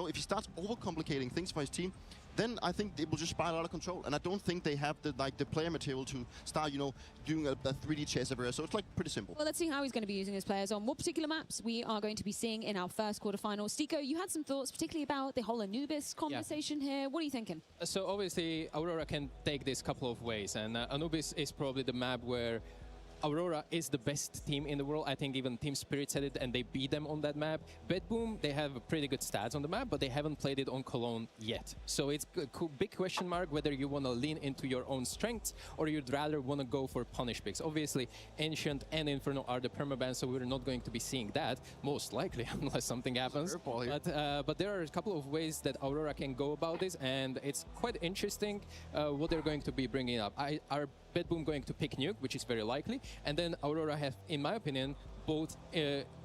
if he starts overcomplicating things for his team, then I think it will just spiral out of control. And I don't think they have the player material to start, doing a 3D chess everywhere. So it's pretty simple. Well, let's see how he's going to be using his players on what particular maps we are going to be seeing in our first quarterfinal. Stiko, you had some thoughts, particularly about the whole Anubis conversation here. What are you thinking? So obviously, Aurora can take this couple of ways, and Anubis is probably the map where Aurora is the best team in the world. I think even Team Spirit said it, and they beat them on that map. Bedboom, they have pretty good stats on the map, but they haven't played it on Cologne yet. So it's a big question mark whether you want to lean into your own strengths or you'd rather want to go for punish picks. Obviously, Ancient and Inferno are the permabans, so we're not going to be seeing that, most likely, unless something happens. But there are a couple of ways that Aurora can go about this, and it's quite interesting what they're going to be bringing up. Are Bedboom going to pick Nuke, which is very likely, and then Aurora have, in my opinion, both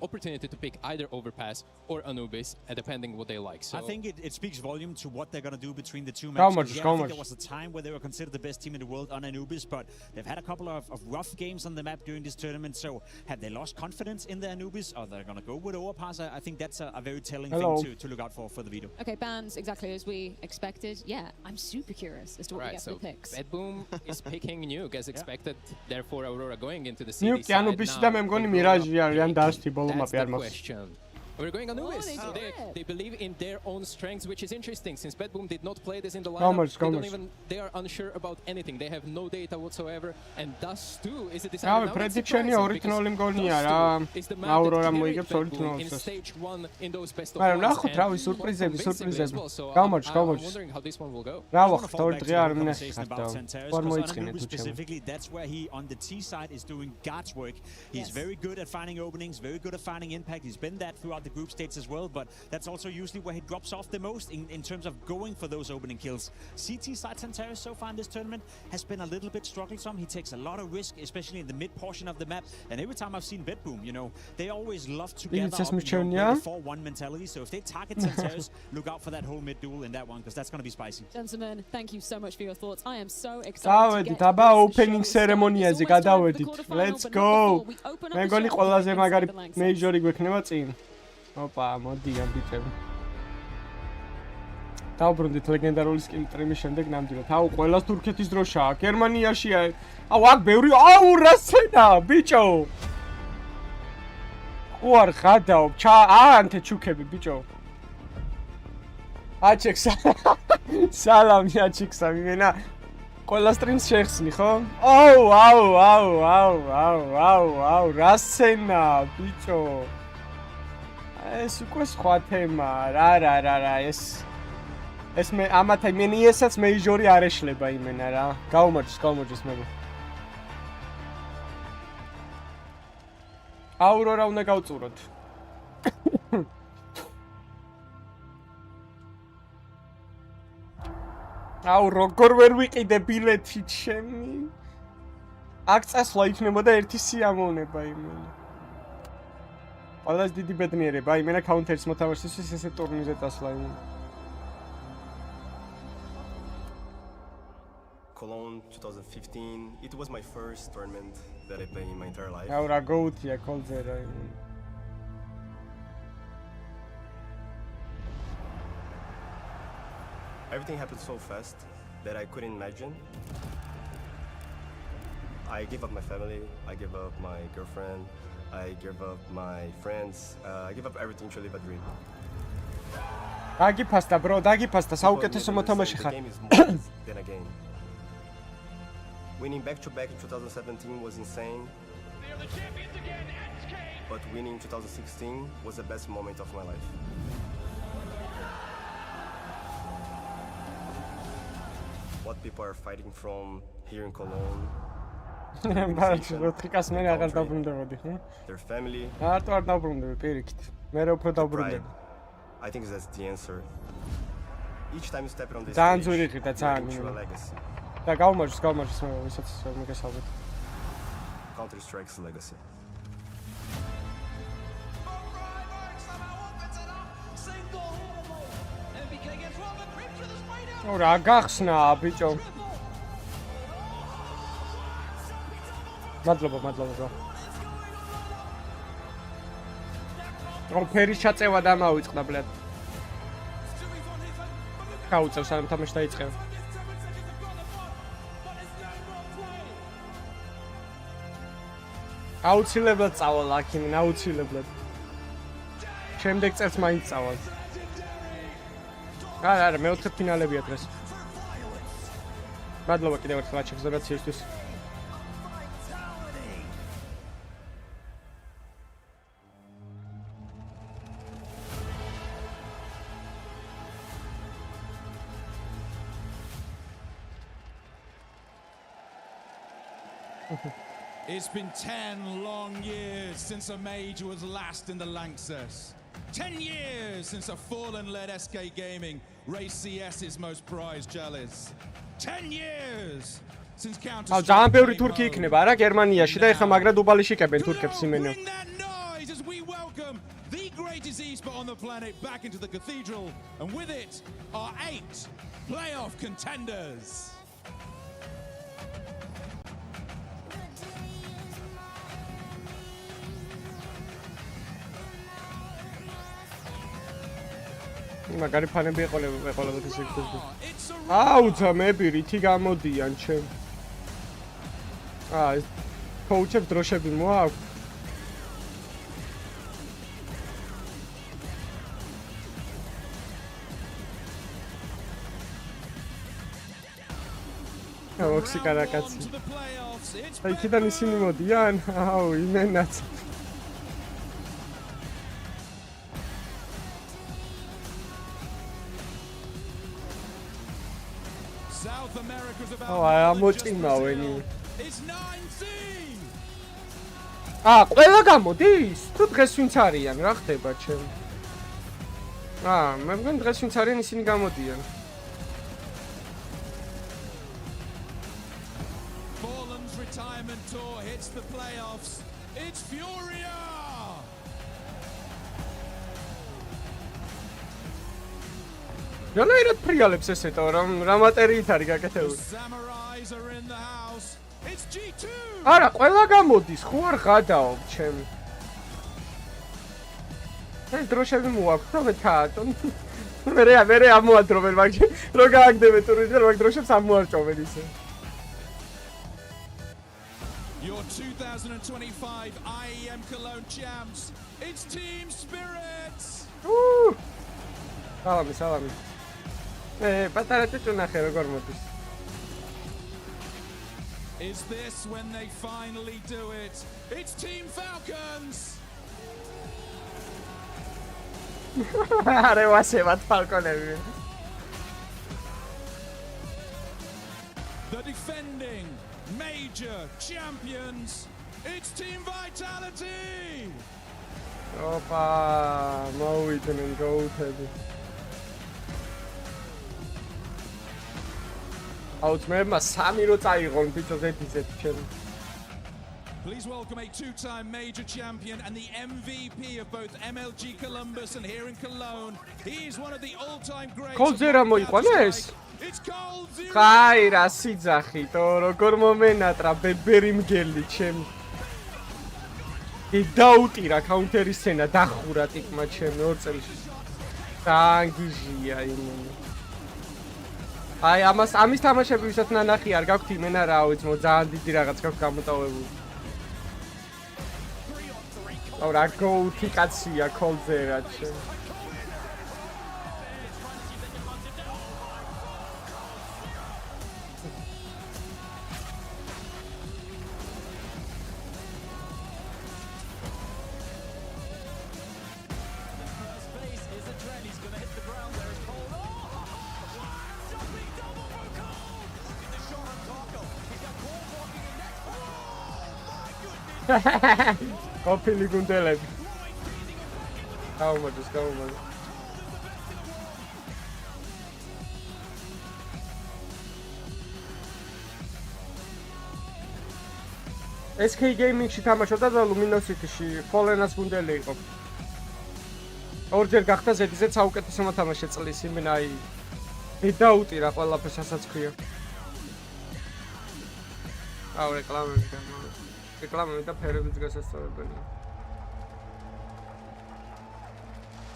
opportunity to pick either Overpass or Anubis, depending what they like. So I think it speaks volume to what they're going to do between the two maps. I think there was a time where they were considered the best team in the world on Anubis, but they've had a couple of rough games on the map during this tournament. So have they lost confidence in the Anubis, or they're going to go with Overpass? I think that's a very telling thing to look out for the video. Okay, bans exactly as we expected. Yeah, I'm super curious as to what we get for the picks. Bedboom is picking Nuke as expected, therefore Aurora going into the CD side. Anubis და მე მგონი მირაჟი არის, ან დასტი ბოლომა per question. We're going Anubis. They believe in their own strengths, which is interesting since Bedboom did not play this in the lineup. They are unsure about anything. They have no data whatsoever, and thus too is a decided. Prediction-ი 2-0 მგონია რა. Aurora მოიგებს 2-0. In stage 1 in those best of მაგრამ ნახოთ რავი სურპრიზები. I'm wondering how this one will go. რა ვახთ 2 დღე არ მინახეთ და ვარ მოიწყინე თუ specifically that's where he on the T side is doing God's work. He's very good at finding openings, very good at finding impact. He's been that throughout the group states as well, but that's also usually where he drops off the most in terms of going for those opening kills. CT side Santaris so far in this tournament has been a little bit strugglesome. He takes a lot of risk, especially in the mid portion of the map, and every time I've seen Bedboom, they always love to gather up the 4-1 mentality, so if they target Santaris, look out for that whole mid duel in that one, because that's going to be spicy. Gentlemen, thank you so much for your thoughts. I am so excited to get აბა opening ceremony-აზე გადავედით. Let's go. მე მგონი ყველაზე მაგარი major-ი გვექნება წინ. Opa, მოდი ამბიტები. დავბრუნდით ლეგენდარული სკილ ტრიმის შემდეგ ნამდვილად. აუ, ყველას თურქეთის დროშაა, გერმანიაშია. აუ, აქ ბევრი, აუ, რა სცენა, ბიჭო. ხო არ ხადაობ, ანთე ჩუქები, ბიჭო. აჩექსა. სალამი აჩექსა, მიგენა. ყველა სტრიმს შეხსნი, ხო? აუ, რა სცენა, ბიჭო. ეს უკვე სხვა თემა, რა, ეს მე ამათა იმენი ესაც მეიჟორი არ ეშლება იმენა რა. გაუმარჯოს მეგო. აურორა უნდა გავწუროთ. აუ როგორ ვერ ვიყიდე ბილეთი ჩემი. აქ წასვლა იქნებოდა ერთი სიამოვნება იმენა. Alles დიდი ბედნიერება, იმენა counter-ს მოთამაშისთვის ესე ტურნირზე წასვლა იმენა. Cologne 2015, it was my first tournament that I played in my entire life. აუ რა გოუთია კოლზე რა იმენა. Everything happened so fast that I couldn't imagine. I gave up my family, I gave up my girlfriend, I gave up my friends, I gave up everything to live a dream. დაგიფასდა bro, დაგიფასდა, საუკეთესო მოთამაშე ხარ. Then again. Winning back-to-back in 2017 was insane. They're the champions again, but winning in 2016 was the best moment of my life. What people are fighting from here in Cologne. როთიკას მე აღარ დაბრუნდებოდი, ხო? Their family. მარტო არ დაბრუნდები პირიქით. მე უფრო დაბრუნდები. I think that's the answer. Each time you step on this ძალიან ძვირი ხარ და ძალიან. და გავმარჯოს მე ვისაც მოგესალმებით. Counter Strike's legacy. ო რა გახსნა ბიჭო. მადლობა. რომ ფერის ჩაწევა დამავიწყდა, ბლედ. გაუწევს სანამ თამაში დაიწყება. აუცილებლად წავალ აქინ, აუცილებლად. შემდეგ წელს მაინც წავალ. არა, მეოთხე ფინალებია დღეს. მადლობა კიდევ ერთხელ ობსერვაციისთვის. It's been 10 long years since a major was last in the Lanxess. 10 years since a fallen-led SK Gaming raised CS's most prized chalice. 10 years since Counter-Strike. ძალიან ბევრი თურქი იქნება არა გერმანიაში და ეხლა მაგრად უბალიში კებენ თურქებს იმენო. Bring that noise as we welcome the greatest esport on the planet back into the cathedral, and with it are 8 playoff contenders. მაგარი ფანები ეყოლებათ ეს იქნება. აუ ძამები რითი გამოდიან ჩემ. ეს კოუჩებს დროშები მოაქვს. ოქსი კარაკაცი. იქიდან ისინი მოდიან? აუ იმენაც. South America's about ამოჭიმავენი. ყველა გამოდის? თუ დღეს ვინც არიან, რა ხდება ჩემ? მე მგონი დღეს ვინც არიან ისინი გამოდიან. Fallen's retirement tour hits the playoffs. It's Furia. რანაირად ფრიალებს ესეთო რა მატერიით არის გაკეთებული. Samurais are in the house. It's G2. არა, ყველა გამოდის, ხო არ გადაობ ჩემი. ეს დროშები მოაქვს, თქო თაატონ. მე ამოადრობენ მაგ რო გააგდებენ ტურნირზე, მაგ დროშებს ამოარჭოვენ ისე. Your 2025 IEM Cologne champs. It's Team Spirits. სალამი. პატარა ტუჩუნახე როგორ მოდის. Is this when they finally do it? It's Team Falcons. არა ვასებად ფალკონები. The defending major champions. It's Team Vitality. ოპა, მოვიდნენ გოუთები. აუცმეებმა 3 რო წაიღონ ბიჭო ზედიზეთ ჩემ. Please welcome a two-time major champion and the MVP of both MLG Columbus and here in Cologne. He is one of the all-time greats. Coldzera მოიყვანეს? It's Coldzera. ხაი რა სიძახითო, როგორ მომენატრა ბებერი მგელი ჩემ. დაუტირა კაუნტერის სცენა დახურა ტიპმა ჩემ 2 წელში. დაანგიჟია იმენი. აი ამის თამაშები ვისაც ნანახი არ გაქვთ იმენა რა ვიცი მო ძალიან დიდი რაღაც გაქვთ გამოტოვებული. აუ რა გოუთი კაცია კოლძერა ჩემ. ყოფილი გუნდელები. გაუმოდის. SK Gaming-ში თამაშობდა და Luminosity-ში Fallen-ას გუნდელი იყო. ორჯერ გახდა ზედიზეთ საუკეთესო მოთამაშე წლის იმენ აი დაუტირა ყველაფერს ასაც ქვია. აუ რეკლამები და ფერებიც გასასწორებელია.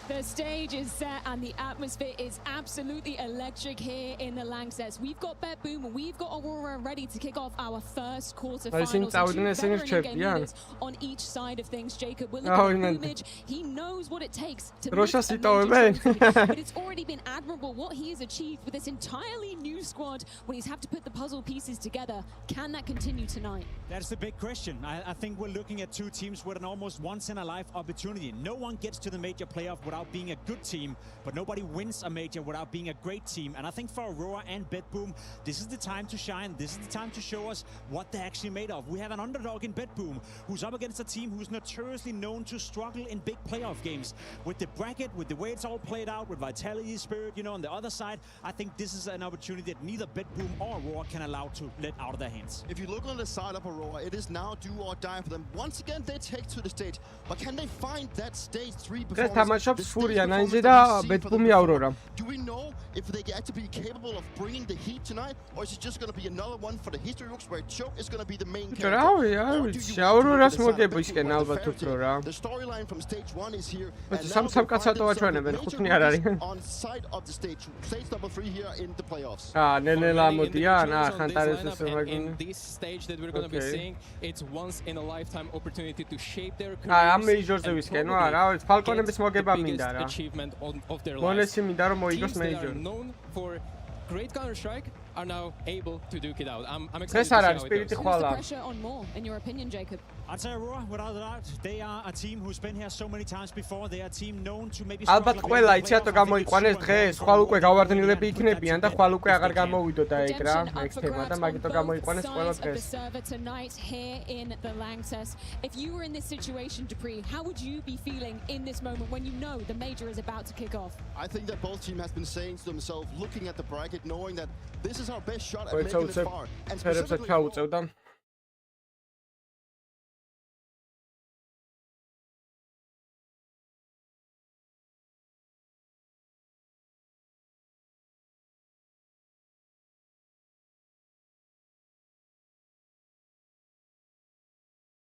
The stage is set and the atmosphere is absolutely electric here in the Lanxess. We've got Bet Boom and we've got Aurora ready to kick off our first quarterfinals. Two veteran game leaders on each side of things. Jacob, we're looking at Boomage. He knows what it takes to lift a major trophy, but it's already been admirable what he has achieved with this entirely new squad when he's had to put the puzzle pieces together. Can that continue tonight? That's the big question. I think we're looking at two teams with an almost once-in-a-life opportunity. No one gets to the major playoff without being a good team, but nobody wins a major without being a great team. And I think for Aurora and Bet Boom, this is the time to shine. This is the time to show us what they're actually made of. We have an underdog in Bet Boom who's up against a team who's notoriously known to struggle in big playoff games. With the bracket, with the way it's all played out, with Bytelabs, Spirit, you know, on the other side, I think this is an opportunity that neither Bet Boom or Aurora can allow to let out of their hands. If you look on the side of Aurora, it is now do or die for them. Once again, they take to the stage, but can they find that stage 3 performance? Furia და Bet Boom-ი Aurora. Do we know if they get to be capable of bringing the heat tonight, or is it just going to be another one for the history books where Choke is going to be the main character? Aurora-ს მოგებისკენ ალბათ უფრო რა. The storyline from stage 1 is here. სამკაცათო აჩვენებენ, ხუთნი არ არის. On side of the stage number 3 here in the playoffs. ნენელა მოდიან, ხანტარეს in this stage that we're going to be seeing, it's once in a lifetime opportunity to shape their ამ major-ზე ვისკენ, რა, ფალკონების მოგება მინდა. Achievement of their lives. Teams that are known for great Counter-Strike are now able to duke it out. I'm excited to see how it goes. Who's the pressure on more, in your opinion, Jacob? I'd say Aurora, without a doubt. They are a team who's been here so many times before. They are a team known to maybe ალბათ ყველა იცით გამოიყვანეს დღეს, ხვალ უკვე გავარდნილები იქნებიან და ხვალ უკვე აღარ გამოვიდოდა ეგ რა, ეგ თემა და მაგითო გამოიყვანეს ყველა დღეს. Tonight here in the Lanxess. If you were in this situation, Dupree, how would you be feeling in this moment when you know the major is about to kick off? I think that both teams has been saying to themselves, looking at the bracket, knowing that this is our best shot at making it far. And specifically,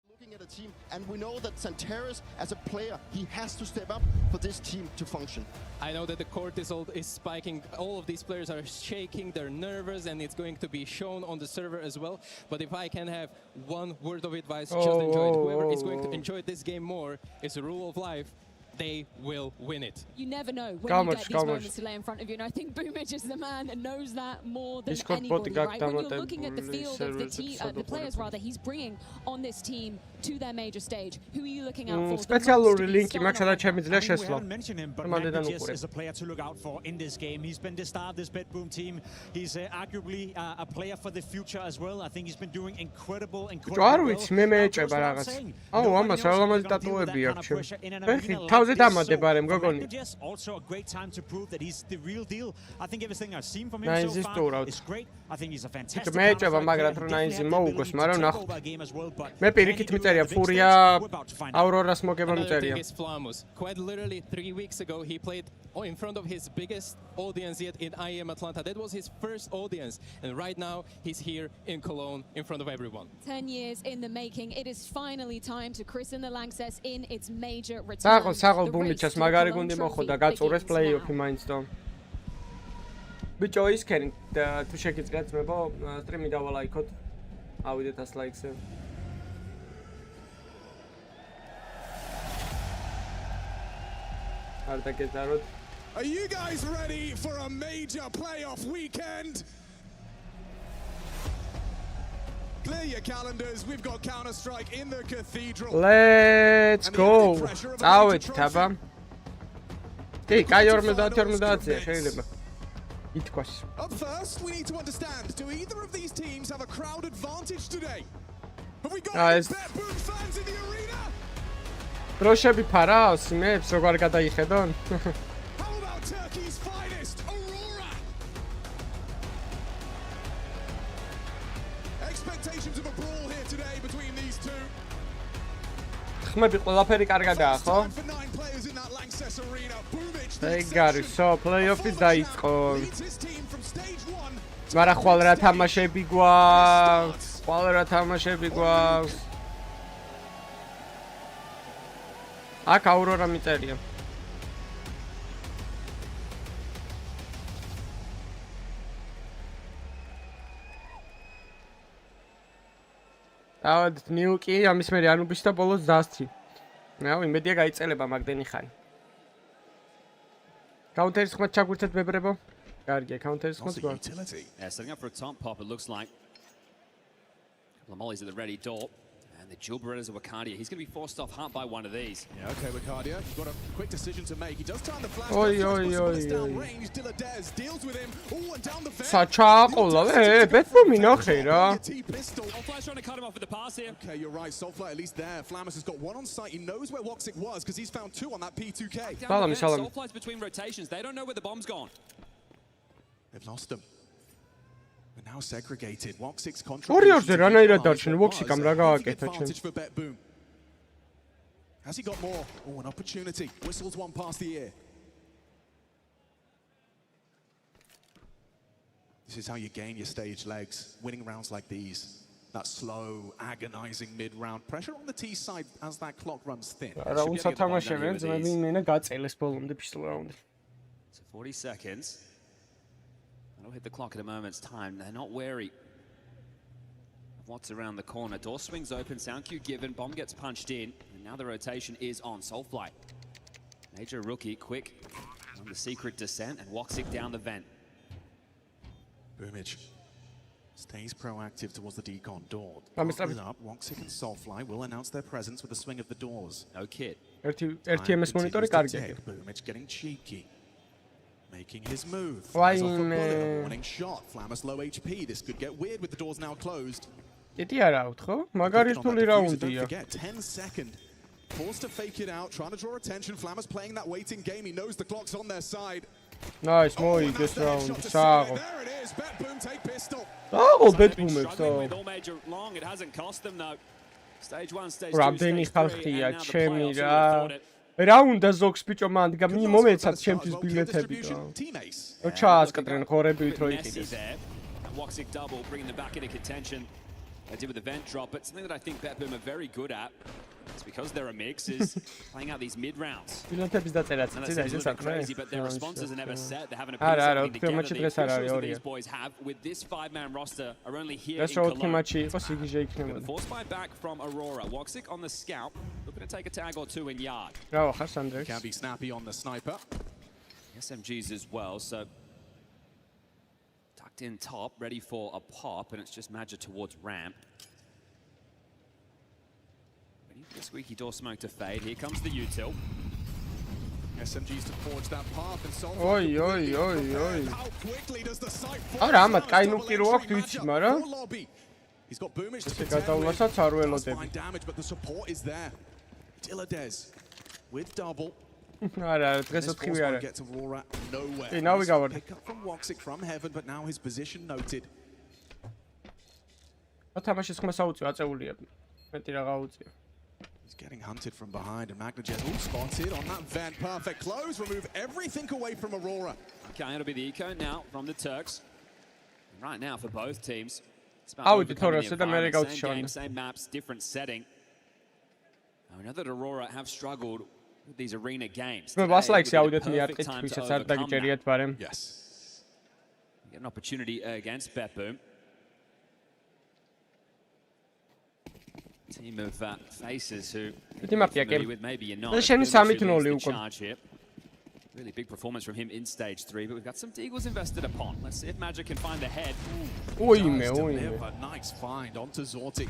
looking at a team, and we know that Santeris, as a player, he has to step up for this team to function. I know that the cortisol is spiking. All of these players are shaking, they're nervous, and it's going to be shown on the server as well. But if I can have one word of advice, just enjoy it. Whoever is going to enjoy this game more, it's a rule of life. They will win it. You never know when you get these moments to lay in front of you, and I think Boomage is the man that knows that more than anybody, right? When you're looking at the field of the players, rather, he's bringing on this team to their major stage. Who are you looking out for? Specialuri linki მაჩალა ჩემიძლია We შესვლა. haven't mentioned him, but Medja is a player to look out for in this game. He's been the star of this Bet Boom team. He's arguably a player for the future as well. I think he's been doing incredible არ ვიცი, მე მეეჭება რაღაც. აუ, ამას რა ლამაზი ტატუები აქვს ჩემ. თავზე დამადებარე მგოგონი. Also a great time to prove that he's the real deal. I think everything I've seen from him so far is great. I think he's a fantastic. მეეჭება მაგრამ რომ ნაინზი მოუგოს, მაგრამ ნახოთ. მე პირიქით მიწერია Furia Auroras მოგება მიწერია. Quite literally 3 weeks ago he played in front of his biggest audience yet in IEM Atlanta. That was his first audience, and right now he's here in Cologne in front of everyone. 10 years in the making. It is finally time to christen the Lanxess in its major return. საღოლ ბუმიჩას მაგარი გუნდი მოხდა, გაწურეს პლეიოფი მაინც და. ბიჭო ისქენი თუ შეგიძლიათ ძმებო, სტრიმი დავალაიქოთ. ავიდეთ 100 ლაიქზე. Are you guys ready for a major playoff weekend? Clear your calendars. We've got Counter-Strike in the Cathedral. Let's go. წავედი თაბა. კი, კაი 50-50-ია შეიძლება. ითქვას. Up first, we need to understand, do either of these teams have a crowd advantage today? Have we got any Bet Boom fans in the arena? დროშები ფარავს, იმებს როგორ გადაიხედონ? How about Turkey's finest, Aurora? Expectations of a brawl here today between these two. ხმები ყველაფერი კარგადაა, ხო? ეგ არის, პლეიოფი დაიწყო. მაგრამ ხვალ რა თამაშები გვაქვს? აქ Aurora მიწერია. დავად ნიუკი ამის მერე ანუბის და ბოლოს დასცი. რავი, მედია გაიწელება მაგდენი ხანი. Counteris ხმა ჩაგვირთეთ ბებრებო. კარგია, counteris ხმას გვაქვს. Yeah, setting up for a top pop, it looks like. Couple of mollies at the ready door. And the dual Berettas of Wakadia. He's going to be forced off hard by one of these. Yeah, okay, Wakadia. You've got a quick decision to make. He does time the flash. Oi. Dilladez deals with him. Oh, and down the vent. საჩაყოლა, ბეთბუმი ნახე რა. Soulfly's trying to cut him off with the pass here. Okay, you're right. Soulfly at least there. Flamus has got one on site. He knows where Woxic was because he's found two on that P2K. Salami. Soulfly's between rotations. They don't know where the bomb's gone. They've lost him. We're now segregated. Woxic's ორიორზე რანაირად დარჩენ Woxicam რა გააკეთა advantage for Bet Boom. Has he got more? Oh, an opportunity. Whistles one past the ear. This is how you gain your stage legs, winning rounds like these. That slow, agonizing mid-round pressure on the T side as that clock runs thin. რა უსათამაშებენ, ძმები მენა გაწელეს ბოლომდე pistol round. So 40 seconds. They'll hit the clock at a moment's time. They're not wary of what's around the corner. Door swings open, sound cue given, bomb gets punched in, and now the rotation is on. Soulfly, Major rookie, quick on the secret descent, and Woxic down the vent. Boomage stays proactive towards the decon door. Up. Woxic and Soulfly will announce their presence with the swing of the doors. No kid. RTMS monitori კარგია. Boomage getting cheeky. Making his move. Warning shot. Flamus low HP. This could get weird with the doors now closed. Ეთი არა აქვთ ხო? მაგარი რთული რაუნდია. 10 second. Forced to fake it out, trying to draw attention. Flamus playing that waiting game. He knows the clock's on their side. Nice, მოიგეს რაუნდი. სააღო. There it is. Bet Boom take pistol. სააღო Bet Boom-ებს. With all Major long, it hasn't cost them though. Stage 1, stage 2, რამდენი stage 3, ხალხია and now the ჩემი playoffs რა. would have thought it. რაუნდა ზოგს ბიჭო მან მომეცათ ჩემთვის ბილეთები და. ჩაასკდრენ ხორებივით რო იყიდეს. Woxic double, bringing them back into contention. They did with the vent drop, but something that I think Bet Boom are very good at. It's because they're a mix, is playing out these mid rounds. ბილეთების დაწერაც And that ციდა seems a ის little bit საქმე. crazy, but their responses are never set. They haven't არა, არა, appeared something ოთხი together. მაჩი The დღეს არ არის, officials that ორია. these boys have with this 5-man roster are only here in ეს ოთხი Cologne. მაჩი იყოს იგიჟე იქნებოდა. Force buy back from Aurora. Woxic on the scout, looking to take a tag or two in yard. რა ვახარ სანდრექს. Can be snappy on the sniper. SMGs as well, so tucked in top, ready for a pop, and it's just Major towards ramp. Ready for the squeaky door smoke to fade. Here comes the util. SMGs to forge that path and solve. Oi. How quickly does the site fall? არა, ამათ კაი ნუკი რო აქვს ვიცი, მაგრამ he's got Boomage ესე გადავლასაც არ ველოდები. fine damage, but the support is there. Dilladez with double. არა, დღეს This ოთხივე force არა. gets Aurora nowhere. Hey, now we got it. Pick up from Woxic from heaven, but now his position noted. თამაშის ხმა საუწიო აწეულია. მეტი რა გაუწია. He's getting hunted from behind, and Magnajet spotted on that vent. Perfect close, remove everything away from Aurora. Okay, it'll be the eco now from the Turks. And right now for both teams, it's about Out the overcoming Taurus, the the America environment. Same outshone. game, same maps, different setting. Now we know that Aurora have struggled with these arena games. მე Today ვასლაიქს would be the აუდეთ მიარტყით, perfect time to ვისაც არ overcome that. დაგიჭერიათ ბარემ. Yes. Get an opportunity against Bet Boom. Team of faces who მაპია with maybe you're not. შენი Boomage 3-0 who leads the უკვე. charge here. Really big performance from him in stage 3, but we've got some deagles invested upon. Let's see if Magic can find the head. უიმე. A nice find onto Zorti.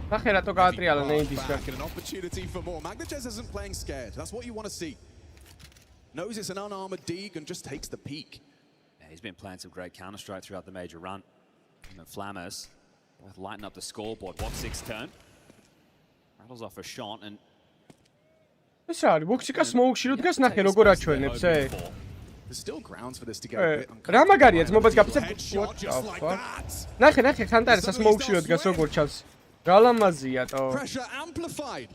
ნახე რატო გაატრიალა ნეიდის Back and an opportunity for more. Magnajez isn't playing scared. That's what you want to see. Knows it's an unarmored Deeg and just takes the peak. Yeah, he's been playing some great Counter-Strike throughout the major run. And Flammers both lighten up the scoreboard. Woxic's turn. Rattles off a shot and ეს არის Woxic-ა smoke-ში რო დგას ნახე როგორ აჩვენებს There's still grounds for this to get a bit რა მაგარია ძმობას გაფიცებ Headshot just like that. ნახე ხანტარესა smoke-ში რო დგას როგორ ჩავს რა ლამაზია ტო Pressure amplified.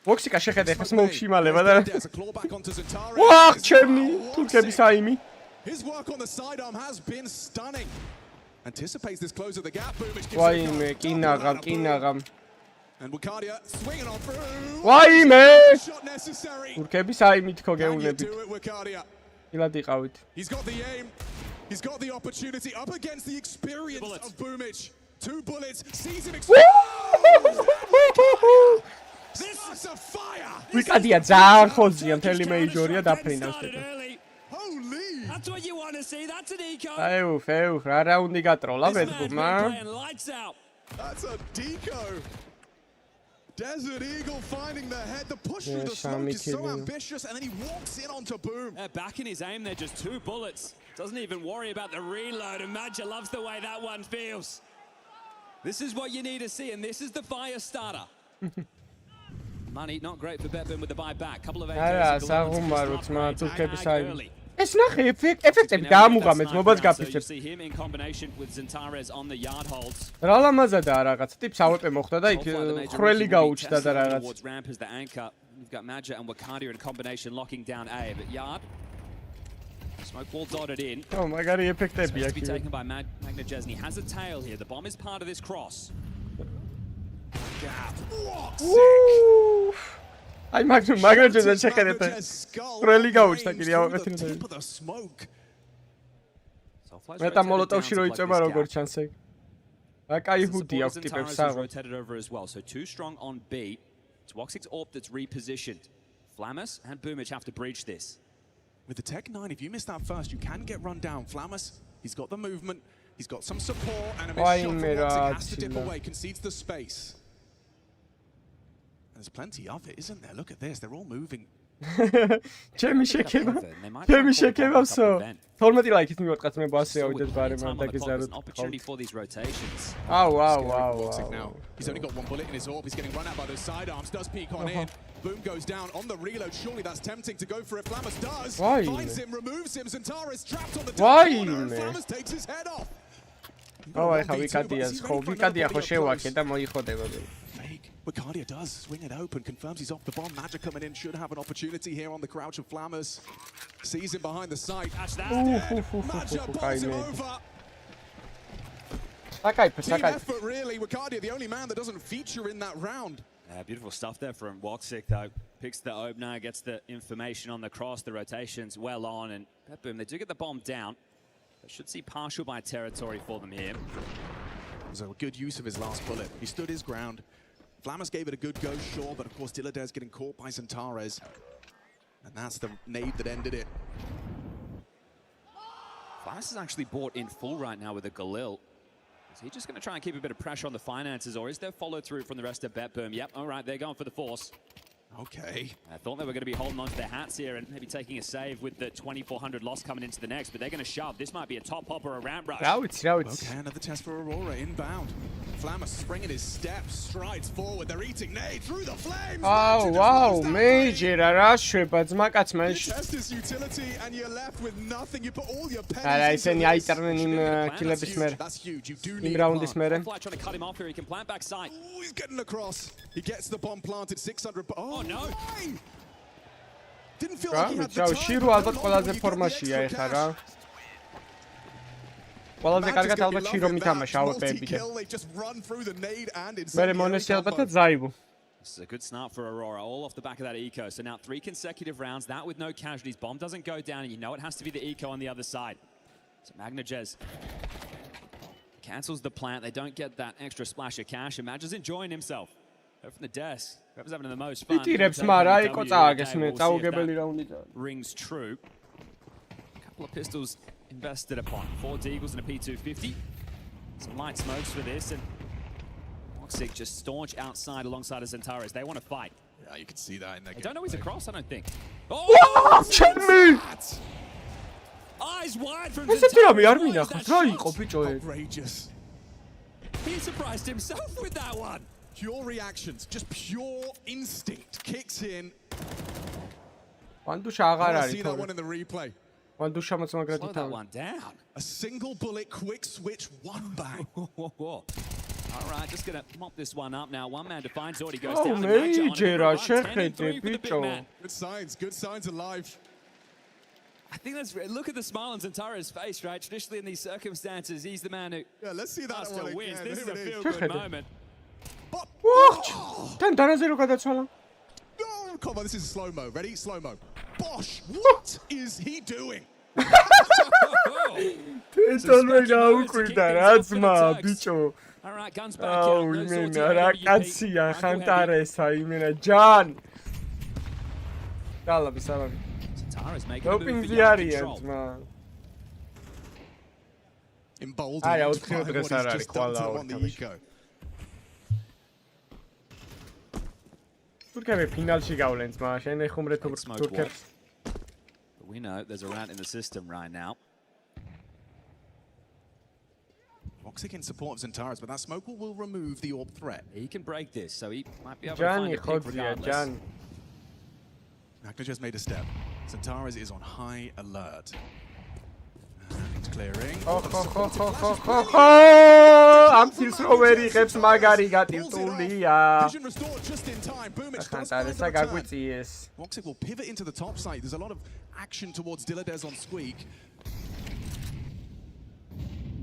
Woxic-ა შეხედე ხა smoke-ში იმალება და There's a clawback onto Zentari. ვაჰ ჩემი თურქების აიმი His work on the sidearm has been stunning. Anticipates this close of the gap. Boomage gives ვაიმე კინაღამ And Wakadia swinging on through. ვაიმე Shot necessary. თურქების აიმი თქო Can you გეუნებით do it, Wakadia? ილად იყავით He's got the aim. He's got the opportunity up against the experience of Boomage 2 bullets, sees him This is a fire! ვიკადია ძალიან ხოზია მთელი მეიჯორია დაფრინავს Holy! That's what you want to see. That's an eco. ეუხ რა რაუნდი გატროლა ბედბუმა That's a deco. Desert Eagle finding the head. The push through the smoke is so ambitious, and then he walks in onto Boom. Back in his aim, they're just 2 bullets. Doesn't even worry about the reload, and Major loves the way that one feels. This is what you need to see, and this is the fire starter. Money not great for Betboom with the buyback. Couple of early. ეს ნახე ეფექტები დაამუღამეთ მობაც გაფიცებს see him in combination with Zentares on the yard holds. რა ლამაზადაა რაღაც ტიპს ავეპე მოხდა და იქ ხრელი გაუჩდა და რაღაც Ramp as the anchor. You've got Major and Wakadia in combination locking down A, but yard smoke wall dotted in. ო მაგარი ეფექტებია Be taken by Magna Jesny. Has a tail here. The bomb is part of this cross. აი მაგრეჯეზე შეხედეთ ხრელი გაუჩდა კიდე ავეპეთ მეტა მოლოტოვში რო იწება როგორ ჩანს ეგ აკაი ჰუდი აქვს ტიპებს rotated over as well. So 2 strong on B. It's Woxic's AWP that's repositioned. Flamus and Boomage have to breach this. With the Tech 9, if you miss that first, you can get run down. Flamus, he's got the movement, he's got some support, and a missed shot from Woxic has to dip away, concedes the space. There's plenty of it, isn't there? Look at this, they're all moving. ჩემი შეკება ვსო 12 ლაიქით მივატყათ მე ბასე ავიდეს ბარემ და გიზაროთ opportunity for these rotations. Wow. He's only got 1 bullet in his AWP. He's getting run out by those sidearms. Does peek on in. Boom goes down on the reload. Surely that's tempting to go for it. Flamus does. Finds him, removes him. Zentares trapped on the corner, and Flamus takes his head off. აი ხა ვიკადია ხო შევაქე და მოიხოდება. Wakadia does swing it open, confirms he's off the bomb. Magic coming in, should have an opportunity here on the crouch of Flamus. Sees him behind the site. Magic bowls him over. Team effort, really. Wakadia, the only man that doesn't feature in that round. Beautiful stuff there from Woxic, though. Picks the opener, gets the information on the cross, the rotations well on, and Betboom, they do get the bomb down. They should see partial by territory for them here. So a good use of his last bullet. He stood his ground. Flamus gave it a good go, sure, but of course Dillade's getting caught by Zentares. And that's the nade that ended it. Flamus is actually bought in full right now with a Galil. Is he just going to try and keep a bit of pressure on the finances, or is there follow-through from the rest of Betboom? Yep, all right, they're going for the force. Okay. I thought they were going to be holding on to their hats here and maybe taking a save with the 2,400 loss coming into the next, but they're going to shove. This might be a top hop or a ramp rush. Okay, another test for Aurora inbound. Flamus springing his steps, strides forward. They're eating nade through the flames. Oh, wow, Major, რაშება ძმაკაცმა ის. Test his utility and you're left with nothing. You put all your pennies. არა, ისინი აიწერნენ იმ კილების მერე. That's huge. You do need იმ რაუნდის მერე. Trying to cut him off here. He can plant back side. Oh, he's getting across. He gets the bomb planted. 600. Oh no! Didn't feel like he had the time. შირო ალბათ ყველაზე ფორმაშია ეხლა რა. ყველაზე კარგად ალბათ შირო მითამაშა ავეპებიდან. მე მონესი ალბათ ზაიბუ. This is a good start for Aurora, all off the back of that eco. So now 3 consecutive rounds, that with no casualties. Bomb doesn't go down, and you know it has to be the eco on the other side. So Magna Jez cancels the plant. They don't get that extra splash of cash, and Magna's enjoying himself. From the desk, whoever's having the most fun. Rings true. A couple of pistols invested upon. 4 Deagles and a P250. Some light smokes for this, and Woxic just staunch outside alongside of Zentares. They want to fight. Yeah, you can see that in that. They don't know he's across, I don't think. Oh, check me! Eyes wide from Zentares. Outrageous. He surprised himself with that one. Pure reactions, just pure instinct kicks in. See that one in the replay. Slow that one down. A single bullet, quick switch, one bang. All right, just gonna mop this one up now. One man defines already goes Oh, down. Major, Good signs of life. I think that's look at the smile on Zentares' face, right? Traditionally in these circumstances, he's the man who let's see that one wins. Again. This is a feel-good moment. Oh, come on, this is slow-mo. Ready? Slow-mo. Bosh, what is he doing? ეთონმე გაუკვირდა რა ძმა ბიჭო აუ იმენა რა კაცია ხანტარესა იმენა ჯან დალაბი სალამი დოპინგი არიან ძმა აი 4 დღეს არ არის ყველა თურქები ფინალში გავლენ ძმა შენ ეხუმრე თურქებს We know there's a rant in the system right now. Voxic in support of Zentaris, but that smoke will remove the orb threat. He can break this, so he might be able to find a pick regardless. Magna just made a step. Zentaris is on high alert. And clearing. I'm still so very happy. Magari got it. Vision restored just in time. Boom, it's Voxic will pivot into the top side. There's a lot of action towards Dilladez on Squeak.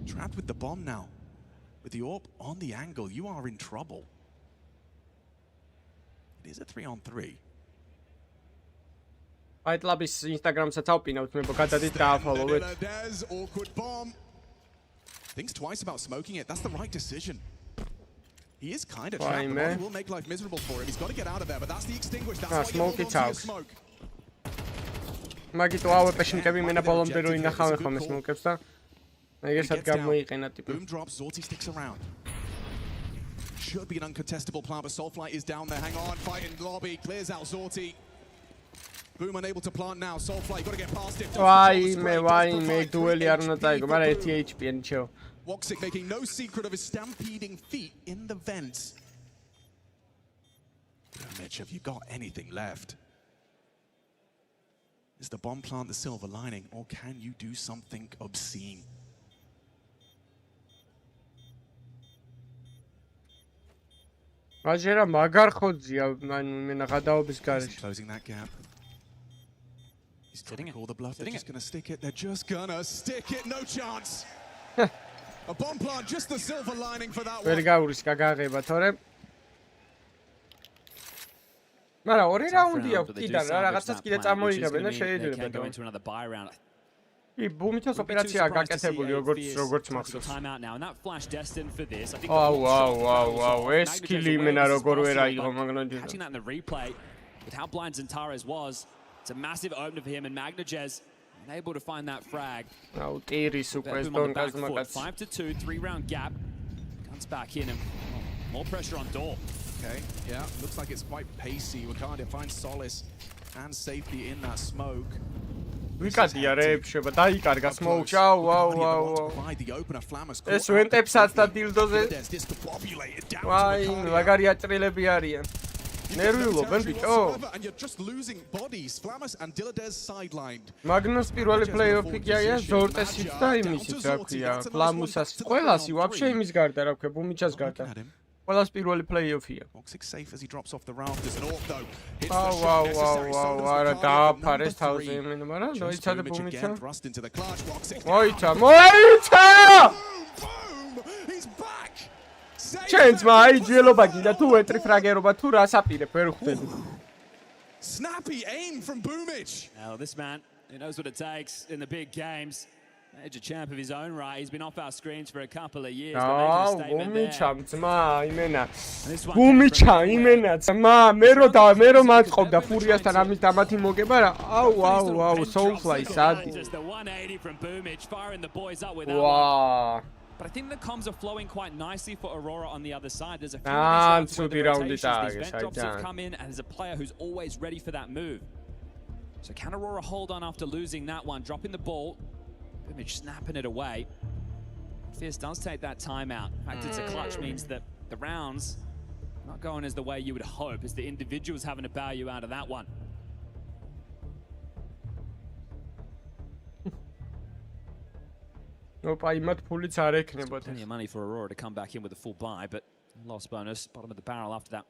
Trapped with the bomb now. With the orb on the angle, you are in trouble. It is a 3-on-3. Bytelabs Instagram საწავპინავთ მე გადადით დააფოლოვეთ. Awkward bomb. Thinks twice about smoking it. That's the right decision. He is kind of trapped. The will make life miserable for him. He's got to get out of there, but that's the extinguish. That's why smoke it out. მაგით ვავეპეშნიკები მენა ბოლომდე რო ინახავენ ხოლმე smoke-ებს და ეგესაც გამოიყენა ტიპი. Boom drops, Zorti sticks around. Should be an uncontestable plan, but Soulflight is down there. Hang on, fight in lobby, clears out Zorti. Boom unable to plant now. Soulflight, got to get past it. Why me dueli არ უნდა წაიგო, მაგრამ 1 HP-იანი ჩეო. Voxic making no secret of his stampeding feet in the vents. Mitch, have you got anything left? Is the bomb plant the silver lining, or can you do something obscene? აჟერა მაგარ ხოძია, ანუ მენა გადაობის გარეშე. Closing that gap. He's trying to call the bluff. They're just going to stick it. They're just going to stick it. No chance. A bomb plant, just the silver lining for that one. ვერ გაურისკა გააღება თორე. მაგრამ ორი რაუნდი აქვს კიდე რა რაღაცას კიდე წარმოიღებენ და შეიძლება. კი, ბუმითოს ოპერაცია გაკეთებული როგორც მახსოვს. აუ, ეს კილი იმენა როგორ ვერ აიღო მაგნაჯეს. Catching that in the replay with how blind Zentaris was. It's a massive opener for him, and Magnajez unable to find that frag. Now, Tiris on 5-2, 3-round gap. Guns back in, and more pressure on Door. Okay, yeah, looks like it's quite pacey. Wakanda finds solace and safety in that smoke. ვიკადია რეებში, დაიკარგა smoke. Wow. ეს ვენტებსაც და დილდოზე. ვაი, მაგარი აჭრილები არიან. ნერვიულობენ ბიჭო. And you're just losing bodies. Flamus and Dilladez sidelined. მაგნუს პირველი პლეიოფი გია ზორტესიც და იმისიც რა ქვია. ფლამუსას ყველასი вообще იმის გარდა რა ქვია, ბუმიჩას გარდა. ყველას პირველი პლეიოფია. Voxic safe as he drops off the rafters and orb though. Wow, არა დააფარეს თავზე იმენ, მაგრამ მოიცადა ბუმიჩა. მოიცა! He's back. Chance my ჯელობა გინდა თუ ეტრი ფრაგერობა თუ რას აპირებ ვერ ხვდები. Snappy aim from Boomich. Now this man, he knows what it takes in the big games. Major champ of his own right. He's been off our screens for a couple of years. ბუმიჩა ძმა იმენა. ბუმიჩა იმენა ძმა მე რო მაწყობდა ფურიასთან ამის დამათი მოგება რა. აუ, Soulfly სადი. Just the 180 from Boomich firing the boys up with that. Wow. But I think the comms are flowing quite nicely for Aurora on the other side. There's a few rotations. These vent drops have come in, and there's a player who's always ready for that move. So can Aurora hold on after losing that one, dropping the ball? Image snapping it away. Fierce does take that timeout. In fact, it's a clutch means that the rounds not going as the way you would hope, as the individuals having to bow you out of that one. Plenty of money for Aurora to come back in with a full buy, but loss bonus, bottom of the barrel after that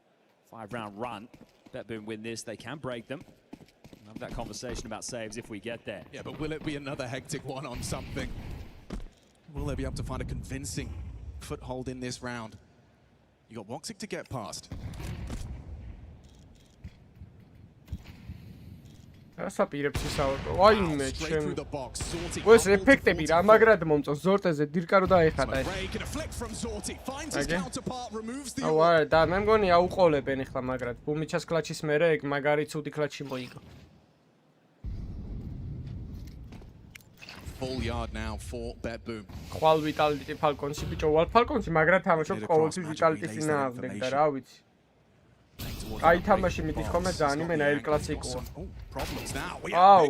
5-round run. BetBoom win this, they can break them. We'll have that conversation about saves if we get there. Yeah, but will it be another hectic one on something? Will they be able to find a convincing foothold in this round? You got Voxic to get past. ასაპირებს ისაუბრო. ვაიმე, ჩემ. ეს ეფექტები რა მაგრად მომწონს ზორტეზე დირკა რო დაეხატა ეს. არა, და მე მგონი აუყოლებენ ახლა მაგრად. ბუმიჩას კლაჩის მერე ეგ მაგარი ცუდი კლაჩი მოიგო. Full yard now for BetBoom. ხვალ ვიტალიტი ფალკონსი ბიჭო, ვალ ფალკონსი მაგრად თამაშობს ყოველთვის ვიტალიტის წინააღმდეგ და რა ვიცი. აი თამაში მიდის ხოლმე ძალიან იმენა ელ კლასიკოა.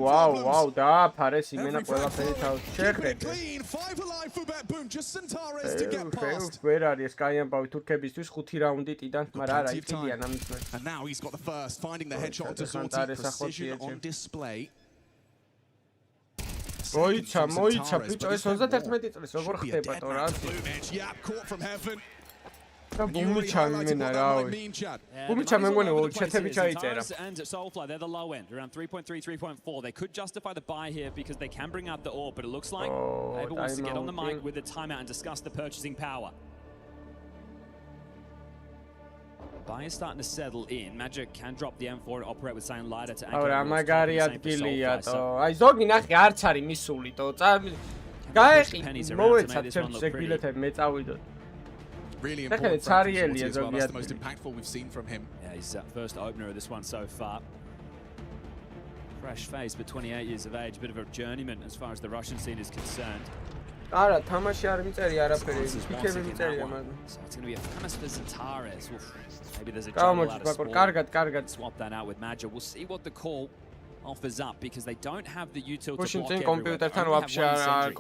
ვაუ, დააფარეს იმენა ყველაფერი თავის. შეხედე. ვერ არის ეს კაი ამბავი თურქებისთვის 5 რაუნდი ტიდან, მაგრამ არა, იყიდიან ამის მე. And now he's got the first, finding the headshot to Zorti, precision on display. მოიცა, ბიჭო, ეს 31 წლის როგორ ხდება თო რა? და ბუმიჩა იმენა რავი. ბუმიჩა მე მგონი ჩეთები ჩაიწერა. They're the low end, around 3.3, 3.4. They could justify the buy here because they can bring out the AWP, but it looks like Ava wants to get on the mic with the timeout and discuss the purchasing power. Buy is starting to settle in. Magic can drop the M4 and operate with Sane Lighter to anchor. Ora, მაგარი ადგილია თო. აი ზოგი ნახე არც არის მისული თო. გაეყი მოეცა ჩემს ეგ ბილეთები მე წავიდოდ. Really important. That's the most impactful we've seen from him. Yeah, he's first opener of this one so far. Fresh face, but 28 years of age, a bit of a journeyman as far as the Russian scene is concerned. არა, თამაში არ მიწერი არაფერი, იქები მიწერია მაგრამ. So it's going to be a famous for Zentares. Maybe there's a jungle out of sport. კარგად. Swap that out with Major. We'll see what the call offers up because they don't have the util to block everyone. Computertan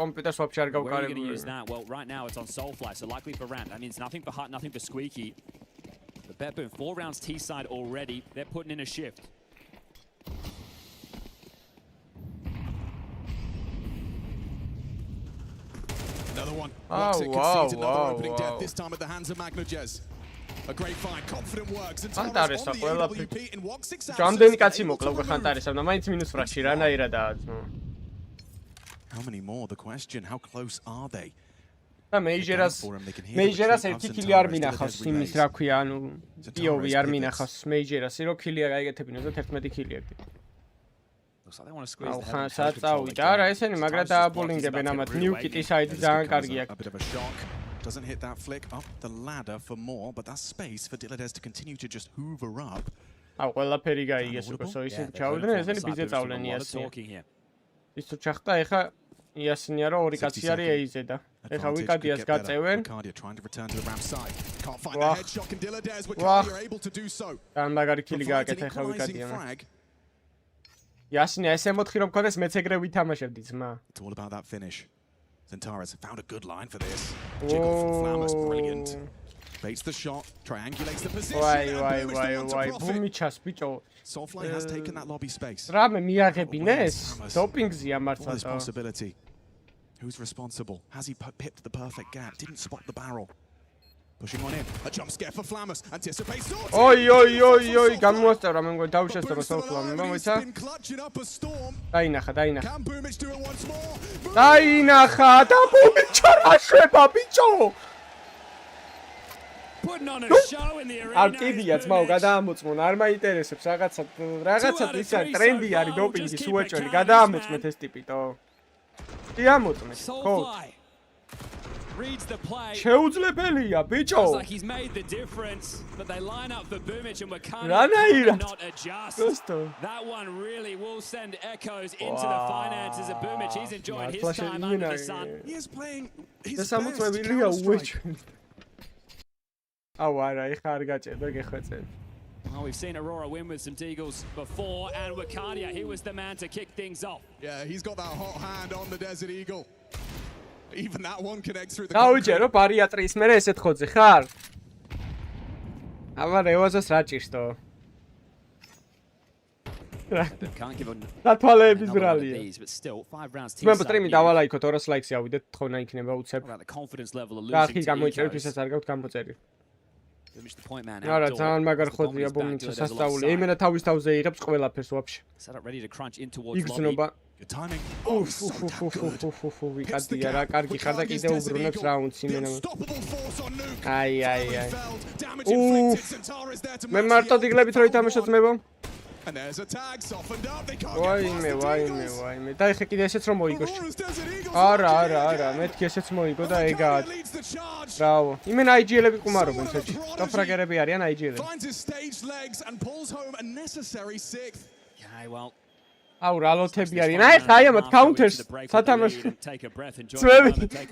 კომპიუტერს ვაფშე არ Where are you going to გავყარებული. use that? Well, right now it's on Soulfly, so likely for Rand. That means nothing for Hut, nothing for Squeaky. But BetBoom, 4 rounds T-side already. They're putting in a shift. Another one. Looks it concedes another opening death, this time at the hands of Magnojez. A great find, confident works. And Thomas on the AWP in walk 6 hours. ჯამდენი კაცი მოკლა უკვე ხანტარესა და მაინც მინუს ფრაში რანაირადაა. How many more? The question, how close are they? და მეიჯერას ერთი kili არ მინახავს იმის რა ქვია, ანუ POV არ მინახავს მეიჯერას, რო kili გაიგეთებინოს და 11 kili აქვს. Looks like they want to squeeze the ხან საწავიდა არა ესენი მაგრად დააბოლინგებენ ამათ new kit-ის ID ძალიან კარგი აქვს. A bit of a shock. Doesn't hit that flick up the ladder for more, but that's space for Bytelabs to continue to just hoover up. აუ ყველაფერი გაიგეს უკვე ისე ჩავიდნენ ესენი ბიძე წავლენ იასინი. ის თუ ჩახტა ეხა იასინია რო ორი კაცი არის ეიზე და ეხა ვიკადიას გაწევენ. ან მაგარი kili გააკეთა ეხა ვიკადიამ. იასინია ესე მოთხი რომ მქონდეს მეც ეგრე ვითამაშებდი ძმა. It's all about that finish. Zentares found a good line for this. Jiggle from Flammers, brilliant. Baits the shot, triangulates the position. Why, ბუმიჩას ბიჭო. Soulfly has taken that lobby space. რამე მიაღებინეს? დოპინგზია მართლა. Responsibility. Who's responsible? Has he pipped the perfect gap? Didn't spot the barrel. Pushing on in. A jump scare for Flammers. Anticipates Zorti. Oi, გამოასწორა მე მგონი დავშესწორო Soulfly-მა, მოიცა? დაინახა. Can Boomich do it once more? დაინახა და ბუმიჩა რა შეება ბიჭო? Putting on a show in the arena. არ კიდია ძმაო, გადაამოწმონ, არ მაინტერესებს რაღაცა ის არის ტრენდი არის დოპინგის უეჭველი, გადაამოწმეთ ეს ტიპი თო. კი ამოწმეთ, ხო? Reads the play. შეუძლებელია, ბიჭო. Looks like he's made the difference, but they line up for Boomich and Wakani not adjust. That one really will send echoes into the finances of Boomich. He's enjoying his time under the sun. He is playing his best. Oh, I Well, we've seen Aurora win with some Deagles before, and Wakania, he was the man to kick things off. Yeah, he's got that hot hand on the Desert Eagle. Even that one connects through the გაუჯერო ბარიატრის მერე ესეთ ხოძე ხარ? აბა რევაზას რა ჭირსტო? დათვალეების ბრალია. მე სტრიმი დავალაიქო 200 ლაიქსი ავიდეთ, თხოვნა იქნება უცებ. რა ხი გამოიწერეთ, ვისაც არ გაქვთ გამოწერი. არა, ძალიან მაგარ ხოძია ბომიჩა სასწაული. იმენა თავის თავზე იღებს ყველაფერს ვაფშე. იგზნობა. ვიკადია რა, კარგი ხარ და კიდე უბრუნებს რაუნდს იმენა. აი. მე მარტო დიგლებით რო ითამაშო ძმებო. And there's a tag softened up. They can't ვაიმე. და ეხა კიდე ესეც რომ მოიგოს. არა, მეთქი ესეც მოიგო და ეგაა. ბრავო. იმენ IG-ელები ყუმარობენ საჭი. ტოფრაგერები არიან IG-ელები. Finds his staged legs and pulls home a necessary sixth. Yeah, well. აუ რალოთები არიან. აი ამათ counter-ს სათამაშო.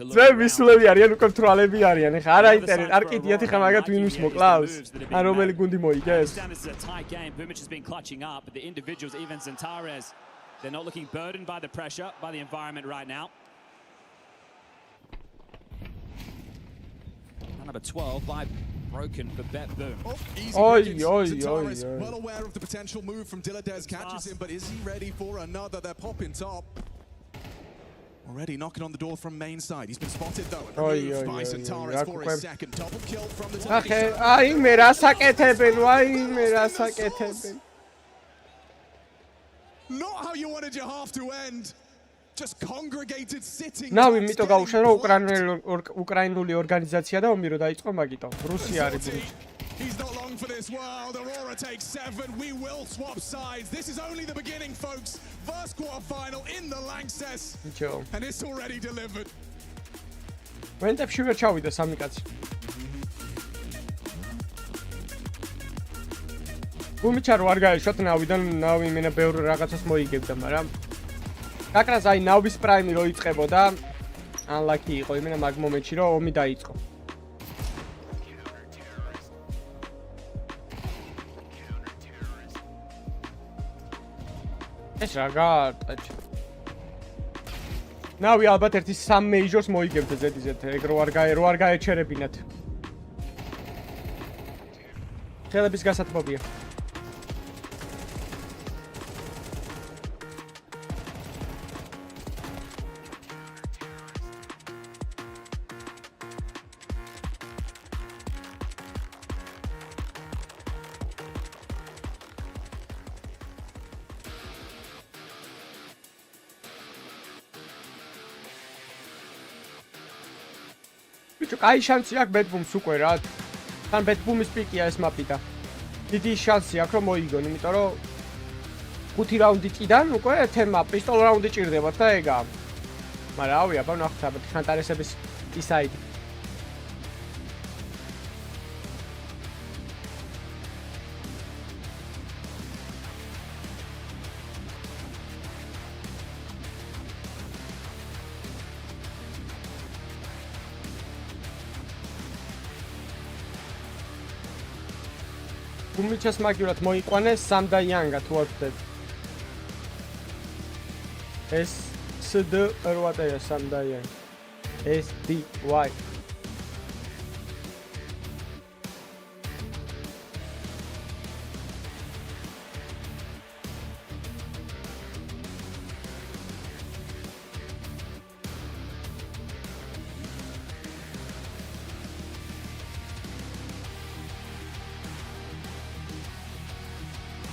ძვები სულები არიან უკვე თვალები არიან. ეხა არ აინტერესებს. არ კიდიათ ეხა მაგათ ვინმის მოკლავს. ან რომელი გუნდი მოიგეს. This is a tight game. Boomic has been clutching up, but the individuals, even Zantares, they're not looking burdened by the pressure, by the environment right now. Number 12 by broken for Bet Boom. Well aware of the potential move from Dyladez, catches him, but is he ready for another? They're popping top. Already knocking on the door from main side. He's been spotted though. Removed by Centaurus for his second double kill from the top. აი მე რა საკეთებენ. Not how you wanted your half to end. Just congregated sitting. Now we meet გაუშვა რომ უკრაინული ორგანიზაცია და ომი რო დაიწყო მაგიტო. რუსია არის. He's not long for this world. Aurora takes 7. We will swap sides. This is only the beginning, folks. First quarterfinal in the Lanxess. And it's already delivered. ვენტებში ვერ ჩავიდა სამი კაცი. გუმიჩარო არ გაეშვათ ნავიდან, ნავი მენა ბევრ რაღაცას მოიგებდა, მაგრამ გაკრას აი ნავის პრაიმი რო იწყებოდა, unlucky იყო იმენა მაგ მომენტში რომ ომი დაიწყო. ეს რა გაარტყეთ. ნავი ალბათ ერთი 3 მეიჟორს მოიგებდა ზედიზედ, ეგ რო არ გაეჩერებინათ. ხელების გასათბობია. აი შანსი აქვს ბეტბუმს უკვე რა. თან ბეტბუმის პიკია ეს მაპი და დიდი შანსი აქვს რომ მოიგონ, იმიტომ რომ 5 რაუნდი წიდან უკვე თემა პისტოლ რაუნდი ჭირდებათ და ეგაა. მაგრამ რავი, აბა ნახოთ აბა ხანტარესების დისაიდი. გუმიჩას მაგივრად მოიყვანეს სამდა იანგა თუ არ ვთქვი. ეს SD 8-ია სამდა იანგა. SDY.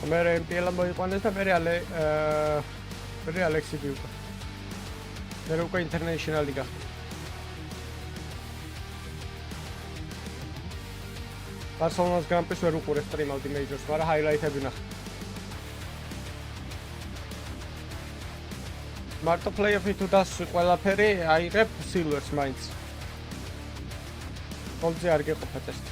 მერე MPL მოიყვანეს და მერე ალექსი ვიყო. მერე უკვე ინტერნეშნალი გახდა. ბარსელონას გრან-პრის ვერ უყურე სტრიმავდი მეიჯორს, მაგრამ ჰაილაითები ნახე. მარტო პლეიოფი თუ დასვი ყველაფერი აიღებ სილვერს მაინც. გოლზე არ გეყოფა ტესტი.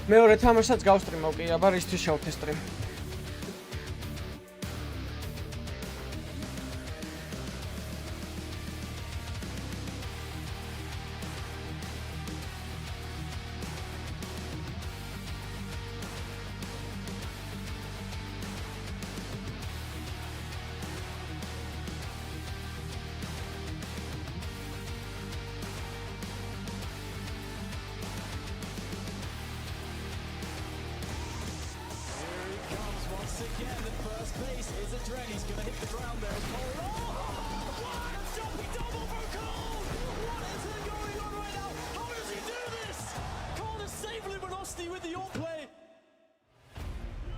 მეორე თამაშსაც გავსტრიმავ კი, აბა რისთვის შევქე სტრიმ.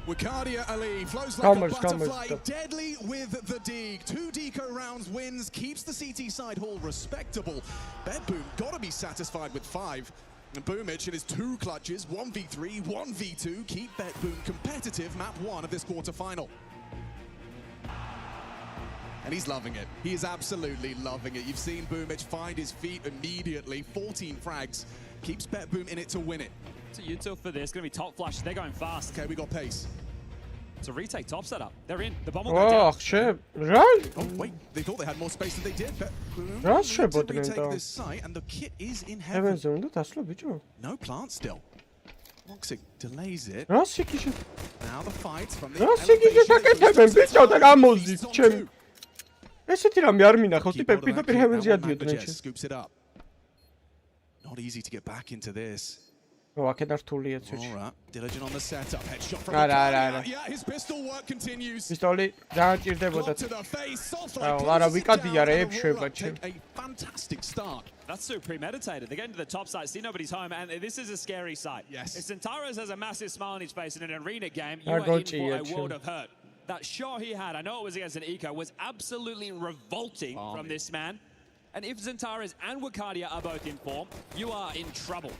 Wikadia Ali flows like a butterfly, deadly with the Deeg. 2 deco rounds wins, keeps the CT side haul respectable. Bedboom gotta be satisfied with 5. And Boomich in his 2 clutches, 1v3, 1v2, keep Bedboom competitive, map 1 of this quarterfinal. And he's loving it. He is absolutely loving it. You've seen Boomich find his feet immediately. 14 frags. Keeps Bedboom in it to win it. So util for this, going to be top flush. They're going fast. Okay, we got pace. It's a retake top setup. They're in. The bomb will go down. shit. Right? Oh, wait. They thought they had more space than they did. Bedboom That's need to shit, retake this site, and the kit is in heaven. No plant still. Moxic delays it. Now the fight from the elevation. ესეთი რამე არ მინახავს, ტიპები პირდაპირ ჰევენზე ადიოდნენ ეს. Scoops it up. Not easy to get back into this. აქედან რთულია ცუჩი. All right. Diligent on the setup. Headshot from არა. Yeah, his pistol work continues. პისტოლი დააჭირდებოდა. არა, ვიკადია რეებ შვება ჩემ. A fantastic start. That's so premeditated. They're getting to the top side, see nobody's home, and this is a scary sight. Yes. If Centaurus has a massive smile on his face in an arena game, you are in for a world of hurt. That shot he had, I know it was against an eco, was absolutely revolting from this man. And if Centaurus and Wikadia are both in form, you are in trouble.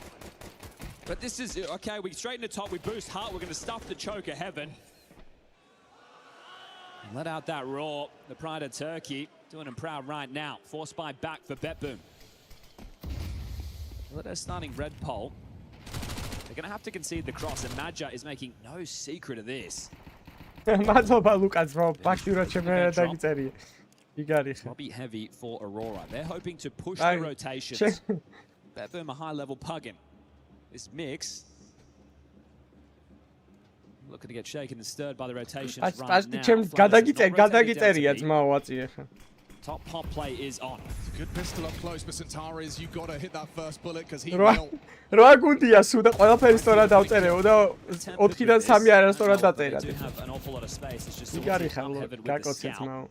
But this is, okay, we straighten the top, we boost heart, we're going to stuff the choke of heaven. And let out that roar. The pride of Turkey doing them proud right now. Force by back for Betboom. Well, they're starting red pole. They're going to have to concede the cross, and Major is making no secret of this. მადლობა ლუკას ბრო ბაქიურად შემერა დაგიწერია იგარი ხა Bobby heavy for Aurora. They're hoping to push the rotations. Betboom a high level pugging. This mix looking to get shaken and stirred by the rotations right now. გადაგიწერია ძმაო აწიე ხა Top pop play is on. Good pistol up close for Centaurus. You got to hit that first bullet because he will. რა გუნდია სულ და ყველაფერი სწორად დავწერეო და 4-დან 3 არა სწორად დაწერა. იგარი ხა გაკოცე ძმაო.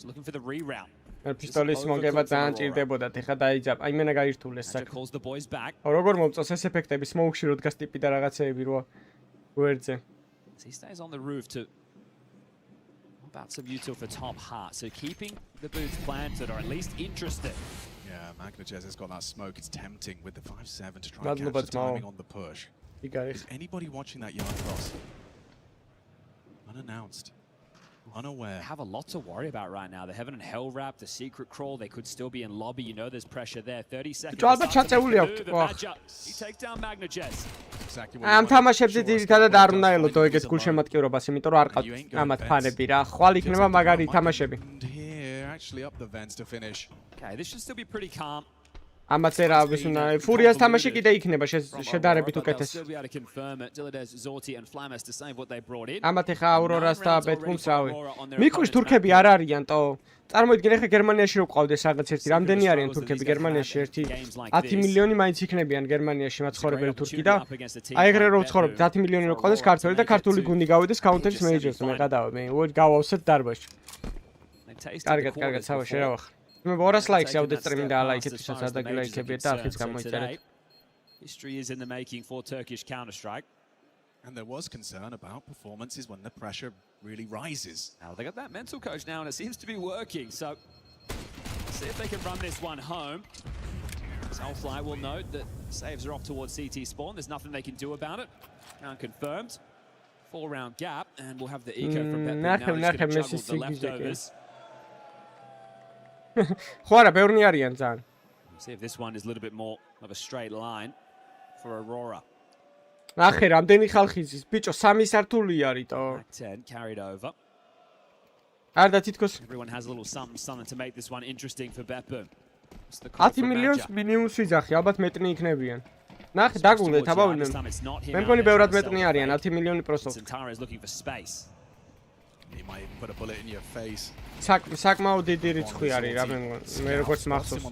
Looking for the reround. პისტოლის მოგება ძალიან ჭირდებოდათ, ეხა დაიძაბ. აი მენა გაირთულეს საქმე. Calls the boys back. როგორ მომწონს ეს ეფექტები smoke-ში რო დგას ტიპი და რაღაცეები რო გვერდზე. He stays on the roof to about some util for top heart, so keeping the boots planted or at least interested. Yeah, Magnachez has got that smoke. It's tempting with the 5-7 to try and catch the timing on the push. Is anybody watching that yard cross? Unannounced. Unaware. They have a lot to worry about right now. The Heaven and Hell wrap, the secret crawl, they could still be in lobby. You know there's pressure there. 30 seconds. He takes down Magnachez. ამ თამაშებზე ძირითადად არ უნდა ელოდო ეგეთ გულშემატკივრობას, იმიტომ რომ არ ყავთ ამათ ფანები რა. ხვალ იქნება მაგარი თამაშები. Okay, this should still be pretty calm. ამათ რა ვის უნდა Furia's თამაში კიდე იქნება შედარებით უკეთესი. ამათ ეხა Aurora-ს და Betboom-ს რავი. მიკუს თურქები არ არიან ტო. წარმოიდგინე ეხა გერმანიაში რო ყავდეს რაღაც ერთი რამდენი არიან თურქები გერმანიაში ერთი 10 მილიონი მაინც იქნებიან გერმანიაში მაცხოვრებელი თურქი და აი ეგრე რო ვცხოვრობთ 10 მილიონი რო ყავდეს ქართველი და ქართული გუნდი გავიდეს Counter-ის Major-ს მე გადავა მე გავავსეთ დარბაზში. კარგად სავაშე რა ვახ. მე 200 ლაიქს ავდეთ სტრიმინგ და ლაიქეთ ვისაც არ დაგილაიქებიეთ და ახიც გამოიწერეთ. History is in the making for Turkish Counter-Strike. And there was concern about performances when the pressure really rises. Now they got that mental coach now and it seems to be working. So see if they can run this one home. Soulfly will note that saves are off towards CT spawn. There's nothing they can do about it. Unconfirmed. 4-round gap and we'll have the eco from Betboom now. He's going to juggle the leftovers. ხوارა ბევრნი არიან ძალიან. See if this one is a little bit more of a straight line for Aurora. ნახე რამდენი ხალხი იზის ბიჭო 3 სართული არის თო. 10 carried over. არ და თითქოს Everyone has a little something to make this one interesting for Betboom. 10 მილიონს მინიმუმს ვიძახი, ალბათ მეტნი იქნებიან. ნახე დაგულდეთ აბა მე მგონი ბევრად მეტნი არიან 10 მილიონი პროსტო. Centaurus is looking for space. He might even put a bullet in your face. საკმაოდ დიდი რიცხვი არის რა მე როგორც მახსოვს.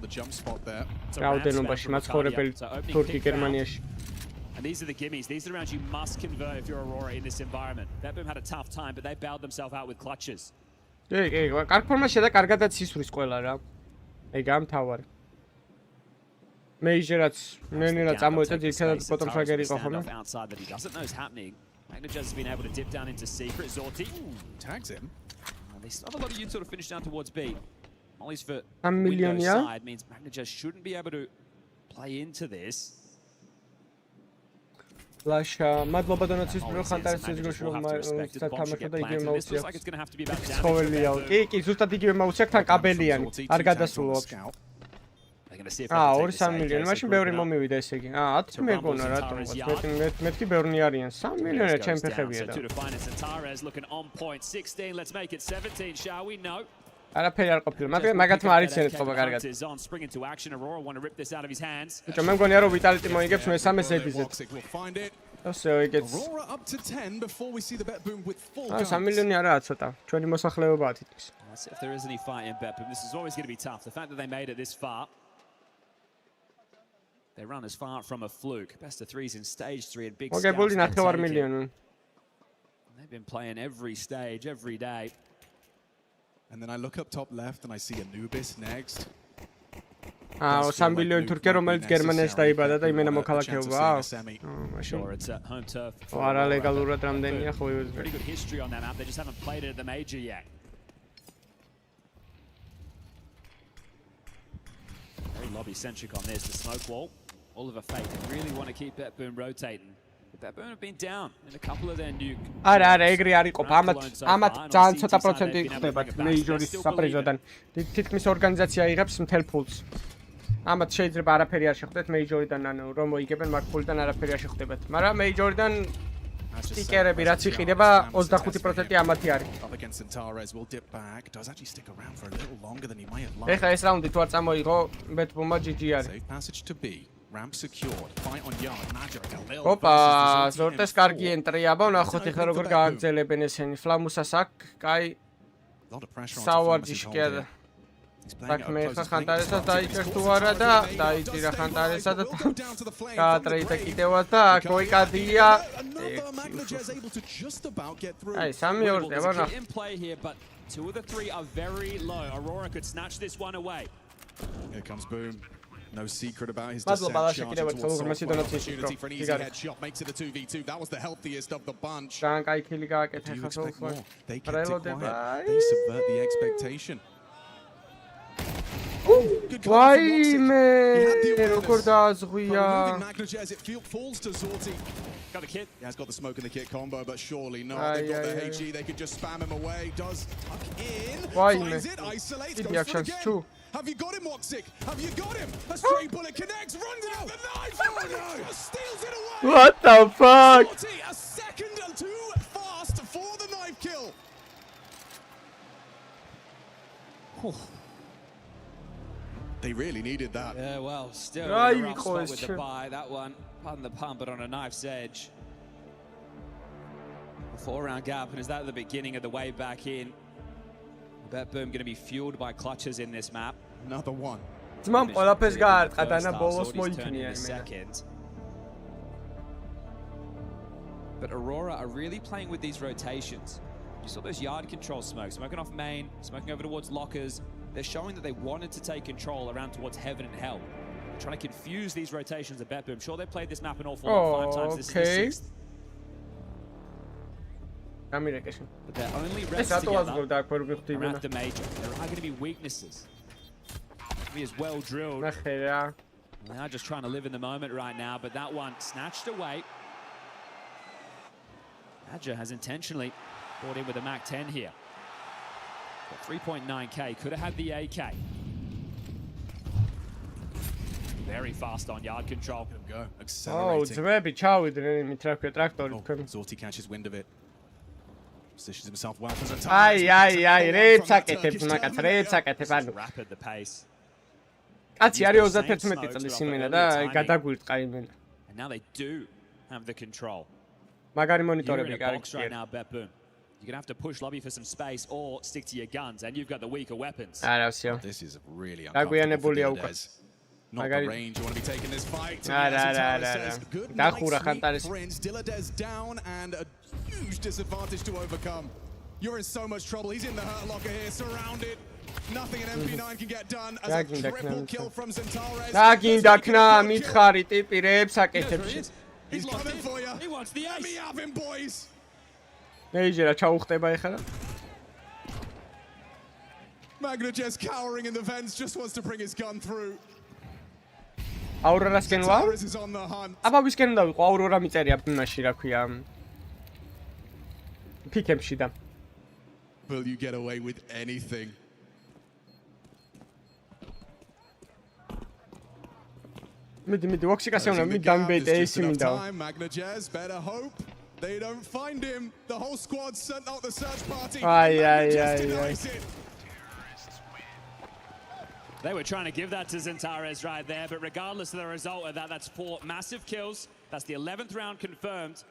რაოდენობაში მაცხოვრებელი თურქი გერმანიაში. And these are the gimmies. These are the rounds you must convert if you're Aurora in this environment. Betboom had a tough time, but they bailed themselves out with clutches. კარგ ფორმაშია და კარგადაც ისვრის ყველა რა. ეგ ამთავარი. Major-აც ნენელა წამოეცა ძირითადად ბოტომ ფრაგერი იყო ხოლმე. Outside that he doesn't know is happening. MagnaJazz has been able to dip down into secret. Zorti tags him. They still have a lot of units sort of finished down towards B. Molly's for million, Windows yeah? side means MagnaJazz shouldn't be able to play into this. ლაშა მადლობა დონაციის პირველ ხანტარეს ჯგუფში რომ თამაშობდა და იგივე მაუსი აქვს. ცხოველია. კი, ზუსტად იგივე მაუსი აქვს თან კაბელიანი. არ გადასულა. 2-3 მილიონი. მაშინ ბევრი მომივიდა ესე იგი. 10 მეგონა რატომ? მეთქი ბევრნი არიან. 3 მილიონი ჩემ ფეხებია და. არაფერი არ ყოფილა. მაგათმა არ იციან ეთყობა კარგად. ბიჭო, მე მგონია რომ ვიტალიტი მოიგებს მესამე ზედიზეთ. ასე იგებს. 3 მილიონი არაა ცოტა. ჩვენი მოსახლეობაა თითქოს. If there is any fight in Bet Boom, this is always going to be tough. The fact that they made it this far, they run as far from a fluke. Best of threes in stage 3 and big scouts. They've been playing every stage, every day. And then I look up top left and I see Anubis next. 3 მილიონი თურქია რომელიც გერმანიაში დაიბადა და იმენა მოქალაქეობაა. Sure, it's at home turf. არა ლეგალურად რამდენია ხო Pretty good history on that map. They just haven't played it at the major yet. Very lobby centric on this. The smoke wall. Oliver Fate really want to keep Bet Boom rotating. Bet Boom have been down in a couple of their nuke. არა, ეგრე არ იყო. ამათ ძალიან ცოტა პროცენტი ხდებათ მეიჯორის საპრიზოდან. თითქმის ორგანიზაცია იღებს მთელ ფულს. ამათ შეიძლება არაფერი არ შეხვდეთ მეიჯორიდან ანუ რომ მოიგებენ მაგ ფულიდან არაფერი არ შეხვდებათ. მაგრამ მეიჯორიდან სტიკერები რაც იყიდება 25% ამათი არის. ეხლა ეს რაუნდი თუ არ წამოიღო Bet Boom-მა GG არის. Ramp secured. Fight on yard. Magic a little. ოპა, ზორტეს კარგი ენტრია, ნახოთ ეხლა როგორ გააგრძელებენ ესენი. ფლამუსას აქვს, კაი. სავარჯიშკია და საქმე ეხლა ხანტარესას დაიჭერს თუ არა და დაიჭირა ხანტარესა და გაატრეიდა კიდევაც და გოიკადია. აი, 3-2 ვარ. In play here, but 2 of the 3 are very low. Aurora could snatch this one away. Here comes Boom. No secret about his descent. Opportunity for an easy headshot makes it a 2v2. That was the healthiest of the bunch. Do you expect more? They kept it quiet. They subvert the expectation. Why me? Როგორ დააზღვია? MagnaJazz, it falls to Zorti. Got the kit. He has got the smoke and the kit combo, but surely not. They've got the HE. They could just spam him away. Does tuck in. Finds it. Isolates. Goes for again. Have you got him, Woxic? Have you got him? A straight bullet connects. Runs it out the knife. Oh no! Steals it away. What the fuck? Zorti, a second and too fast for the knife kill. They really needed that. Yeah, well, still a rough spot with the buy. That one, pardon the pun, but on a knife's edge. A 4-round gap, and is that the beginning of the way back in? Bet Boom going to be fueled by clutches in this map. Another one. ძმამ ყველაფერს გაარტყა და ბოლოს მოიქნია second. But Aurora are really playing with these rotations. You saw those yard control smokes, smoking off main, smoking over towards lockers. They're showing that they wanted to take control around towards heaven and hell. They're trying to confuse these rotations at Bet Boom. Sure, they played this map an awful lot, 5 times. This is the 6th. But they're only resting together around the major. There are going to be weaknesses. He is well drilled. They are just trying to live in the moment right now, but that one snatched away. Major has intentionally brought in with a Mac 10 here. 3.9k, could have had the AK. Very fast on yard control. Go. Accelerating. Zorti catches wind of it. Positions himself well. Rapid the pace. And now they do have the control. You're in a box right now, Bet Boom. You're going to have to push lobby for some space or stick to your guns, and you've got the weaker weapons. This is really uncomfortable for Dyladez. Not the range you want to be taking this fight. Good night, sweet prince. Dyladez down and a huge disadvantage to overcome. You're in so much trouble. He's in the hurt locker here, surrounded. Nothing an MP9 can get done as a triple kill from Zentares. He's coming for you. He wants the Let ace. me have him, boys. Major ჩაუხტება ეხლა. Magnajez cowering in the vents, just wants to bring his gun through. Aurorasკენ ვარ? Torres is on the hunt. აბა ვისკენ უნდა ვიყო? Aurora მიწერია იმაში, რა ქვია. პიკებში და. Will you get away with anything? მიდი ვოქსიკას ეუნა, მიდი დამბეიტე ეს მინდა. Magnajez, better hope they don't find him. The whole squad sent out the search party. Ay. They were trying to give that to Zentares right there, but regardless of the result of that, that's 4 massive kills. That's the 11th round confirmed.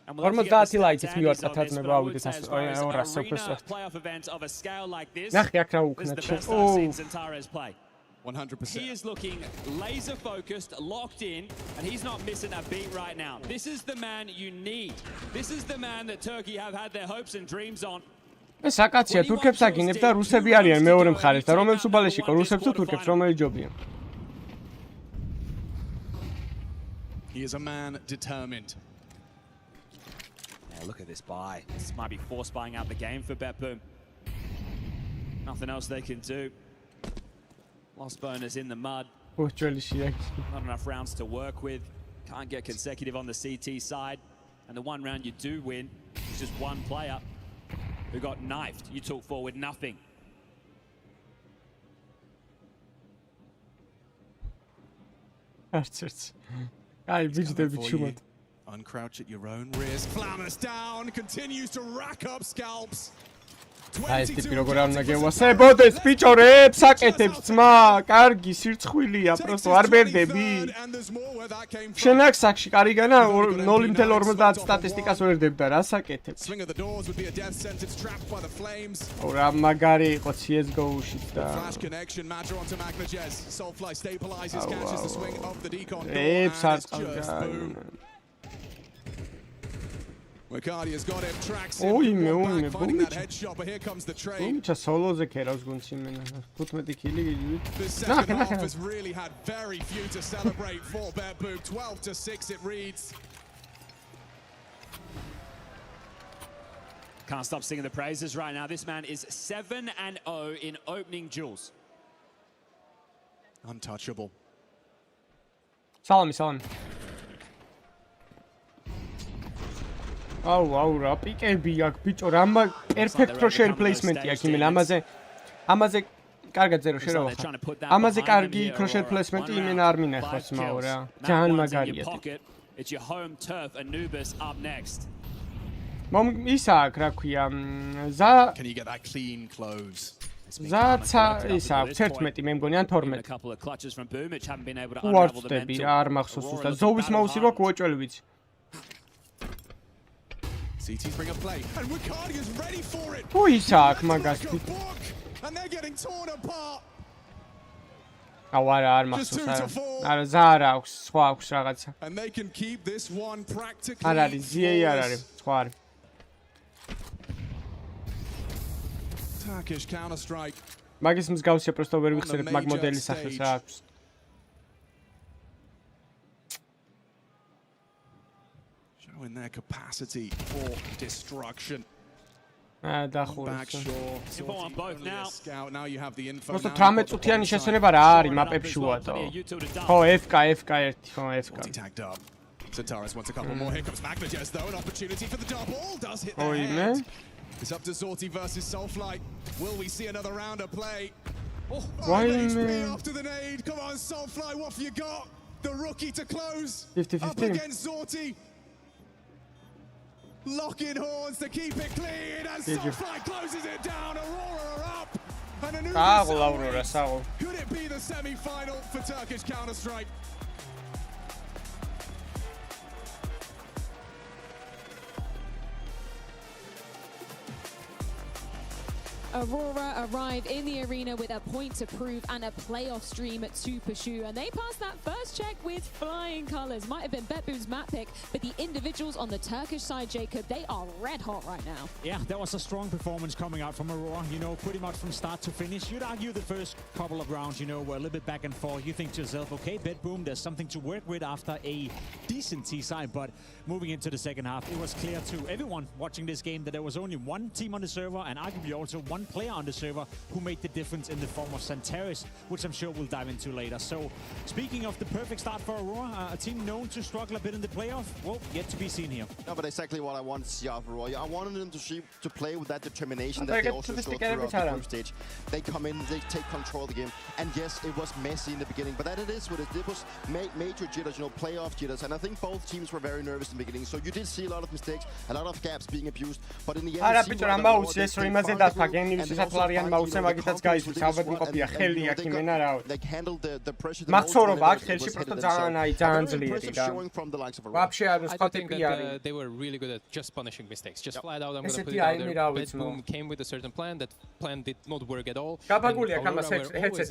And we'll have to get the lights stats handies on this, but I would say as far as an arena playoff event of a scale like this, this is the best I've seen Zentares play. 100%. He is looking laser focused, locked in, and he's not missing a beat right now. This is the man you need. This is the man that Turkey have had their hopes and dreams on. ეს აკაცია თურქებს აგინებს და რუსები არიან მეორე მხარეს და რომელი სუბალეში იყო რუსებს თუ თურქებს რომელი ჯობია. He is a man determined. Yeah, look at this buy. This might be force buying out the game for BetBoom. Nothing else they can do. Lost bonus in the mud. Not enough rounds to work with. Can't get consecutive on the CT side. And the one round you do win is just one player who got knifed. You took forward nothing. Uncrouch at your own risk. Flammers down, continues to rack up scalps. აი ეს ტიპი როგორ არ უნდა გევასებოდეს ბიჭორებს აკეთებს ძმა კარგი სირცხვილია პროსტო არ ბერდები შენ აქ საქში კარიგანა 0.50 სტატისტიკას ვერ დებდა რა საკეთებს რა მაგარი იყო CS:GO-ში და ეფს არ წავდა Macaria's got him, tracks him, finding that headshot, but here comes the trade. The second half has really had very few to celebrate for BetBoom. 12-6 it reads. Can't stop singing the praises right now. This man is 7-0 in opening duels. Untouchable. Salami. აუ რა პიკები აქ ბიჭო რა პერფექტ რო შენ პლეისმენტი აქვს იმენ ამაზე კარგად ზერო შერავა ამაზე კარგი კროშერ პლეისმენტი იმენ არ მინახავს მაო რა ძალიან მაგარია It's your home turf Anubis up next. მომ ისა აქ რა ქვია ზა Can you get that clean close? ზაცა ისა 11 მე მგონი ან 12 A couple of clutches from Boomich haven't been able to unravel the mental. არ მახსოვს უბრალოდ ზოვის მაუსი რო გვოჭველი ვიცი CT's bring a play, and Riccardi's ready for it. Who is that, Magas? And they're getting torn apart. And they can keep this one practically. Turkish counter-strike. Magis მსგავსია просто ვერ ვიხსენებ მაგ მოდელის სახელს რა აქვს. Showing their capacity for destruction. Back shore. Now you have the info. Просто 18 წუთიანი შესვენება რა არის მაპებში ვატო. ხო, FK 1, ხო, FK. Tagged up. Zentares wants a couple more. Here comes Magnajez though, an opportunity for the double. Does hit the head. It's up to Zorti versus Soulflight. Will we see another round of play? Why HP after the nade. Come on, Soulflight, what have you got? The rookie to close. 50-50. Up against Zorti. Locking horns to keep it clean as Soulflight closes it down. Aurora up. And Anubis. Could it be the semi-final for Turkish Counter-Strike? Aurora arrive in the arena with a point to prove and a playoff stream to pursue, and they passed that first check with flying colours. Might have been BetBoom's map pick, but the individuals on the Turkish side, Jacob, they are red hot right now. Yeah, that was a strong performance coming out from Aurora, you know, pretty much from start to finish. You'd argue the first couple of rounds, you know, were a little bit back and forth. You think to yourself, okay, BetBoom, there's something to work with after a decent T-side, but moving into the second half, it was clear to everyone watching this game that there was only one team on the server and arguably also one player on the server who made the difference in the form of Santaris, which I'm sure we'll dive into later. So, speaking of the perfect start for Aurora, a team known to struggle a bit in the playoff, well, yet to be seen here. No, but exactly what I wanted to see out of Aurora. I wanted them to play with that determination that they also showed throughout the group stage. They come in, they take control of the game, and yes, it was messy in the beginning, but that it is what it is. It was major jitters, you know, playoff jitters, and I think both teams were very nervous in the beginning, so you did see a lot of mistakes, a lot of gaps being abused, but in the end, it seemed like they handled the pressure the most when they showing from the likes of Aurora. I think that they were really good at just punishing mistakes. Just flat out, I'm going to put it out there. BetBoom came with a certain plan. That plan did not work at all. Aurora were always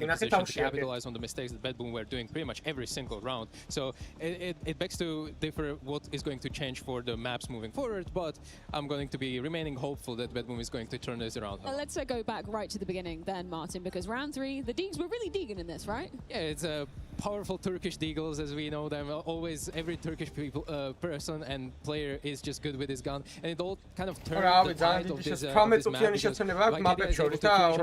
in a position to capitalize on the mistakes that BetBoom were doing pretty much every single round. So it begs to differ what is going to change for the maps moving forward, but I'm going to be remaining hopeful that BetBoom is going to turn this around. Let's go back right to the beginning then, Martin, because round 3, the Deegs were really digging in this, right? Yeah, it's a powerful Turkish Deagles, as we know them. Always, every Turkish person and player is just good with his gun, and it all kind of turned the tide of this map. Vytelia is able to finish off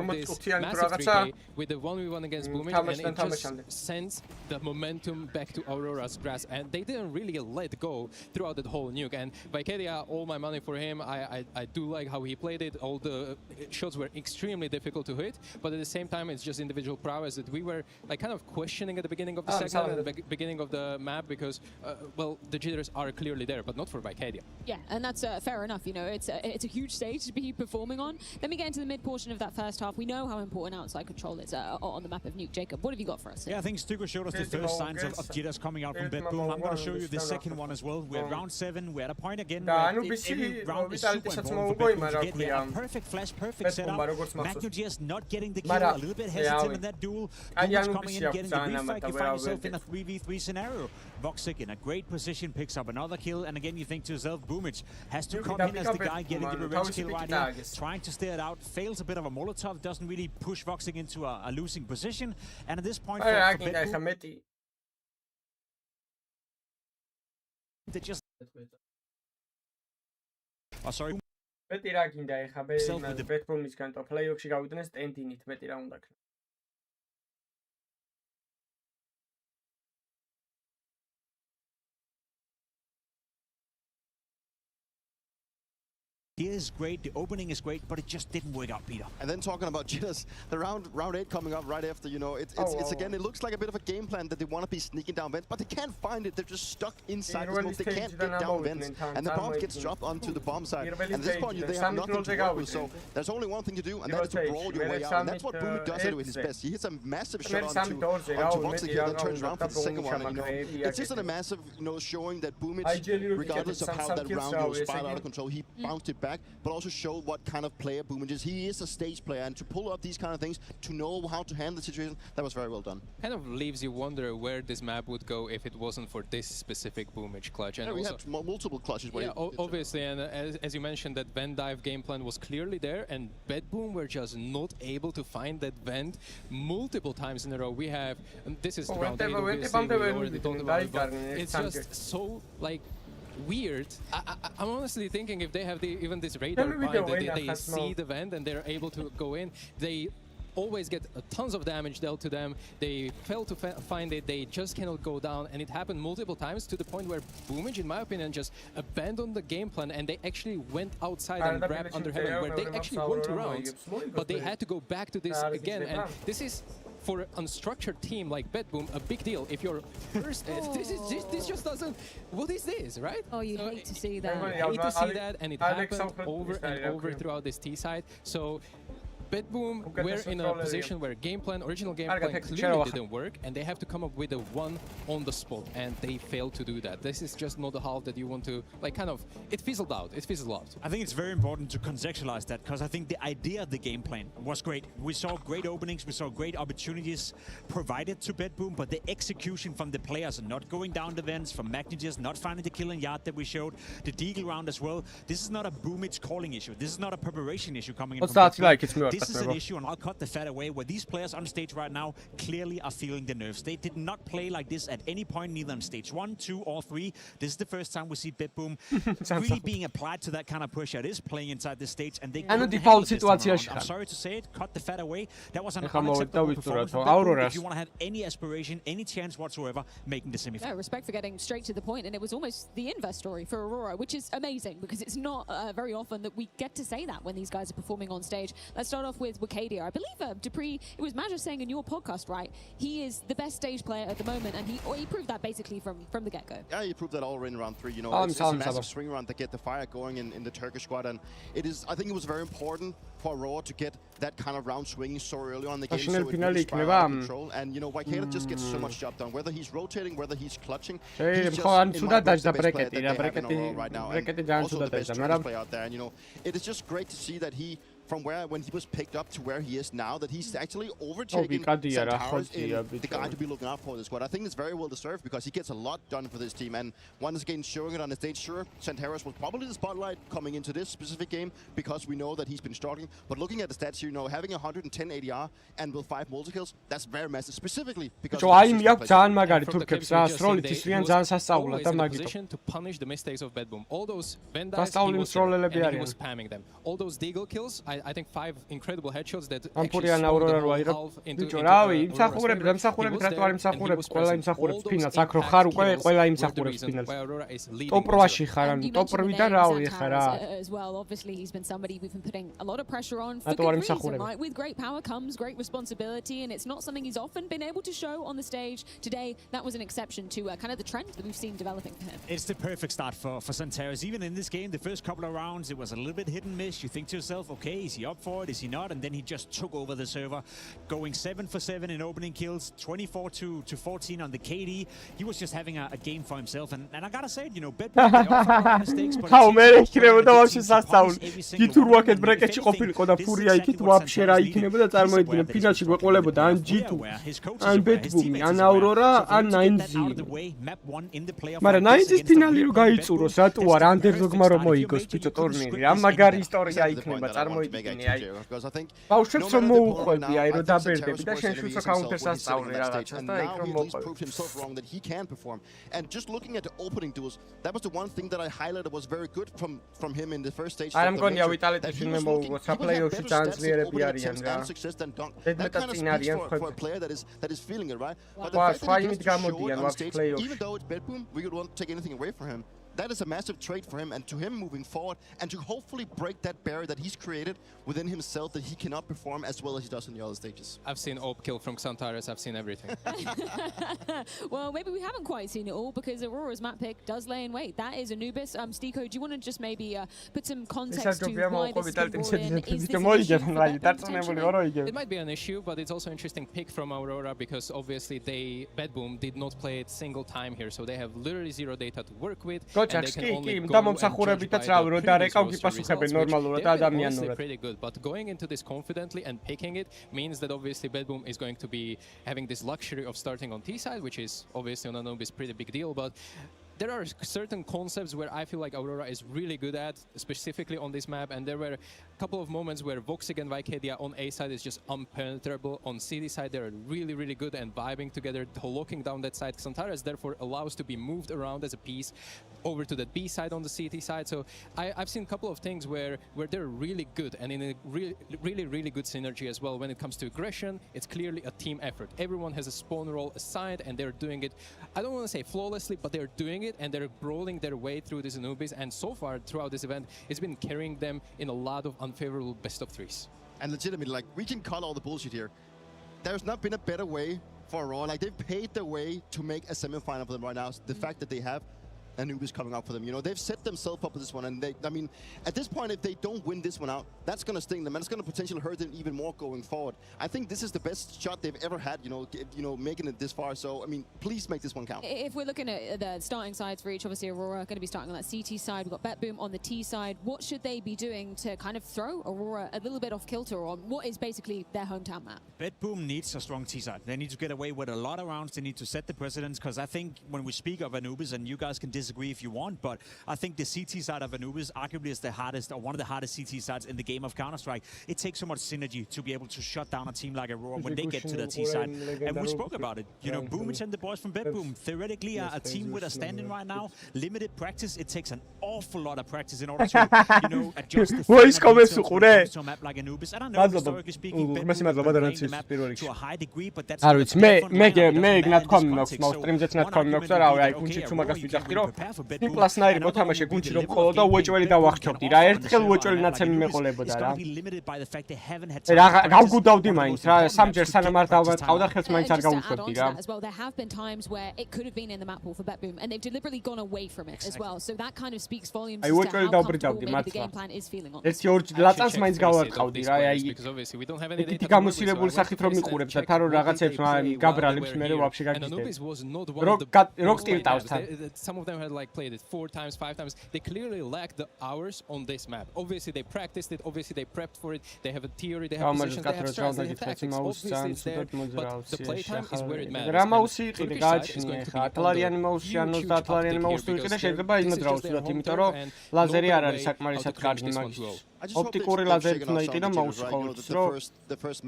this massive 3K with the 1v1 against Boomage, and it just sends the momentum back to Aurora's grasp, and they didn't really let go throughout that whole nuke. And Vytelia, all my money for him. I do like how he played it. All the shots were extremely difficult to hit, but at the same time, it's just individual prowess that we were like kind of questioning at the beginning of the second and the beginning of the map, because well, the jitters are clearly there, but not for Vytelia. Yeah, and that's fair enough. You know, it's a huge stage to be performing on. Then we get into the mid portion of that first half. We know how important outside control is on the map of Nuke. Jacob, what have you got for us? Yeah, I think Stugo showed us the first signs of jitters coming out from BetBoom. I'm going to show you the second one as well. We're at round 7. We're at a point again where every round is super important for BetBoom to get there. A perfect flash, perfect setup. Magno just not getting the kill, a little bit hesitant in that duel. Boomage coming in, getting the refight. You find yourself in a 3v3 scenario. Voxic in a great position, picks up another kill, and again you think to yourself, Boomage has to come in as the guy getting the revenge kill right here, trying to stay it out, fails a bit of a Molotov, doesn't really push Voxic into a losing position, and at this point, they just... Oh, sorry. მეტი რა გინდა ეხა BetBoom-ისგან то play-off-ში გავიდნენ სტენდინით, მეტი რა უნდა ქნა. It is great, the opening is great, but it just didn't work out, Peter. And then talking about jitters, the round 8 coming up right after, you know, it's again, it looks like a bit of a game plan that they want to be sneaking down vents, but they can't find it. They're just stuck inside the smoke. They can't get down vents, and the bomb gets dropped onto the bomb side. And at this point, they have nothing to work with, so there's only one thing to do, and that is to brawl your way out. And that's what Boomage does at his best. He hits a massive shot onto Voxic here, then turns around for the second one. And, you know, it's just a massive, you know, showing that Boomage, regardless of how that round goes, spiraled out of control, he bounced it back, but also show what kind of player Boomage is. He is a stage player, and to pull up these kind of things, to know how to handle the situation, that was very well done. Kind of leaves you wonder where this map would go if it wasn't for this specific Boomage clutch. And yeah, we had multiple clutches. Yeah, obviously, and as you mentioned, that vent dive game plan was clearly there, and BetBoom were just not able to find that vent multiple times in a row. We have, and this is round 8, obviously, we already talked about it, but it's just so, like, weird. I'm honestly thinking if they have even this radar bind, they see the vent and they're able to go in, they always get tons of damage dealt to them. They fail to find it, they just cannot go down, and it happened multiple times to the point where Boomage, in my opinion, just abandoned the game plan and they actually went outside and grabbed under heaven, where they actually won 2 rounds, but they had to go back to this again, and this is, for an unstructured team like BetBoom, a big deal. If you're first, this just doesn't. What is this, right? Oh, you hate to see that. I hate to see that, and it happened over and over throughout this T side. So BetBoom were in a position where original game plan clearly didn't work, and they have to come up with a one on the spot, and they failed to do that. This is just not the half that you want to, like, kind of, it fizzled out. It fizzled out. I think it's very important to contextualize that, because I think the idea of the game plan was great. We saw great openings, we saw great opportunities provided to BetBoom, but the execution from the players, not going down the vents, from Magnitudes, not finding the killing yard that we showed, the Deagle round as well. This is not a Boomage calling issue. This is not a preparation issue coming in from BetBoom. This is an issue, and I'll cut the fat away, where these players on stage right now clearly are feeling the nerves. They did not play like this at any point, neither on stage 1, 2, or 3. This is the first time we see BetBoom really being applied to that kind of pressure. It is playing inside the stage, and they I'm sorry to say it, cut the fat away. That was an unacceptable performance from BetBoom. If you want to have any aspiration, any chance whatsoever, making the semi-final. Yeah, respect for getting straight to the point, and it was almost the inverse story for Aurora, which is amazing, because it's not very often that we get to say that when these guys are performing on stage. Let's start off with Wakadia. I believe Dupree, it was Major saying in your podcast, right? He is the best stage player at the moment, and he proved that basically from the get-go. Yeah, he proved that already in round 3. You know, it's a massive swing round to get the fire going in the Turkish squad, and it is. I think it was very important for Aurora to get that kind of round swinging so early on in the game, so it really spiraled out of control. And you know, Wakadia just gets so much job done. Whether he's rotating, whether he's clutching, he's just in my book, the best player that they have in Aurora right now, and also the best player out there. And you know, it is just great to see that he, from when he was picked up to where he is now, that he's actually overtaking Santaras in the guy to be looking out for this squad. I think it's very well deserved, because he gets a lot done for this team, and once again showing it on the stage. Sure, Santaras was probably the spotlight coming into this specific game, because we know that he's been struggling, but looking at the stats here, you know, having 110 ADR and with 5 multi-kills, that's very massive, specifically because IEM ძალიან მაგარი თურქებს როლით ისრიან ძალიან სასწაულად და მაგიტო to punish the mistakes of BetBoom. All those Vendais, he was spamming them. All those Deagle kills, I think 5 incredible headshots that actually swung the whole half into რავი, იმსახურებით, რატო არ იმსახურებს, ყველა იმსახურებს ფინალს, აქ რო ხარ უკვე ყველა იმსახურებს ფინალს. ტოპ 8-ში ხარ, ანუ ტოპ 8-დან რავი ხარ რა. As well, obviously he's been somebody we've been putting a lot of pressure on for good reason, right? With great power comes great responsibility, and it's not something he's often been able to show on the stage. Today, that was an exception to kind of the trend that we've seen developing for him. It's the perfect start for Santaras. Even in this game, the first couple of rounds, it was a little bit hit and miss. You think to yourself, okay, is he up for it? Is he not? And then he just took over the server, going 7 for 7 in opening kills, 24 to 14 on the KD. He was just having a game for himself. And I gotta say, you know, BetBoom, they often make mistakes, but how many იქნებოდა ვაფშე სასწაული. G2 როაკეთ ბრეკეტში ყოფილიყო და Furia იქით ვაფშე რა იქნებოდა წარმოედგინე ფინალში გვეყოლებოდა ან G2, ან BetBoom, ან Aurora, ან 9Z. მაგრამ 9Z-ის ფინალი რო გაიწუროს, რატო არ ანდერდოგმა რომ მოიგოს ბიჭო ტურნირი? რა მაგარი ისტორია იქნება წარმოიდგინე აი. ბავშვებს რომ მოუყვები აი რომ დაბერდები და შენ შუცო counter-ს ასწავლე რაღაცას და იქ რომ მოყვები. And just looking at the opening duels, that was the one thing that I highlighted was very good from him in the first stage. I am going to Bytelabs filme მოუგო საფლეიოფში ძალიან ძლიერები არიან რა. That kind of speaks for a player that is feeling it, right? But the fact that he showed on stage, even though it's BetBoom, we won't take anything away from him. That is a massive trait for him, and to him moving forward, and to hopefully break that barrier that he's created within himself, that he cannot perform as well as he does in the other stages. I've seen AWP kill from Santaras, I've seen everything. Well, maybe we haven't quite seen it all, because Aurora's map pick does lay in wait. That is Anubis. Stiko, do you want to just maybe put some context to why this is It might be an issue, but it's also an interesting pick from Aurora, because obviously BetBoom did not play it single time here, so they have literally 0 data to work with. It's pretty good, but going into this confidently and picking it means that obviously BetBoom is going to be having this luxury of starting on T side, which is obviously on Anubis pretty big deal, but there are certain concepts where I feel like Aurora is really good at, specifically on this map, and there were a couple of moments where Voxic and Wakadia on A side is just impenetrable. On CD side, they're really, really good and vibing together, locking down that side. Santaras therefore allows to be moved around as a piece over to the B side on the CT side. So I've seen a couple of things where they're really good, and in a really good synergy as well. When it comes to aggression, it's clearly a team effort. Everyone has a spawn role assigned, and they're doing it, I don't want to say flawlessly, but they're doing it, and they're brawling their way through this Anubis, and so far throughout this event, it's been carrying them in a lot of unfavorable best of 3s. And legitimately, like, we can call all the bullshit here. There's not been a better way for Aurora. Like, they've paid their way to make a semi-final for them right now. The fact that they have Anubis coming out for them. You know, they've set themselves up for this one, and I mean, at this point, if they don't win this one out, that's going to sting them, and it's going to potentially hurt them even more going forward. I think this is the best shot they've ever had, you know, making it this far. So, I mean, please make this one count. If we're looking at the starting sides for each, obviously Aurora going to be starting on that CT side. We've got BetBoom on the T side. What should they be doing to kind of throw Aurora a little bit off kilter on what is basically their hometown map? BetBoom needs a strong T side. They need to get away with a lot of rounds. They need to set the precedence, because I think when we speak of Anubis, and you guys can disagree if you want, but I think the CT side of Anubis arguably is the hardest, or one of the hardest CT sides in the game of Counter-Strike. It takes so much synergy to be able to shut down a team like Aurora when they get to the T side. And we spoke about it. You know, Boomich and the boys from BetBoom, theoretically a team with a stand-in right now. Limited practice. It takes an awful lot of practice in order to, you know, adjust the to a map like Anubis. I don't know, historically speaking, BetBoom playing the map to a high degree, but that's me სნაირი მოთამაშე გუნდში რომ ყოლოდა უეჭველი დავახჩობდი რა ერთხელ უეჭველი ნაცემი მეყოლებოდა რა გავგუდავდი მაინც რა სამჯერ სანამ არ დავაწყავდა ხელს მაინც არ გავუშვებდი რა as well. There have been times where it could have been in the map pool for BetBoom and they've deliberately gone away from it as well, so that kind of speaks volumes as to how comfortable maybe the game plan is feeling on this. ერთი ორ ლაწანს მაინც გავაწყავდი რა აი ეგეთი გამოსილებული სახით რომ მიყურებს და თან რომ რაღაცებს გაბრალებს მე ვაფშე გაგიზდები რო ტირტავს თან some of them had like played it 4 times, 5 times. They clearly lack the hours on this map. Obviously, they practiced it. Obviously, they prepped for it. They have a theory. They have positions. They have strategy. They have tactics. Obviously, it's there. But the playtime is where it matters. Ramausი იყიდე გააჩნია ხა. ატლარიანი მაუსი ან 30 ატლარიანი მაუსი იყიდე შეიძლება იმოძრაოს, იმიტომ რომ ლაზერი არ არის საკმარისად კარგი მაგის. ოპტიკური ლაზერით უნდა იყიდო მაუსი ყოველთვის, რომ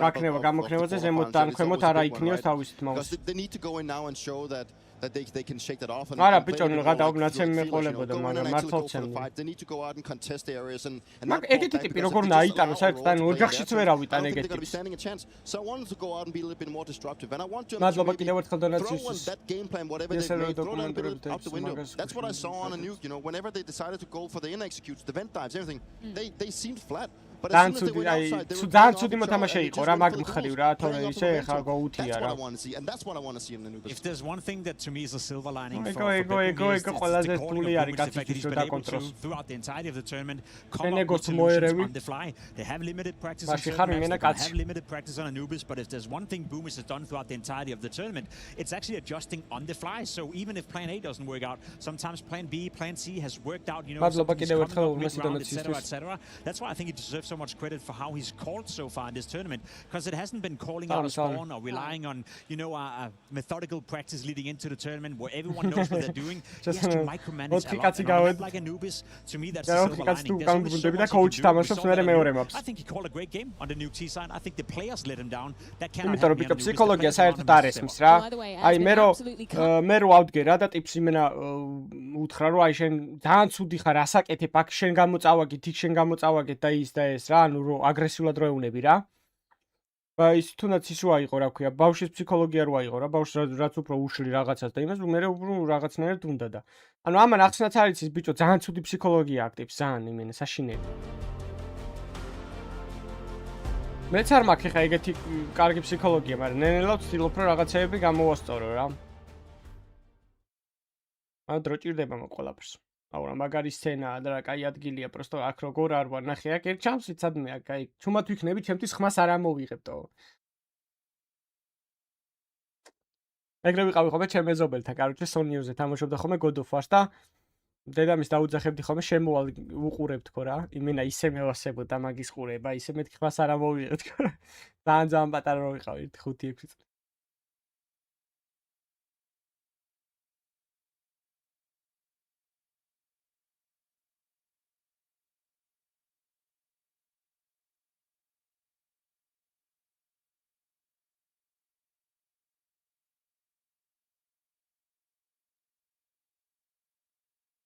გაქნება გამოქნებაზე ზემოთ და ქვემოთ არ აიქნიოს თავისით მაუსი. They need to go in now and show that they can shake that off. არა ბიჭო რა დავგნაცემ მეყოლებოდა მაგრამ მართლაცემ they need to go out and contest the areas and მაგ ეგეთი ტიპი როგორ უნდა აიტანო საერთოდ ან ოჯახშიც ვერ ავიტან ეგეთი ტიპი so I wanted to go out and be a little bit more disruptive and I want to მადლობა კიდევ ერთხელ დონაციის that game plan whatever they made throw a little bit out the window. That's what I saw on a nuke, you know, whenever they decided to go for the in executes, the vent dives, everything, they seemed flat. ძალიან ცუდი მოთამაშე იყო რა მაგ მხრივ რა თორე ისე ხა გოუთია რა and that's what I want to see in the Anubis. If there's one thing that to me is a silver lining forego ყველაზე თული არის კაცის რომ დაკონტროლოს throughout the entirety of the tournament, on the fly. They have limited practice on have limited practice on Anubis, but if there's one thing Boomers has done throughout the entirety of the tournament, it's actually adjusting on the fly. So even if plan A doesn't work out, sometimes plan B, plan C has worked out, you know, etc. That's why I think he deserves so much credit for how he's called so far in this tournament, because it hasn't been calling out a spawn or relying on, you know, a methodical practice leading into the tournament where everyone knows what they're doing. He has to micromanage a lot. Like Anubis, to me that's a silver lining. I think he called a great game on the new T side. I think the players let him down. That cannot happen. იმიტომ რომ ფსიქოლოგია საერთოდ არ ესმის რა. აი მე რო ავდგე რა და ტიპს იმენა უთხრა რომ აი შენ ძალიან ცუდი ხარ, ასაკეთებ, აქ შენ გამოწავაგეთ, იქ შენ გამოწავაგეთ და ის და ეს რა, ანუ რო აგრესიულად რო ეუნები რა. და ის თუნდაც ის რო აიყო, რა ქვია, ბავშვის ფსიქოლოგია რო აიყო რა, ბავშვს რაც უფრო უშლი რაღაცას და იმას მე რაღაცნაირად უნდა და. ანუ ამან ახსნაც არის ის ბიჭო ძალიან ცუდი ფსიქოლოგია აქვს ტიპს, ძალიან იმენა საშინელი. მეც არ მაქვს ხა ეგეთი კარგი ფსიქოლოგია, მაგრამ ნენელავ ვცდილობ რომ რაღაცეები გამოვასწორო რა. ან დრო ჭირდება მაგ ყველაფერს. აუ რა მაგარი სცენაა და რა კაი ადგილია, პროსტო აქ როგორ არ ვარ, ნახე აქ ერთ ჩამს იცადნე აქ, კაი, ჩუმად ვიქნები, ჩემთვის ხმას არ ამოვიღებდო. ეგრე ვიყავი ხოლმე ჩემ მეზობელთა, კაროჩე სონიოზე თამაშობდა ხოლმე God of War-ს და დედამის დაუძახებდი ხოლმე შემოვალ უყურებ თქო რა, იმენა ისე მევასებოდა მაგის ყურება, ისე მეთქი ხმას არ ამოვიღებ თქო რა. ძალიან პატარა რო ვიყავი 5-6 წელი.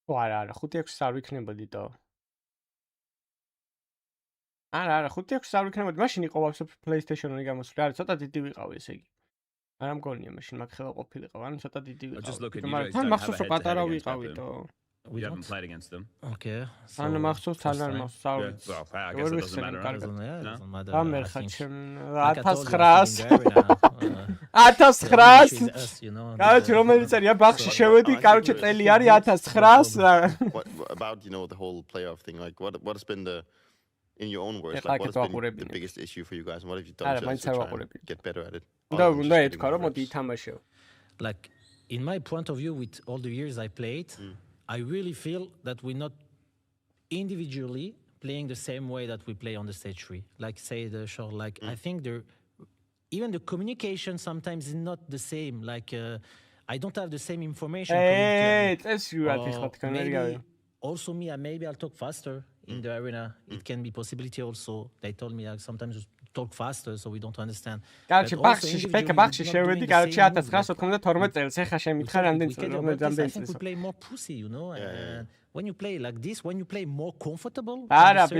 არა, 5-6 არ ვიქნებოდიტო. არა, 5-6 არ ვიქნებოდი, მაშინ იყო PlayStation-ი გამოსული, არა, ცოტა დიდი ვიყავი ესე იგი. არა მგონია მაშინ მაგ ხელა ყოფილიყო, ანუ ცოტა დიდი ვიყავი. მაგრამ თან მახსოვს რომ პატარა ვიყავიტო. We haven't played against them. I Okay. guess it doesn't matter. Doesn't matter. What about, the whole playoff thing? Like, what has been in your own words, like, what has been the biggest issue for you guys, and what have you done to try and get better at it? Like, in my point of view, with all the years I played, I really feel that we're not individually playing the same way that we play on the stage 3. Like, say the show, like, I think even the communication sometimes is not the same. Like, I don't have the same information. Maybe also me, maybe I'll talk faster in the arena. It can be possibility also. They told me like sometimes you talk faster, so we don't understand. When you play more pussy, and when you play like this, when you play more comfortable, because when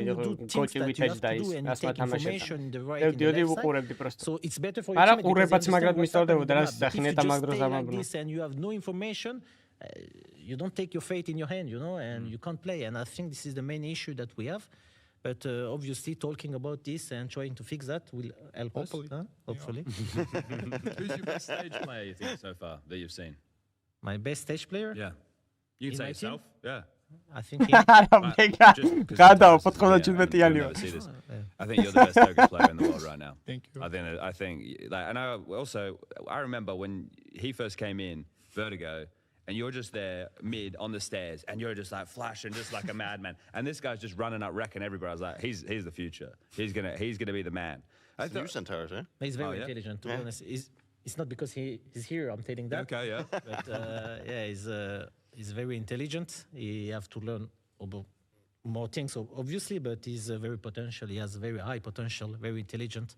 you do things that you have to do and you take information in the right and the left side, so it's better for your team because they understand what's happening. If you just stay like this and you have no information, you don't take your fate in your hand, and you can't play. And I think this is the main issue that we have. But obviously, talking about this and trying to fix that will help us. Hopefully. Who's your best stage player, you think, so far, that you've seen? My best stage player? Yeah. You can say yourself. Yeah. I think I think you're the best Turkish player in the world right now. Thank you. I think, and I remember when he first came in, Vertigo, and you're just there mid on the stairs, and you're just like flashing, just like a madman. And this guy's just running up, wrecking everybody. I was like, he's the future. He's gonna be the man. He's new Centaurus, eh? He's very intelligent. To be honest, it's not because he's here. I'm telling that. Okay, yeah. But he's very intelligent. He have to learn about more things, obviously, but he's very potential. He has very high potential, very intelligent.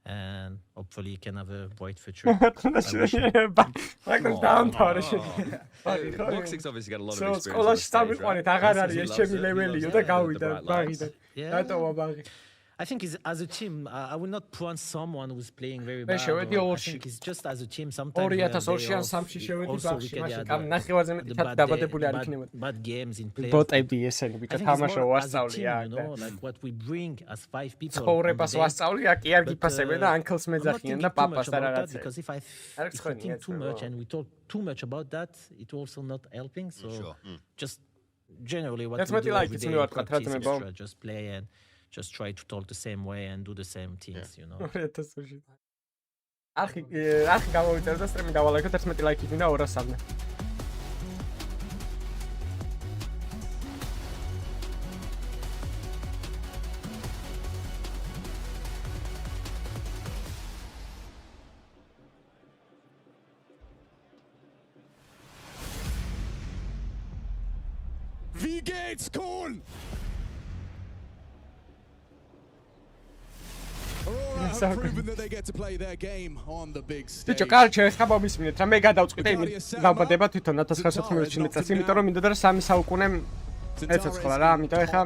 And hopefully he can have a bright future. Boxing's obviously got a lot of experience. I think as a team, I will not point someone who's playing very bad. I think it's just as a team sometimes bad games in play. I think it's more as a team, like what we bring as 5 people. Because if we think too much and we talk too much about that, it's also not helping. So just generally what we do every day in practice is just play and just try to talk the same way and do the same things, Wie geht's, Korn? Aurora have proven that they get to play their game on the big stage. Ბიჭო, კარჩე, ეხლა მომისმინეთ რა მე გადავწყვიტე იმ დავბადება თვითონ 1999 წელს, იმიტომ რომ მინდოდა რა 3 საუკუნე ეცოცხლა რა, ამიტომ ეხლა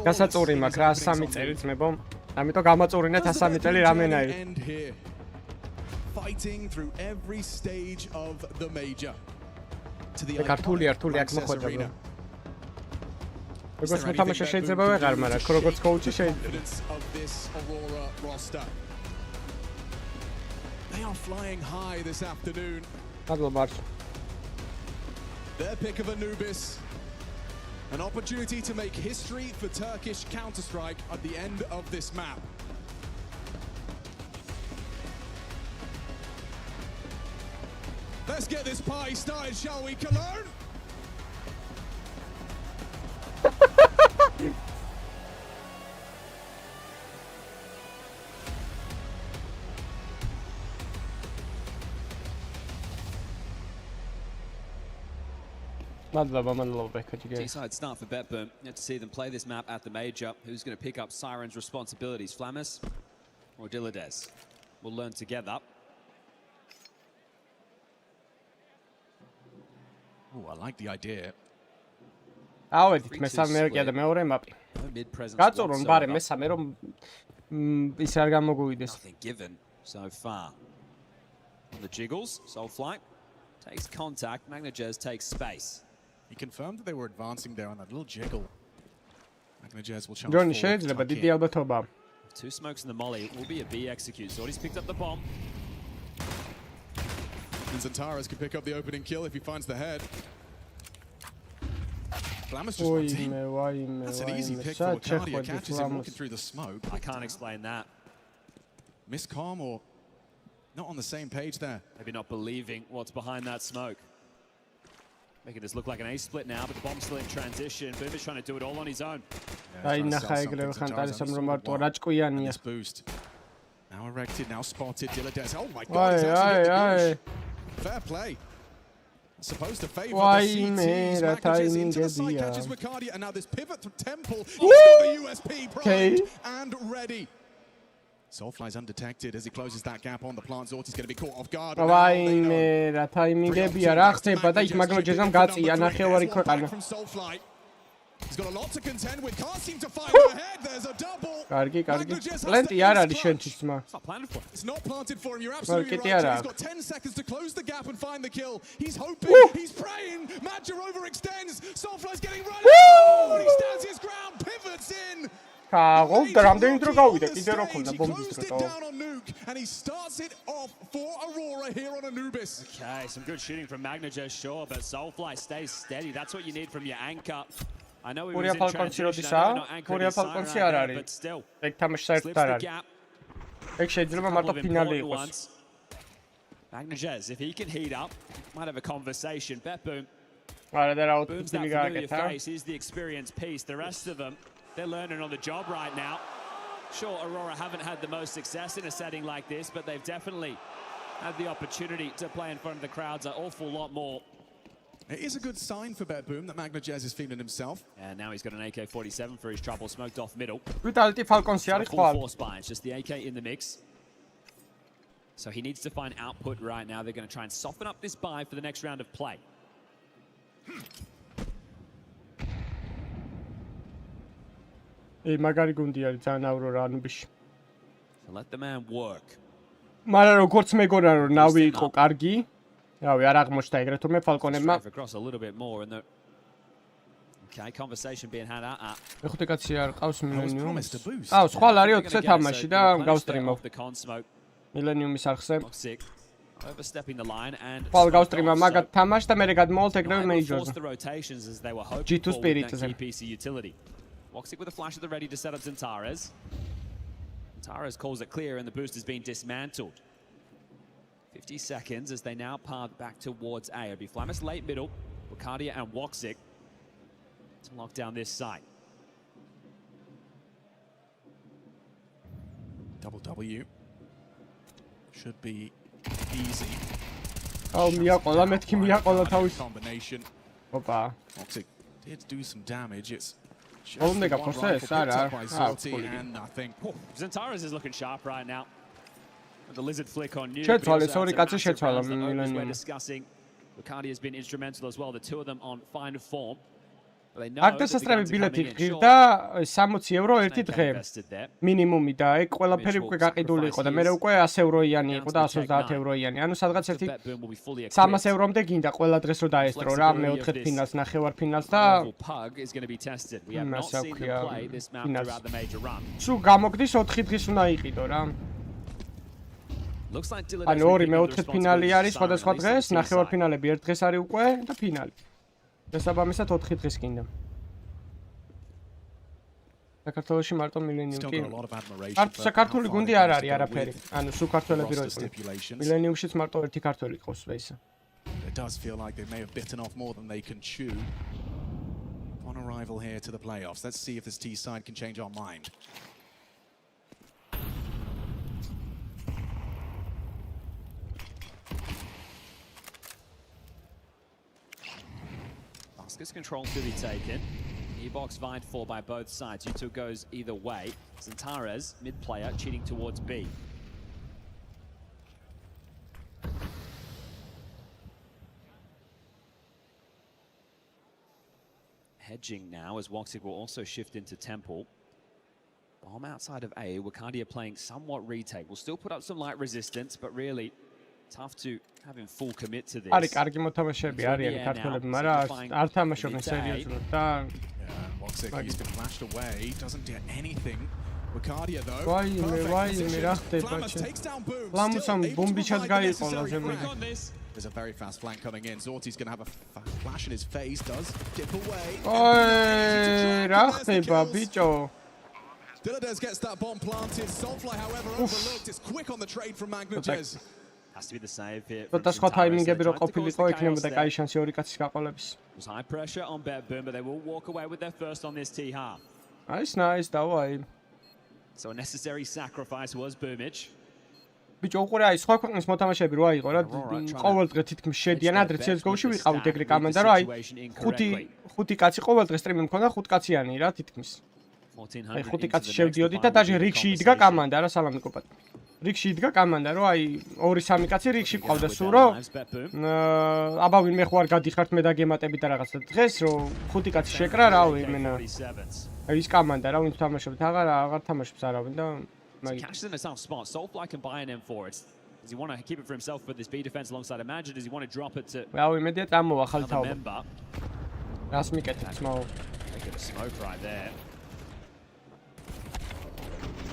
გასაწური მაქვს რა 3 წელი ძმებო. ამიტომ გამაწურინეთ 103 წელი რამენაირი. Fighting through every stage of the major. To the ქართული აქ მოხვედრა. როგორც მოთამაშე შეიძლება ვეღარ, მაგრამ როგორც კოუჩი შეიძლება. They are flying high this afternoon. მადლობა. Their pick of Anubis. An opportunity to make history for Turkish Counter-Strike at the end of this map. Let's get this party started, shall we, Cologne? T-side start for Betboom. You have to see them play this map at the major. Who's going to pick up Siren's responsibilities, Flamis or Dilades? We'll learn together. Oh, I like the idea. ავედით მესამე და მეორე map. გაწურონ ბარე მესამე რომ ის არ გამოგვივიდეს. Nothing given so far. The jiggles, Soulfly Takes contact. Magnajez takes space. He confirmed that they were advancing there on that little jiggle. Magnajez will charge Johnny forward. შეიძლება დიდი ალბათობა. Two smokes in the molly. It will be a B execute. Zordy's picked up the bomb. And Zantares can pick up the opening kill if he finds the head. Flammer's just runs in. That's an easy pick for Wakadia. Catches him walking through the smoke. I can't explain that. Miscom or not on the same page there. Maybe not believing what's behind that smoke. Making this look like an A-split now, but the bomb's still in transition. Boom is trying to do it all on his own. This boost. Now erected, now spotted. Dilladez. Oh my god, he's actually hit the fair play. Supposed to favor the CTs. Magnajez into the side, catches Wakadia, and now this pivot to Temple. He's got the USP primed and ready. Soulfly's undetected as he closes that gap on the plant. Zorty's going to be caught off guard. რა ტაიმინგებია რა ხდება და იქ მაგნაჯეზამ გაწია ნახევარი ქვეყანა. He's got a lot to contend with. Can't seem to find the head. There's a double. კარგი. პლენტი არ არის შენთვის ძმა. It's not planted for him. You're absolutely right. He's got 10 seconds to close the gap and find the kill. He's hoping. He's praying. Major overextends. Soulfly's getting run. Oh, he stands his ground. Pivots in. რამდენი დრო გავიდა კიდე რო ხონდა ბომბის დრო. And he starts it off for Aurora here on Anubis. Okay, some good shooting from Magnajez, sure, but Soulfly stays steady. That's what you need from your anchor. I know he was in transition. I know not anchored his side right there, but still. Slips the gap. Magnajez, if he can heat up, might have a conversation. Bet Boom. Boom's that familiar face. He's the experienced piece. The rest of them, they're learning on the job right now. Sure, Aurora haven't had the most success in a setting like this, but they've definitely had the opportunity to play in front of the crowds an awful lot more. It is a good sign for Bet Boom that Magnajez is feeling himself. And now he's got an AK-47 for his trouble, smoked off middle. Vitality Falcons არის full force buy. It's just the AK in the mix. So he needs to find output right now. They're going to try and soften up this buy for the next round of play. მაგარი გუნდი არის ძალიან აურორა ანუბიში. So let the man work. მაგრამ როგორც მეგონა რომ ნავი იყო კარგი, რავი არ აღმოჩნდა ეგრეთ თუმე ფალკონებმა. Across a little bit more and the Okay, conversation being had at. ეხუთე კაცი არ ყავს მილენიუმს. ყავს, ხვალ არის 20 თამაში და გავსტრიმავ. მილენიუმის არხზე. Overstepping the line and ხვალ გავსტრიმა მაგათ თამაშს და მე გადმოვალთ ეგრევე მეიჯორზე. The rotations as they were hoping G2 for Spiritზე. PC utility. Woxic with a flash at the ready to set up Zantares. Zantares calls it clear and the boost has been dismantled. 50 seconds as they now path back towards A. It'll be Flammus late middle, Wakadia and Woxic to lock down this site. Double W should be easy. Oh, მიაყოლა მეთქი მიაყოლა თავის combination. Opa. Woxic did do some damage. It's Only got process, and nothing. Zantares is looking sharp right now. The lizard flick on you. We're discussing. Wakadia has been instrumental as well. The two of them on fine form. აქ დასასწრები ბილეთი ღირდა 60 евро ერთი დღე მინიმუმი და ეგ ყველაფერი უკვე გაყიდული იყო და მე უკვე 100 ევროიანი იყო და 130 ევროიანი. ანუ სადღაც ერთი 300 ევრომდე გინდა ყველა დღეს რო დაესწრო რა მეოთხედ ფინალს, ნახევარ ფინალს და სულ გამოგდის 4 დღის უნდა იყიდო რა. ანუ ორი მეოთხედ ფინალი არის სხვადასხვა დღეს, ნახევარ ფინალები ერთ დღეს არის უკვე და ფინალი. შესაბამისად 4 დღის გინდა. საქართველოში მარტო მილენიუმი. საქართველოს გუნდი არ არის არაფერი. ანუ სულ ქართველები რო იყვნენ. მილენიუმშიც მარტო ერთი ქართველი ყავს ვეისა. It does feel like they may have bitten off more than they can chew. On arrival here to the playoffs. Let's see if this T side can change our mind. Basket's control to be taken. E-box vying for by both sides. U2 goes either way. Zantares, mid-player, cheating towards B. Hedging now as Woxic will also shift into Temple. Bomb outside of A. Wakadia playing somewhat retake. Will still put up some light resistance, but really Tough to have him full commit to this. არის კარგი მოთამაშეები არიან ქართველები, მაგრამ არ თამაშობენ სერიოზულად და He's been flashed away, doesn't do anything. Wakadia though. ვაიმე რა ხდება ჩემ. ლამუსამ ბომბიჩაც გაიყოლა ზემოდან. There's a very fast flank coming in. Zorti's going to have a flash in his face, does dip away. Oi, რა ხდება ბიჭო? Dyladez gets that bomb planted. Soulfly, however, overlooked. It's quick on the trade from Magnajez. Has to be the save here. და სხვა ტაიმინგები რო ყოფილიყო, იქნებოდა კაი შანსი ორი კაცის გაყოლების. There's high pressure on Bet-Boom, but they will walk away with their first on this T half. Nice, დავაი. So a necessary sacrifice was Boomage. ბიჭო, უყურე აი სხვა ქვეყნის მოთამაშეები რო აიყო რა, ყოველ დღე თითქმის შედიან ადრე CS:GO-ში ვიყავით ეგრე კამანდა რა, აი ხუთი კაცი ყოველ დღე სტრიმი მქონდა 5 კაციანი რა თითქმის. აი 5 კაცი შევდიოდით და დაჟე რიგში იდგა კამანდა რა, სალამი კოპატ. რიგში იდგა კამანდა რო აი 2-3 კაცი რიგში ყავდა სულ რო აბა ვინმე ხო არ გადიხართ მე დაგემატებით და რაღაცა დღეს რო 5 კაცი შეკრა რავი მენა აი ის კამანდა რა ვინ თამაშობთ აღარ თამაშობს არავინ და catches in a tough spot. Soulfly can buy an M for it. Does he want to keep it for himself for this B defense alongside Imagine? Does he want to drop it to რავი მედია წამოვა ხალ თავი member? რას მიკეთებს მაო They get a smoke right there.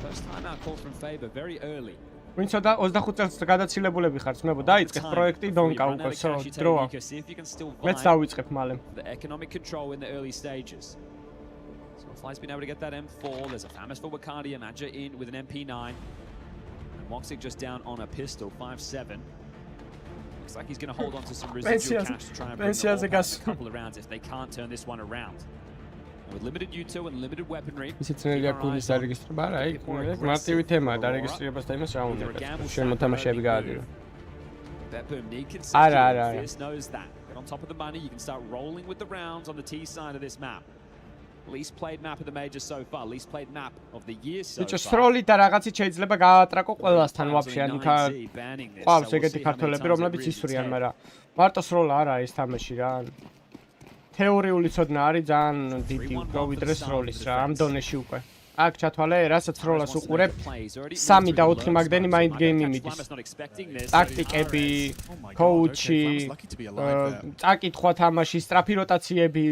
First time out call from Faber very early. ვინცოდა 25 წელს გადაცილებულები ხარ ძმებო დაიწყეთ პროექტი დონკა უკვე სო დროა მეც დავიწყებ მალე The economic control in the early stages. Soulfly's been able to get that M4. There's a famous for Wakadia. Major in with an MP9. And Woxic just down on a pistol, 5-7. Looks like he's going to hold on to some residual cash to try and bring the back a couple of rounds if they can't turn this one around. And with limited U2 and limited weaponry, ისიც ნელია კულის დარეგისტრება რა, აი მარტივი თემაა დარეგისტრებას და იმას რა უნდა ჩვენ მოთამაშეები გაადირო. Bet-Boom need consistency. Fierce knows that. Get on top of the money, you can start rolling with the rounds on the T side of this map. Least played map of the major so far, least played map of the year so far. ბიჭო სროლი და რაღაცით შეიძლება გაატრაკო ყველასთან ვაფშე ან ყავს ეგეთი ქართველები რომლებიც ისვრიან, მაგრამ მარტო სროლა არა ეს თამაში რა. თეორიული ცოდნა არის ძალიან დიდი უფრო ვიდრე სროლის რა ამ დონეში უკვე. აქ ჩათვალე რასაც სროლას უყურებ 3 და 4 მაგდენი მაინდ გეიმი მიდის. ტაქტიკები, კოუჩი, წაკითხვა თამაში, სტრაფი როტაციები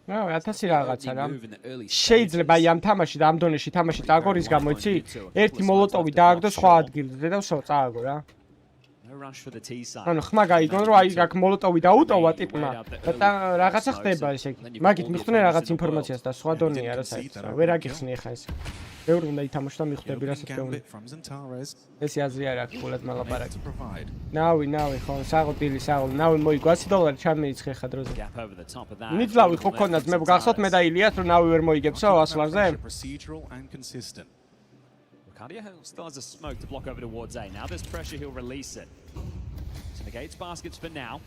რა 1000 რაღაცა რა შეიძლება აი ამ თამაში და ამ დონეში თამაში წააგორის გამო იცი ერთი მოლოტოვი დააგდო სხვა ადგილზე და ვსო წააგო რა ანუ ხმა გაიგონ რომ აი აქ მოლოტოვი დაუტოვა ტიპმა და რაღაცა ხდება ესე იგი მაგით მიხვდნენ რაღაც ინფორმაციას და სხვა დონეა რა საერთოდ ვერ აგიხსნი ახლა ეს ბევრი უნდა ითამაშო და მიხვდები რასაც გეუბნები ესე აზრი არ აქვს ფულად მალაპარაკი ნავი ხო საღოთილი ნავი მოიგო $100 ჩამეიცხე ხა დროზე ნიძლავი ხო ქონდა მე გახსოვთ მე და ილიას რომ ნავი ვერ მოიგებსო ასლარზე Wakadia still has a smoke to block over towards A. Now there's pressure, he'll release it. So negates baskets for now.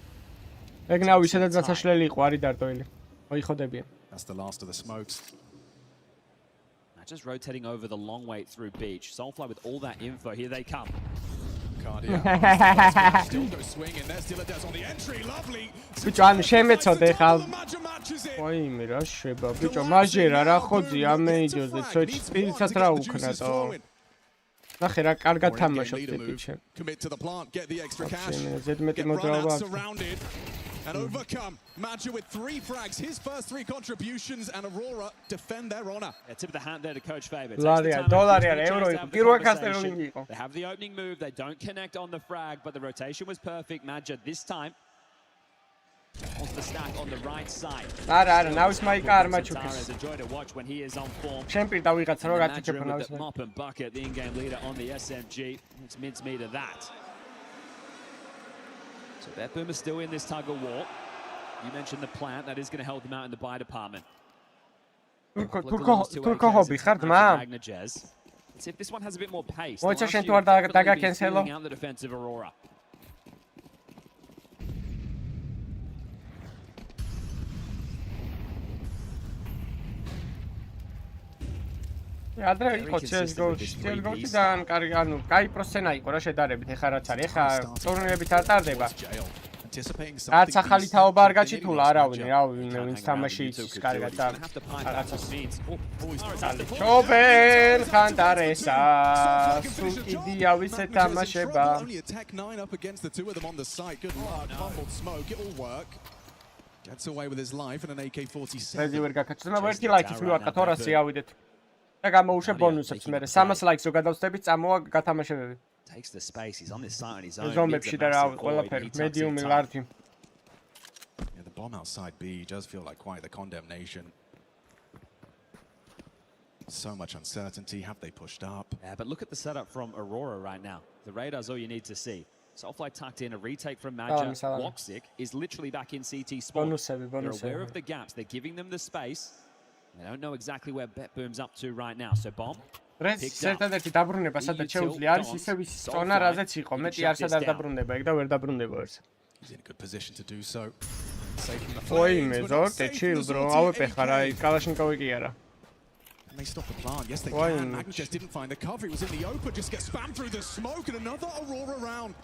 ეგ ნავი სადაც გასაშლელი იყო არის დარტოილი მოიხოდებიან That's the last of the smokes. Just rotating over the long way through beach. Soulfly with all that info. Here they come. Still go swinging. There's Dyladez on the entry. Lovely. ბიჭო ან შემეწოდე ხა ვაიმე რა შეება ბიჭო მაჟერა რა ხოძი ამ მეიჯორზე ცოტა სპირიცად რა უქნატო ნახე რა კარგად თამაშობ ბიჭო Commit to the plant, get the extra cash. ზედმეტი მოძრაობა And overcome. Major with 3 frags, his first 3 contributions, and Aurora defend their honor. Yeah, tip of the hand there to Coach Faber. $1 euro პირველ კასტერლინგი იყო. They have the opening move, they don't connect on the frag, but the rotation was perfect. Major this time wants the stack on the right side. არა, ნავის მაიკა არ მაჩუქეს. Enjoy to watch when he is on form. ჩემ პირდა ვიღაცა რო გაწიჭებ ნავის. Mop and bucket, the in-game leader on the SMG. It's mincemeat of that. So Bet-Boom is still in this tug of war. You mentioned the plant that is going to help them out in the buy department. Turko hobby ხარ ძმა? Let's see if this one has a bit more pace. მოიცა შენ თუ არ დაგაკენსელო? Out the defensive Aurora. ადრე იყო CS:GO-ში ძალიან კარგი ანუ კაი პროსცენა იყო რა შედარებით ეხლა რაც არის ეხლა ტურნირებით არ ტარდება anticipating something. რაც ახალი თაობა არ გაჩითულა არავინ, რა ვინც თამაში იცის კარგად და რაღაცას. ჩობენ ხანტარესა, სულ კიდე ავიცე თამაშება. Only a Tech 9 up against the two of them on the site. Good luck. Fumbled smoke. It will work. Gets away with his life in an AK-47. Rezi ვერ გაკეთდა. ერთი ლაიქით მივარყათ 200 ავიდეთ. და გამოუშვა ბონუსებს მე 300 ლაიქს რო გადავწდებით წამოვა გათამაშებები. Takes the space. He's on this side on his own. ზომებში და რა ყველაფერი მედიუმი ლარჯი. Yeah, the bomb outside B does feel like quite the condemnation. So much uncertainty. Have they pushed up? Yeah, but look at the setup from Aurora right now. The radar's all you need to see. Soulfly tucked in, a retake from Major. Woxic is literally back in CT spawn. They're aware of the gaps. They're giving them the space. They don't know exactly where BetBoom's up to right now. So Bomb. ერთადერთი დაბრუნება სადაც შეუძლია არის ისე ვის წონა რაზეც იყო. მეტი არსად არ დაბრუნება ეგ და ვერ დაბრუნება ერთს. He's in a good position to do so. Oi, me zorte chill bro. ავეპეხა რა, კალაშნიკოვი კი არა. They stopped the plant. Yes, they can. Magnus just didn't find the cover. He was in the open. Just gets spammed through the smoke and another Aurora round.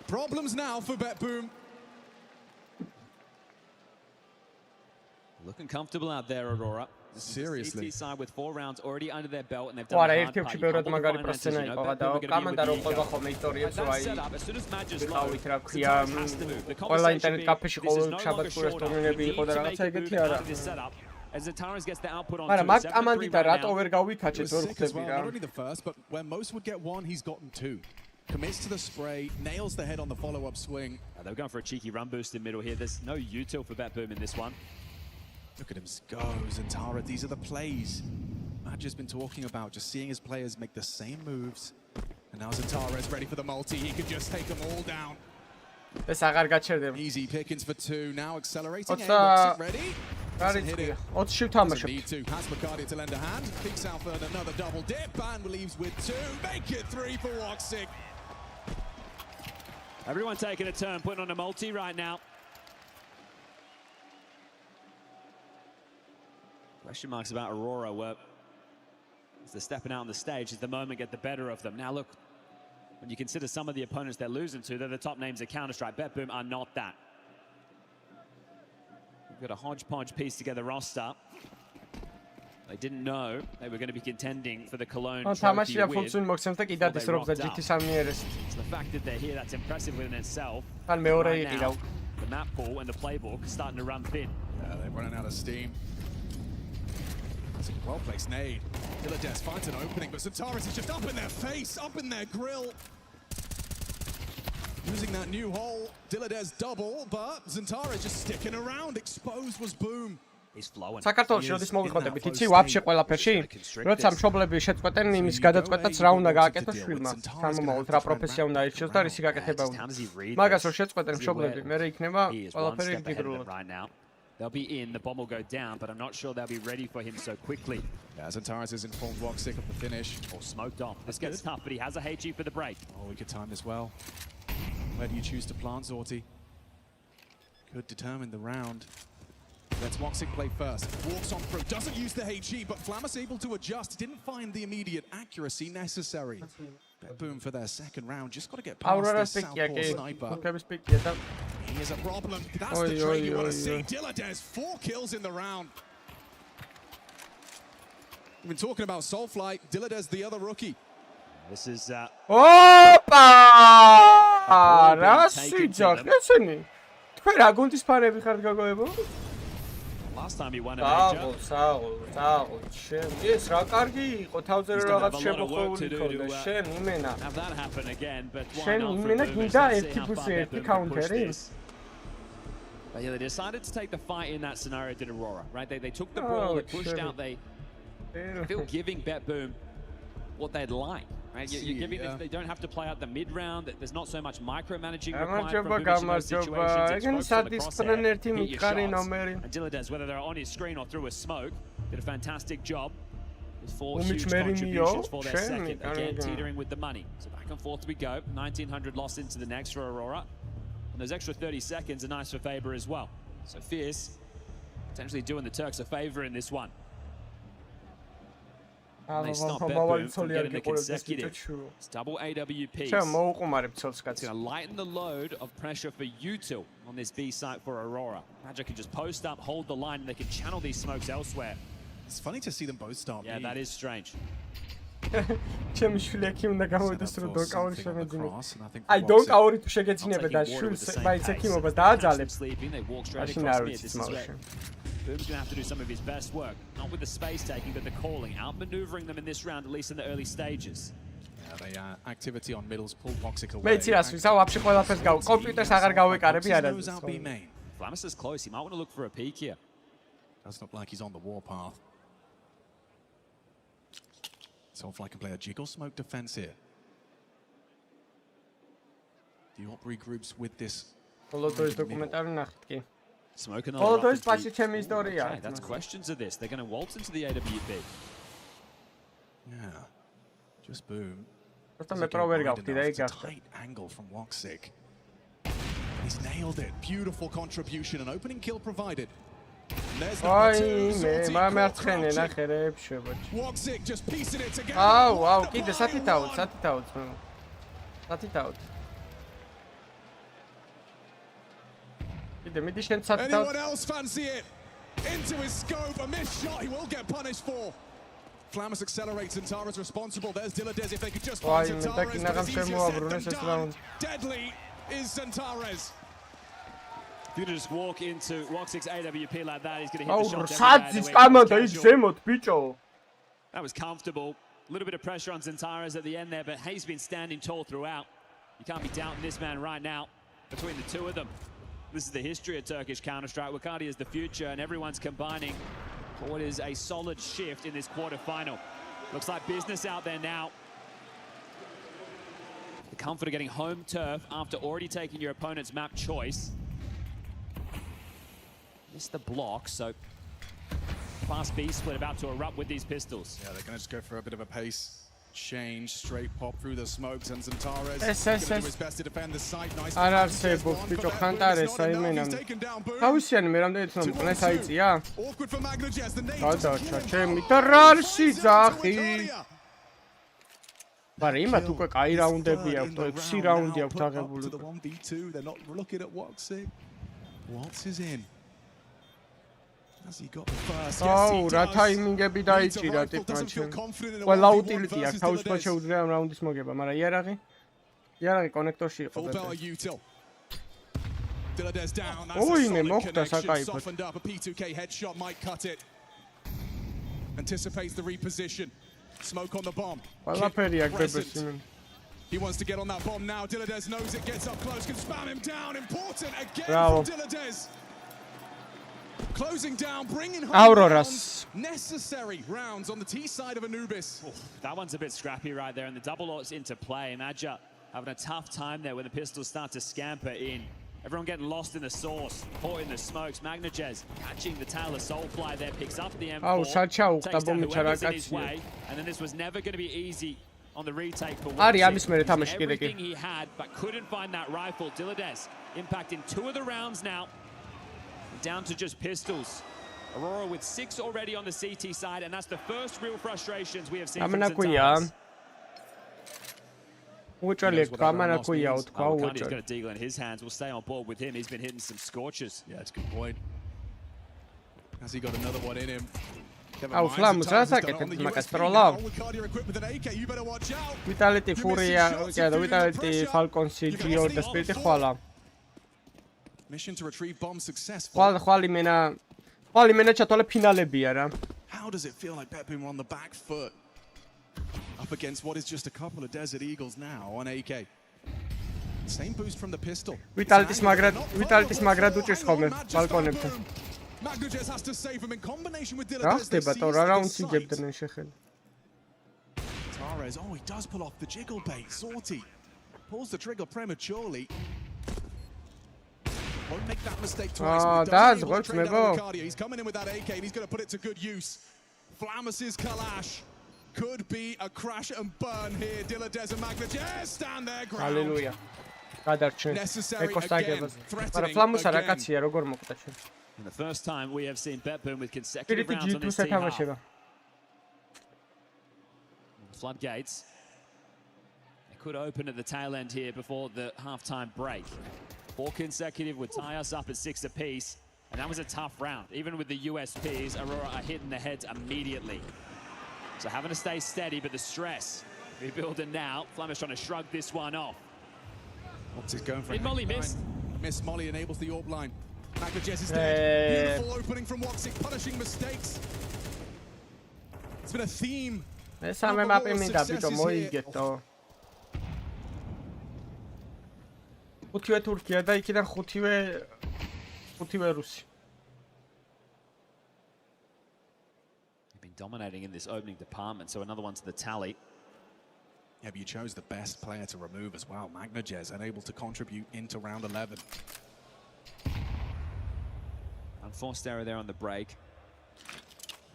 Problems now for BetBoom. Looking comfortable out there, Aurora. Seriously. CT side with 4 rounds already under their belt and they've done a hard part. ბევრად მაგარი პროცესია იყო და კომანდა რო ყובה ხოლმე ისტორიებს რომ აი ვიყავით რა ქვია ყველა ინტერნეტ კაფეში ყოველ შაბათ ყურეს ტურნირები იყო და რაღაცა ეგეთი არა. As Zentaris gets the output on მაგრამ მაგ კომანდით რატო ვერ გავიქაჩეთ ვერ ხვდები რა. Not only the first, but where most would get one, he's gotten two. Commits to the spray, nails the head on the follow-up swing. They were going for a cheeky run boost in middle here. There's no util for BetBoom in this one. Look at him go, Zentara. These are the plays Major's been talking about, just seeing his players make the same moves. And now Zentara is ready for the multi. He could just take them all down. ეს აღარ გაჩერდება. Easy pickings for two. Now accelerating. Ready? Doesn't hit it. 20 თამაშობ. Need to. Has McCarty to lend a hand. Peeks out for another double dip and leaves with two. Make it three for Woxic. Everyone taking a turn, putting on a multi right now. Question marks about Aurora, where as they're stepping out on the stage, as the moment get the better of them. Now look, when you consider some of the opponents they're losing to, they're the top names at Counter-Strike. BetBoom are not that. We've got a hodgepodge piece together roster. They didn't know they were going to be contending for the Cologne trophy with. So the fact that they're here, that's impressive within itself. Right now, the map pool and the playbook are starting to run thin. Yeah, they're running out of steam. That's a well-placed nade. Dilades finds an opening, but Zentaris is just up in their face, up in their grill. Using that new hole, Dilades double, but Zentaris just sticking around. Exposed was Boom. საქართველოს როდის მოვიხოდებით, იცი, ვაფშე ყველაფერში, როცა მშობლები შეწყვეტენ იმის გადაწყვეტაც რა უნდა გააკეთოს შვილმა, სამომავლოდ რა პროფესია უნდა ირჩიოს და რისი გაკეთება უნდა. მაგას რო შეწყვეტენ მშობლები, მერე იქნება ყველაფერი გიგრულად. They'll be in, the bomb will go down, but I'm not sure they'll be ready for him so quickly. Yeah, Zentaris has informed Woxic of the finish. Or smoked off. This gets tough, but he has a HE for the break. Oh, we could time as well. Where do you choose to plant, Zorti? Could determine the round. Let's Woxic play first. Walks on through, doesn't use the HE, but Flammus able to adjust. Didn't find the immediate accuracy necessary. Boom for their second round. Just got to get past this southpaw sniper. He is a problem. That's the trade you want to see. Dilades, 4 kills in the round. We've been talking about Soulfly. Dilades, the other rookie. This is... Opa! Rasijak, listen. თქვენ რა გუნდის ფანები ხართ გაგოებო? Last time he won a major. საღო, შენ. ეს რა კარგი იყო, თავზე რაღაც შემოხვეული ქონდა, შენ იმენა. Have that happen again, but why შენ not? იმენა გინდა ერთი ფუსი ერთი κάუნტერი? But yeah, they decided to take the fight in that scenario, did Aurora, right? They took the ball, they pushed out, they feel giving BetBoom what they'd like. Right? You're giving this, they don't have to play out the mid-round. There's not so much micromanaging required from Boom in those situations. It's focused on the crosshair, hit your shots. And Dilades, whether they're on his screen or through a smoke, did a fantastic job. With 4 huge contributions for their second. Again, teetering with the money. So back and forth we go. 1900 lost into the next for Aurora. And those extra 30 seconds are nice for Faber as well. So Fierce potentially doing the Turks a favor in this one. And they stop Bedboom from getting the consecutive. It's double AWPs. It's going to lighten the load of pressure for Util on this B site for Aurora. Magic can just post up, hold the line, and they can channel these smokes elsewhere. It's funny to see them both start. Yeah, that is strange. ჩემი შვილი ექიმ უნდა გამოვიდეს რომ დონკაური შემეძინე. აი დონკაური თუ შეგეძინებდა და შვილს მაინც ექიმობა დააძალებს. მაშინ არ ვიცი small. Boom's going to have to do some of his best work, not with the space taking, but the calling, outmaneuvering them in this round, at least in the early stages. Yeah, they activity on middles pull Voxic away. მეც რას ვისაუბრ, вообще ყველაფერს გავ კომპიუტერს აღარ გავეკარები არა. Flamus is close. He might want to look for a peek here. Does look like he's on the warpath. Soulfly can play a jiggle smoke defense here. The Op regroups with this. Smoking on the okay, that's questions of this. They're going to waltz into the AWP. Yeah, just boom. It's a tight angle from Woxic. He's nailed it. Beautiful contribution. An opening kill provided. There's number 2. Woxic just piecing it together. Oh, wow. Keep the sat out. Anyone else fancy it? Into his scope, a missed shot he will get punished for. Flamus accelerates and Tara's responsible. There's Dilladez if they could just find Zentares, but it's easier said than done. Deadly is Zentares. If you just walk into Woxic's AWP like that, he's going to hit the shot. That was comfortable. A little bit of pressure on Zentares at the end there, but Hayes been standing tall throughout. You can't be doubting this man right now between the two of them. This is the history of Turkish Counter-Strike. Wakadi is the future, and everyone's combining for what is a solid shift in this quarterfinal. Looks like business out there now. The comfort of getting home turf after already taking your opponent's map choice. Missed the block, so fast B split about to erupt with these pistols. Yeah, they're going to just go for a bit of a pace change, straight pop through the smokes, and Zentares is going to do his best to defend the site. Nice. Awkward for Magnajez, the name. But took a key round every out, 6 round of to the 1v2. They're not looking at Woxic. Waltz is in. Has he got the first? Oh, that timing a bit dicey. That it well, out utility. I thought it was around this mogeba. Mara Yaragi connector shift. Dilladez down. Oh, in a Mokta Sakai. Softened up. A P2K headshot might cut it. Anticipates the reposition. Smoke on the bomb. He wants to get on that bomb now. Dilladez knows it. Gets up close. Can spam him down. Important again for Dilladez. Closing down, bringing home rounds, necessary rounds on the T side of Anubis. Oh, that one's a bit scrappy right there, and the double ult's into play. Maja having a tough time there when the pistols start to scamper in. Everyone getting lost in the sauce, caught in the smokes. Magnajez catching the tail of Soulfly there, picks up the M4, takes down whoever's in his way, and then this was never going to be easy on the retake for Woxic. Everything he had, but couldn't find that rifle. Dilladez impacting 2 of the rounds now. Down to just pistols. Aurora with 6 already on the CT side, and that's the first real frustrations we have seen from Zentares. He's got a deagle in his hands. We'll stay on board with him. He's been hitting some scorches. Yeah, it's a good point. Has he got another one in him? Oh, Flamus, that's like it. Vitality Furia, yeah, the Vitality Falcon CGO, the Spirit Huala. Mission to retrieve bomb successful. How does it feel like Bedboom on the back foot? Up against what is just a couple of Desert Eagles now on AK. Same boost from the pistol. Vitality's Magrad uches khome balkonebte. Magnajez has to save him in combination with Dilladez. Tara's, oh, he does pull off the jiggle bait. Sorty pulls the trigger prematurely. Won't make that mistake twice. That's what he's coming in with that AK and he's going to put it to good use. Flamus's Kalash could be a crash and burn here. Dilladez and Magnajez stand their ground. Hallelujah. Necessary again. Threatening again. And the first time we have seen Bedboom with consecutive rounds on this team half. Floodgates. They could open at the tail end here before the halftime break. 4 consecutive would tie us up at 6 apiece. And that was a tough round. Even with the USPs, Aurora are hitting the heads immediately. So having to stay steady, but the stress rebuilding now. Flemish trying to shrug this one off. What's going for Molly missed. Miss Molly enables the AWP line. Magnajez is dead. Beautiful opening from Woxic, punishing mistakes. It's been a theme. მესამე მაპი მინდა ბიჭო მოიგეთო. 5-ვე თურქია და იქიდან 5-ვე რუსი. They've been dominating in this opening department, so another one to the tally. Yeah, but you chose the best player to remove as well. Magnajez unable to contribute into round 11. Unforced error there on the break.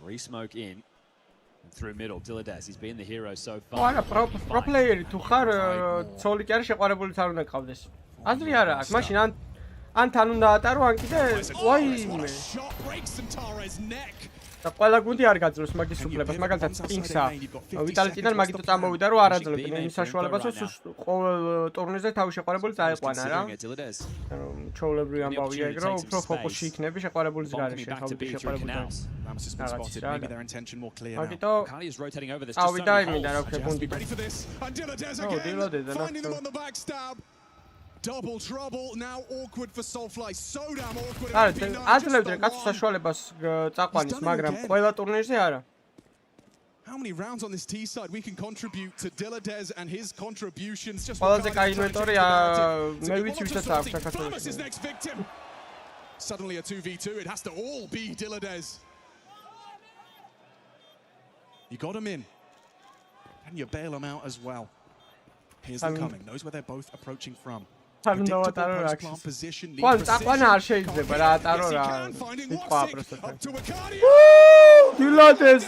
Re-smoke in. And through middle, Diladaz, he's been the hero so far. არა, pro player თუ ხარ, ცოლი კი არ შეყვარებული არ უნდა გყავდეს. აზრი არა აქვს, მაშინ ან თან უნდა ატარო, ან კიდე ვაიმე. და ყველა გუნდი არ გაძლევს მაგის უფლებას, მაგალითად სპინქსა. ვიტალიტიდან მაგით წამოვიდა, რომ არ აძლევდნენ იმის საშუალებას, რომ ყოველ ტურნირზე თავი შეყვარებული წაიყვანა რა. ჩოვლებრივი ამბავია ეგ, რომ უფრო ფოკუსში იქნები შეყვარებულის გარეშე, თავი შეყვარებული გარეშე. მაგიტო ავიდა იმიდან რა ვქნა გუნდი. Double trouble, now awkward for Soulfly, so damn awkward. აძლევდნენ კაცის საშუალებას წაყვანის, მაგრამ ყველა ტურნირზე არა. How many rounds on this T side we can contribute to Diladez and his contributions? Just ყველაზე კაი ინვენტორია მე ვიცი ვისაც აქვს საქართველოში. Next victim. Suddenly a 2v2, it has to all be Diladez. You got him in. And you bail him out as well. Here's them coming, knows where they're both approaching from. Predictable post-plant position. Quan არ შეიძლება რა ატარო რა. სიტყვა პროსტა. Diladez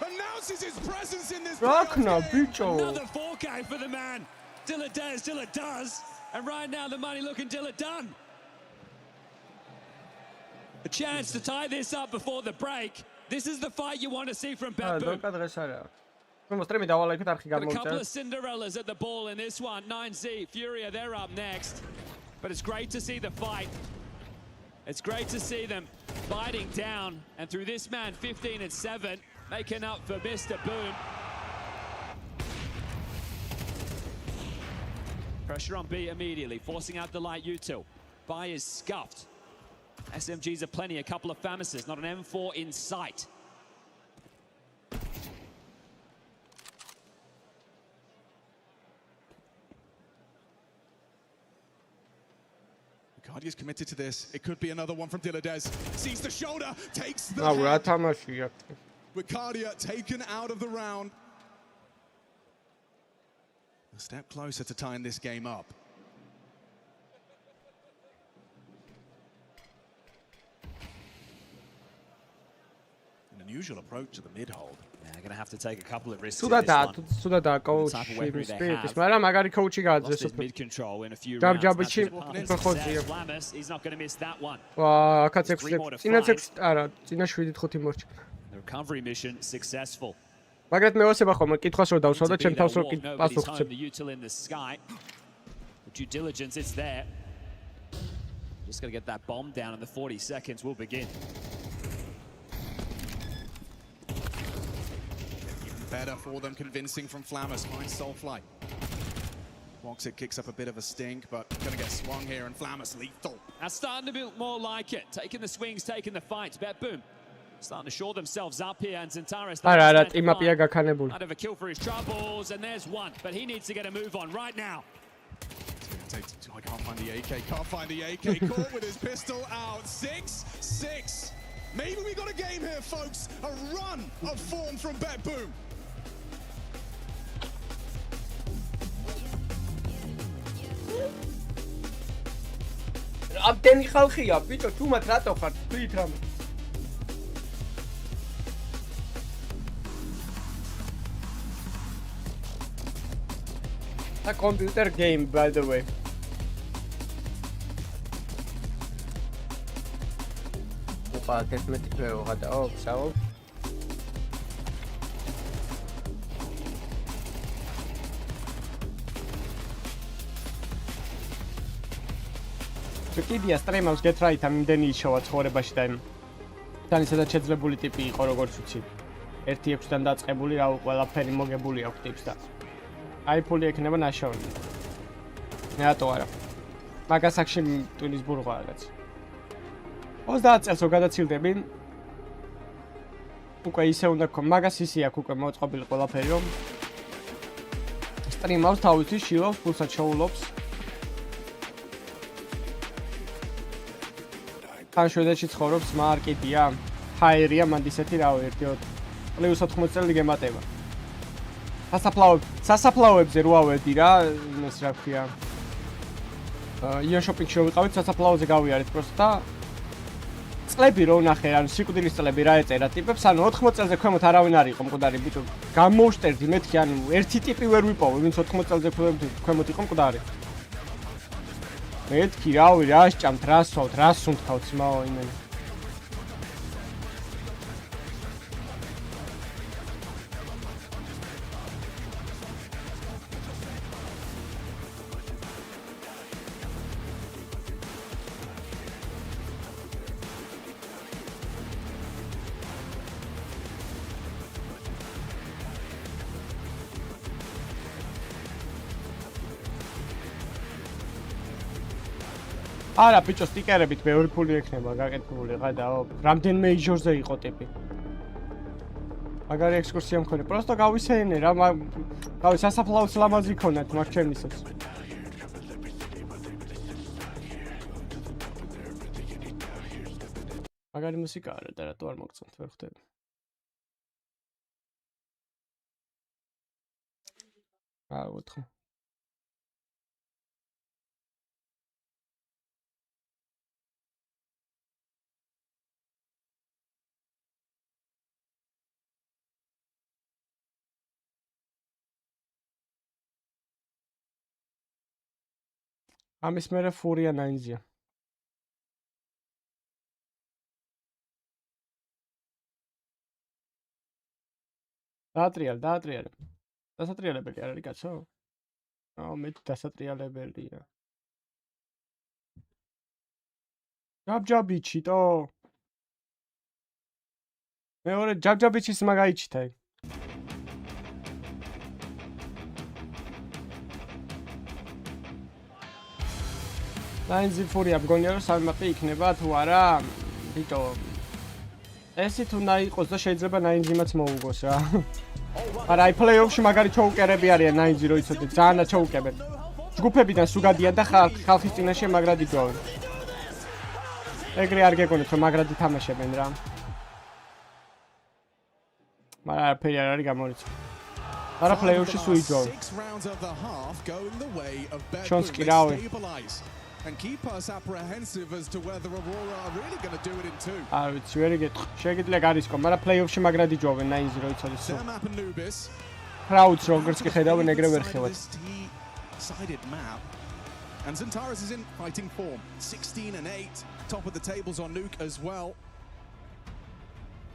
announces his presence in this. Rakna bicho. Another 4K for the man. Diladez, Diladaz, and right now the money looking done. A chance to tie this up before the break. This is the fight you want to see from Bad Boom. Got a couple of Cinderellas at the ball in this one. 9Z, Furia, they're up next. But it's great to see the fight. It's great to see them fighting down. And through this man, 15 and 7, making up for Mr. Boom. Pressure on B immediately, forcing out the light util. Buy is scuffed. SMGs are plenty, a couple of Famises, not an M4 in sight. Cardia's committed to this. It could be another one from Diladez. Sees the shoulder, takes the head. With Cardia taken out of the round. A step closer to tying this game up. An unusual approach to the mid-hold. Yeah, they're going to have to take a couple of risks. Sudada coach speed. მაგრამ მაგარი coach-ი გააძლევს. Mid-control in a few rounds. He's not going to miss that one. ვა, აქაც 6. წინაც 6, არა, წინა 7-5 მორჩა. The recovery mission successful. მაგრამ მე ვასება ხომ კითხვას რომ დავსვა და ჩემ თავს რომ პასუხს. The util in the sky. With due diligence, it's there. Just got to get that bomb down, and the 40 seconds will begin. Better for them, convincing from Flammus, finds Soulfly. Woxic kicks up a bit of a stink, but gonna get swung here, and Flammus lethal. That's starting to be more like it. Taking the swings, taking the fights. Bet Boom starting to shore themselves up here, and Zentaris might have a kill for his troubles, and there's one, but he needs to get a move on right now. I can't find the AK, can't find the AK, caught with his pistol out. 6-6. Maybe we got a game here, folks. A run of form from Bet Boom. აბდენი ხალხია, ბიჭო, თუმად რატო ხარ? თვით რამე. A computer game, by the way. Opa, თერთმეტი თვე ვიღადა, ო, საო. კიდია სტრიმავს get right ამ იმდენი შოვა ცხოვრებაში და თან ისედაც შეძლებული ტიპი იყო როგორც ვიცი. 1-6-დან დაწყებული რა ყველაფერი მოგებული აქვს ტიპს და აი ფული ექნება ნაშოვნი. მე რატო არა. მაგას აქში ტვინის ბურღვა რაღაც. 30 წელს რო გადაცილდები უკვე ისე უნდა გქონ მაგას ისი აქვს უკვე მოწყობილი ყველაფერი რომ სტრიმავს თავისი შილავს ფულსაც შოულობს თან შვედეთში ცხოვრობს მარკეტია ჰაერია მანდ ისეთი რავი 1+80 წელი გემატება სასაფლაოებზე რო ავედი რა ეს რა ქვია IEM შოპინგში რო ვიყავით სასაფლაოზე გავიარეთ პროსტა და წლები რო ნახე ანუ სიკვდილის წლები რა ეწერა ტიპებს ანუ 80 წელზე ქვემოთ არავინ არ იყო მკვდარი ბიტო გამოვშტერდი მეთქი ანუ ერთი ტიპი ვერ ვიპოვე ვინც 80 წელზე ქვემოთ იყო მკვდარი მეთქი რავი რა სჭამთ რა სვავთ რა სუნთქავთ ძმაო იმენა არა ბიჭო სტიკერებით ბევრი ფული ექნება გაკეთებული გადაო რამდენ მეიჟორზე იყო ტიპი მაგარი ექსკურსია მქონე პროსტო გავისეინე რა გავი სასაფლაოც ლამაზი ქონათ მაგ ჩემისას მაგარი მუსიკა არა და რატო არ მოგწონთ ვერ ხვდები ვთქო ამის მერე Furia 9-ია. დაატრიალე. დასატრიალებელი არ არის კაცო? აუ მე დასატრიალებელია. ჯაბჯაბიჩი თო. მეორე ჯაბჯაბიჩის მაგაიჩითა. Nine-zi Furia მგონია რომ სამი მაპი იქნება თუ არა ბიტო ესეთ უნდა იყოს და შეიძლება 9-zi-მაც მოუგოს რა არა აი პლეი-ოფში მაგარი ჩოუკერები არიან 9-zi რო იცოდე ძალიან ჩოუკებენ ჯგუფებიდან სულ გადიან და ხალხის წინაშე მაგრად იჯვავენ ეგრე არ გეგონეთ რომ მაგრად ითამაშებენ რა მაგრამ არაფერი არ არის გამორიცხული არა პლეი-ოფში სულ იჯვავენ ჩონს კი რავი And keep us apprehensive as to whether Aurora are really going to do it in two. არ ვიცი ვერ იგეთქ შეგიძლია გარისკო მაგრამ პლეი-ოფში მაგრად იჯვავენ 9-zi რო იცოდი სულ Crowds როგორც კი ხედავენ ეგრე ვერ ხევათ sided map and Zentaris is in fighting form 16 and 8 top of the tables on Nuke as well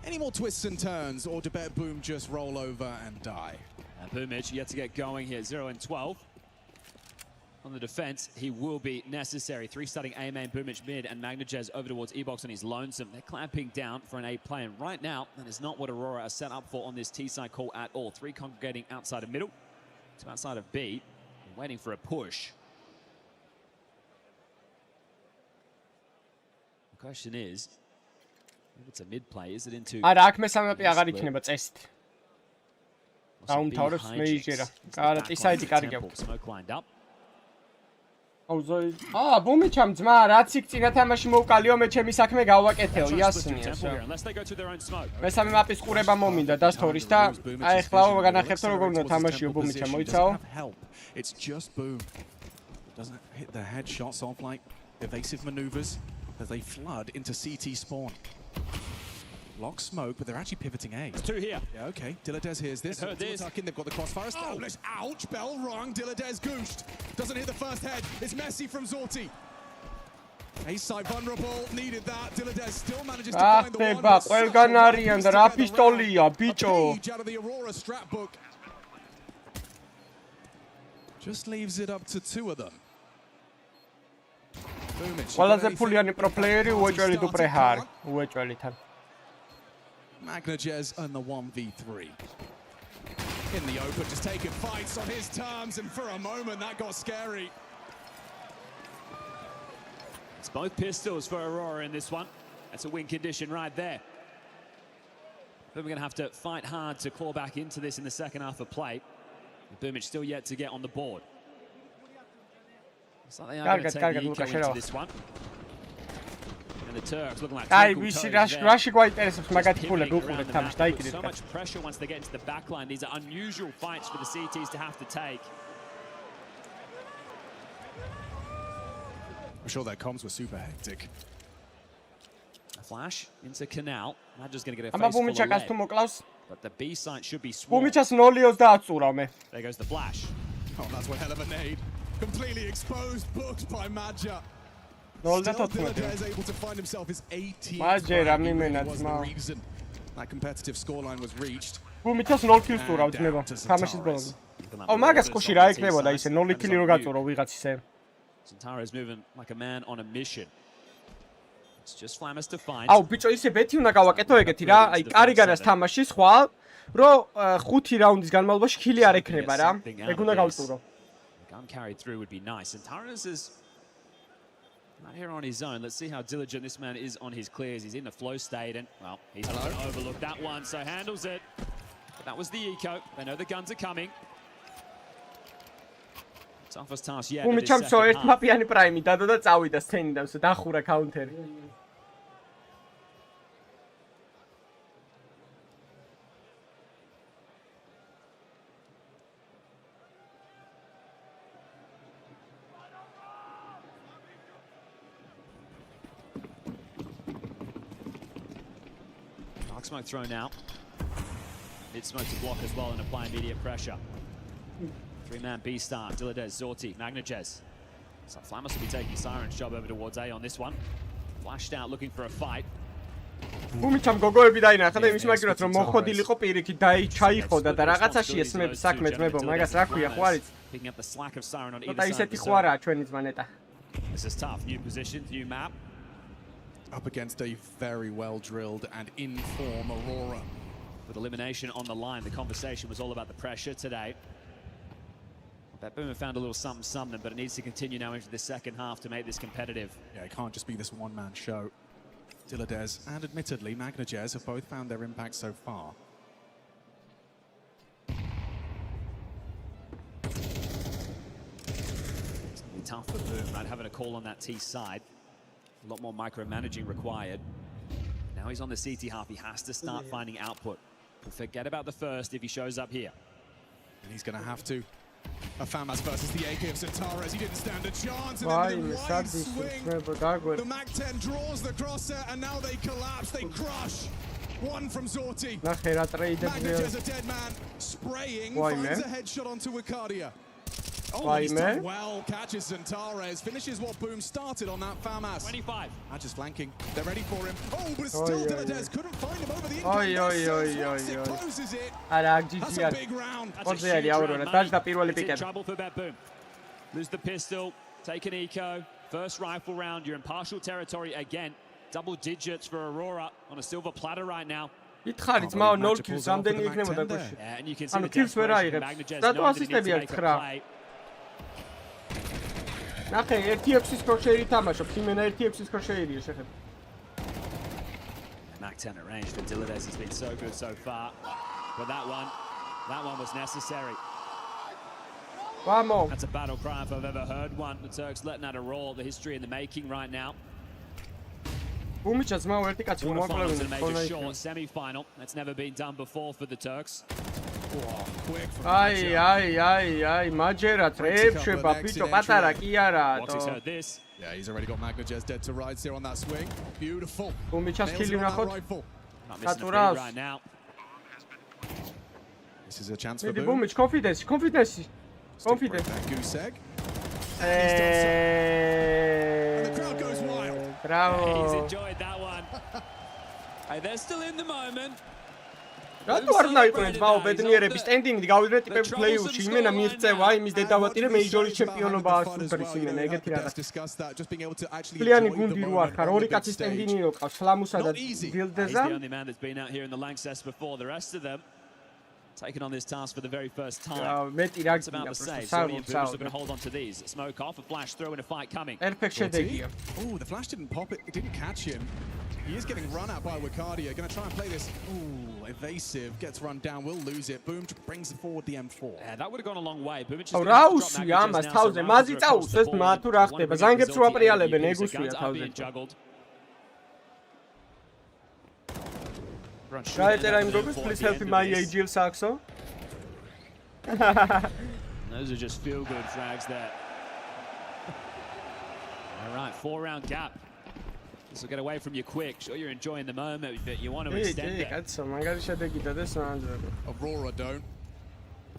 any more twists and turns or do Bet Boom just roll over and die and Boomage yet to get going here 0 and 12 on the defense, he will be necessary. 3 starting A main, Boomage mid, and Magnajez over towards E-Box on his lonesome. They're clamping down for an A play, and right now, that is not what Aurora are set up for on this T-side call at all. 3 congregating outside of middle, 2 outside of B, waiting for a push. The question is, if it's a mid play, is it into... არა, აქ მესამე მაპი აღარ იქნება წესით. დაუმთავრებს მეიჯერა. არა, T-side კარგი აქვს. Smoke lined up. აუზოი. ბუმიჩამ ძმა, რაც იქ წინა თამაში მოვკალიო, მე ჩემი საქმე გავაკეთეო, იასნია. მესამე მაპის ყურება მომინდა დასთორის და აი ხლა განახერხო როგორ უნდა თამაშიო ბუმიჩამ, მოიცაო. It's just Boom. Doesn't hit the headshots off like evasive maneuvers as they flood into CT spawn. Lock smoke, but they're actually pivoting A. There's 2 here. Yeah, okay. Dilladez hears this. They've got the crossfire established. Ouch, bell rung. Dilladez goosed. Doesn't hit the first head. It's messy from Zorti. Ace side vulnerable. Needed that. Dilladez still manages to find the one. ყველგან არიან და რა პისტოლია, ბიჭო. Out of the Aurora strap book. Just leaves it up to 2 of them. ყველაზე ფულიანი პრო პლეიერი უეჭველი დუპრეჰა არის. უეჭველიდან. Magnajez on the 1v3. In the open, just taking fights on his terms, and for a moment that got scary. It's both pistols for Aurora in this one. That's a win condition right there. But we're going to have to fight hard to claw back into this in the second half of play. Boomich still yet to get on the board. Looks like they are going to take the eco into this one. And the Turks looking like so much pressure once they get into the back line. These are unusual fights for the CTs to have to take. I'm sure their comms were super hectic. A flash into Canal. Major's going to get a face full of lead. But the B site should be swarmed. There goes the flash. Oh, that's one hell of a nade. Completely exposed, booked by Major. Still, Dilladé is able to find himself his 18th was the reason that competitive scoreline was reached. Bumicas 0 kills to round never. Tamasis ball. Oh, Magas koshi ra iknebოდა ise 0 kill ro gაწურო ვიღაცისე. Santara is moving like a man on a mission. It's just Flamis to find. აუ ბიჭო ისე ბეთი უნდა გავაკეთო ეგეთი რა. აი კარიგანას თამაში სხვა რომ 5 რაუნდის განმავლობაში ქილი არ ექნება რა. ეგ უნდა გავწურო. Gun carried through would be nice. Santara's is not here on his own. Let's see how diligent this man is on his clears. He's in the flow state, and, well, he's not going to overlook that one, so handles it. But that was the eco. They know the guns are coming. Toughest task yet. Bumicamso ერთ მაპიანი პრაიმი დადო და წავიდა სცენიდან, დახურა კაუნტერი. Dark smoke thrown out. Mid smoke to block as well and apply immediate pressure. Three-man B-star, Dilladé, Zorti, Magnajez. So Flamis will be taking Siren's job over towards A on this one. Flashed out, looking for a fight. Bumicam გოგოები დაინახა და იმის მაგივრად რომ მოხოდილიყო პირიქით ჩაიხოდა და რაღაცაში ესმებს საქმე ძმებო, მაგას რა ქვია ხო არის? Picking up the slack of Siren on either side. This is tough, new positions, new map. Up against a very well-drilled and in-form Aurora. With elimination on the line, the conversation was all about the pressure today. Bet Boomer found a little something, but it needs to continue now into the second half to make this competitive. Yeah, it can't just be this one-man show. Dilladé and admittedly Magnajez have both found their impact so far. It's going to be tough for Boom, right? Having a call on that T side. A lot more micromanaging required. Now he's on the CT half. He has to start finding output. He'll forget about the first if he shows up here. And he's going to have to. A FAMAS versus the AK of Santara. He didn't stand a chance. And then with a wide swing, the Mag-10 draws the crosser, and now they collapse. They crush. One from Zorti. Magnajez, a dead man, spraying, finds a headshot onto Wicardia. Oh, he's done well, catches Santara, finishes what Boom started on that FAMAS. 25. Just flanking. They're ready for him. Oh, but still Dilladé couldn't find him over the income. Closes it. That's a big round. That's trouble for Bet Boom. Lose the pistol, take an eco. First rifle round, you're in partial territory again. Double digits for Aurora on a silver platter right now. And you can see the desperation of Magnajez knowing that he needs to make a play. ნახე, ერთი 6-ის კროშეირი თამაშობს, იმენა ერთი 6-ის კროშეირია შეხებ. Mag-10 arranged for Dilladé has been so good so far. But that one was necessary. Vamos. That's a battle cry if I've ever heard one. The Turks letting out a roll, the history in the making right now. Bumicas mau ერთი კაცი moaklevin in a major short semi-final. That's never been done before for the Turks. Ai, Majera, trepsheba, bicho, patara, ki ara. Yeah, he's already got Magnajez dead to rights here on that swing. Beautiful. Bumicas kill him right now. This is a chance for Boom. Bumich, confidence. Goose egg. And the crowd goes wild. Bravo. He's enjoyed that one. Hey, they're still in the moment. რატო არ უნდა იყვნენ თვაო ბედნიერები სტენდინგი გავიდნენ ტიპები პლეიოფში იმენა მიიღწევა იმის დედავატირე მეიჯორის ჩემპიონობა ასუდრის იმენა ეგეთი რაღაც პლიანი გუნდი რო არ ხარ ორი კაცი სტენდინგი რო ყავს ფლამუსა და ბილდეზა taking on this task for the very first time. მეტი რა გინდა going to hold on to these. Smoke off, a flash throw in a fight coming. Perfect შედეგია. Oh, the flash didn't pop it. It didn't catch him. He is getting run at by Wakadia. Going to try and play this. Ooh, evasive. Gets run down. Will lose it. Boom brings forward the M4. Yeah, that would have gone a long way. Boom just რაუსი ამას თავზე მაზი წაუს ეს მათუ რა ხდება. ზანგებს რო აპრიალებენ ეგუსვია თავზე. Გაეწერა იმ გოგოს please help my AGL Saxo. Those are just feel good frags there. All right, 4-round gap. This will get away from you quick. Sure, you're enjoying the moment, but you want to extend it. Aurora don't.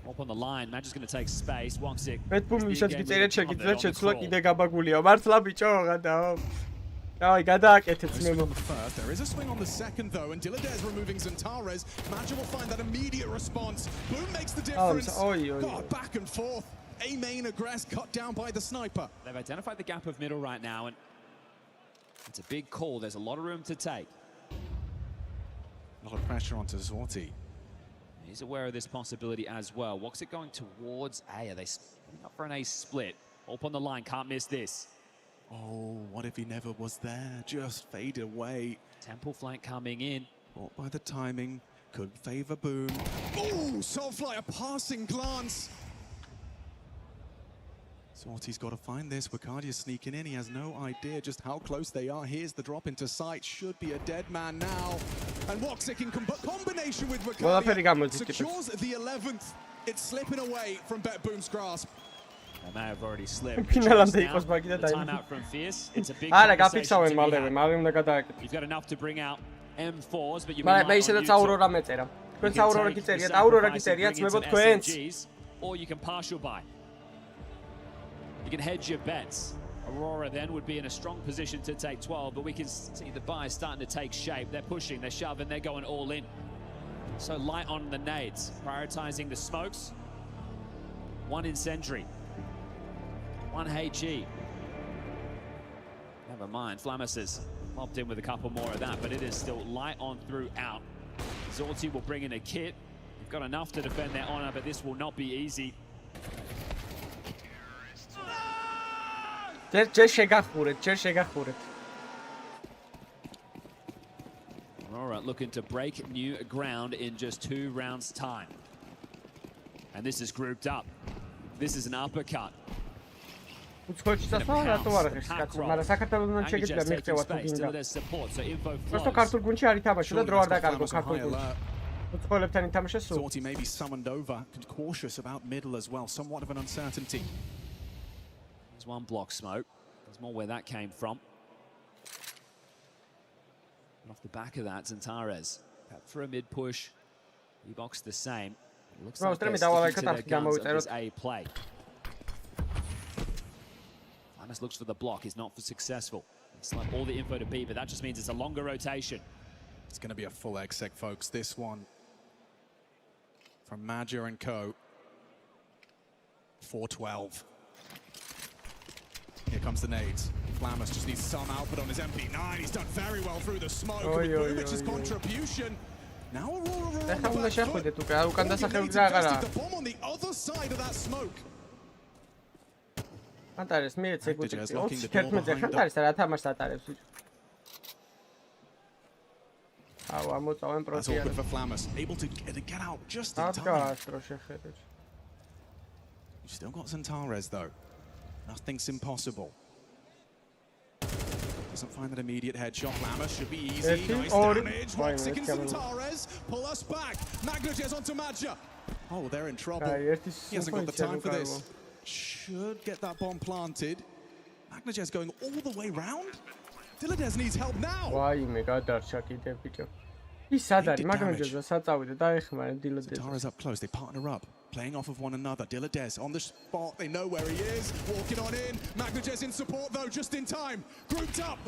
Up on the line, Magic is going to take space. Woxic. There is a swing on the second though, and Diladez removing Zantares. Magic will find that immediate response. Boom makes the difference. God, back and forth. A main aggress cut down by the sniper. They've identified the gap of middle right now, and it's a big call. There's a lot of room to take. A lot of pressure onto Zorti. He's aware of this possibility as well. Woxic going towards A. Are they splitting up for an A split? Up on the line, can't miss this. Oh, what if he never was there? Just faded away. Temple flank coming in. Caught by the timing. Could favor Boom. Oh, Soulfly, a passing glance. Sorty's got to find this. Wakadia sneaking in. He has no idea just how close they are. Here's the drop into sight. Should be a dead man now. And Woxic in combination with Wakadia secures the 11th. It's slipping away from Bet Boom's grasp. They may have already slipped. Timeout from Fierce. It's a big You've got enough to bring out M4s, but you've got or you can partial buy. You can hedge your bets. Aurora then would be in a strong position to take 12, but we can see the buy starting to take shape. They're pushing, they're shoving, they're going all in. So light on the nades, prioritizing the smokes. One incendiary. One HE. Never mind, Flamus's popped in with a couple more of that, but it is still light on throughout. Zorti will bring in a kit. They've got enough to defend their honor, but this will not be easy. Aurora looking to break new ground in just 2 rounds' time. And this is grouped up. This is an uppercut. Zorti may be summoned over, cautious about middle as well, somewhat of an uncertainty. There's one block smoke. There's more where that came from. And off the back of that, Zantares for a mid push. E-box the same. It looks like they're sticking to their guns of this A play. Flamus looks for the block. He's not successful. It's like all the info to B, but that just means it's a longer rotation. It's going to be a full exec, folks. This one from Major and Co. 4-12. Here comes the nades. Flamus just needs some output on his MP9. He's done very well through the smoke with Boomic's contribution. Now Aurora on the back foot. The bomb on the other side of that smoke. Antares, Magdages locking the door behind them. That's awkward for Flamus. Able to get out just in time. You've still got Zantares though. Nothing's impossible. Doesn't find that immediate headshot. Flamus should be easy. Nice damage. Woxic and Zantares pull us back. Magdages onto Major. Oh, they're in trouble. He hasn't got the time for this. Should get that bomb planted. Magdages going all the way round. Diladez needs help now. Zantares up close. They partner up. Playing off of one another. Diladez on the spot. They know where he is. Walking on in. Magdages in support though, just in time. Grouped up.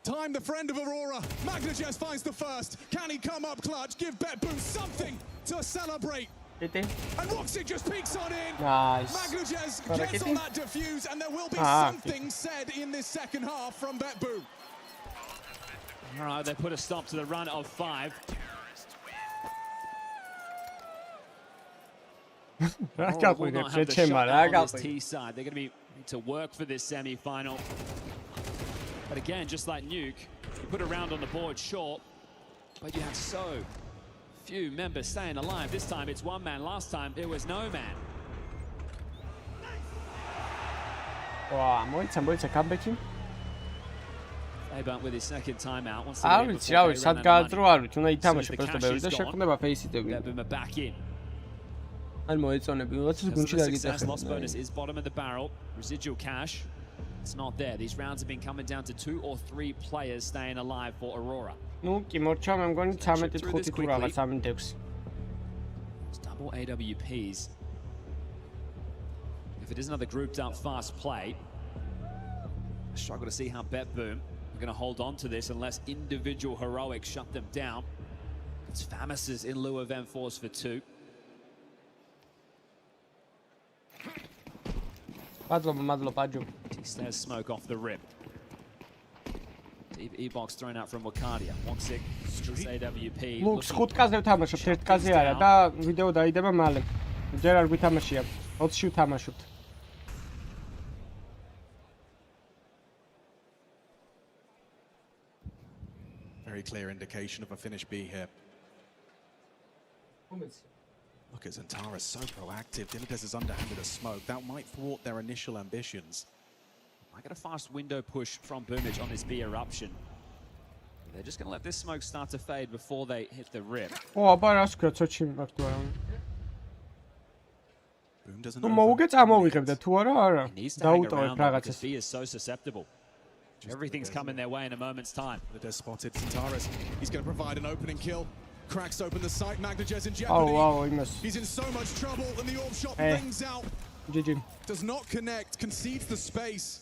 Time, the friend of Aurora. Magnajez finds the first. Can he come up clutch? Give BetBoom something to celebrate. And Roxy just peeks on in. Nice. Magnajez gets on that defuse, and there will be something said in this second half from BetBoom. All right, they put a stop to the run of 5. Will not have the shot on this T side. They're going to need to work for this semi-final. But again, just like Nuke, you put a round on the board short, but you have so few members staying alive. This time it's one man. Last time it was no man. Wow, მოიცა comeback-ი. About with his second timeout. Once არ ვიცი, რა ვიცი, სად გააძრო არ ვიცი, უნდა ითამაშო პროსტო ბევრი და შეხვდება face-იტები. Back in. არ მოეწონები, როდესაც გუნდში დაგიწახე. Lost bonus is bottom of the barrel. Residual cash. It's not there. These rounds have been coming down to 2 or 3 players staying alive for Aurora. ნუ კი მორჩა მე მგონი 13-5 თუ რაღაც 3-6. It's double AWPs. If it is another grouped up fast play, I struggle to see how BetBoom are going to hold on to this unless individual heroics shut them down. It's Famus's in lieu of M4s for 2. T-Snares smoke off the rip. Deep E-box thrown out from Wakadia. 1-6 AWP. Looks, 5-კაზე ვთამაშობ, 1-კაზე არა და ვიდეო დაიდება მალე. ჯერ არ გვითამაშია. 20-ში ვთამაშობთ. Very clear indication of a finish B here. Look at Zantara, so proactive. Dynades is underhanded a smoke. That might thwart their initial ambitions. I get a fast window push from Boomage on this B eruption. They're just going to let this smoke start to fade before they hit the rip. Oh, აბა რას ვქნა ცოტში მართლა. Boom doesn't know. მოვუგე წამოვიღებდა თუ არა, არა. Dautოვებ რაღაცას. B is so susceptible. Everything's coming their way in a moment's time. They're spotted Santaris. He's going to provide an opening kill. Cracks open the site. Magnajez in jeopardy. Oh, wow, he's in so much trouble, and the orb shot rings out. GG. Does not connect, concedes the space.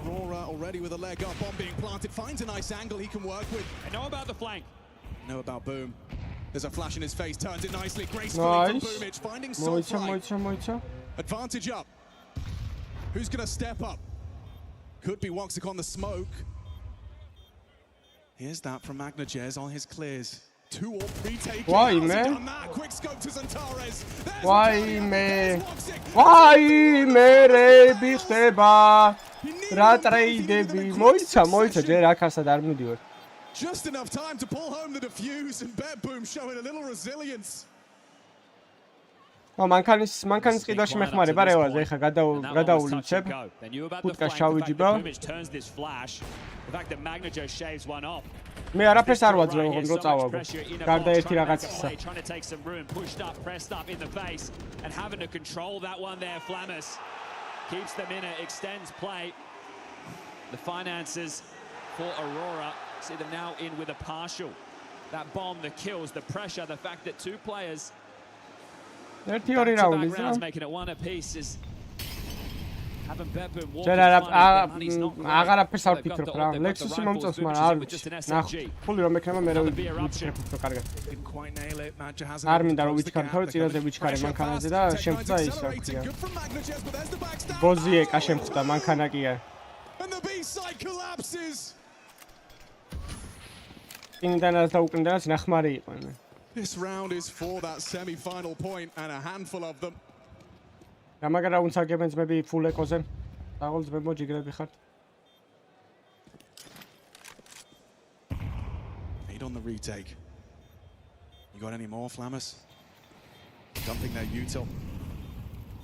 Aurora already with a leg up, bomb being planted, finds a nice angle he can work with. I know about the flank. Know about Boom. There's a flash in his face, turns it nicely, gracefully from Boomage, finding Soulfly. Advantage up. Who's going to step up? Could be Woxic on the smoke. Here's that from Magnajez on his clears. 2 or 3 taken. Why, man? Quick scope to Zantares. Why, man? Why, mere bixteba? Რა ტრეიდები? მოიცა, ჯერ აქ ასად არ მიდივარ. Just enough time to pull home the defuse, and BetBoom showing a little resilience. მანქანის ყიდვაში მეხმარება რევაზე, ეხა გადაულიცებ. ფუტკას ჩავიჯიბა. მე არაფერს არ ვაძლევ, რომ წავაგო. გარდა ერთი რაღაცისა. Keeps them in it, extends play. The finances for Aurora see them now in with a partial. That bomb, the kills, the pressure, the fact that 2 players ერთი-ორი რაუნდი rounds making it 1 apiece is having BetBoom walk. აღარაფერს არ ვფიქრობ რა. Nexus-ი მომწონს, მაგრამ არ ვიცი. ნახე, ფული რომ ექნება მე რა ვიფიქრებ უფრო კარგად. არ მინდა რომ ვიჩქარე, თორე წინაზე ვიჩქარე მანქანაზე და შემწა ის რა ქვია. ბოზიეკა შემწდა მანქანა კი არ. And the B side collapses. ინდანას და უკრინდანას ნახმარი იყო მე. This round is for that semi-final point and a handful of them. გამაგარა უნდა აგებენ ძმები ფულ ეკოზე. დაღოლ ძმებო ჯიგრები ხართ. Made on the retake. You got any more, Flamus? Dumping their util.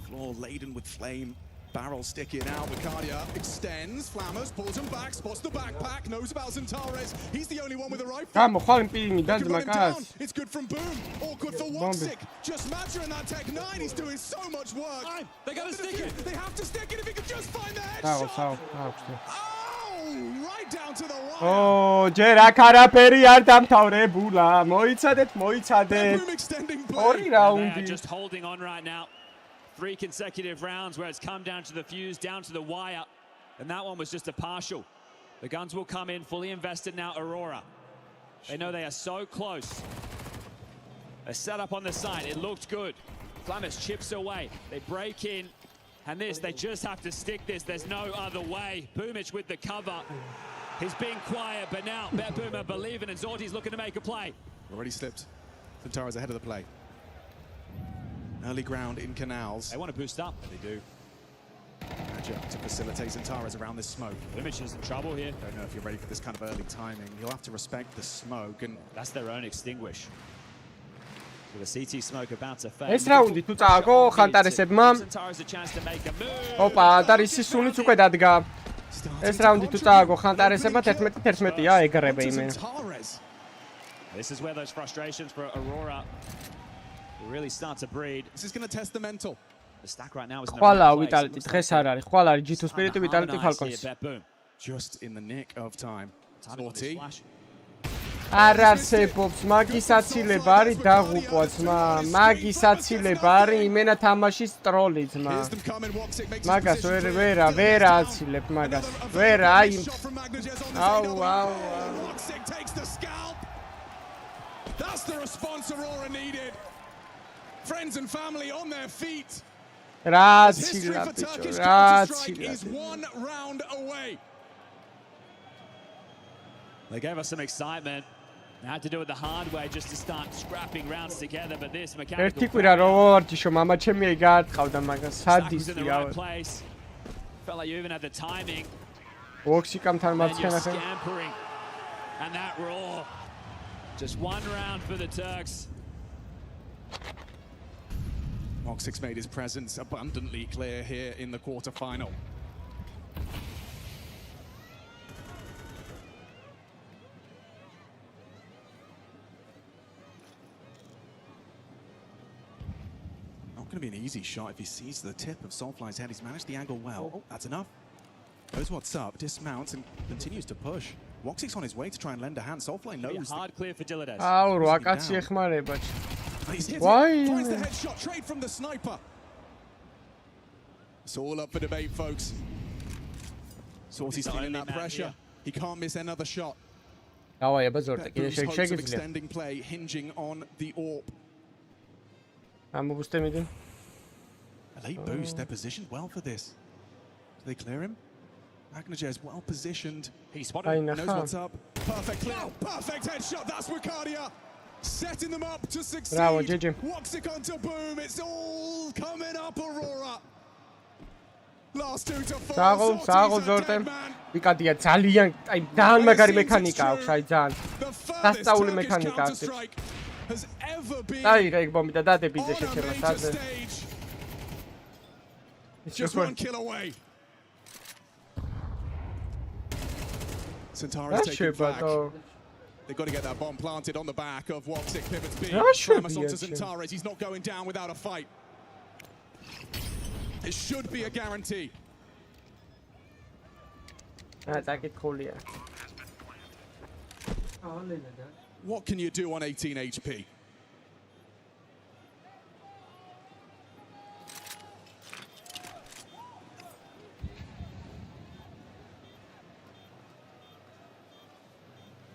Floor laden with flame. Barrel sticking out. Wakadia extends. Flamus pulls him back. Spots the backpack. Knows about Zantares. He's the only one with the rifle. It's good from Boom. Awkward for Woxic. Just Major in that Tech 9. He's doing so much work. They gotta stick it. They have to stick it if he can just find the headshot. Right down to the wire. ჯერ აქ არაფერი არ დამთავრებულა. მოიცადეთ. extending ორი რაუნდი. Just holding on right now. 3 consecutive rounds where it's come down to the fuse, down to the wire. And that one was just a partial. The guns will come in, fully invested now, Aurora. They know they are so close. They're set up on the side. It looked good. Flamus chips away. They break in. And this, they just have to stick this. There's no other way. Boomich with the cover. He's being quiet, but now BetBoomer believing, and Zorti's looking to make a play. Already slipped. Centaurus ahead of the play. Early ground in canals. They want to boost up. They do. Major to facilitate Centaurus around this smoke. Boomich is in trouble here. Don't know if you're ready for this kind of early timing. You'll have to respect the smoke, and that's their own extinguish. So the CT smoke about to fade. ეს რაუნდი თუ წააგო ხანტარესებმა. ოპა, ანტარესის სულიც უკვე დადგა. ეს რაუნდი თუ წააგო ხანტარესებმა 11-11-ია ეგრება იმენ. This is where those frustrations for Aurora really start to breed. This is going to test the mental. The stack right now is ხვალა ვიტალიტი დღეს არ არის. ხვალა არის G2 Spirit ვიტალიტი Falcons. Just in the nick of time. Zorti. არ არსებობს მაგის აცილება არის დაღუპვა ძმა, მაგის აცილება არის იმენა თამაშის ტროლი ძმა. მაგას ვერ აცილებ მაგას. ვერ აი. აუ. That's the response Aurora needed. Friends and family on their feet. History for Turkish Counter-Strike is 1 round away. They gave us some excitement. They had to do it the hard way just to start scrapping rounds together, but this mechanical... ერთი კვირა როგორ ჯიშო მამა ჩემი გაარტყავდა მაგას სადისია. Felt like you even had the timing. ოქსიკამთან მარცხენა ხე. And that roar. Just 1 round for the Turks. Moxix made his presence abundantly clear here in the quarterfinal. Not going to be an easy shot if he sees the tip of Soulfly's head. He's managed the angle well. That's enough. Knows what's up, dismounts and continues to push. Moxix on his way to try and lend a hand. Soulfly knows. Hard clear for Dylades. აუ, რა კაცი ეხმარება. Why? Finds the headshot trade from the sniper. It's all up for debate, folks. Sorty's feeling that pressure. He can't miss another shot. დავაი, აბა ზორტა, კიდე შეგიძლია. Extending play hinging on the AWP. ამობუსტე მიდი. A late boost. They're positioned well for this. Do they clear him? Agnajer is well positioned. He spotted. Knows what's up. Perfect clear. Perfect headshot. That's Wicardia. Setting them up to succeed. Bravo, GG. Woxic onto Boom. It's all coming up, Aurora. Last 2 to 4. საღო ზორტე. ვიკადია ძალიან, აი ძალიან მაგარი მექანიკა აქვს, აი ძალიან. დასწაული მექანიკა აქვს. აი, ეგ ბომბი და დადებიზე შეჩერა სადზე. Just 1 kill away. Centaurus taking flag. They've got to get that bomb planted on the back of Woxic. Pivots B. Flamus onto Centaurus. He's not going down without a fight. It should be a guarantee. What can you do on 18 HP?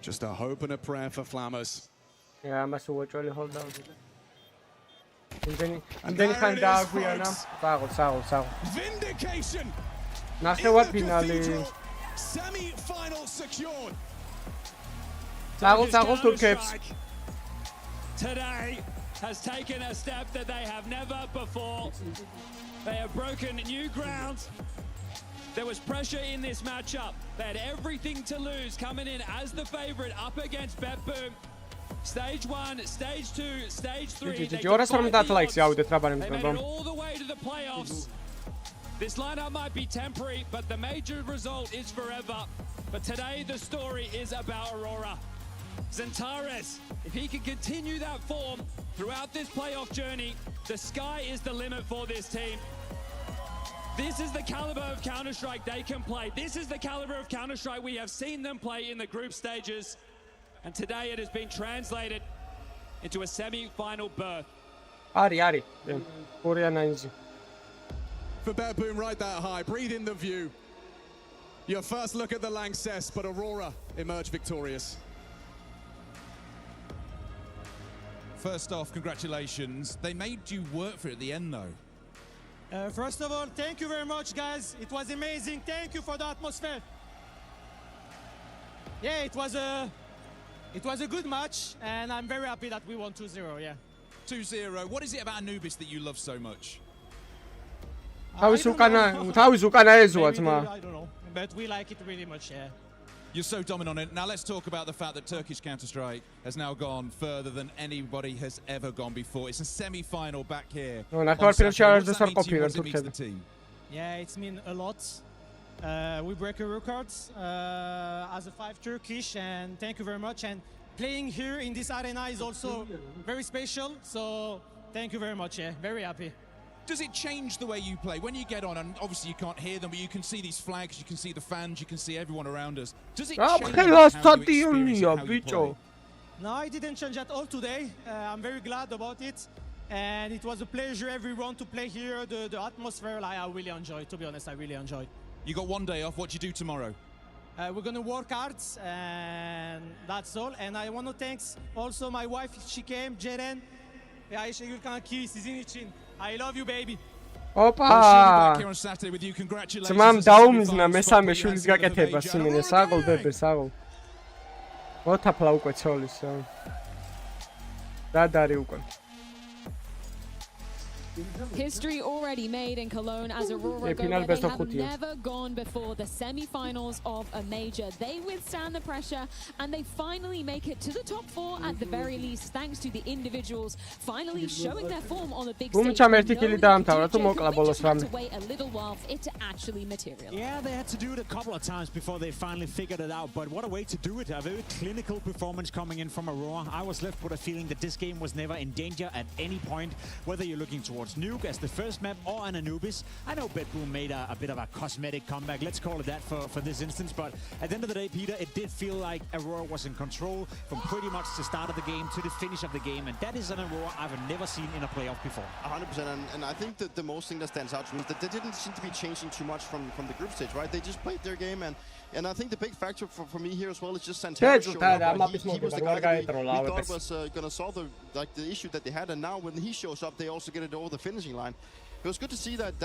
Just a hope and a prayer for Flamus. Yeah, I must watch really hold down. And then kind of we are now. Vindication. Naszewat finale. Semi-final secured. Sağol Turkips. Today has taken a step that they have never before. They have broken new ground. There was pressure in this matchup. They had everything to lose coming in as the favorite up against BetBoom. Stage 1, Stage 2, Stage 3. They made it all the way to the playoffs. This lineup might be temporary, but the major result is forever. But today the story is about Aurora. Xantares, if he can continue that form throughout this playoff journey, the sky is the limit for this team. This is the caliber of Counter-Strike they can play. This is the caliber of Counter-Strike we have seen them play in the group stages. And today it has been translated into a semi-final berth. Ari. Furia 9. For BetBoom, right that high. Breathe in the view. Your first look at the Lanxess, but Aurora emerged victorious. First off, congratulations. They made you work for it at the end, though. First of all, thank you very much, guys. It was amazing. Thank you for the atmosphere. Yeah, it was a good match, and I'm very happy that we won 2-0, yeah. 2-0. What is it about Anubis that you love so much? I don't know, but we like it really much, yeah. You're so dominant on it. Now let's talk about the fact that Turkish Counter-Strike has now gone further than anybody has ever gone before. It's a semi-final back here. Yeah, it's mean a lot. We break a record as a 5 Turkish, and thank you very much. And playing here in this arena is also very special, so thank you very much, yeah. Very happy. Does it change the way you play? When you get on, and obviously you can't hear them, but you can see these flags, you can see the fans, you can see everyone around us. Does it change how you experience it, how you play? No, it didn't change at all today. I'm very glad about it. And it was a pleasure, everyone, to play here. The atmosphere, I really enjoyed, to be honest, I really enjoyed. You got one day off, what do you do tomorrow? We're going to work hard, and that's all. And I want to thank also my wife, she came, Ceren. I love you, baby. Opa! Mam daumizna mesame shulis gaketebas simine sagol bebe sagol. Otapla ukve ცოლის. რა დარი უკვე. History already made in Cologne as Aurora go where they have never gone before, the semi-finals of a major. They withstand the pressure and they finally make it to the top 4 at the very least, thanks to the individuals finally showing their form on the big stage. To wait a little while for it to actually materialize. Yeah, they had to do it a couple of times before they finally figured it out, but what a way to do it. A very clinical performance coming in from Aurora. I was left with a feeling that this game was never in danger at any point, whether you're looking towards Nuke as the first map or an Anubis. I know BetBoom made a bit of a cosmetic comeback, let's call it that for this instance, but at the end of the day, Peter, it did feel like Aurora was in control from pretty much the start of the game to the finish of the game, and that is an Aurora I've never seen in a playoff before. 100%, and I think that the most thing that stands out to me is that they didn't seem to be changing too much from the group stage, right? They just played their game, and I think the big factor for me here as well is just Santana showing up. He was the guy that we thought was going to solve the issue that they had, and now when he shows up, they also get it over the finishing line. It was good to see that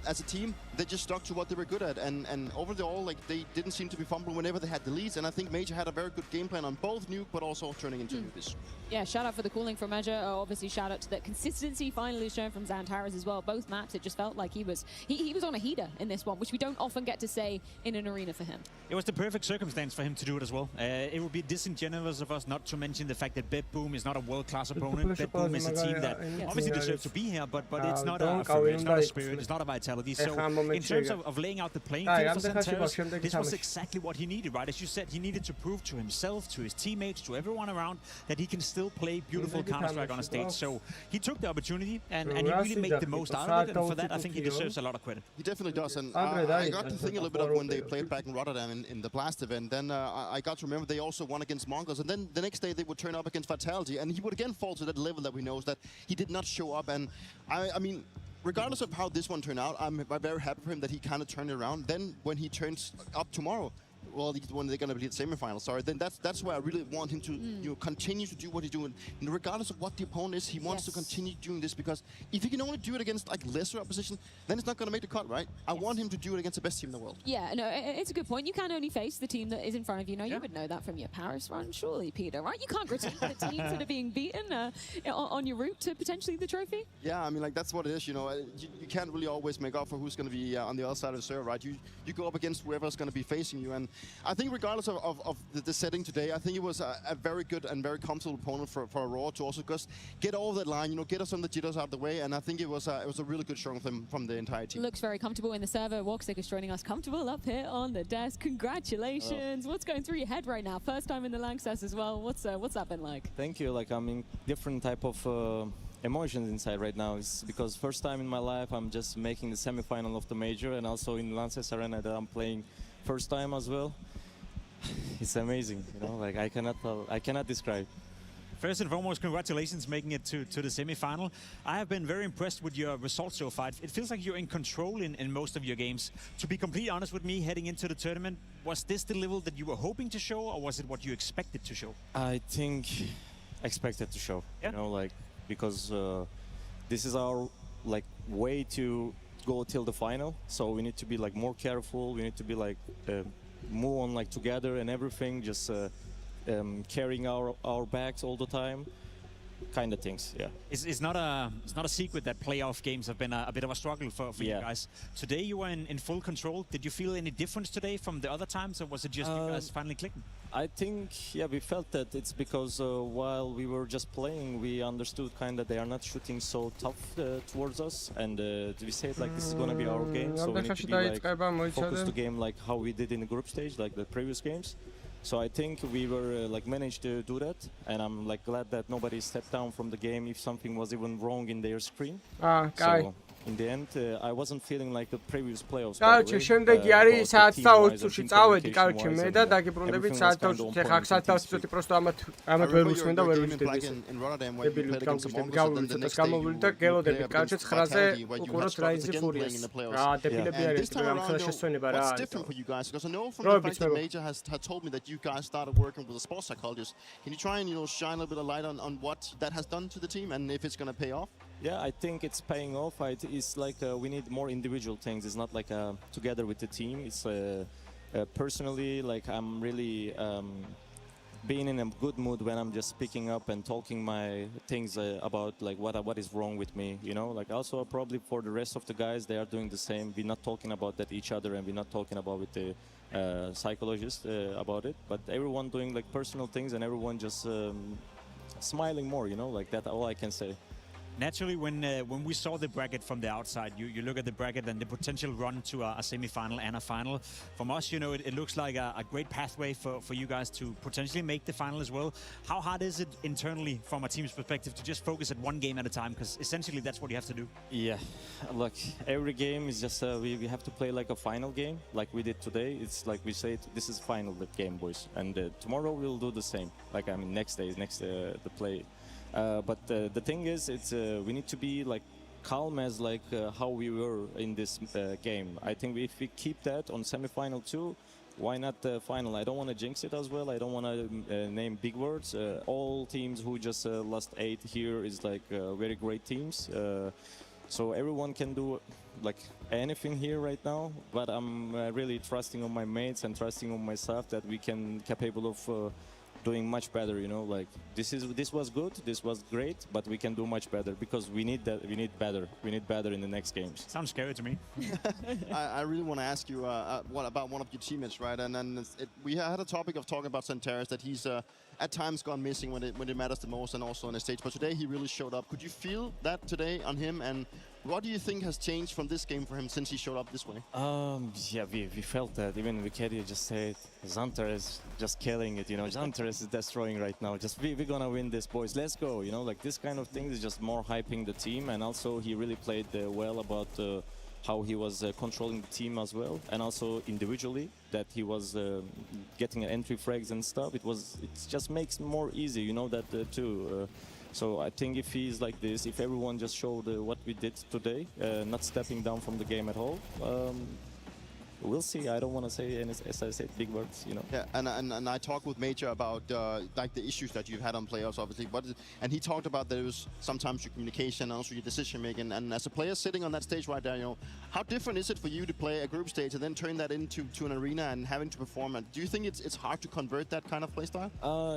as a team, they just stuck to what they were good at, and overall, they didn't seem to be fumbling whenever they had the leads, and I think Major had a very good game plan on both Nuke, but also turning into Nubis. Yeah, shout out for the cooling from Major. Obviously, shout out to the consistency finally shown from Xantares as well. Both maps, it just felt like he was on a heater in this one, which we don't often get to say in an arena for him. It was the perfect circumstance for him to do it as well. It would be disingenuous of us not to mention the fact that BetBoom is not a world-class opponent. BetBoom is a team that obviously deserves to be here, but it's not a Furia, it's not a Spirit, it's not a Vitality. So in terms of laying out the playing field for Xantares, this was exactly what he needed, right? As you said, he needed to prove to himself, to his teammates, to everyone around that he can still play beautiful Counter-Strike on a stage. So he took the opportunity and he really made the most out of it, and for that I think he deserves a lot of credit. He definitely does, and I got to think a little bit of when they played back in Rotterdam in the Blast event. Then I got to remember they also won against Mongols, and then the next day they would turn up against Vitality, and he would again fall to that level that we know is that he did not show up. And I mean, regardless of how this one turned out, I'm very happy for him that he kind of turned it around. Then when he turns up tomorrow, well, when they're going to be the semifinals, sorry, then that's where I really want him to continue to do what he's doing. And regardless of what the opponent is, he wants to continue doing this, because if he can only do it against lesser opposition, then it's not going to make the cut, right? I want him to do it against the best team in the world. Yeah, no, it's a good point. You can only face the team that is in front of you. You would know that from your Paris run, surely, Peter, right? You can't critique the teams that are being beaten on your route to potentially the trophy. Yeah, I mean, that's what it is, you know. You can't really always make up for who's going to be on the other side of the server, right? You go up against whoever's going to be facing you, and I think regardless of the setting today, I think it was a very good and very comfortable opponent for Aurora to also just get over that line, get us on the jitters out of the way, and I think it was a really good showing from the entire team. Looks very comfortable in the server. Walksick is joining us comfortable up here on the desk. Congratulations. What's going through your head right now? First time in the Lanxess as well. What's that been like? Thank you. I'm in different type of emotions inside right now. It's because first time in my life I'm just making the semi-final of the major, and also in Lanxess Arena that I'm playing first time as well. It's amazing, I cannot describe. First and foremost, congratulations making it to the semi-final. I have been very impressed with your results so far. It feels like you're in control in most of your games. To be completely honest with me, heading into the tournament, was this the level that you were hoping to show, or was it what you expected to show? I think expected to show, you know, like, because this is our like way to go till the final, so we need to be like more careful. We need to be like move on like together and everything, just carrying our bags all the time, kind of things. Yeah, it's not a secret that playoff games have been a bit of a struggle for you guys. Today you were in full control. Did you feel any difference today from the other times, or was it just you guys finally clicking? I think, yeah, we felt that it's because while we were just playing, we understood kind of they are not shooting so tough towards us, and we said like this is gonna be our game, so we need to be like focus the game like how we did in the group stage, like the previous games. So I think we were like managed to do that, and I'm like glad that nobody stepped down from the game if something was even wrong in their screen. So in the end, I wasn't feeling like the previous playoffs. Კარჩე, შემდეგი არის 1:20-ში წავედი, კარჩე, მე და დაგიბრუნდებით 1:20-ში. ხა 1:20-ში просто ამათ ვერ უსმენ და ვერ ვიზდები. გავუვლით გამოვული და გელოდებით, კარჩე 9-ზე უყუროთ რაიზი ფურიას. რა, დებილები არის ამ ხელა შესვენება რა. What's different for you guys? Because I know from the fact that Major has told me that you guys started working with a sports psychologist. Can you try and shine a bit of light on what that has done to the team and if it's going to pay off? Yeah, I think it's paying off. It's like we need more individual things. It's not like together with the team. It's personally, like I'm really being in a good mood when I'm just speaking up and talking my things about like what is wrong with me, you know. Like also probably for the rest of the guys, they are doing the same. We're not talking about that each other, and we're not talking about with the psychologist about it. But everyone doing like personal things, and everyone just smiling more, you know. Like that's all I can say. Naturally, when we saw the bracket from the outside, you look at the bracket and the potential run to a semi-final and a final. From us, you know, it looks like a great pathway for you guys to potentially make the final as well. How hard is it internally from a team's perspective to just focus at one game at a time? Because essentially that's what you have to do. Yeah, look, every game is just, we have to play like a final game, like we did today. It's like we say, this is final game, boys. And tomorrow we'll do the same. Like, I mean, next the play. But the thing is, it's we need to be like calm as like how we were in this game. I think if we keep that on semi-final too, why not the final? I don't want to jinx it as well. I don't want to name big words. All teams who just lost 8 here is like very great teams. So everyone can do like anything here right now. But I'm really trusting on my mates and trusting on myself that we can capable of doing much better, you know. Like this was good, this was great, but we can do much better because we need that. We need better in the next games. Sounds scary to me. I really want to ask you about one of your teammates, right? And then we had a topic of talking about Santaris, that he's at times gone missing when it matters the most, and also on the stage. But today he really showed up. Could you feel that today on him? And what do you think has changed from this game for him since he showed up this way? Yeah, we felt that. Even Vikeria just said, Zantar is just killing it, you know. Zantar is destroying right now. Just we're gonna win this, boys. Let's go, you know. Like this kind of thing is just more hyping the team, and also he really played well about how he was controlling the team as well, and also individually that he was getting entry frags and stuff. It just makes more easy, you know, that too. So I think if he's like this, if everyone just showed what we did today, not stepping down from the game at all, we'll see. I don't want to say, as I said, big words, you know. Yeah, and I talked with Major about like the issues that you've had on playoffs, obviously. And he talked about there was sometimes your communication and also your decision making. And as a player sitting on that stage right there, you know, how different is it for you to play a group stage and then turn that into an arena and having to perform? And do you think it's hard to convert that kind of play style?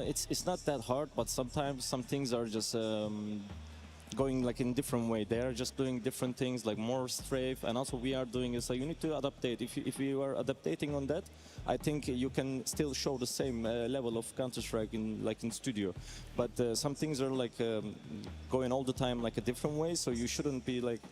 It's not that hard, but sometimes some things are just going like in different way. They are just doing different things, like more strafe, and also we are doing it. So you need to adaptate. If you are adaptating on that, I think you can still show the same level of Counter-Strike in studio. But some things are like going all the time like a different way. So you shouldn't be like,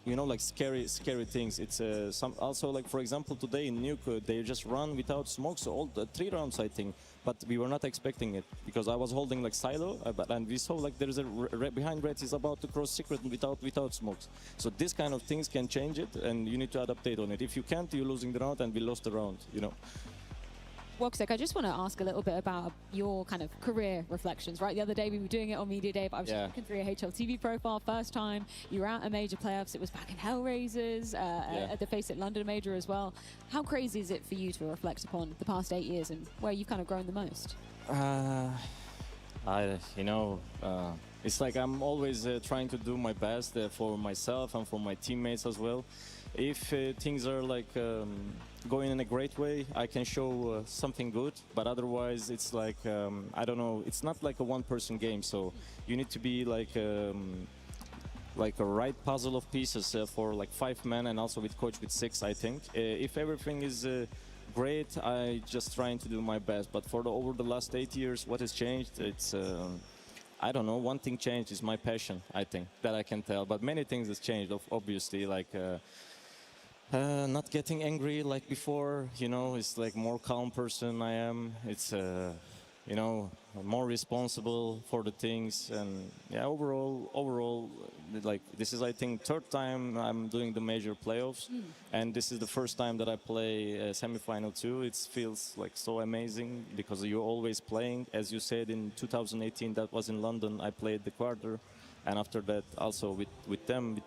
you know, like scary things. It's some also like, for example, today in Nuke they just run without smoke, so all the 3 rounds I think. But we were not expecting it because I was holding like silo, and we saw like there is a behind Reds is about to cross secret without smokes. So this kind of things can change it, and you need to adaptate on it. If you can't, you're losing the round, and we lost the round, you know. Woksik, I just want to ask a little bit about your kind of career reflections, right? The other day we were doing it on Media Day, but I was just looking through your HLTV profile. First time you were at a major playoffs, it was back in Hellraisers, at the Face It London Major as well. How crazy is it for you to reflect upon the past 8 years and where you've kind of grown the most? It's like I'm always trying to do my best for myself and for my teammates as well. If things are like going in a great way, I can show something good, but otherwise it's like, I don't know, it's not like a one-person game, so you need to be like a right puzzle of pieces for like 5 men and also with coach with 6, I think. If everything is great, I just trying to do my best, but over the last 8 years, what has changed, it's I don't know, one thing changed is my passion, I think, that I can tell, but many things has changed, obviously, like not getting angry like before, it's like more calm person I am. It's, more responsible for the things. And yeah, overall, like this is, I think, 3rd time I'm doing the major playoffs. And this is the first time that I play semi-final too. It feels like so amazing because you're always playing. As you said, in 2018, that was in London, I played the quarter. And after that, also with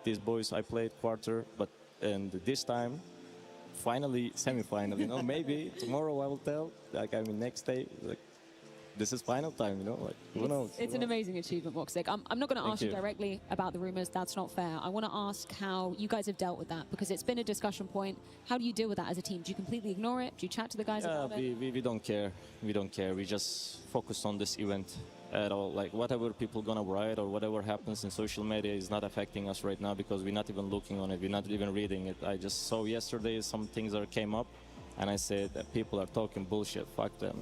these boys, I played quarter. And this time, finally, semi-final, maybe tomorrow I will tell, next day, this is final time, who knows? It's an amazing achievement, Woksik. I'm not going to ask you directly about the rumors, that's not fair. I want to ask how you guys have dealt with that, because it's been a discussion point. How do you deal with that as a team? Do you completely ignore it? Do you chat to the guys about it? We don't care. We don't care. We just focus on this event at all. Like whatever people gonna write or whatever happens in social media is not affecting us right now because we're not even looking on it. We're not even reading it. I just saw yesterday some things that came up. And I said that people are talking bullshit. Fuck them,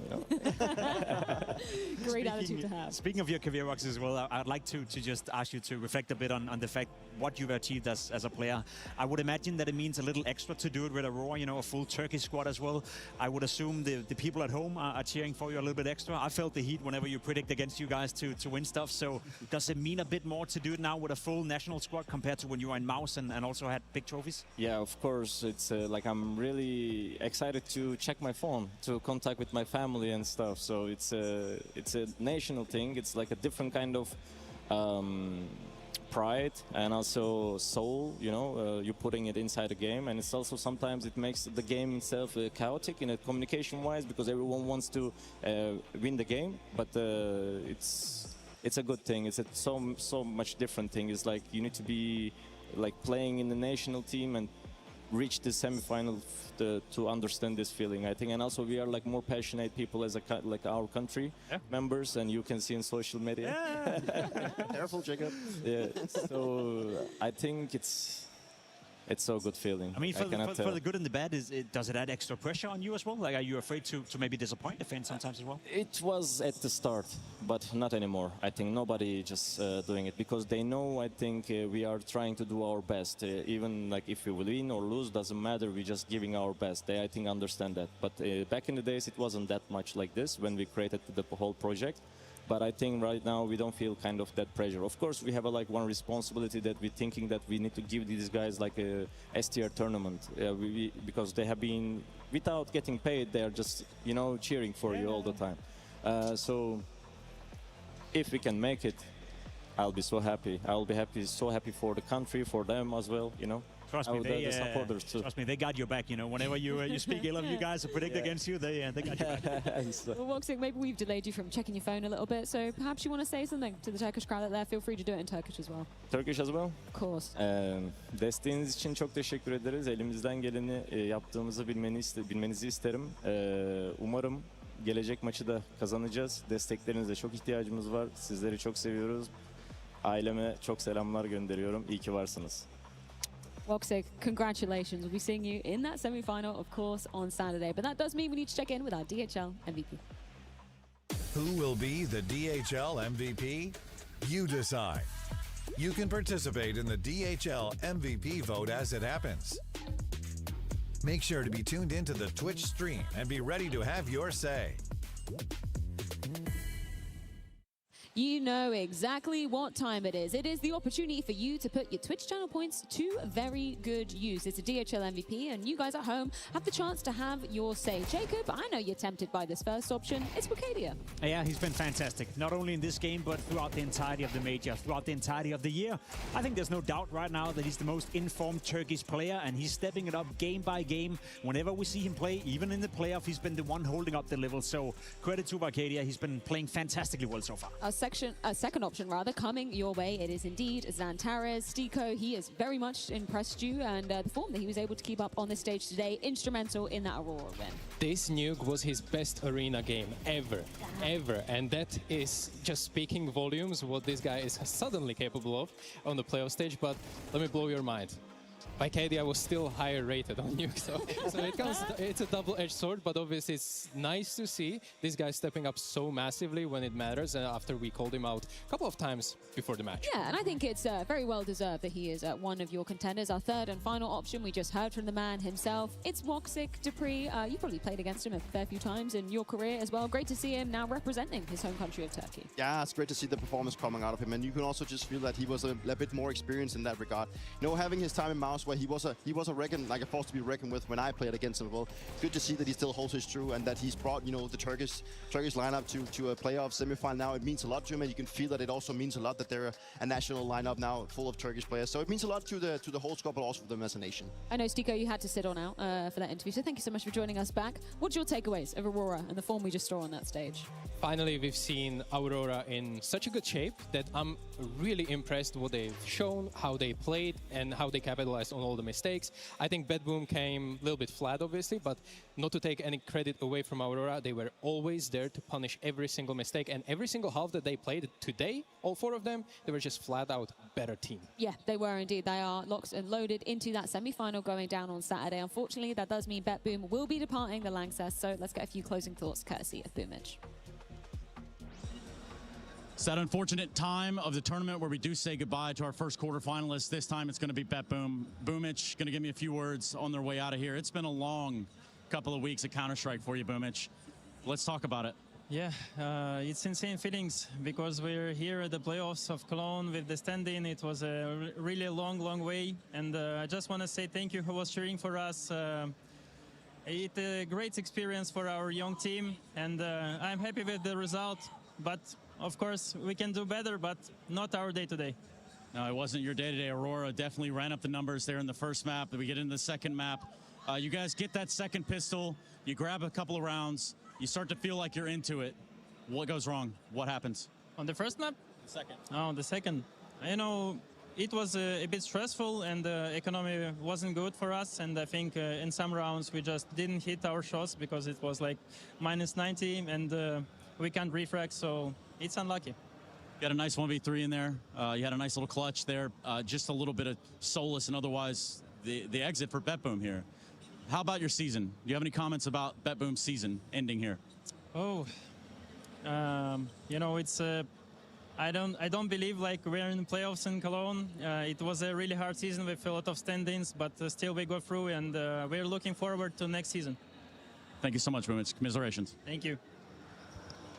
Great attitude to have. Speaking of your career, Rox, as well, I'd like to just ask you to reflect a bit on the fact what you've achieved as a player. I would imagine that it means a little extra to do it with Aurora, a full Turkish squad as well. I would assume the people at home are cheering for you a little bit extra. I felt the heat whenever you predict against you guys to win stuff. So does it mean a bit more to do it now with a full national squad compared to when you were in Mouse and also had big trophies? Yeah, of course. It's like I'm really excited to check my phone, to contact with my family and stuff. So it's a national thing. It's like a different kind of pride and also soul, you're putting it inside the game. And it's also sometimes it makes the game itself chaotic communication-wise because everyone wants to win the game. But it's a good thing. It's a so much different thing. It's like you need to be like playing in the national team and reach the semi-final to understand this feeling, I think. And also we are like more passionate people as like our country members, and you can see in social media. Careful, Jacob. Yeah, so I think it's so good feeling. I mean, for the good and the bad, does it add extra pressure on you as well? Like, are you afraid to maybe disappoint the fans sometimes as well? It was at the start, but not anymore. I think nobody just doing it because they know, I think, we are trying to do our best. Even like if we win or lose, doesn't matter. We're just giving our best. They, I think, understand that. But back in the days, it wasn't that much like this when we created the whole project. But I think right now we don't feel kind of that pressure. Of course, we have one responsibility that we're thinking that we need to give these guys like a STR tournament because they have been, without getting paid, they are just, cheering for you all the time. So if we can make it, I'll be so happy. I'll be so happy for the country, for them as well, Trust me, the supporters too. Trust me, they got your back. Whenever you speak ill of you guys or predict against you, they got your back. Well, Woksik, maybe we've delayed you from checking your phone a little bit, so perhaps you want to say something to the Turkish crowd out there. Feel free to do it in Turkish as well. Turkish as well? Of course. Desteğiniz için çok teşekkür ederiz. Elimizden geleni yaptığımızı bilmenizi isterim. Umarım gelecek maçı da kazanacağız. Desteklerinize çok ihtiyacımız var. Sizleri çok seviyoruz. Aileme çok selamlar gönderiyorum. İyi ki varsınız. Woksik, congratulations. We'll be seeing you in that semi-final, of course, on Saturday. But that does mean we need to check in with our DHL MVP. Who will be the DHL MVP? You decide. You can participate in the DHL MVP vote as it happens. Make sure to be tuned into the Twitch stream and be ready to have your say. You know exactly what time it is. It is the opportunity for you to put your Twitch channel points to very good use. It's a DHL MVP, and you guys at home have the chance to have your say. Jacob, I know you're tempted by this first option. It's Wakadia. Yeah, he's been fantastic. Not only in this game, but throughout the entirety of the major, throughout the entirety of the year. I think there's no doubt right now that he's the most informed Turkish player, and he's stepping it up game by game. Whenever we see him play, even in the playoff, he's been the one holding up the level. So credit to Wakadia. He's been playing fantastically well so far. A second option rather coming your way. It is indeed Xantares. Stiko, he has very much impressed you, and the form that he was able to keep up on this stage today, instrumental in that Aurora win. This nuke was his best arena game ever, and that is just speaking volumes what this guy is suddenly capable of on the playoff stage. But let me blow your mind. Wakadia was still higher rated on Nuke, so it's a double-edged sword, but obviously it's nice to see this guy stepping up so massively when it matters, and after we called him out a couple of times before the match. Yeah, and I think it's very well deserved that he is one of your contenders. Our third and final option, we just heard from the man himself. It's Woxic Dupree. You probably played against him a fair few times in your career as well. Great to see him now representing his home country of Turkey. Yeah, it's great to see the performance coming out of him, and you can also just feel that he was a bit more experienced in that regard. You know, having his time in Mouse where he was a force to be reckoned with when I played against him. Well, good to see that he still holds his true and that he's brought, you know, the Turkish lineup to a playoff semifinal now. It means a lot to him, and you can feel that it also means a lot that they're a national lineup now full of Turkish players. So it means a lot to the whole squad, but also for them as a nation. I know, Stiko, you had to sit on out for that interview, so thank you so much for joining us back. What's your takeaways of Aurora and the form we just saw on that stage? Finally, we've seen Aurora in such a good shape that I'm really impressed what they've shown, how they played, and how they capitalized on all the mistakes. I think Bedboom came a little bit flat, obviously, but not to take any credit away from Aurora. They were always there to punish every single mistake, and every single half that they played today, all four of them, they were just flat out better team. Yeah, they were indeed. They are locked and loaded into that semi-final going down on Saturday. Unfortunately, that does mean Bedboom will be departing the Lanxess, so let's get a few closing thoughts courtesy of Boomage. It's that unfortunate time of the tournament where we do say goodbye to our first quarterfinalists. This time it's going to be Betboom. Boomich going to give me a few words on their way out of here. It's been a long couple of weeks of Counter-Strike for you, Boomich. Let's talk about it. Yeah, it's insane feelings because we're here at the playoffs of Cologne with the stand-in. It was a really long way, and I just want to say thank you who was cheering for us. It's a great experience for our young team, and I'm happy with the result, but of course, we can do better, but not our day today. No, it wasn't your day today. Aurora definitely ran up the numbers there in the first map. We get into the second map. You guys get that second pistol. You grab a couple of rounds. You start to feel like you're into it. What goes wrong? What happens? On the first map? The second. Oh, the second. You know, it was a bit stressful, and the economy wasn't good for us. And I think in some rounds we just didn't hit our shots because it was like minus 90, and we can't refract, so it's unlucky. You had a nice 1v3 in there. You had a nice little clutch there. Just a little bit of solace, and otherwise the exit for Betboom here. How about your season? Do you have any comments about Betboom's season ending here? Oh, you know, it's I don't believe like we're in the playoffs in Cologne. It was a really hard season with a lot of stand-ins, but still we go through, and we're looking forward to next season. Thank you so much, Boomich. Commiserations. Thank you.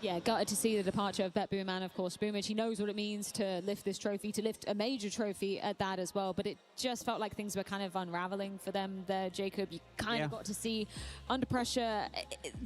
Yeah, gutted to see the departure of Betboom, and of course Boomage, he knows what it means to lift this trophy, to lift a major trophy at that as well, but it just felt like things were kind of unraveling for them there, Jacob. You kind of got to see under pressure,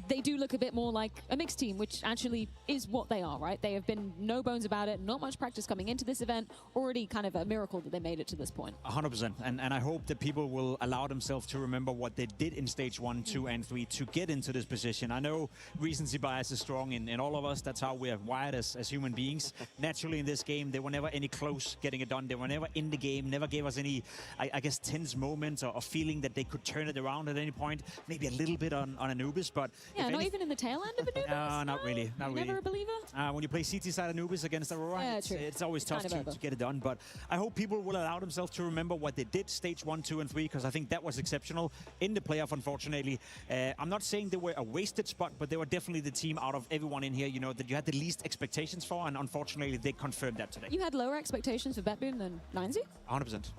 they do look a bit more like a mixed team, which actually is what they are, right? They have been no bones about it, not much practice coming into this event, already kind of a miracle that they made it to this point. 100%, and I hope that people will allow themselves to remember what they did in stage 1, 2, and 3 to get into this position. I know recency bias is strong in all of us. That's how we are wired as human beings. Naturally in this game, they were never any close getting it done. They were never in the game, never gave us any, I guess, tense moments or feeling that they could turn it around at any point. Maybe a little bit on Anubis, but... Yeah, not even in the tail end of Anubis? Not really. Not really. Never a believer? When you play CT side Anubis against Aurora, it's always tough to get it done. But I hope people will allow themselves to remember what they did stage 1, 2, and 3, because I think that was exceptional in the playoff, unfortunately. I'm not saying they were a wasted spot, but they were definitely the team out of everyone in here, you know, that you had the least expectations for, and unfortunately they confirmed that today. You had lower expectations for Betboom than 9Z? 100%.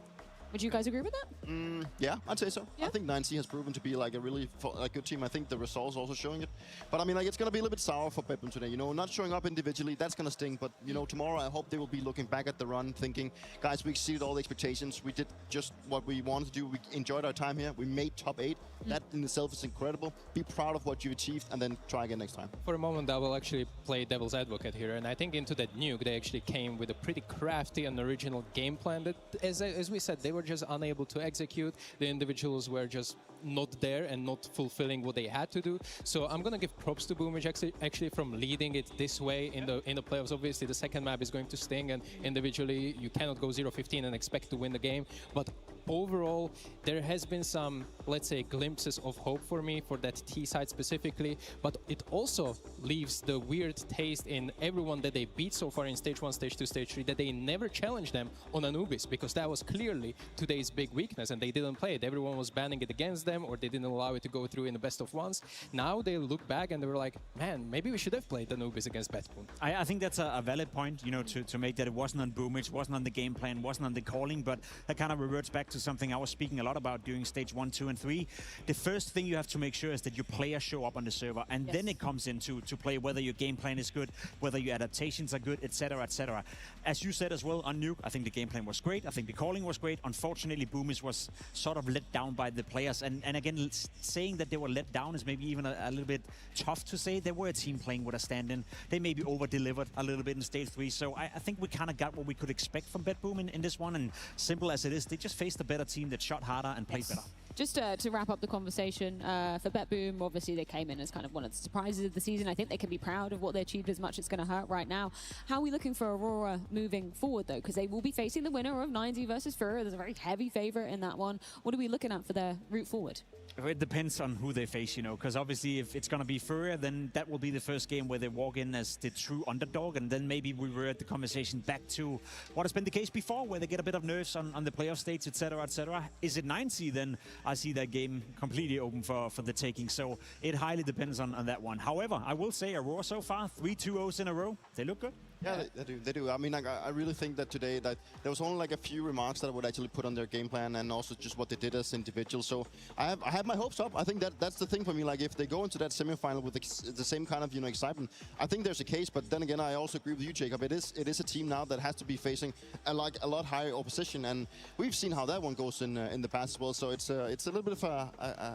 Would you guys agree with that? Yeah, I'd say so. Yeah? I think 9C has proven to be like a really good team. I think the results also showing it. But I mean, like, it's going to be a little bit sour for BetBoom today. You know, not showing up individually, that's going to sting. But, you know, tomorrow I hope they will be looking back at the run, thinking, guys, we exceeded all the expectations. We did just what we wanted to do. We enjoyed our time here. We made top 8. That in itself is incredible. Be proud of what you achieved and then try again next time. For a moment, I will actually play devil's advocate here. And I think into that nuke, they actually came with a pretty crafty and original game plan that, as we said, they were just unable to execute. The individuals were just not there and not fulfilling what they had to do. So I'm going to give props to Boomage actually from leading it this way in the playoffs. Obviously, the second map is going to sting, and individually you cannot go 0-15 and expect to win the game. But overall, there has been some, let's say, glimpses of hope for me for that T side specifically, but it also leaves the weird taste in everyone that they beat so far in stage 1, stage 2, stage 3, that they never challenged them on Anubis, because that was clearly today's big weakness and they didn't play it. Everyone was banning it against them, or they didn't allow it to go through in the best of ones. Now they look back and they were like, man, maybe we should have played Anubis against BetBoom. I think that's a valid point, you know, to make that it wasn't on Boomage, wasn't on the game plan, wasn't on the calling, but that kind of reverts back to something I was speaking a lot about during stage 1, 2, and 3. The first thing you have to make sure is that your players show up on the server, and then it comes into play whether your game plan is good, whether your adaptations are good, etc., etc. As you said as well on Nuke, I think the game plan was great. I think the calling was great. Unfortunately, Boomage was sort of let down by the players, and again, saying that they were let down is maybe even a little bit tough to say. They were a team playing with a stand-in. They maybe over-delivered a little bit in stage 3, so I think we kind of got what we could expect from BetBoom in this one, and simple as it is, they just faced a better team that shot harder and played better. Just to wrap up the conversation, for BetBoom, obviously they came in as kind of one of the surprises of the season. I think they can be proud of what they achieved, as much as it's going to hurt right now. How are we looking for Aurora moving forward, though? Because they will be facing the winner of 9Z versus Furia. There's a very heavy favorite in that one. What are we looking at for their route forward? It depends on who they face, you know, because obviously if it's going to be Furia, then that will be the first game where they walk in as the true underdog, and then maybe we revert the conversation back to what has been the case before, where they get a bit of nerves on the playoff stage, etc., etc. Is it 9C, then I see that game completely open for the taking, so it highly depends on that one. However, I will say Aurora so far, 3 2-0s in a row, they look good. Yeah, they do. I mean, like, I really think that today that there was only like a few remarks that I would actually put on their game plan, and also just what they did as individuals. So I have my hopes up. I think that's the thing for me. Like, if they go into that semifinal with the same kind of, you know, excitement, I think there's a case. But then again, I also agree with you, Jacob. It is a team now that has to be facing a lot higher opposition, and we've seen how that one goes in the past as well. So it's a little bit of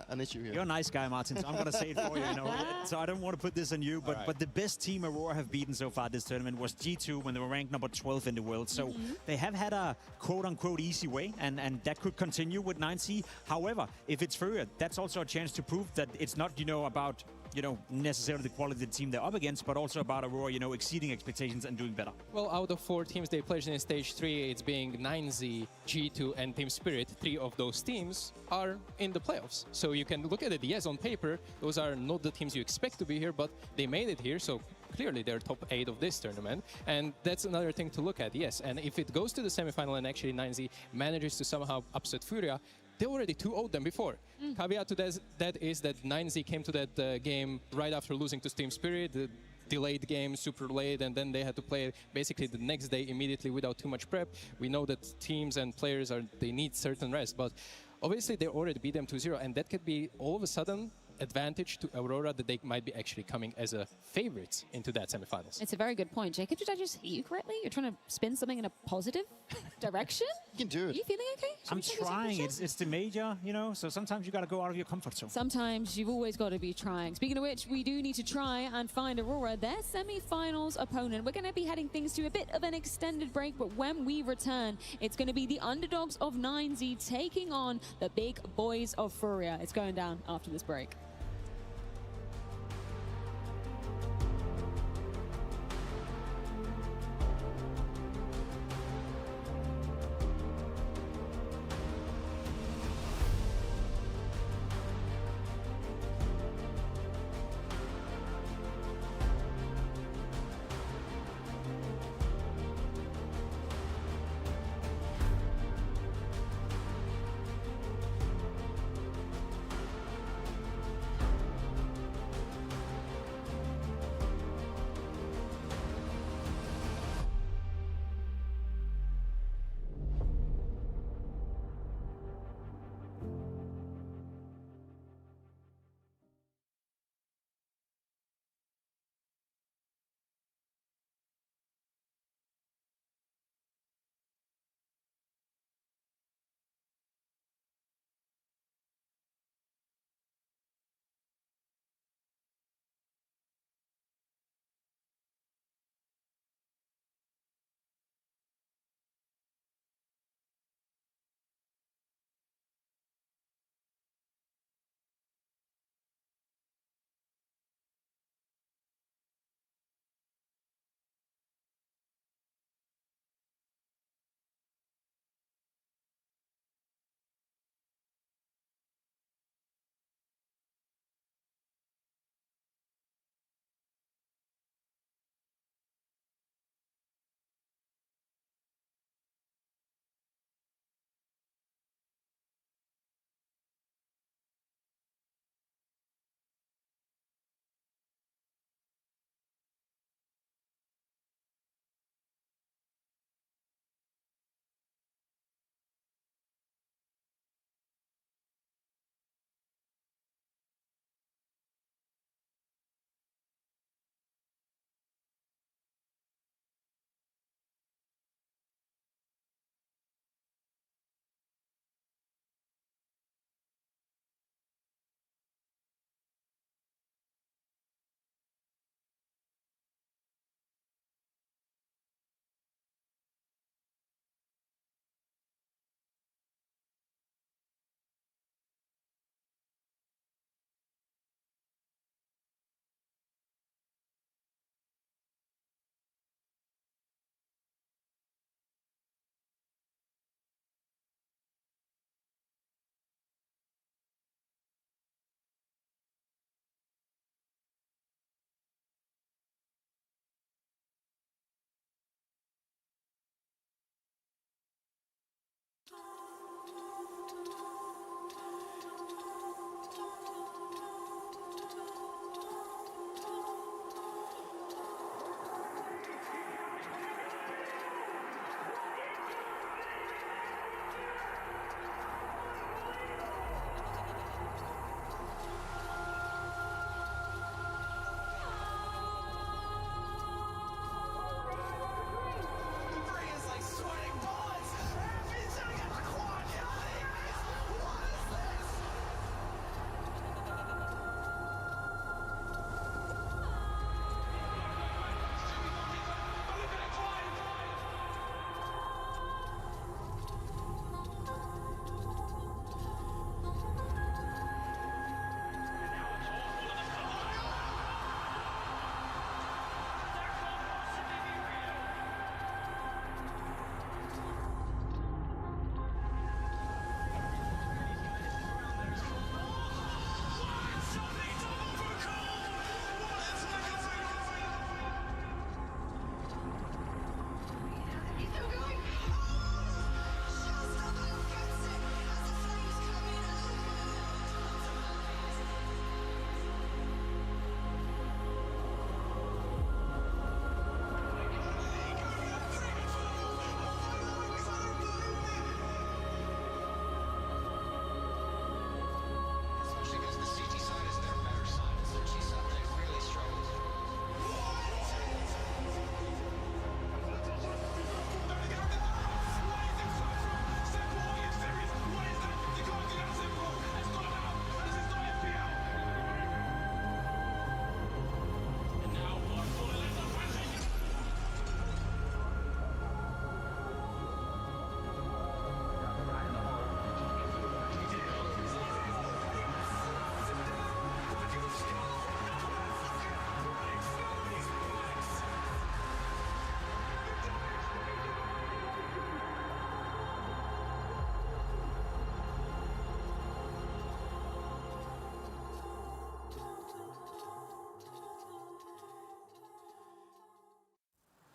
an issue here. You're a nice guy, Martin. So I'm going to say it for you. You know, so I don't want to put this on you, but the best team Aurora have beaten so far this tournament was G2 when they were ranked number 12 in the world. So they have had a quote-unquote easy way, and that could continue with 9C. However, if it's Furia, that's also a chance to prove that it's not, you know, about, you know, necessarily the quality of the team they're up against, but also about Aurora, you know, exceeding expectations and doing better. Well, out of 4 teams they played in stage 3, it's being 9Z, G2, and Team Spirit. 3 of those teams are in the playoffs. So you can look at it, yes, on paper, those are not the teams you expect to be here, but they made it here, so clearly they're top 8 of this tournament, and that's another thing to look at, yes. And if it goes to the semifinal and actually 9Z manages to somehow upset Furia, they already 2-0'd them before. Caveat to that is that 9Z came to that game right after losing to Team Spirit, the delayed game, super late, and then they had to play basically the next day immediately without too much prep. We know that teams and players they need certain rest, but obviously they already beat them 2-0, and that could be all of a sudden advantage to Aurora, that they might be actually coming as a favorites into that semifinals. It's a very good point. Jacob, did I just hear you correctly? You're trying to spin something in a positive direction? You can do it. Are you feeling okay? I'm trying. It's the major, you know, so sometimes you got to go out of your comfort zone. Sometimes you've always got to be trying. Speaking of which, we do need to try and find Aurora their semi-finals opponent. We're going to be heading things to a bit of an extended break, but when we return, it's going to be the underdogs of 9Z taking on the big boys of Furia. It's going down after this break.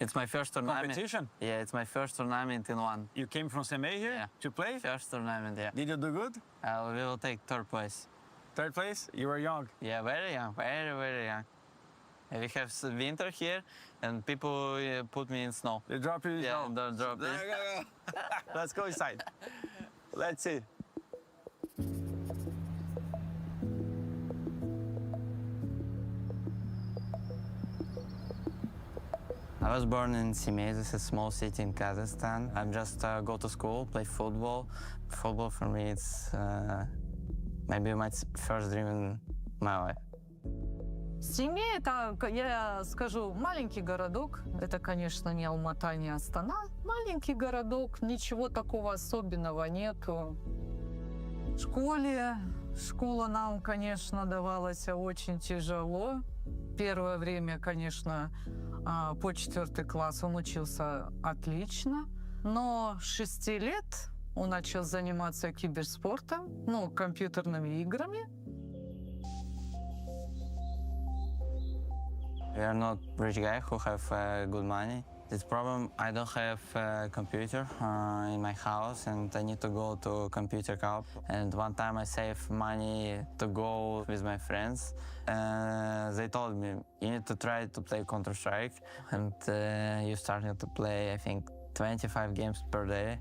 It's my first tournament. Competition? Yeah, it's my first tournament in one. You came from CMA here to play? First tournament, yeah. Did you do good? We will take third place. Third place? You were young. Yeah, very young, very, very young. We have winter here, and people put me in snow. They drop you in snow? Yeah, drop There you go. Let's go inside. Let's see. I was born in Semey, this is a small city in Kazakhstan. I just go to school, play football. Football for me, it's maybe my first dream in my life. Семей — это, я скажу, маленький городок. Это, конечно, не Алмата, не Астана. Маленький городок, ничего такого особенного нету. В школа нам, конечно, давалась очень тяжело. Первое время, конечно, по 4 класс он учился отлично. Но с 6 лет он начал заниматься киберспортом, компьютерными играми. We are not rich guys who have good money. This problem, I don't have a computer in my house, and I need to go to computer club. And one time I saved money to go with my friends. They told me, you need to try to play Counter-Strike. And you started to play, I think, 25 games per day.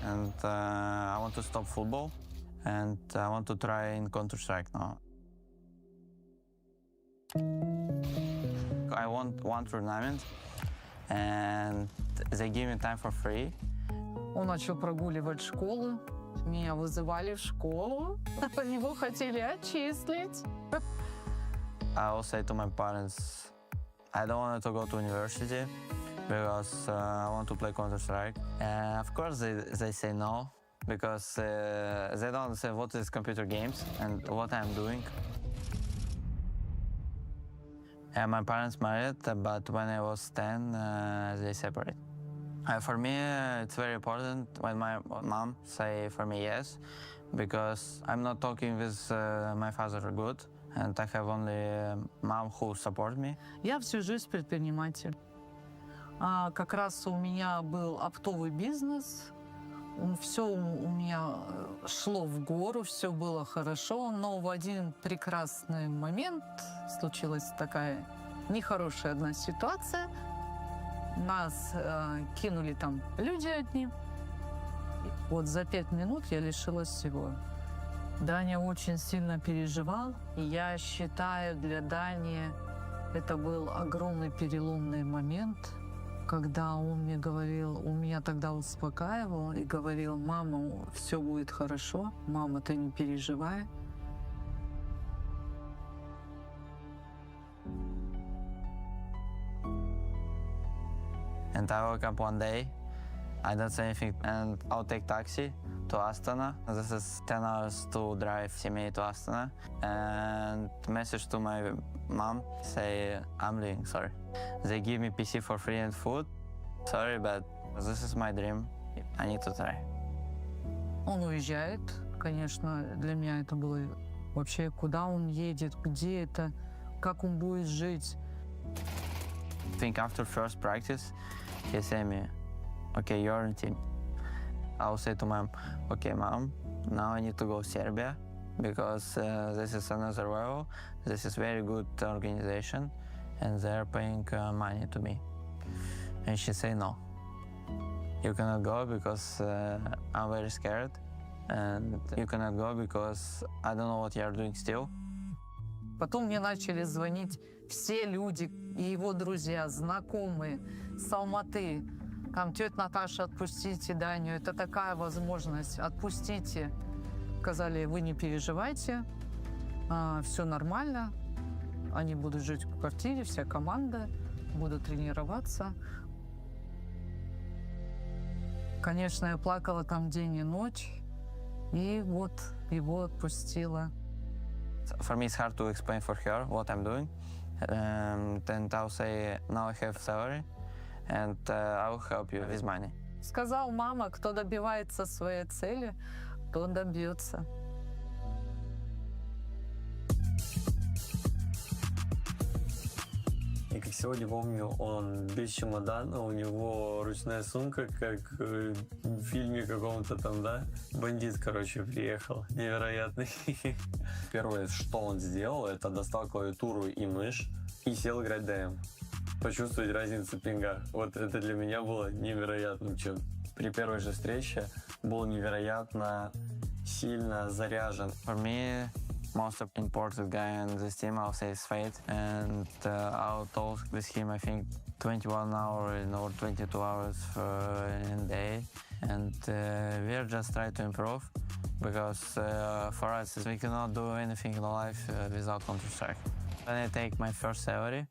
And I want to stop football, and I want to try in Counter-Strike now. I won one tournament, and they give me time for free. Он начал прогуливать школу. Меня вызывали в школу. Его хотели отчислить. I will say to my parents, I don't want to go to university because I want to play Counter-Strike. Of course, they say no, because they don't understand what is computer games and what I'm doing. My parents married, but when I was 10, they separated. For me, it's very important when my mom say for me yes, because I'm not talking with my father good, and I have only mom who support me. Я всю жизнь предприниматель. Как раз у меня был оптовый бизнес. Все у меня шло в гору, все было хорошо, но в один прекрасный момент случилась такая нехорошая одна ситуация. Нас кинули там люди одни. Вот за 5 минут я лишилась всего. Даня очень сильно переживал. И я считаю, для Дани это был огромный переломный момент, когда он мне говорил, он меня тогда успокаивал и говорил: мама, все будет хорошо, мама, ты не переживай. And I woke up one day, I don't say anything, and I'll take taxi to Astana. This is 10 hours to drive Семей to Astana. And message to my mom, say, I'm leaving, sorry. They give me PC for free and food. Sorry, but this is my dream. I need to try. Он уезжает. Конечно, для меня это было вообще, куда он едет, где это, как он будет жить. I think after first practice, he said me, okay, you're in team. I'll say to mom, okay, mom, now I need to go Serbia because this is another level. This is very good organization, and they're paying money to me. And she say no. You cannot go because I'm very scared, and you cannot go because I don't know what you're doing still. Потом мне начали звонить все люди, и его друзья, знакомые, с Алматы. Там: тетя Наташа, отпустите Даню, это такая возможность, отпустите. Сказали: вы не переживайте, все нормально. Они будут жить в квартире, вся команда, будут тренироваться. Конечно, я плакала там день и ночь, и вот его отпустила. For me, it's hard to explain for her what I'm doing. Then I'll say, now I have salary, and I will help you with money. Сказал: мама, кто добивается своей цели, тот добьется. И как сегодня помню, он без чемодана, у него ручная сумка, как в фильме каком-то там, да? Бандит, короче, приехал. Невероятный. Первое, что он сделал, это достал клавиатуру и мышь и сел играть ДМ. Почувствовать разницу пинга. Вот это для меня было невероятным чем. При первой же встрече был невероятно сильно заряжен. For me, most important guy in this team, I'll say, is Fate, and I'll talk with him, I think, 21 hours or 22 hours in a day, and we're just trying to improve, because for us, we cannot do anything in life without Counter-Strike. When I take my first salary,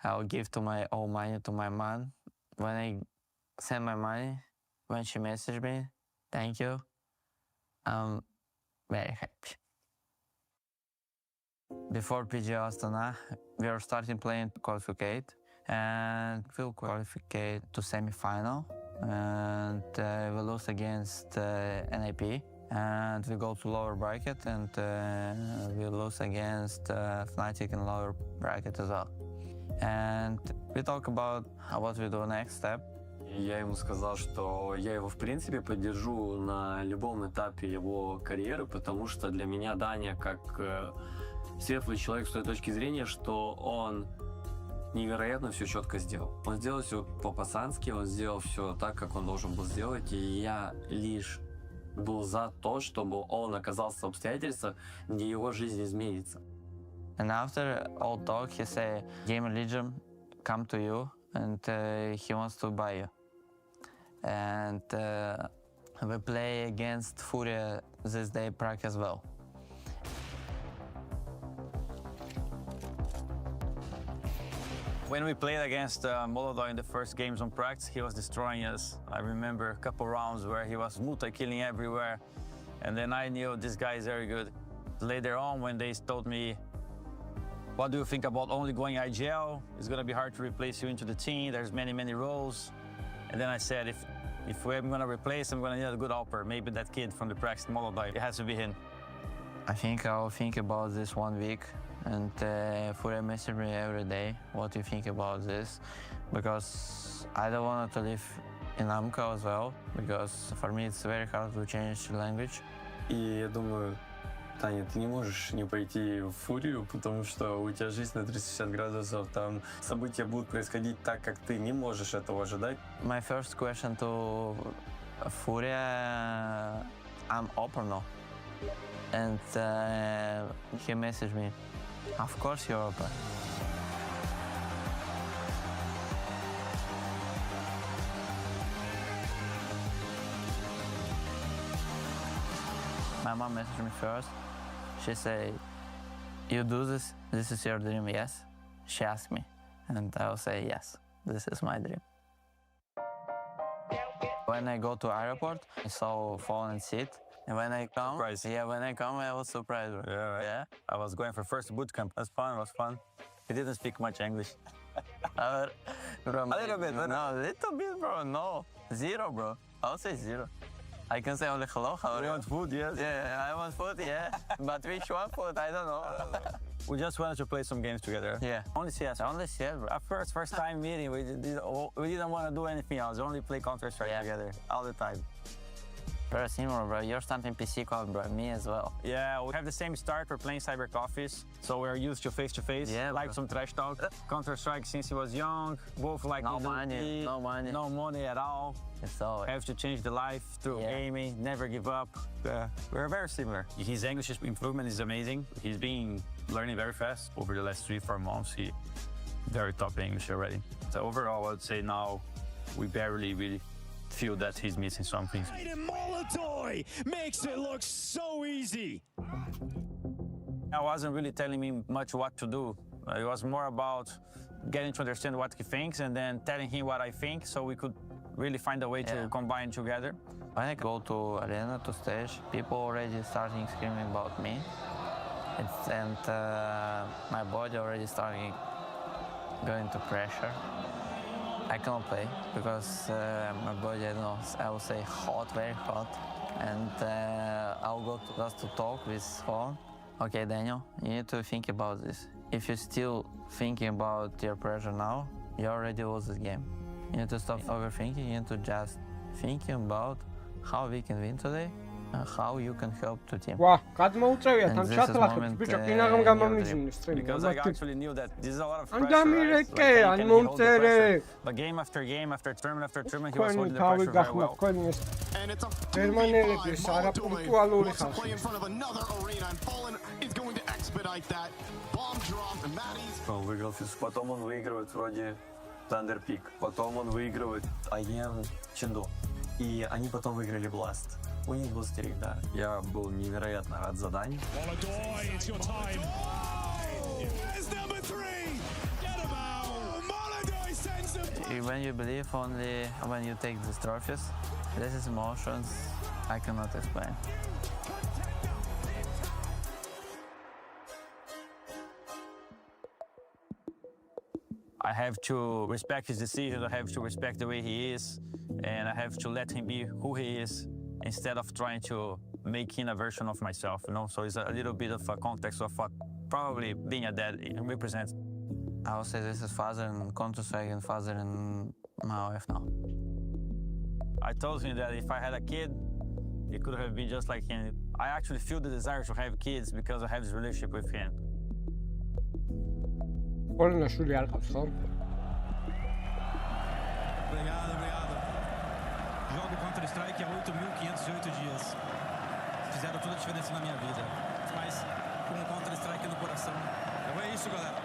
I'll give to my all money to my mom. When I send my money, when she message me, thank you, I'm very happy. Before PG Astana, we were starting playing qualificate, and we'll qualificate to semi-final, and we lose against NAP, and we go to lower bracket, and we lose against Fnatic in lower bracket as well. And we talk about what we do next step. Я ему сказал, что я его в принципе поддержу на любом этапе его карьеры, потому что для меня Даня как светлый человек с той точки зрения, что он невероятно все четко сделал. Он сделал все по-пацански, он сделал все так, как он должен был сделать, и я лишь был за то, чтобы он оказался в обстоятельствах, где его жизнь изменится. And after all talk, he say, Game Legion come to you, and he wants to buy you. And we play against Furia this day Prague as well. When we played against Molodov in the first games on practice, he was destroying us. I remember a couple rounds where he was multi-killing everywhere. And then I knew this guy is very good. Later on, when they told me, what do you think about only going IGL? It's going to be hard to replace you into the team. There's many roles. And then I said, if I'm going to replace, I'm going to need a good helper. Maybe that kid from the practice Molodov, it has to be him. I think I'll think about this 1 week, and Furia message me every day, what do you think about this? Because I don't want to leave in Amco as well, because for me it's very hard to change language. И я думаю, Таня, ты не можешь не пойти в Фурию, потому что у тебя жизнь на 360 градусов, там события будут происходить так, как ты не можешь этого ожидать. My first question to Furia, I'm open now. And he messaged me, of course you're open. My mom messaged me first. She said, you do this? This is your dream, yes? She asked me, and I will say, yes, this is my dream. When I go to airport, I saw fallen seat. And when I come, I was surprised. Yeah, right. Yeah. I was going for first boot camp. It was fun. He didn't speak much English. Bro, a little bit. No, a little bit, bro. No, zero, bro. I'll say zero. I can say only hello. How You want food, yes? Yeah, I want food, yeah. But which one food? I don't know. We just wanted to play some games together. Yeah. Only CS. Only CS, bro. At first time meeting, we didn't want to do anything else. Only play Counter-Strike together all the time. Very similar, bro. You're starting PC code, bro. Me as well. Yeah, we have the same start. We're playing Cyber Coffees, so we're used to face-to-face. Yeah, like some trash talk. Counter-Strike since he was young. Both like no money at all. So have to change the life through gaming. Never give up. We're very similar. His English improvement is amazing. He's been learning very fast over the last 3-4 months. He very top English already. So overall, I would say now we barely really feel that he's missing something. Molotov makes it look so easy. I wasn't really telling him much what to do. It was more about getting to understand what he thinks and then telling him what I think so we could really find a way to combine together. When I go to arena, to stage, people already starting screaming about me. And my body already starting going to pressure. I cannot play because my body, I don't know, I will say hot, very hot. And I'll go just to talk with phone. Okay, Daniel, you need to think about this. If you're still thinking about your pressure now, you already lose this game. You need to stop overthinking, you need to just thinking about how we can win today and how you can help the team. Wow, გადმოუწევია თან ჩათლახებს ბიჭო, კინაღამ გამომიძინეს წინ. Because I actually knew that this is a lot of pressure. Ანგამირეკე, ან მომწერე. But game after game, after tournament, he was holding the pressure very well. And it's a გერმანელების არაპუნქტუალური ხალხი. play in front of another arena, and Fallen is going to expedite that. Bomb drop, and Maddie's. Он выиграл физку, потом он выигрывает вроде Thunder Peak, потом он выигрывает IEM Cologne. И они потом выиграли Blast. У них был стерик, да. Я был невероятно рад заданию. When you believe only when you take these trophies, this is emotions I cannot explain. I have to respect his decisions, I have to respect the way he is, and I have to let him be who he is instead of trying to make him a version of myself, you know? So it's a little bit of a context of what probably being a dad represents. I would say this is father in Counter-Strike and father in my wife now. I told him that if I had a kid, it could have been just like him. I actually feel the desire to have kids because I have this relationship with him. Olha, შვილი არ ყავს, ხო? Obrigado. Jogo Counter-Strike há 8.508 dias. Fizeram toda a diferença na minha vida. Mas com o Counter-Strike no coração. Então é isso, galera.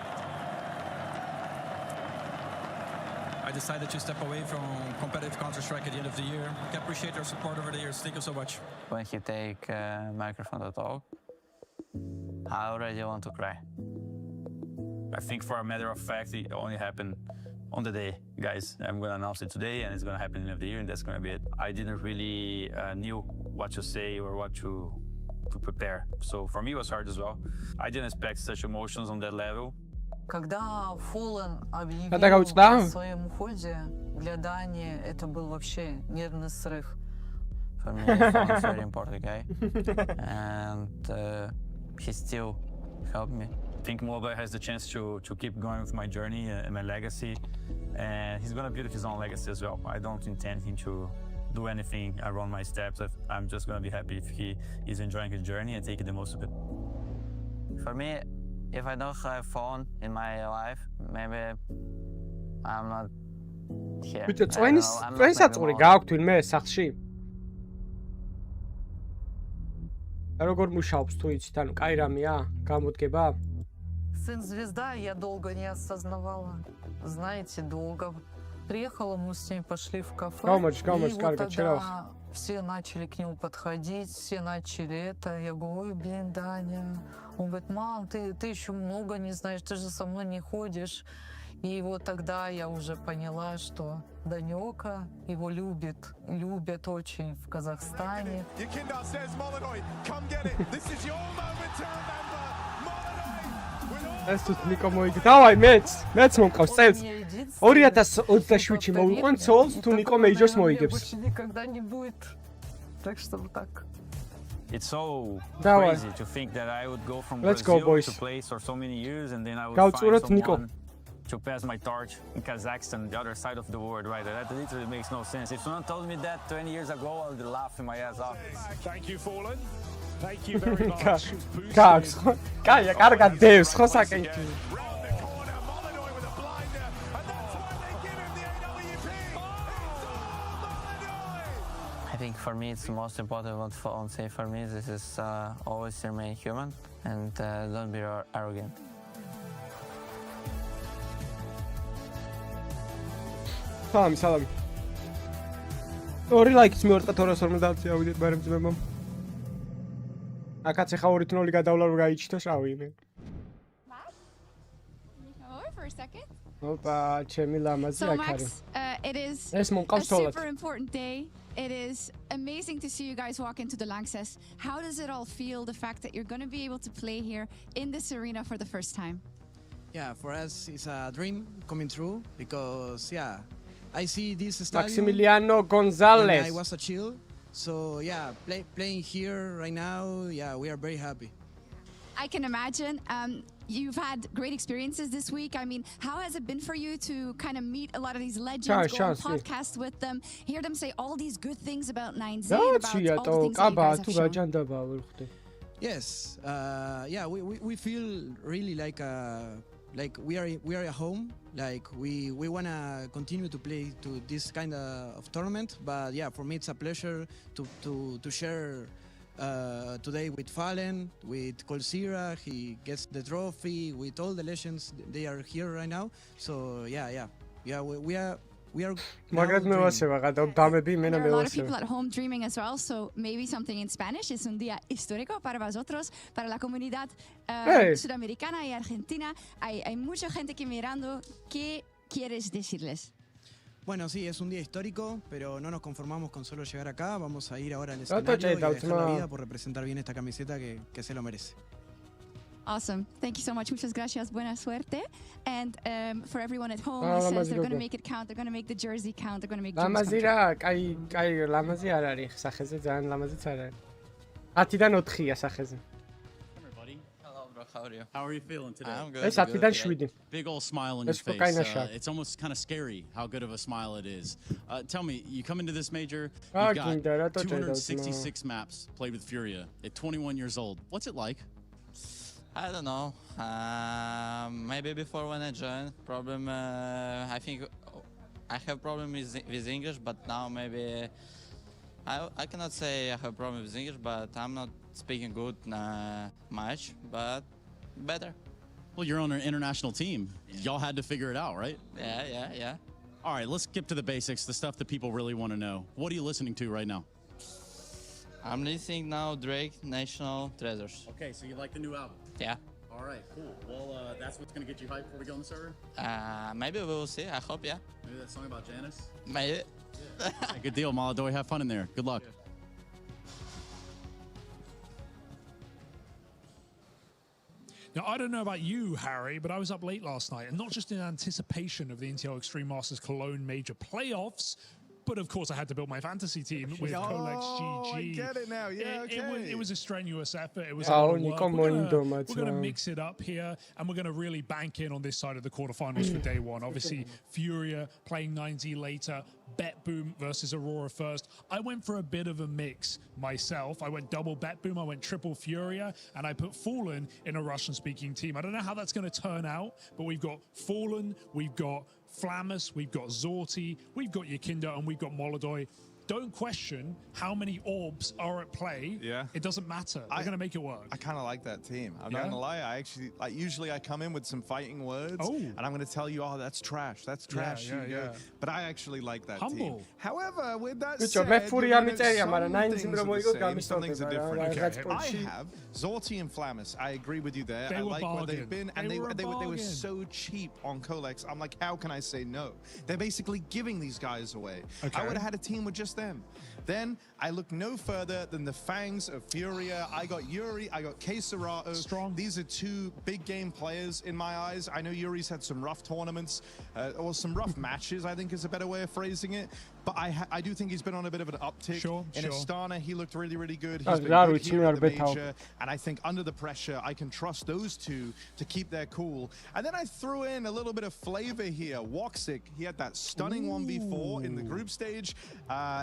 I decided to step away from competitive Counter-Strike at the end of the year. I appreciate your support over the years. Thank you so much. When he take microphone to talk, I already want to cry. I think for a matter of fact, it only happened on the day. Guys, I'm going to announce it today and it's going to happen in the end of the year and that's going to be it. I didn't really knew what to say or what to prepare. So for me, it was hard as well. I didn't expect such emotions on that level. Когда Fallen объявил о своем уходе, для Дани это был вообще нервный срыв. For me, Fallen is very important guy. And he still helped me. I think Mobile has the chance to keep going with my journey and my legacy. And he's gonna build his own legacy as well. I don't intend him to do anything around my steps. I'm just gonna be happy if he is enjoying his journey and taking the most of it. For me, if I don't have phone in my life, maybe I'm not here. Bitte, წვენის აწური გააქვთ ვინმე სახლში? Როგორ მუშაობს თუ იცით, ანუ კაი რამეა? გამოდგება? Сын звезда, я долго не осознавала. Знаете, долго. Приехала, мы с ней пошли в кафе. И вот тогда все начали к нему подходить, все начали это. Я говорю, ой, блин, Даня. Он говорит, мам, ты еще много не знаешь, ты же со мной не ходишь. И вот тогда я уже поняла, что Данёка его любят очень в Казахстане. ეს თუ ნიკო მოიგე. დავაი, მეც მომყავს წელს. 2027-ში მოვიყვან ცოლს თუ ნიკო მეიჯორს მოიგებს. Больше никогда не будет. Так что вот так. It's so crazy to think that I would go from Brazil to play for so many years and then I would find someone to pass my torch in Kazakhstan, the other side of the world, right? That literally makes no sense. If someone told me that 20 years ago, I would laugh my ass off. Thank you, Fallen. Thank you very much. კაია, კარგად დევს, ხო საკენკი. I think for me it's the most important what Fallen say for me. This is always remain human and don't be arrogant. Salami. ორი ლაიქიც მივარტყა 250 ავიდეთ ბარემ ძმებამ. აკაც ახლა 2-0 გადავლა რომ გაიჩიტო შავი მე. For a second. Opa, ჩემი ლამაზი აქ არის. It is ეს მომყავს თოლად. a super important day. It is amazing to see you guys walk into the Lanxess. How does it all feel, the fact that you're going to be able to play here in this arena for the first time? Yeah, for us it's a dream coming true because I see this stadium Maximiliano Gonzalez. when I was a child. So playing here right now, we are very happy. I can imagine. You've had great experiences this week. I mean, how has it been for you to kind of meet a lot of these legends, go on podcasts with them, hear them say all these good things about 9Z, about all the things that you guys have shown? Yes, we feel really like we are at home. Like we wanna continue to play to this kind of tournament. But for me it's a pleasure to share today with Fallen, with Colsira. He gets the trophy with all the legends. They are here right now. So we are. There are a lot of people at home dreaming as well, so maybe something in Spanish. Es un día histórico para vosotros, para la comunidad sudamericana y argentina. Hay mucha gente que mirando. ¿Qué quieres decirles? Bueno, sí, es un día histórico, pero no nos conformamos con solo llegar acá. Vamos a ir ahora al escenario y a dejar la vida por representar bien esta camiseta que se lo merece. Awesome. Thank you so much. Muchas gracias. Buena suerte. And for everyone at home, he says they're going to make it count. They're going to make the jersey count. They're going to make ლამაზი რა, კაი ლამაზი არ არის სახეზე, ძალიან ლამაზიც არ არის. 10-დან 4-ია სახეზე. How are you? How are you feeling today? I'm good. It's 10-დან 7. Big old smile on your face. It's almost kind of scary how good of a smile it is. Tell me, you come into this major, you've got 266 maps played with Furia at 21 years old. What's it like? I don't know. Maybe before when I joined, I think I have problem with English, but now maybe I cannot say I have problem with English, but I'm not speaking good much, but better. Well, you're on an international team. Y'all had to figure it out, right? Yeah. All right, let's skip to the basics, the stuff that people really want to know. What are you listening to right now? I'm listening now Drake, National Treasures. Okay, so you like the new album? Yeah. All right, cool. Well, that's what's going to get you hyped before we go on the server? Maybe we will see. I hope, yeah. Maybe that song about Janice? Maybe. Yeah. Hey, good deal, Maladoy. Have fun in there. Good luck. Now, I don't know about you, Harry, but I was up late last night, and not just in anticipation of the NTL Extreme Masters Cologne Major playoffs, But of course, I had to build my fantasy team with Colex GG. I get it now. Yeah, it was a strenuous effort. It was a lot of work. We're going to mix it up here, and we're going to really bank in on this side of the quarterfinals for day one. Obviously, Furia playing 9Z later, Bet Boom versus Aurora first. I went for a bit of a mix myself. I went double Bet Boom, I went triple Furia, and I put Fallen in a Russian-speaking team. I don't know how that's going to turn out, but we've got Fallen, we've got Flamus, we've got Zorti, we've got Yakinda, and we've got Molodoi. Don't question how many orbs are at play. Yeah. It doesn't matter. They're going to make it work. I kind of like that team. I'm not going to lie. I actually, usually I come in with some fighting words. And I'm going to tell you, oh, that's trash. That's trash. Yeah. But I actually like that Humble. team. However, with that said, some things are different. I have Zorti and Flamus. I agree with you there. I like where they've been. And they were so cheap on Colex. I'm like, how can I say no? They're basically giving these guys away. I would have had a team with just them. Then I look no further than the fangs of Furia. I got Yuri, I got Keserato. Strong. These are two big game players in my eyes. I know Yuri's had some rough tournaments, or some rough matches, I think is a better way of phrasing it. But I do think he's been on a bit of an uptick. In Astana, he looked really, really good. He's been good here at the Major. And I think under the pressure, I can trust those two to keep their cool. And then I threw in a little bit of flavor here. Woxic, he had that stunning 1v4 in the group stage.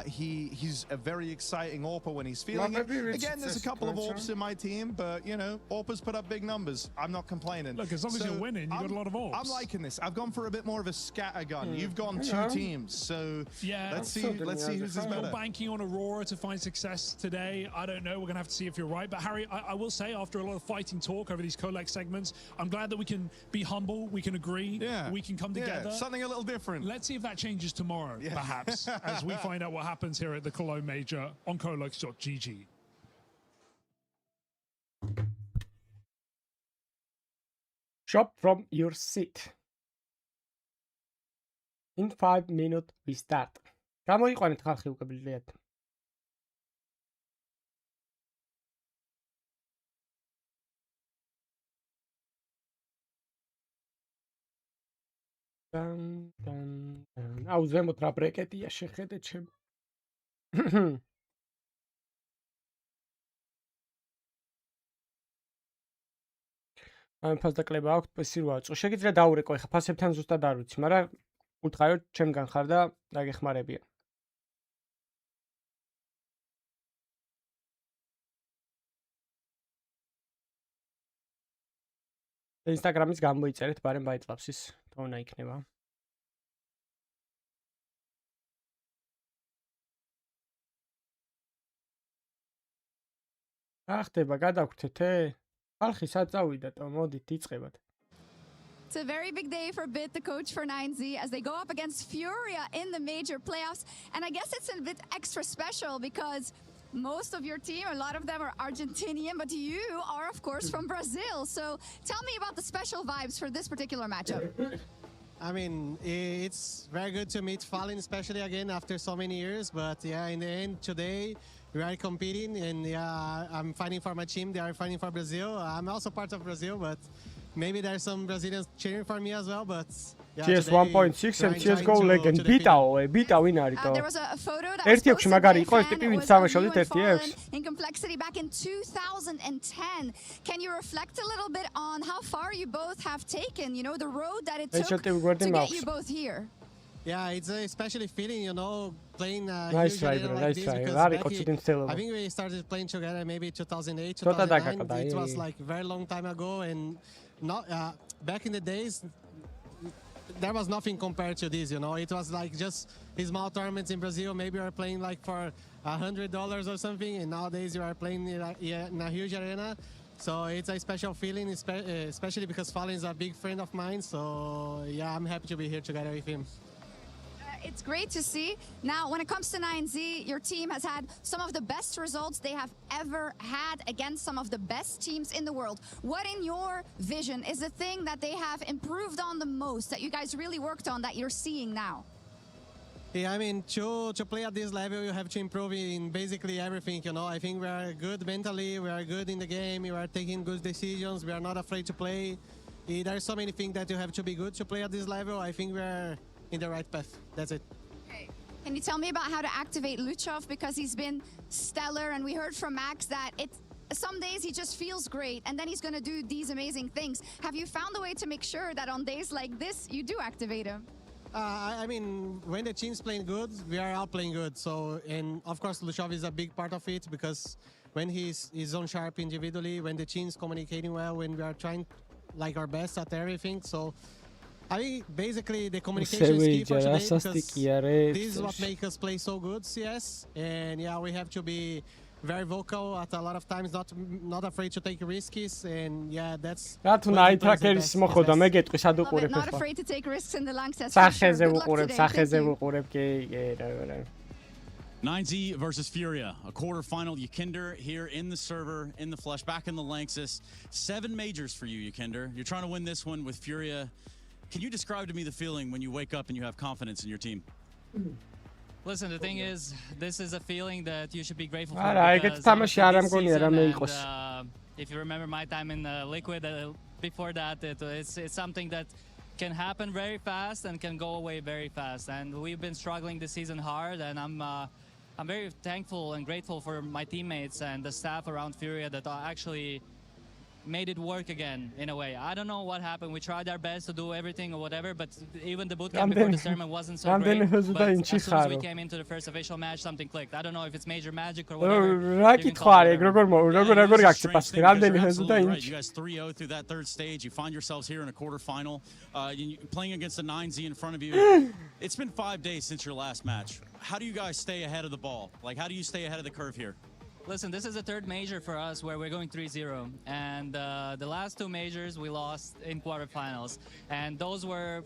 He's a very exciting AWPer when he's feeling it. Again, there's a couple of AWPs in my team, but, you know, AWPers put up big numbers. I'm not complaining. Look, as long as you're winning, you've got a lot of AWPs. I'm liking this. I've gone for a bit more of a scattergun. You've gone two teams, so let's see who's is better. You're banking on Aurora to find success today. I don't know. We're going to have to see if you're right. But, Harry, I will say, after a lot of fighting talk over these Colex segments, I'm glad that we can be humble, we can agree, we can come together. Something a little different. Let's see if that changes tomorrow, perhaps, as we find out what happens here at the Cologne Major on Colex.gg. Shop from your seat. In 5 minutes we start. გამოიყვანეთ ხალხი უკვე ბილდად. აუ ზემოთ რა ბრეკეტია შეხედეთ ჩემ. ამ ფას დაკლება აქვს პესი რა აწყო. შეგიძლია დაურეკო ეხა ფასებთან ზუსტად არ ვიცი, მაგრამ უთხარიოთ ჩემგან ხარ და დაგეხმარებიან. Instagram-ის გამოიწერეთ ბარემ Bytelabs-ის თონა იქნება. რა ხდება, გადაგვრთეთე? ხალხი სად წავიდა, მოდით იწყებათ. It's a very big day for Bit, the coach for 9Z, as they go up against Furia in the major playoffs. And I guess it's a bit extra special because most of your team, a lot of them are Argentinian, but you are, of course, from Brazil. So tell me about the special vibes for this particular matchup. I mean, it's very good to meet Fallen, especially again after so many years. But yeah, in the end, today we are competing, and yeah, I'm fighting for my team. They are fighting for Brazil. I'm also part of Brazsil, but maybe there's some Brazilians cheering for me as well. But CS 1.6 and CSGO legend. Bita win არის There was a photo that was posted by a fan. It was Fallen in complexity back in 2010. Can you reflect a little bit on how far you both have taken, you know, the road that it took to get you both here? Yeah, it's a special feeling, you know, playing nice try, bro. Nice try. I think we started playing together maybe 2008, 2009. It was like a very long time ago, and not back in the days, there was nothing compared to this, you know. It was like just small tournaments in Brazil. Maybe you are playing like for $100 or something, and nowadays you are playing in a huge arena. So it's a special feeling, especially because Fallen is a big friend of mine. So yeah, I'm happy to be here together with him. It's great to see. Now, when it comes to 9Z, your team has had some of the best results they have ever had against some of the best teams in the world. What, in your vision, is the thing that they have improved on the most, that you guys really worked on, that you're seeing now? Yeah, I mean, to play at this level, you have to improve in basically everything, you know. I think we are good mentally, we are good in the game, we are taking good decisions, we are not afraid to play. There are so many things that you have to be good to play at this level. I think we are in the right path. That's it. Okay. Can you tell me about how to activate Luchov? Because he's been stellar, and we heard from Max that some days he just feels great, and then he's going to do these amazing things. Have you found a way to make sure that on days like this, you do activate him? I mean, when the team's playing good, we are all playing good. So, and of course, Luchov is a big part of it, because when he's on sharp individually, when the team's communicating well, when we are trying like our best at everything. So, I mean, basically the communication is key for today, because this is what makes us play so good, CS. And yeah, we have to be very vocal at a lot of times, not afraid to take risks, and yeah, that's not afraid to take risks in the Lanxess. Nine-Z versus Furia, a quarterfinal. Yukinder here in the server, in the flesh, back in the Lanxess. 7 majors for you, Yukinder. You're trying to win this one with Furia. Can you describe to me the feeling when you wake up and you have confidence in your team? Listen, the thing is, this is a feeling that you should be grateful for. If you remember my time in Liquid before that, it's something that can happen very fast and can go away very fast. And we've been struggling this season hard, and I'm very thankful and grateful for my teammates and the staff around Furia that actually made it work again in a way. I don't know what happened. We tried our best to do everything or whatever, but even the bootcamp before the tournament wasn't so great. But as soon as we came into the first official match, something clicked. I don't know if it's major magic or whatever. You guys 3-0 through that third stage. You find yourselves here in a quarterfinal, playing against a 9Z in front of you. It's been 5 days since your last match. How do you guys stay ahead of the ball? Like, how do you stay ahead of the curve here? Listen, this is the 3rd major for us where we're going 3-0. And the last 2 majors we lost in quarterfinals. And those were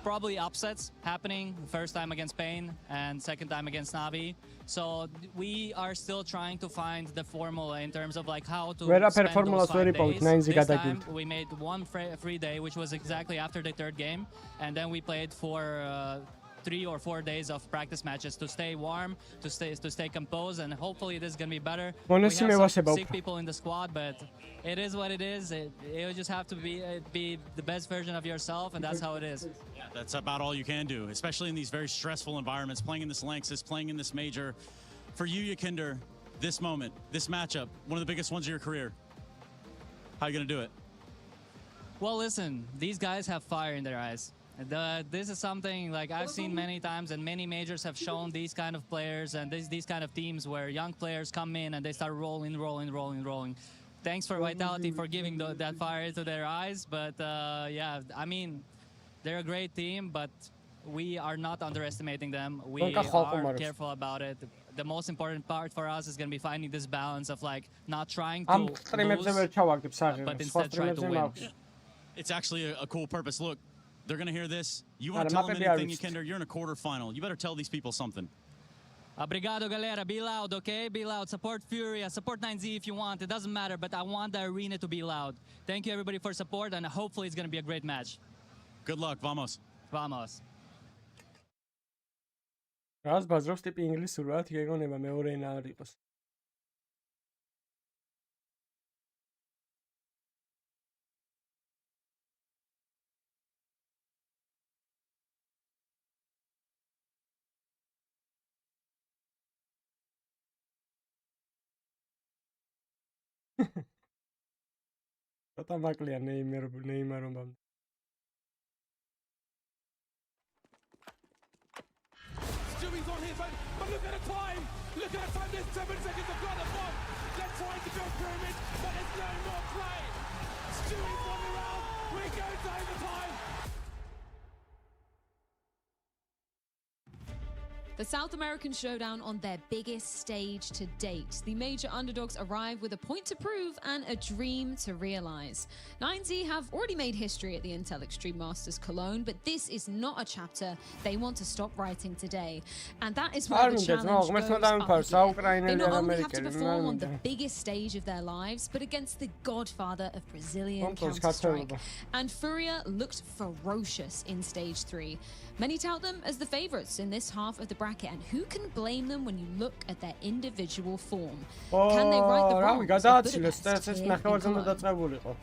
probably upsets happening. First time against Pain and second time against Navi. So we are still trying to find the formula in terms of like how to spend those 5 days. This time we made one free day, which was exactly after the 3rd game. And then we played for 3 or 4 days of practice matches to stay warm, to stay composed, and hopefully this is gonna be better. We have some sick people in the squad, but it is what it is. You just have to be the best version of yourself, and that's how it is. Yeah, that's about all you can do, especially in these very stressful environments, playing in this Lanxess, playing in this major. For you, Yukinder, this moment, this matchup, one of the biggest ones of your career. How are you gonna do it? Well, listen, these guys have fire in their eyes. This is something like I've seen many times, and many majors have shown these kind of players and these kind of teams where young players come in and they start rolling. Thanks for Vitality for giving that fire to their eyes, but yeah, I mean, they're a great team, but we are not underestimating them. We are careful about it. The most important part for us is going to be finding this balance of like not trying to lose, but instead try to win. It's actually a cool purpose. Look, they're going to hear this. You want to tell them anything, Yukinder? You're in a quarterfinal. You better tell these people something. Obrigado, galera. Be loud, okay? Be loud. Support Furia. Support 9Z if you want. It doesn't matter, but I want the arena to be loud. Thank you, everybody, for support, and hopefully it's going to be a great match. Good luck. Vamos. Vamos. რას ბაზრობს ტიპი ინგლისურად გეგონება მეორე ენა არ იყოს. What am I clear? Neymar. Stewie's on his own, but look at the time! Look at the time, there's 7 seconds of got the bomb! They're trying to go pyramid, but there's no more play! Stewie's won the round, we go to overtime! The South American showdown on their biggest stage to date. The major underdogs arrive with a point to prove and a dream to realize. 9Z have already made history at the Intel Extreme Masters Cologne, but this is not a chapter they want to stop writing today. And that is where the challenge goes up here. They not only have to perform on the biggest stage of their lives, but against the godfather of Brazilian Counter-Strike. And Furia looked ferocious in Stage 3. Many tout them as the favourites in this half of the bracket, and who can blame them when you look at their individual form? Can they right the wrongs of Budapest here in Cologne?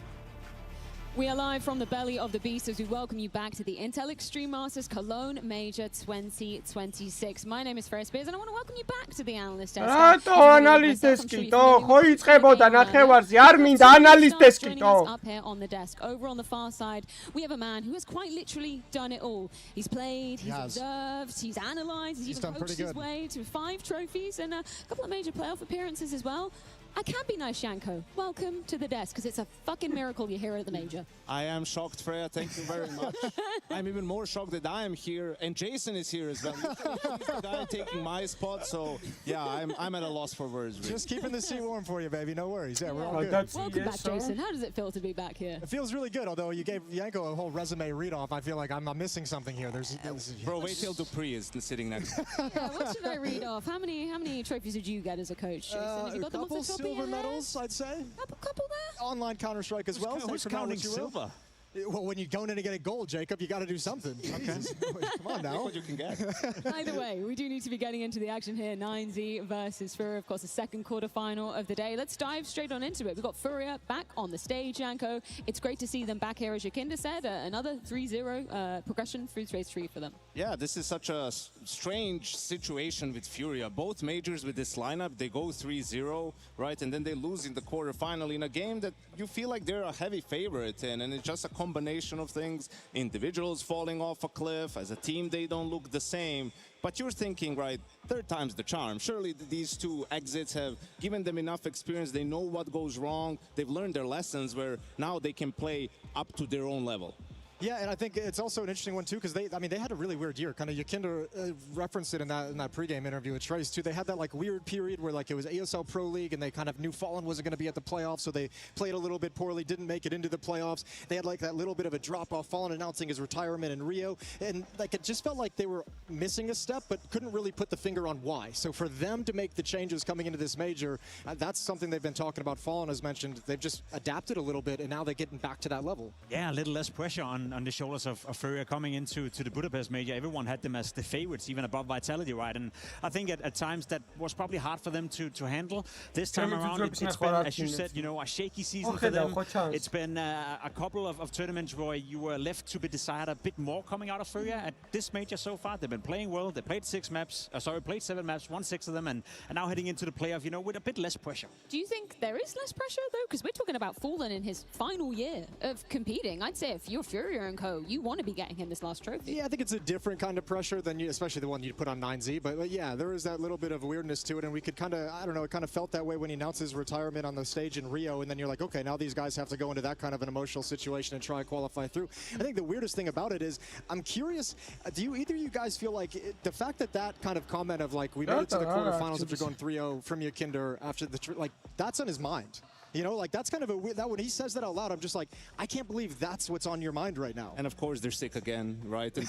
We are live from the belly of the beast as we welcome you back to the Intel Extreme Masters Cologne Major 2026. My name is Furia and I want to welcome you back to the analyst desk. Up here on the desk. Over on the far side, we have a man who has quite literally done it all. He's played, he's observed, he's analysed, he's even coached his way to 5 trophies and a couple of major playoff appearances as well. I can't be nice, Shanko. Welcome to the desk, because it's a fucking miracle you're here at the Major. I am shocked, Freya. Thank you very much. I'm even more shocked that I am here, and Jason is here as well. He's the guy taking my spot, so yeah, I'm at a loss for words. Really. Just keeping the seat warm for you, baby. No worries. Yeah, we're all good. Welcome back, Jason. How does it feel to be back here? It feels really good, although you gave Yanko a whole resume read-off. I feel like I'm missing something here. Bro, wait till Dupree is sitting next to me. Yeah, what should I read off? How many trophies did you get as a coach, Jason? Have you got them off the top of your silver head? medals, I'd say. Couple there? Online Counter-Strike as well. Who's counting silver? Well, when you're going in to get a gold, Jacob, you got to do something. Okay. Come on now. Look what you can get. Either way, we do need to be getting into the action here. 9Z versus Furia, of course, the second quarterfinal of the day. Let's dive straight on into it. We've got Furia back on the stage, Yanko. It's great to see them back here, as Jacinda said. Another 3-0 progression through phase 3 for them. Yeah, this is such a strange situation with Furia. Both majors with this lineup, they go 3-0, right? And then they lose in the quarterfinal in a game that you feel like they're a heavy favorite in. And it's just a combination of things, individuals falling off a cliff, as a team they don't look the same. But you're thinking, right, third time's the charm. Surely these two exits have given them enough experience. They know what goes wrong. They've learned their lessons where now they can play up to their own level. Yeah, and I think it's also an interesting one too, because they had a really weird year. Kind of Yakinda referenced it in that pregame interview with Trace too. They had that like weird period where like it was ASL Pro League and they kind of knew Fallen wasn't going to be at the playoffs, so they played a little bit poorly, didn't make it into the playoffs. They had like that little bit of a drop off. Fallen announcing his retirement in Rio, and like it just felt like they were missing a step, but couldn't really put the finger on why. So for them to make the changes coming into this major, that's something they've been talking about. Fallen has mentioned they've just adapted a little bit, and now they're getting back to that level. Yeah, a little less pressure on the shoulders of Furia coming into the Budapest Major. Everyone had them as the favorites, even above Vitality, right? And I think at times that was probably hard for them to handle. This time around, it's been, as you said, you know, a shaky season for them. It's been a couple of tournaments where you were left to be decided a bit more coming out of Furia. At this major so far, they've been playing well. They played 7 maps, won 6 of them, and now heading into the playoff, you know, with a bit less pressure. Do you think there is less pressure, though? Because we're talking about Fallen in his final year of competing. I'd say if you're Furia and co, you want to be getting him this last trophy. Yeah, I think it's a different kind of pressure than you, especially the one you put on 9Z. But yeah, there is that little bit of weirdness to it, and we could kind of, I don't know, it kind of felt that way when he announced his retirement on the stage in Rio, and then you're like, okay, now these guys have to go into that kind of an emotional situation and try and qualify through. I think the weirdest thing about it is, I'm curious, do either of you guys feel like the fact that kind of comment of like, we made it to the quarterfinals after going 3-0 from Yakinda after the, like, that's on his mind. You know, like that's kind of a weird, that when he says that out loud, I'm just like, I can't believe that's what's on your mind right now. And of course they're sick again, right? And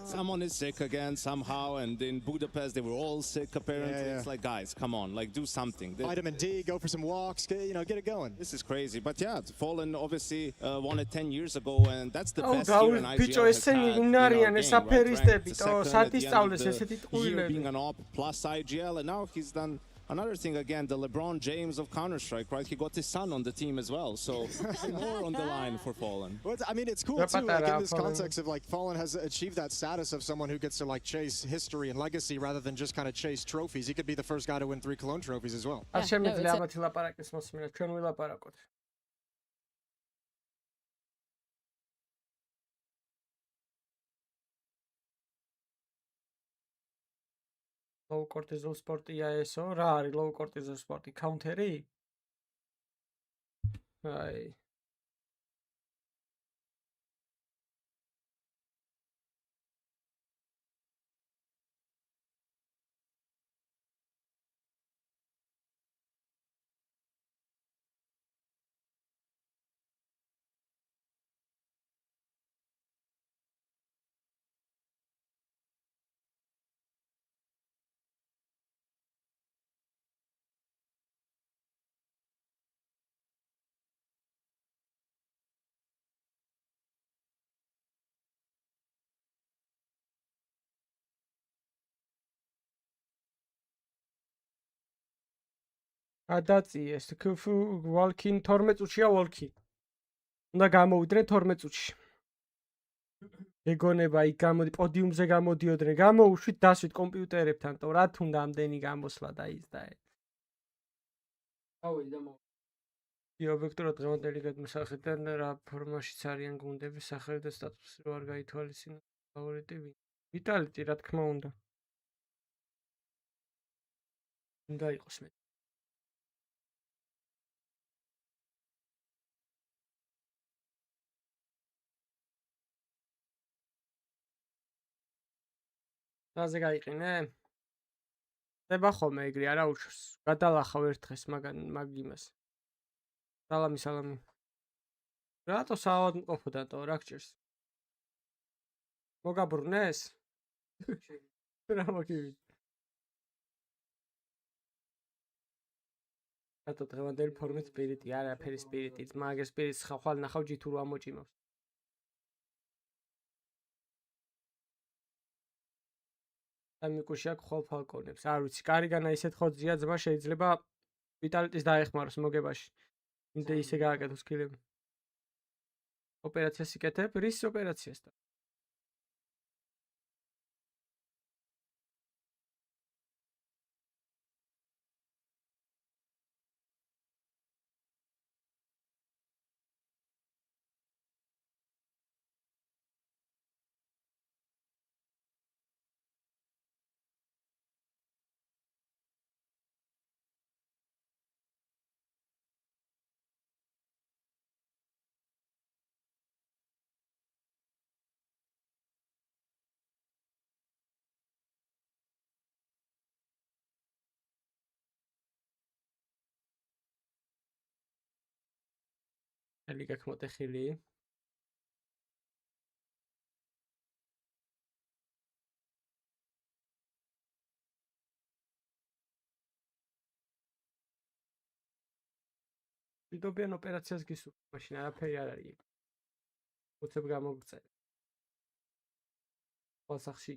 someone is sick again somehow, and in Budapest they were all sick apparently. Yeah. It's like, guys, come on, like do something. Vitamin D, go for some walks, you know, get it going. This is crazy, but yeah, Fallen obviously won it 10 years ago, and that's the best year an IGL has had in our game, right? Year being an op plus IGL, and now he's done another thing again, the LeBron James of Counter-Strike, right? He got his son on the team as well, so more on the line for Fallen. Well, I mean, it's cool too, like in this context of like Fallen has achieved that status of someone who gets to like chase history and legacy rather than just kind of chase trophies. He could be the first guy to win 3 Cologne trophies as well. Low cortisol sport-ია ესო? რა არის low cortisol sport-ი? Counter-ი? აი. გადაწიეს ქფ ვალკინ 12 წუთშია ვალკი უნდა გამოვიდნენ 12 წუთში. ეგონება იქ გამოდი პოდიუმზე გამოდიოდნენ, გამოუშვით დასვით კომპიუტერებთან, თო რა თუნდა ამდენი გამოსვლა და ის და ეს. ავედი და ვექტორა დღევანდელი გადმოსახედიდან რა ფორმაშიც არიან გუნდები, სახელი და სტატუსი რო არ გაითვალისწინოს ფავორიტი ვინ? ვიტალიტი რა თქმა უნდა. უნდა იყოს მე. რაზე გაიყინე? ხდება ხოლმე ეგრე არა უშავს. გადალახავ ერთ დღეს მაგ იმას. სალამი. რატო საავადმყოფოდა თო რა გჭირს? მოგაბრუნეს? რა მოგივი? რატო დღევანდელი ფორმით სპირიტი არა ფერი სპირიტი, მაგერ სპირიტს ხვალ ნახავ ჯითურ ამოჭიმავს. ამიკუში აქ ხვალ ფალკონებს. არ ვიცი, კარიგანა ისეთ ხოძია ძმა შეიძლება ვიტალიტის დაეხმაროს მოგებაში. იმდე ისე გააკეთოს კილები. ოპერაციას იკეთებ? რის ოპერაციას და? ელი გაქ მოტეხილი. ვიდობიან ოპერაციას გისურვ, მაშინ არაფერი არ არის. უცებ გამოგწე. ხალხში.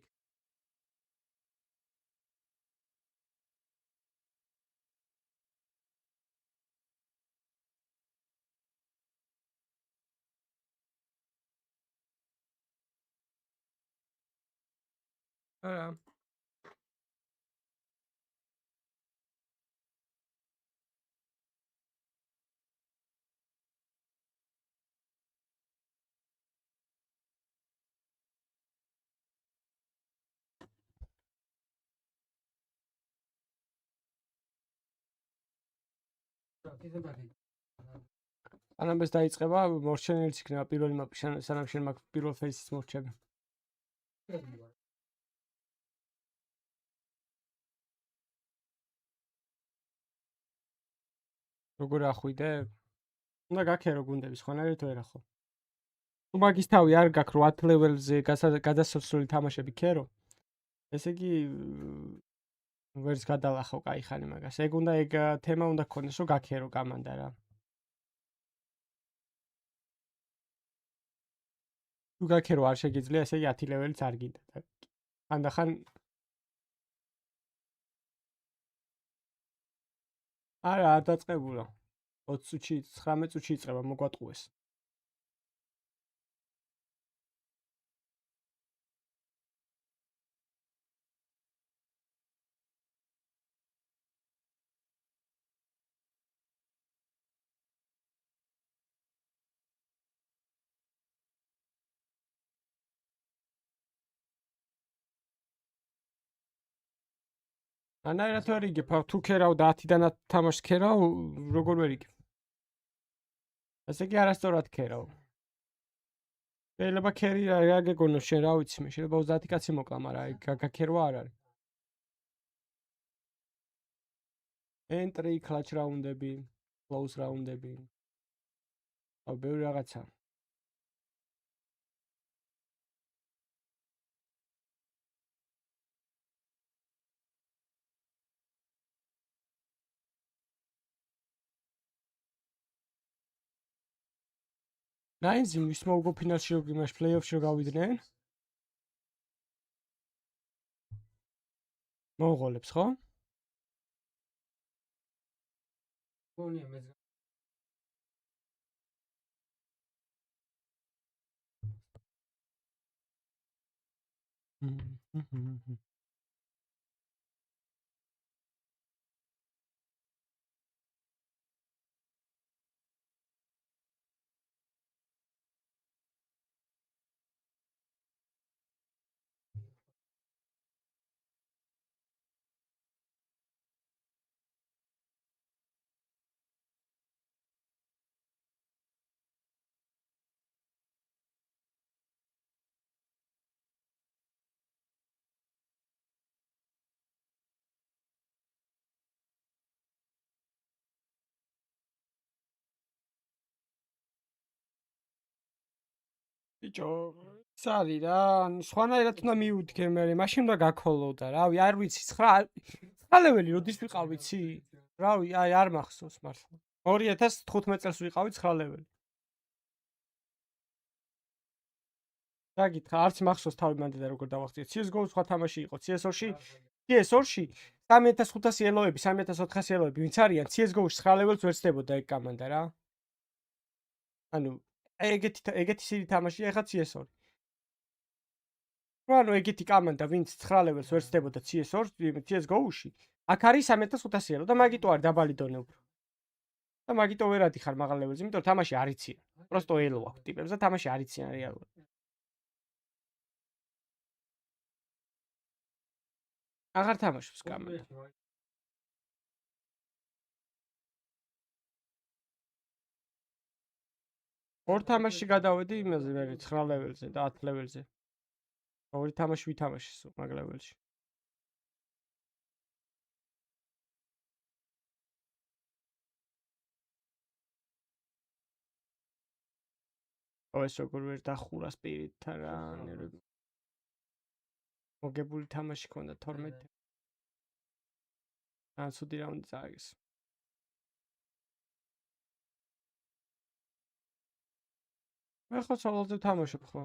არა. ანაბეს დაიწყება მორჩენილიც იქნება პირველი მაპი სანამ შენ მაგ პირველ ფეისს მორჩები. როგორ ახვიდე? უნდა გაქერო გუნდების ხონერით ვერ ახო. თუ მაგის თავი არ გაქვს 8 ლეველზე გადასასვლელი თამაშები ქერო. ესე იგი ვერც გადალახავ კაი ხანი მაგას. ეგ უნდა ეგ თემა უნდა გქონდეს რომ გაქერო კამანდა რა. თუ გაქერო არ შეგიძლია, ესე იგი 10 ლეველიც არ გინდა. ხანდახან არა, არ დაწყებულა. 20 წუთში, 19 წუთში იწყება, მოგვატყუეს. ანაირად ვერ იგებ, თუ ქერავ და 10-დან თამაშს ქერავ, როგორ ვერ იგებ? ასე კი არასწორად ქერავ. შეიძლება ქერი რა გეგონო შენ რა ვიცი მე, შეიძლება 30 კაცი მოკლა, მაგრამ გაქერვა არ არის. entry, clutch რაუნდები, close რაუნდები. აუ, ბევრი რაღაცა. ნაინზი მის მოუგო ფინალში რო იმაში პლეიოფში რო გავიდნენ. მონღოლებს ხო? გონია მე ბიჭო, სარი რა, სხვანაირად უნდა მივუდგე მე, მაშინ უნდა გაქოლოდა, რავი, არ ვიცი, 9 ლეველი როდის ვიყავ ვიცი? რავი, აი არ მახსოვს მართლა. 2015 წელს ვიყავი 9 ლეველი. დაგითხრა, არც მახსოვს თავი მანდ და როგორ დავახციე. CS:GO სხვა თამაში იყო, CS-ში 3500 ელოები, 3400 ელოები, ვინც არიან CS:GO-ში 9 ლეველს ვერ ცდებოდა ეგ კომანდა რა. ანუ ეგეთი სირი თამაშია ხა CS-2. ანუ ეგეთი კომანდა, ვინც 9 ლეველს ვერ ცდებოდა CS:GO-ში, აქ არის 3500 ელო და მაგიტო არის დაბალი დონე უფრო. და მაგიტო ვერ ადიხარ მაღალ ლეველზე, იმიტომ რომ თამაში არიციან. პროსტო ელო აქვს ტიპებს და თამაში არიციან რეალურად. აღარ თამაშობს კომანდა. ორ თამაშში გადავედი იმაზე, მე 9 ლეველზე და 10 ლეველზე. ორი თამაში ვითამაში სულ მაგ ლეველში. ეს როგორ ვერ დახურა სპირიტთან რა, ნერვები. მოგებული თამაში ქონდა 12. ცუდი რაუნდი წააგეს. მე ხო სოლოზე თამაშობ ხო?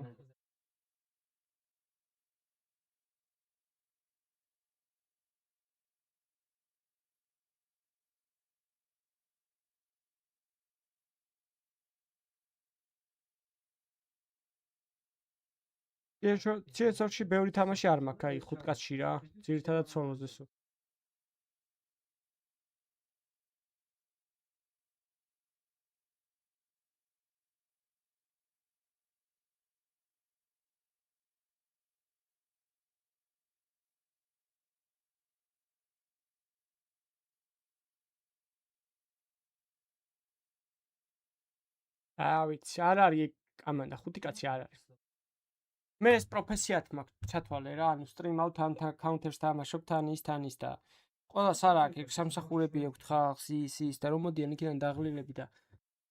CS-ში ბევრი თამაში არ მაქვს, აი 5 კაცში რა, ძირითადად სოლოზე სულ. ვიცი, არ არის კომანდა, 5 კაცი არ არის. მე ეს პროფესიად მაქვს ჩათვალე რა, ანუ სტრიმავ თან counter-ს თამაშობ თან ის და ყველას არ აქვს სამსახურები აქვს ხალხს ის და რომ მოდიან იქიდან დაღლილები და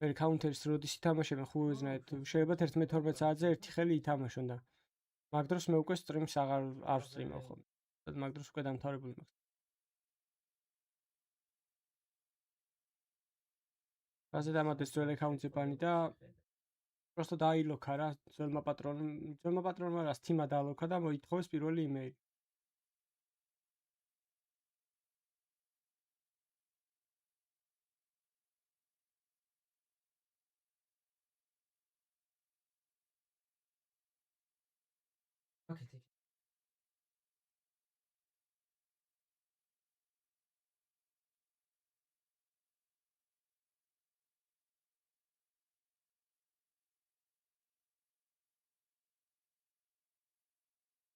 მე counter-ს როდის ითამაშებენ ხუვეзнает, შეიძლება 11-12 საათზე ერთი ხელი ითამაშონ და მაგ დროს მე უკვე სტრიმს არ ვსტრიმავ ხოლმე. მაგ დროს უკვე დამთავრებული მაქვს. ასე დამოდეს ძველ აკაუნტზე ბანი და просто დაილოქა რა ძველმა პატრონმა რა Steam-ა დაალოქა და მოითხოვეს პირველი იმეილი.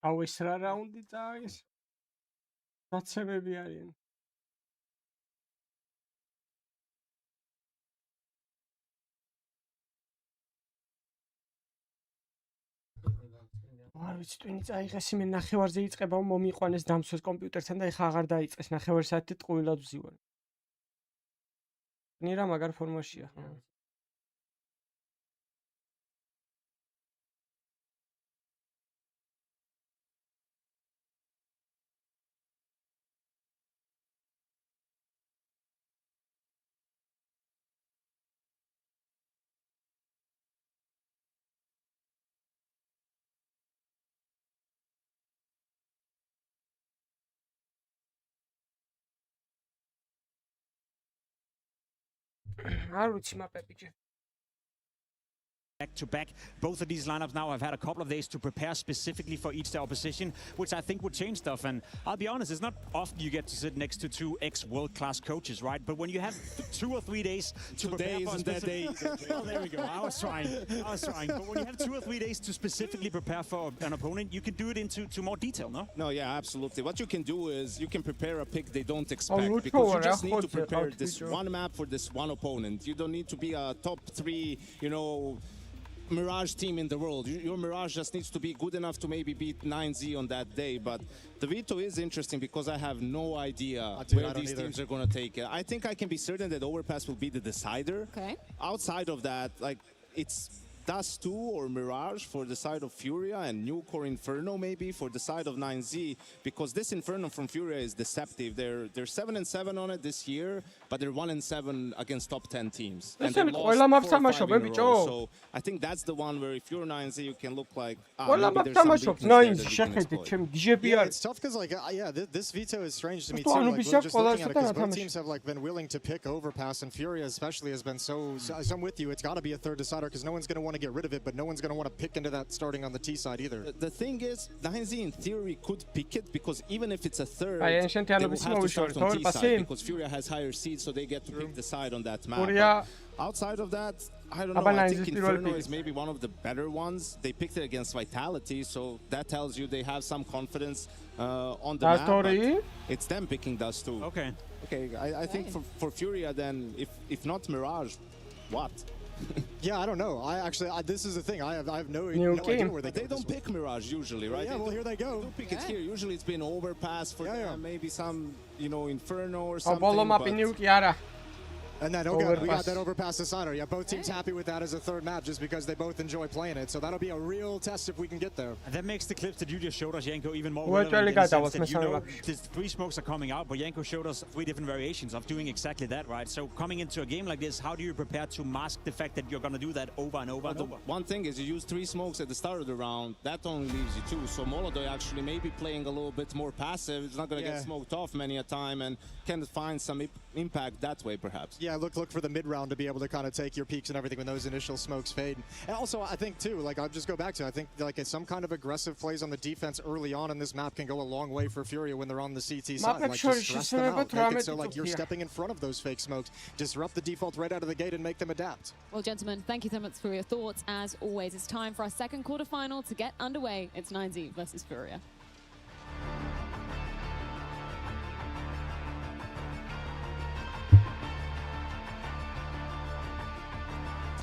აუ ეს რა რაუნდი წააგეს? დაცემები არიან. არ ვიცი ტვინი წაიღეს იმენ ნახევარზე იწყება მომიყვანეს დამსვეს კომპიუტერთან და ეხა აღარ დაიწყეს ნახევარ საათით ტყუილად ვზივარ. ნირა მაგარ ფორმაშია ხო? არ ვიცი მაპები ჯერ. back-to-back. Both of these lineups now have had a couple of days to prepare specifically for each their opposition, which I think would change stuff. And I'll be honest, it's not often you get to sit next to two ex-world-class coaches, right? But when you have 2 or 3 days to prepare for that day. Oh, there we go. I was trying. But when you have 2 or 3 days to specifically prepare for an opponent, you can do it into more detail, no? No, yeah, absolutely. What you can do is you can prepare a pick they don't expect, because you just need to prepare this one map for this one opponent. You don't need to be a top 3, Mirage team in the world. Your Mirage just needs to be good enough to maybe beat 9Z on that day. But the veto is interesting because I have no idea where these teams are going to take it. I think I can be certain that Overpass will be the decider. Okay. Outside of that, it's Dust 2 or Mirage for the side of Furia, and Nuke or Inferno maybe for the side of 9Z, because this Inferno from Furia is deceptive. They're 7-7 on it this year, but they're 1-7 against top 10 teams. And they've lost 4 or 5 in a row. So I think that's the one where if you're 9Z, you can look like maybe there's some weakness there that you can exploit. Yeah, it's tough because this veto is strange to me too. Just looking at it, because both teams have been willing to pick Overpass, and Furia especially has been so I'm with you. It's got to be a third decider because no one's going to want to get rid of it, but no one's going to want to pick into that starting on the T side either. The thing is, 9Z in theory could pick it, because even if it's a third, they will have to start on T side, because Furia has higher seeds, so they get to pick the side on that map. Outside of that, I don't know, I think Inferno is maybe one of the better ones. They picked it against Vitality, so that tells you they have some confidence on the map, but it's them picking Dust 2. Okay, I think for Furia then, if not Mirage, what? Yeah, I don't know. This is the thing. I have no idea where they don't pick Mirage usually, right? Yeah, well, here they go. They don't pick it here. Usually it's been Overpass for them, maybe some, Inferno or something. And then we got that Overpass decider. Yeah, both teams happy with that as a third map, just because they both enjoy playing it. So that'll be a real test if we can get there. And that makes the clips that you just showed us, Yanko, even more relevant in the sense that these 3 smokes are coming out, but Yanko showed us 3 different variations of doing exactly that, right? So coming into a game like this, how do you prepare to mask the fact that you're going to do that over and over and over? One thing is you use 3 smokes at the start of the round. That only leaves you 2. So Molodoi actually may be playing a little bit more passive. It's not going to get smoked off many a time and can find some impact that way, perhaps. Yeah, look for the mid-round to be able to kind of take your peaks and everything when those initial smokes fade. And also, I think, too, I'll just go back to, I think, some kind of aggressive plays on the defense early on in this map can go a long way for Furia when they're on the CT side. Just stress them out. Make it so, you're stepping in front of those fake smokes. Disrupt the default right out of the gate and make them adapt. Well, gentlemen, thank you so much for your thoughts. As always, it's time for our second quarterfinal to get underway. It's 9Z versus Furia.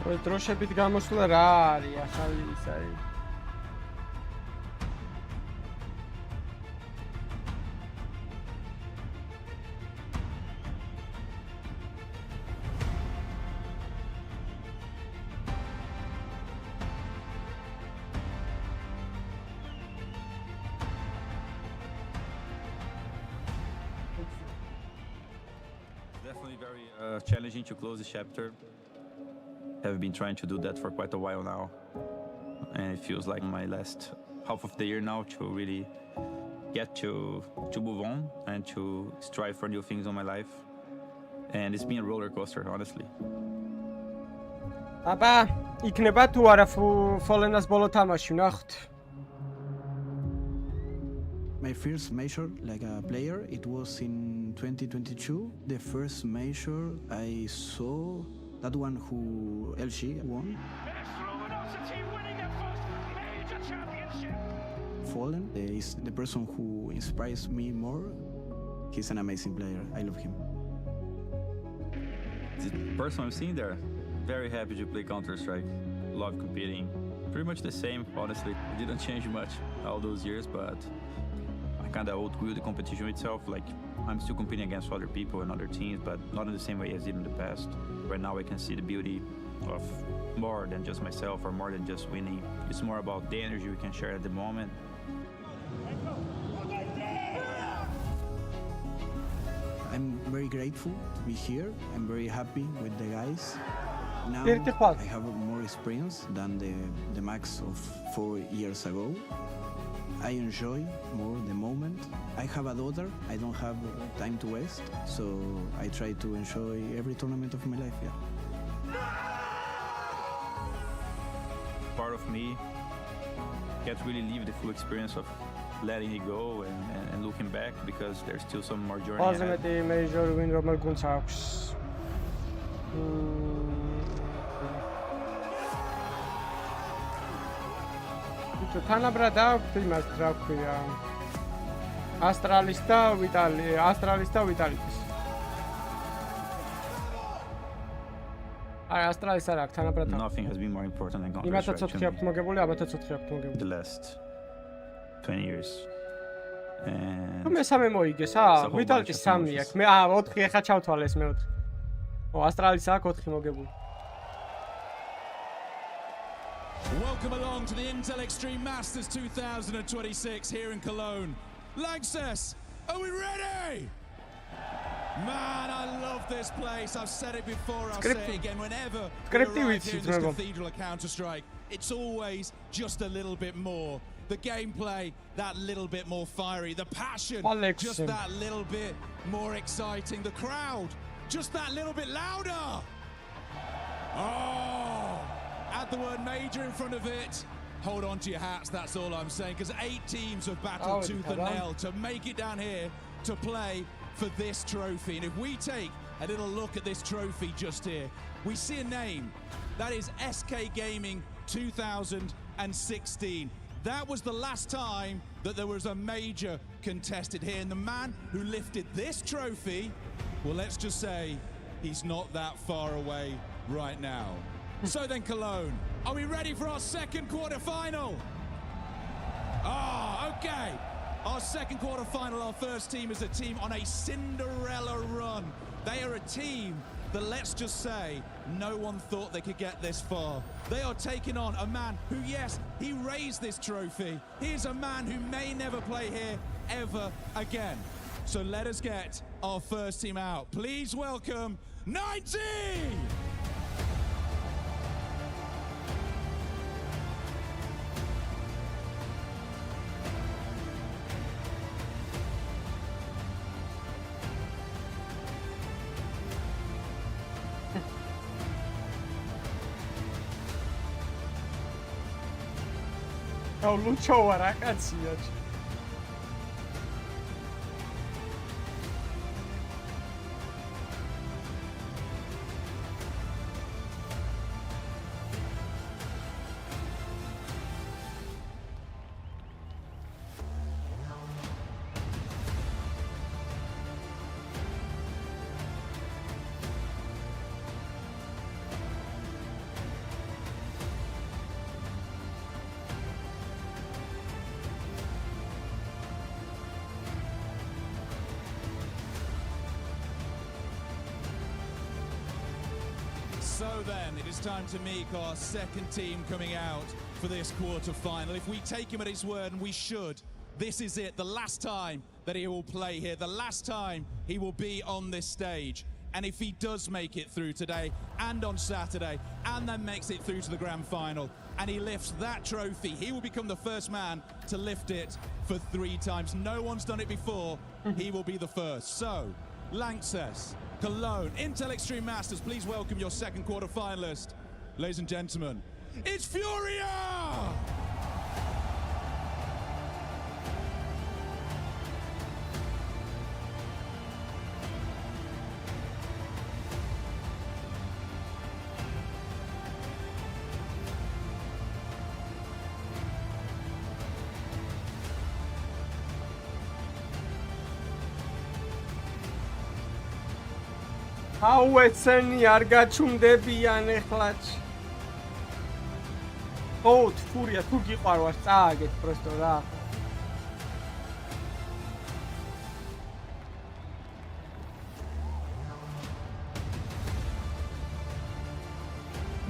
დროშებით გამოსვლა რა არის ახალი ის არის Definitely very challenging to close this chapter. Have been trying to do that for quite a while now, and it feels like my last half of the year now to really get to move on and to strive for new things in my life, and it's been a roller coaster, honestly. აბა იქნება თუ არა ფოლენას ბოლო თამაში ვნახოთ. My first major like a player, it was in 2022. The first major I saw, that one who LG won. Fallen is the person who inspires me more. He's an amazing player. I love him. The person I'm seeing there, very happy to play Counter-Strike. Love competing. Pretty much the same, honestly. It didn't change much all those years, but I kind of outgrew the competition itself. I'm still competing against other people and other teams, but not in the same way as I did in the past. Right now I can see the beauty of more than just myself or more than just winning. It's more about the energy we can share at the moment. I'm very grateful to be here. I'm very happy with the guys. Now I have more experience than the max of 4 years ago. I enjoy more the moment. I have a daughter. I don't have time to waste, so I try to enjoy every tournament of my life. Yeah. me, can't really live the full experience of letting it go and looking back because there's still some more journey ahead. Ultimately, major win რომელ გუნდს აქვს? თანაბრად აქვს იმას რა ქვია. ასტრალის და ვიტალიტის. აი ასტრალის არ აქვს თანაბრად. Nothing has been more important than Counter-Strike. იმათაც 4 აქვს მოგებული, ამათაც 4 აქვს მოგებული. The last 20 years. მე სამე მოიგეს, ვიტალიტის 3 აქვს. მე 4 ეხა ჩავთვალე ეს მე-4. ასტრალის აქვს 4 მოგებული. Welcome along to the Intel Extreme Masters 2026 here in Cologne. Lanxess, are we ready? Man, I love this place. I've said it before, I'll say it again. Whenever we arrive here in this cathedral of Counter-Strike, it's always just a little bit more. The gameplay, that little bit more fiery. The passion, just that little bit more exciting. The crowd, just that little bit louder. Oh! Add the word major in front of it. Hold on to your hats, that's all I'm saying, because 8 teams have battled tooth and nail to make it down here to play for this trophy. And if we take a little look at this trophy just here, we see a name. That is SK Gaming 2016. That was the last time that there was a major contested here. And the man who lifted this trophy, well, let's just say he's not that far away right now. So then, Cologne, are we ready for our second quarterfinal? Okay. Our second quarterfinal, our first team is a team on a Cinderella run. They are a team that, let's just say, no one thought they could get this far. They are taking on a man who, yes, he raised this trophy. He is a man who may never play here ever again. So let us get our first team out. Please welcome 90! Oh, Lucho არა კაცია. So then, it is time to meet our second team coming out for this quarter-final. If we take him at his word, and we should, this is it, the last time that he will play here, the last time he will be on this stage. And if he does make it through today and on Saturday, and then makes it through to the grand final, and he lifts that trophy, he will become the first man to lift it for 3 times. No one's done it before. He will be the first. So, Lanxess, Cologne, Intel Extreme Masters, please welcome your second quarter-finalist. Ladies and gentlemen, it's Furia! აუეცენი არ გაჩუმდებიან ეხლაც. Furia, თუ გიყვარვას წააგეთ პროსტო რა.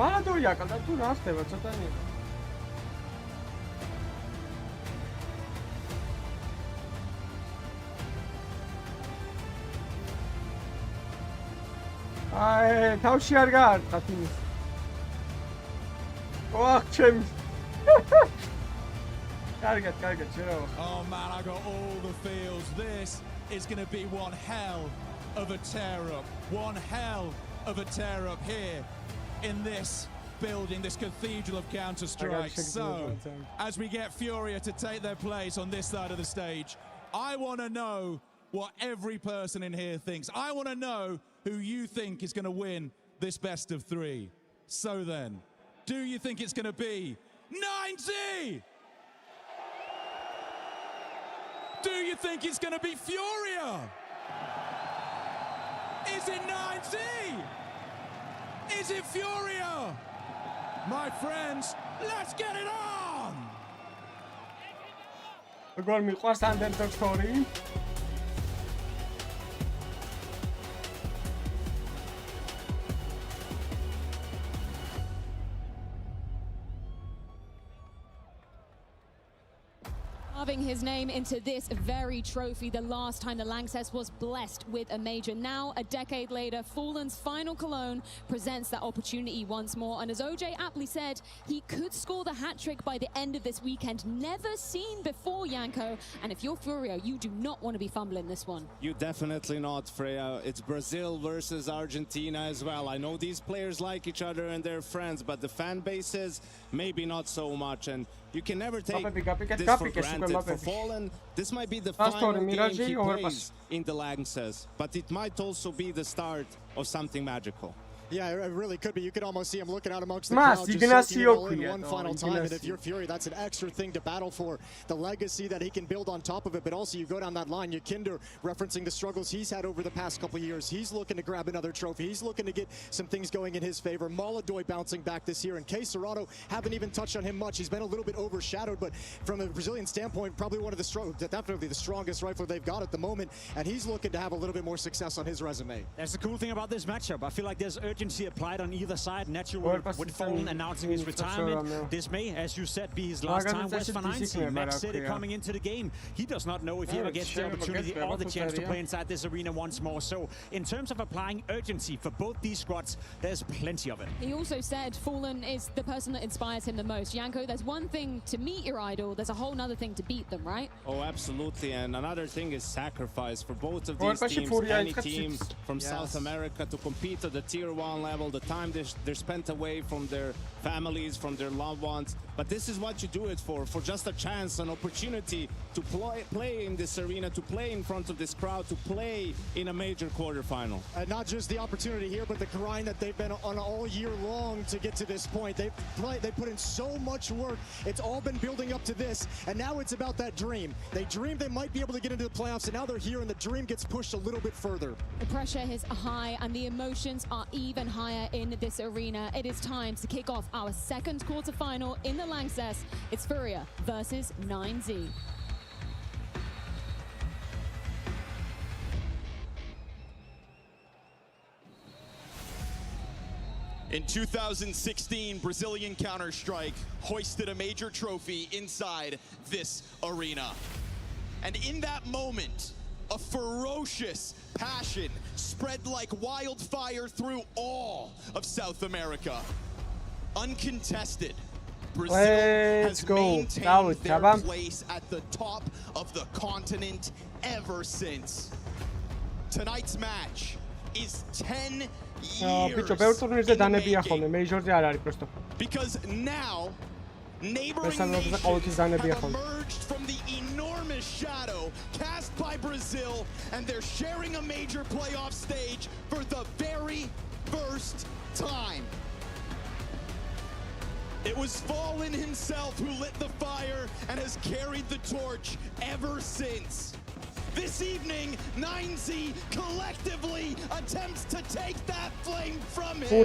მალადოია კალდა თუ რა ხდება ცოტანი. აი, თავში არ გაარტყათ იმის. ოხ, ჩემი. კარგად, შეიძლება. Oh man, I got all the feels. This is going to be one hell of a tear-up. One hell of a tear-up here in this building, this cathedral of Counter-Strike. So, as we get Furia to take their place on this side of the stage, I want to know what every person in here thinks. I want to know who you think is going to win this best of three. So then, do you think it's going to be 9Z? Do you think it's going to be Furia? Is it 9Z? Is it Furia? My friends, let's get it on! როგორ მიყვარს Underdog story? Carving his name into this very trophy, the last time the Lanxess was blessed with a major. Now, a decade later, Fallen's final Cologne presents that opportunity once more. And as OJ aptly said, he could score the hat-trick by the end of this weekend. Never seen before, Janko. And if you're Furia, you do not want to be fumbling this one. You definitely not, Freya. It's Brazil versus Argentina as well. I know these players like each other and they're friends, but the fan bases, maybe not so much. And you can never take this for granted. For Fallen, this might be the final game he plays in the Lanxess, but it might also be the start of something magical. Yeah, it really could be. You could almost see him looking out amongst the crowd, just soaking it all in one final time. And if you're Fury, that's an extra thing to battle for. The legacy that he can build on top of it, but also you go down that line, Yakinder referencing the struggles he's had over the past couple of years. He's looking to grab another trophy. He's looking to get some things going in his favor. Maladoy bouncing back this year. And K. Serrato, haven't even touched on him much. He's been a little bit overshadowed, but from a Brazilian standpoint, probably one of the definitely the strongest rifle they've got at the moment. And he's looking to have a little bit more success on his resume. That's the cool thing about this matchup. I feel like there's urgency applied on either side. Naturally, with Fallen announcing his retirement, this may, as you said, be his last time with Fanansi. Max City coming into the game. He does not know if he ever gets the opportunity or the chance to play inside this arena once more. So, in terms of applying urgency for both these squads, there's plenty of it. He also said Fallen is the person that inspires him the most. Janko, there's one thing to meet your idol, there's a whole other thing to beat them, right? Oh, absolutely. And another thing is sacrifice for both of these teams. Any team from South America to compete at the tier 1 level, the time they're spent away from their families, from their loved ones. But this is what you do it for just a chance, an opportunity to play in this arena, to play in front of this crowd, to play in a major quarterfinal. And not just the opportunity here, but the grind that they've been on all year long to get to this point. They put in so much work. It's all been building up to this, and now it's about that dream. They dreamed they might be able to get into the playoffs, and now they're here, and the dream gets pushed a little bit further. The pressure is high, and the emotions are even higher in this arena. It is time to kick off our second quarterfinal in the Lanxess. It's Furia versus 9Z. In 2016, Brazilian Counter-Strike hoisted a major trophy inside this arena. And in that moment, a ferocious passion spread like wildfire through all of South America. Uncontested, Brazil has maintained their place at the top of the continent ever since. Tonight's match is 10 years in the making. Because now, neighboring nations have emerged from the enormous shadow cast by Brazil, and they're sharing a major playoff stage for the very first time. It was Fallen himself who lit the fire and has carried the torch ever since. This evening, 9Z collectively attempts to take that flame from him.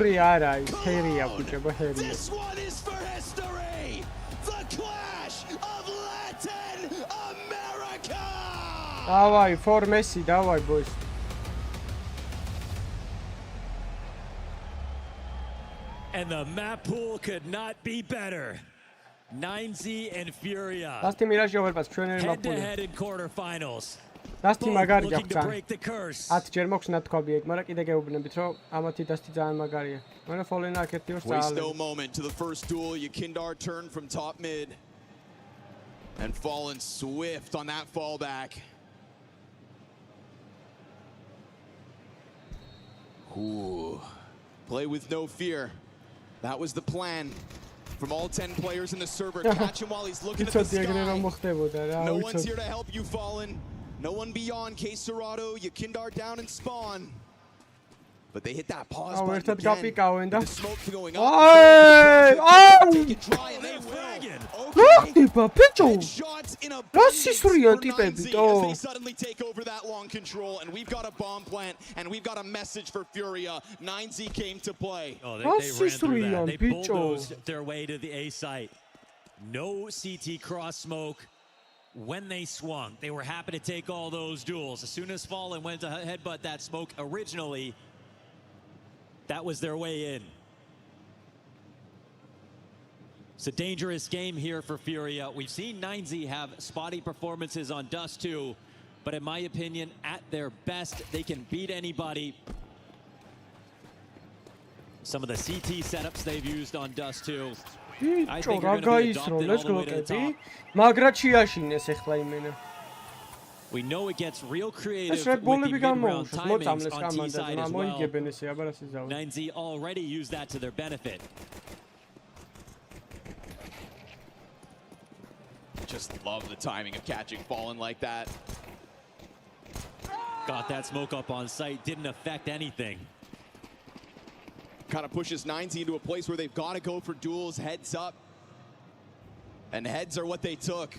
This one is for history! The clash of Latin America! Давай, for Messi, давай, boys. And the map pool could not be better. 9Z and Furia. Head-to-head in quarterfinals. Dusty magari gachtan. 10 ჯერ მოგხსნა თქვი ეგ, მაგრამ კიდე გეუბნებით რომ ამათი Dusty ძალიან მაგარია. მაგრამ Fallen აკეთებს Waste no moment to the first duel. Yakindar turned from top mid. And Fallen swift on that fallback. Ooh. Play with no fear. That was the plan from all 10 players in the server. Catch him while he's looking at the sky. No one's here to help you, Fallen. No one beyond K-Serado, Yakindar down and Spawn. But they hit that pause button again. The smoke going up. Take it dry and they will. Shots in a as they suddenly take over that long control, and we've got a bomb plant, and we've got a message for Furia. 9Z came to play. Oh, they ran through that. They bulldozed their way to the A site. No CT cross smoke. When they swung, they were happy to take all those duels. As soon as Fallen went to headbutt that smoke originally, that was their way in. It's a dangerous game here for Furia. We've seen 9Z have spotty performances on Dust 2, but in my opinion, at their best, they can beat anybody. Some of the CT setups they've used on Dust 2. I think are going to be adopted all the way to the top. We know it gets real creative with the mid-round timings on T-side as well. 9Z already used that to their benefit. Just love the timing of catching Fallen like that. Got that smoke up on site, didn't affect anything. Kind of pushes 9Z into a place where they've got to go for duels, heads up. And heads are what they took.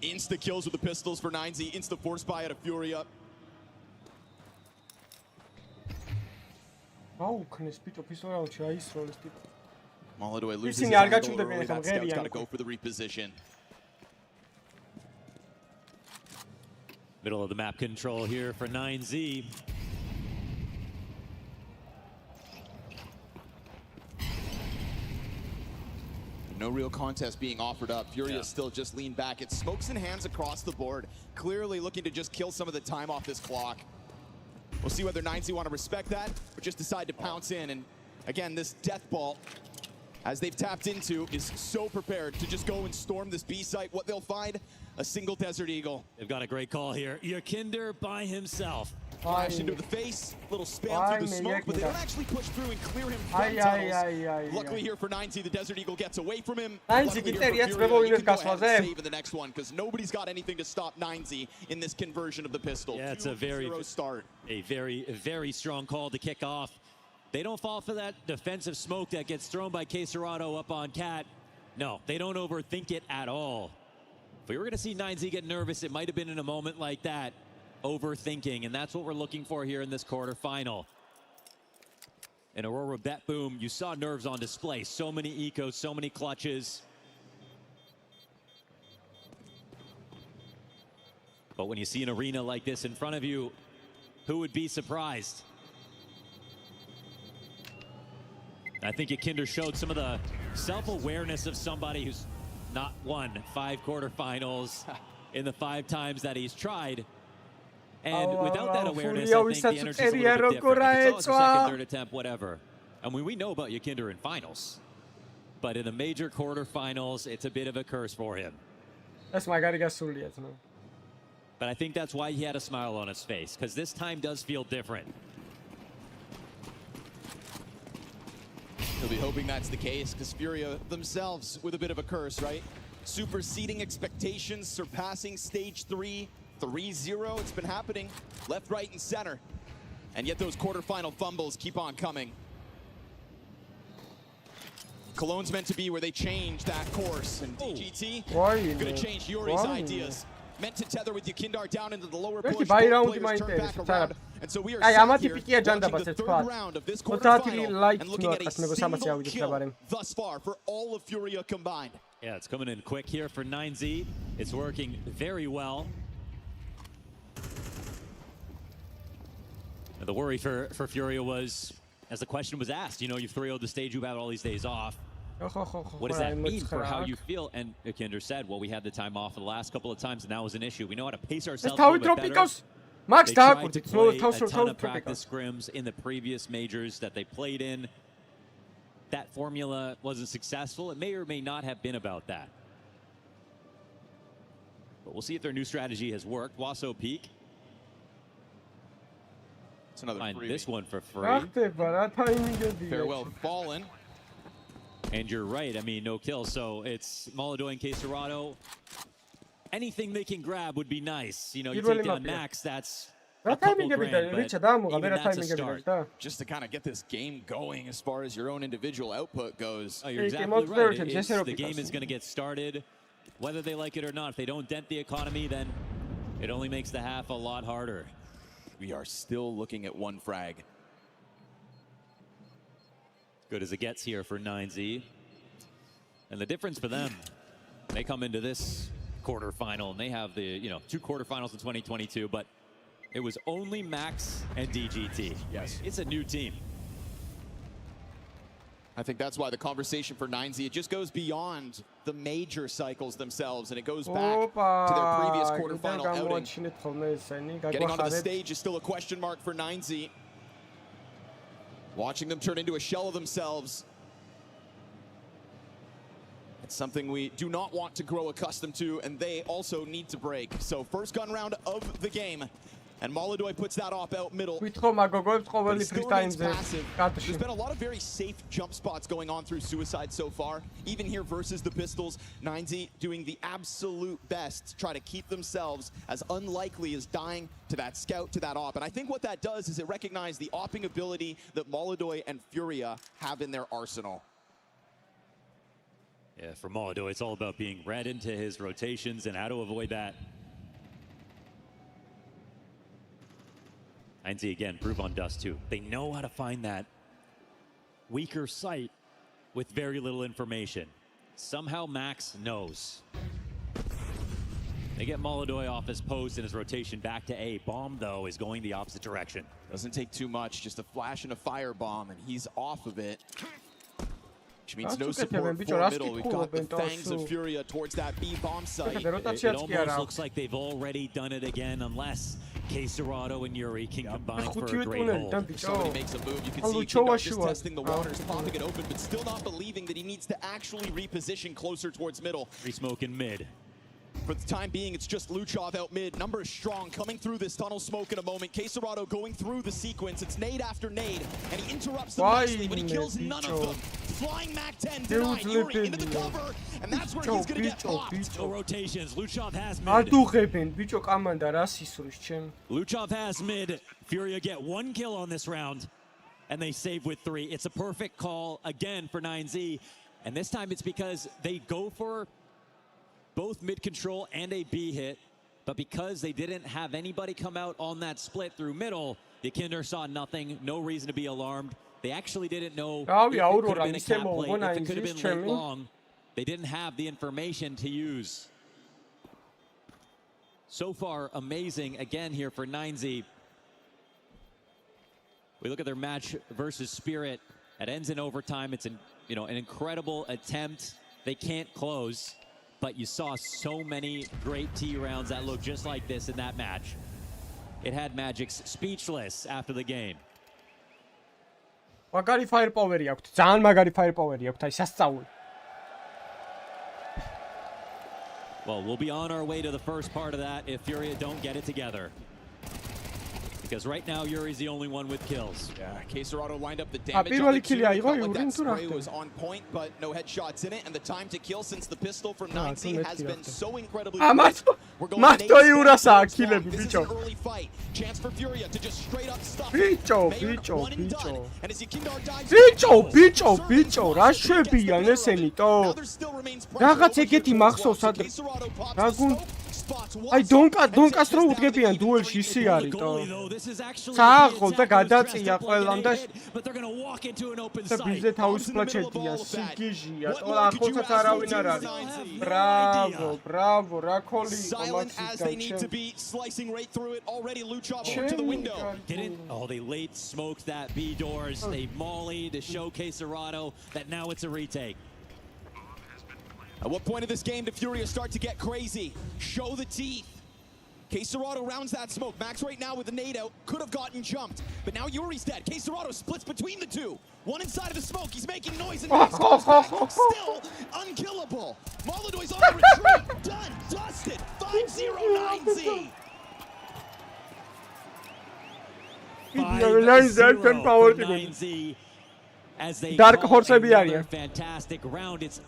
Insta kills with the pistols for 9Z, insta force buy out of Furia. Molotov loses his angle early. That scout's got to go for the reposition. Middle of the map control here for 9Z. No real contest being offered up. Furia still just leaned back. It's smokes and hands across the board. Clearly looking to just kill some of the time off this clock. We'll see whether 9Z want to respect that or just decide to pounce in. And again, this death ball, as they've tapped into, is so prepared to just go and storm this B site. What they'll find, a single Desert Eagle. They've got a great call here. Yakinder by himself. Flash into the face, little spam through the smoke, but they don't actually push through and clear him from tunnels. Luckily here for 9Z, the Desert Eagle gets away from him. 9Z Luckily here for Furia, you can go ahead and save in the next one, because nobody's got anything to stop 9Z in this conversion of the pistol. Yeah, it's a very strong call to kick off. They don't fall for that defensive smoke that gets thrown by K-Serado up on Cat. No, they don't overthink it at all. If we were going to see 9Z get nervous, it might have been in a moment like that. Overthinking, and that's what we're looking for here in this quarterfinal. In Aurora Bet Boom, you saw nerves on display. So many ecos, so many clutches. But when you see an arena like this in front of you, who would be surprised? I think Yakinder showed some of the self-awareness of somebody who's not won 5 quarterfinals in the 5 times that he's tried. And without that awareness, I think the energy's a little bit different. It's always a second, third attempt, whatever. I mean, we know about Yakinder in finals. But in the major quarterfinals, it's a bit of a curse for him. That's my guy, Suliet. But I think that's why he had a smile on his face, because this time does feel different. He'll be hoping that's the case, because Furia themselves with a bit of a curse, right? Superseding expectations, surpassing stage 3. 3-0, it's been happening left, right, and center. And yet those quarterfinal fumbles keep on coming. Cologne's meant to be where they change that course. And DGT, gonna change Yuri's ideas. Meant to tether with Yakindar down into the lower push. Players turn back around. And so we are set here, watching the third round of this quarterfinal and looking at a single kill thus far for all of Furia combined. Yeah, it's coming in quick here for 9Z. It's working very well. The worry for Furia was, as the question was asked, you know, you've 3-0'd the stage, you've had all these days off. What does that mean for how you feel? And Yakinder said, well, we had the time off for the last couple of times, and that was an issue. We know how to pace ourselves a little bit better. They tried to play a ton of practice scrims in the previous majors that they played in. That formula wasn't successful. It may or may not have been about that. But we'll see if their new strategy has worked. Wasso Peak. It's another Find freebie. This one for free. Farewell Fallen. And you're right, I mean, no kills. So it's Molodoi and Queserado. Anything they can grab would be nice. You know, you take down Max, that's a couple grand, but even that's a start. Just to kind of get this game going as far as your own individual output goes. Oh, you're exactly right. The game is going to get started, whether they like it or not. If they don't dent the economy, then it only makes the half a lot harder. We are still looking at one frag. Good as it gets here for 9Z. And the difference for them, they come into this quarterfinal and they have the, you know, 2 quarterfinals in 2022, but it was only Max and DGT. Yes. It's a new team. I think that's why the conversation for 9Z, it just goes beyond the major cycles themselves, and it goes back to their previous quarterfinal outing. Getting onto the stage is still a question mark for 9Z. Watching them turn into a shell of themselves. It's something we do not want to grow accustomed to, and they also need to break. So first gun round of the game. And Molodoi puts that off out middle. But it still remains passive. There's been a lot of very safe jump spots going on through Suicide so far. Even here versus the Pistols, 9Z doing the absolute best to try to keep themselves as unlikely as dying to that scout, to that op. And I think what that does is it recognizes the opping ability that Molodoi and Furia have in their arsenal. Yeah, for Molodoi, it's all about being read into his rotations and how to avoid that. 9Z again, prove on Dust too. They know how to find that weaker sight with very little information. Somehow Max knows. They get Molodoi off his post and his rotation back to A. Bomb, though, is going the opposite direction. Doesn't take too much, just a flash and a firebomb, and he's off of it. Which means no support for middle. We've got the fangs of Furia towards that B bomb site. It almost looks like they've already done it again, unless Queserado and Yuri can combine for a great hold. Somebody makes a move. You can see Kingdom just testing the waters, popping it open, but still not believing that he needs to actually reposition closer towards middle. Free smoke in mid. For the time being, it's just Luchov out mid. Numbers strong, coming through this tunnel smoke in a moment. Queserado going through the sequence. It's nade after nade, and he interrupts them nicely, but he kills none of them. Flying Mac 10 denied. Yuri into the cover, and that's where he's gonna get popped. No rotations. Luchov has mid. Luchov has mid. Furia get 1 kill on this round, and they save with 3. It's a perfect call again for 9Z, and this time it's because they go for both mid control and a B hit, but because they didn't have anybody come out on that split through middle, the Kinder saw nothing, no reason to be alarmed. They actually didn't know if it could have been a cap play, if it could have been late long. They didn't have the information to use. So far, amazing again here for 9Z. We look at their match versus Spirit. It ends in overtime. It's an incredible attempt. They can't close. But you saw so many great T rounds that looked just like this in that match. It had Magic's speechless after the game. მაგარი firepower-ი აქვთ, ძალიან მაგარი firepower-ი აქვთ, აი სასწაული. Well, we'll be on our way to the first part of that if Furia don't get it together. Because right now, Yuri's the only one with kills. Yeah, Queserado lined up the damage on the two. Like that spray was on point, but no headshots in it. And the time to kill since the pistol from 9Z has been so incredibly quick. We're going to this is an early fight. Chance for Furia to just straight up stuff it. One and done. And as Yakindar dives ბიჭო, რა შვებიან ესენიტო? რაღაც ეგეთი მახსოვს ადრე. აი დონკას რო უდგებიან დუელში ისე არისო. საახო და გადაწია ყველამ და ბიზე თავისუფლად შედიან, სიგიჟია, ახალსაც არავინ არ არის. ბრავო, რა ქოლი იყო Max's. Oh, they late smoked that B doors. They molly to show Queserado that now it's a retake. At what point of this game did Furia start to get crazy? Show the teeth. Queserado rounds that smoke. Max right now with the nade out could have gotten jumped, but now Yuri's dead. Queserado splits between the two. One inside of the smoke. He's making noise and Max goes back. Still unkillable. Molodoi's on the retreat. Done. Dusted. 5-0 9Z. 5-0 for 9Z. as they Dark call horse another fantastic round. It's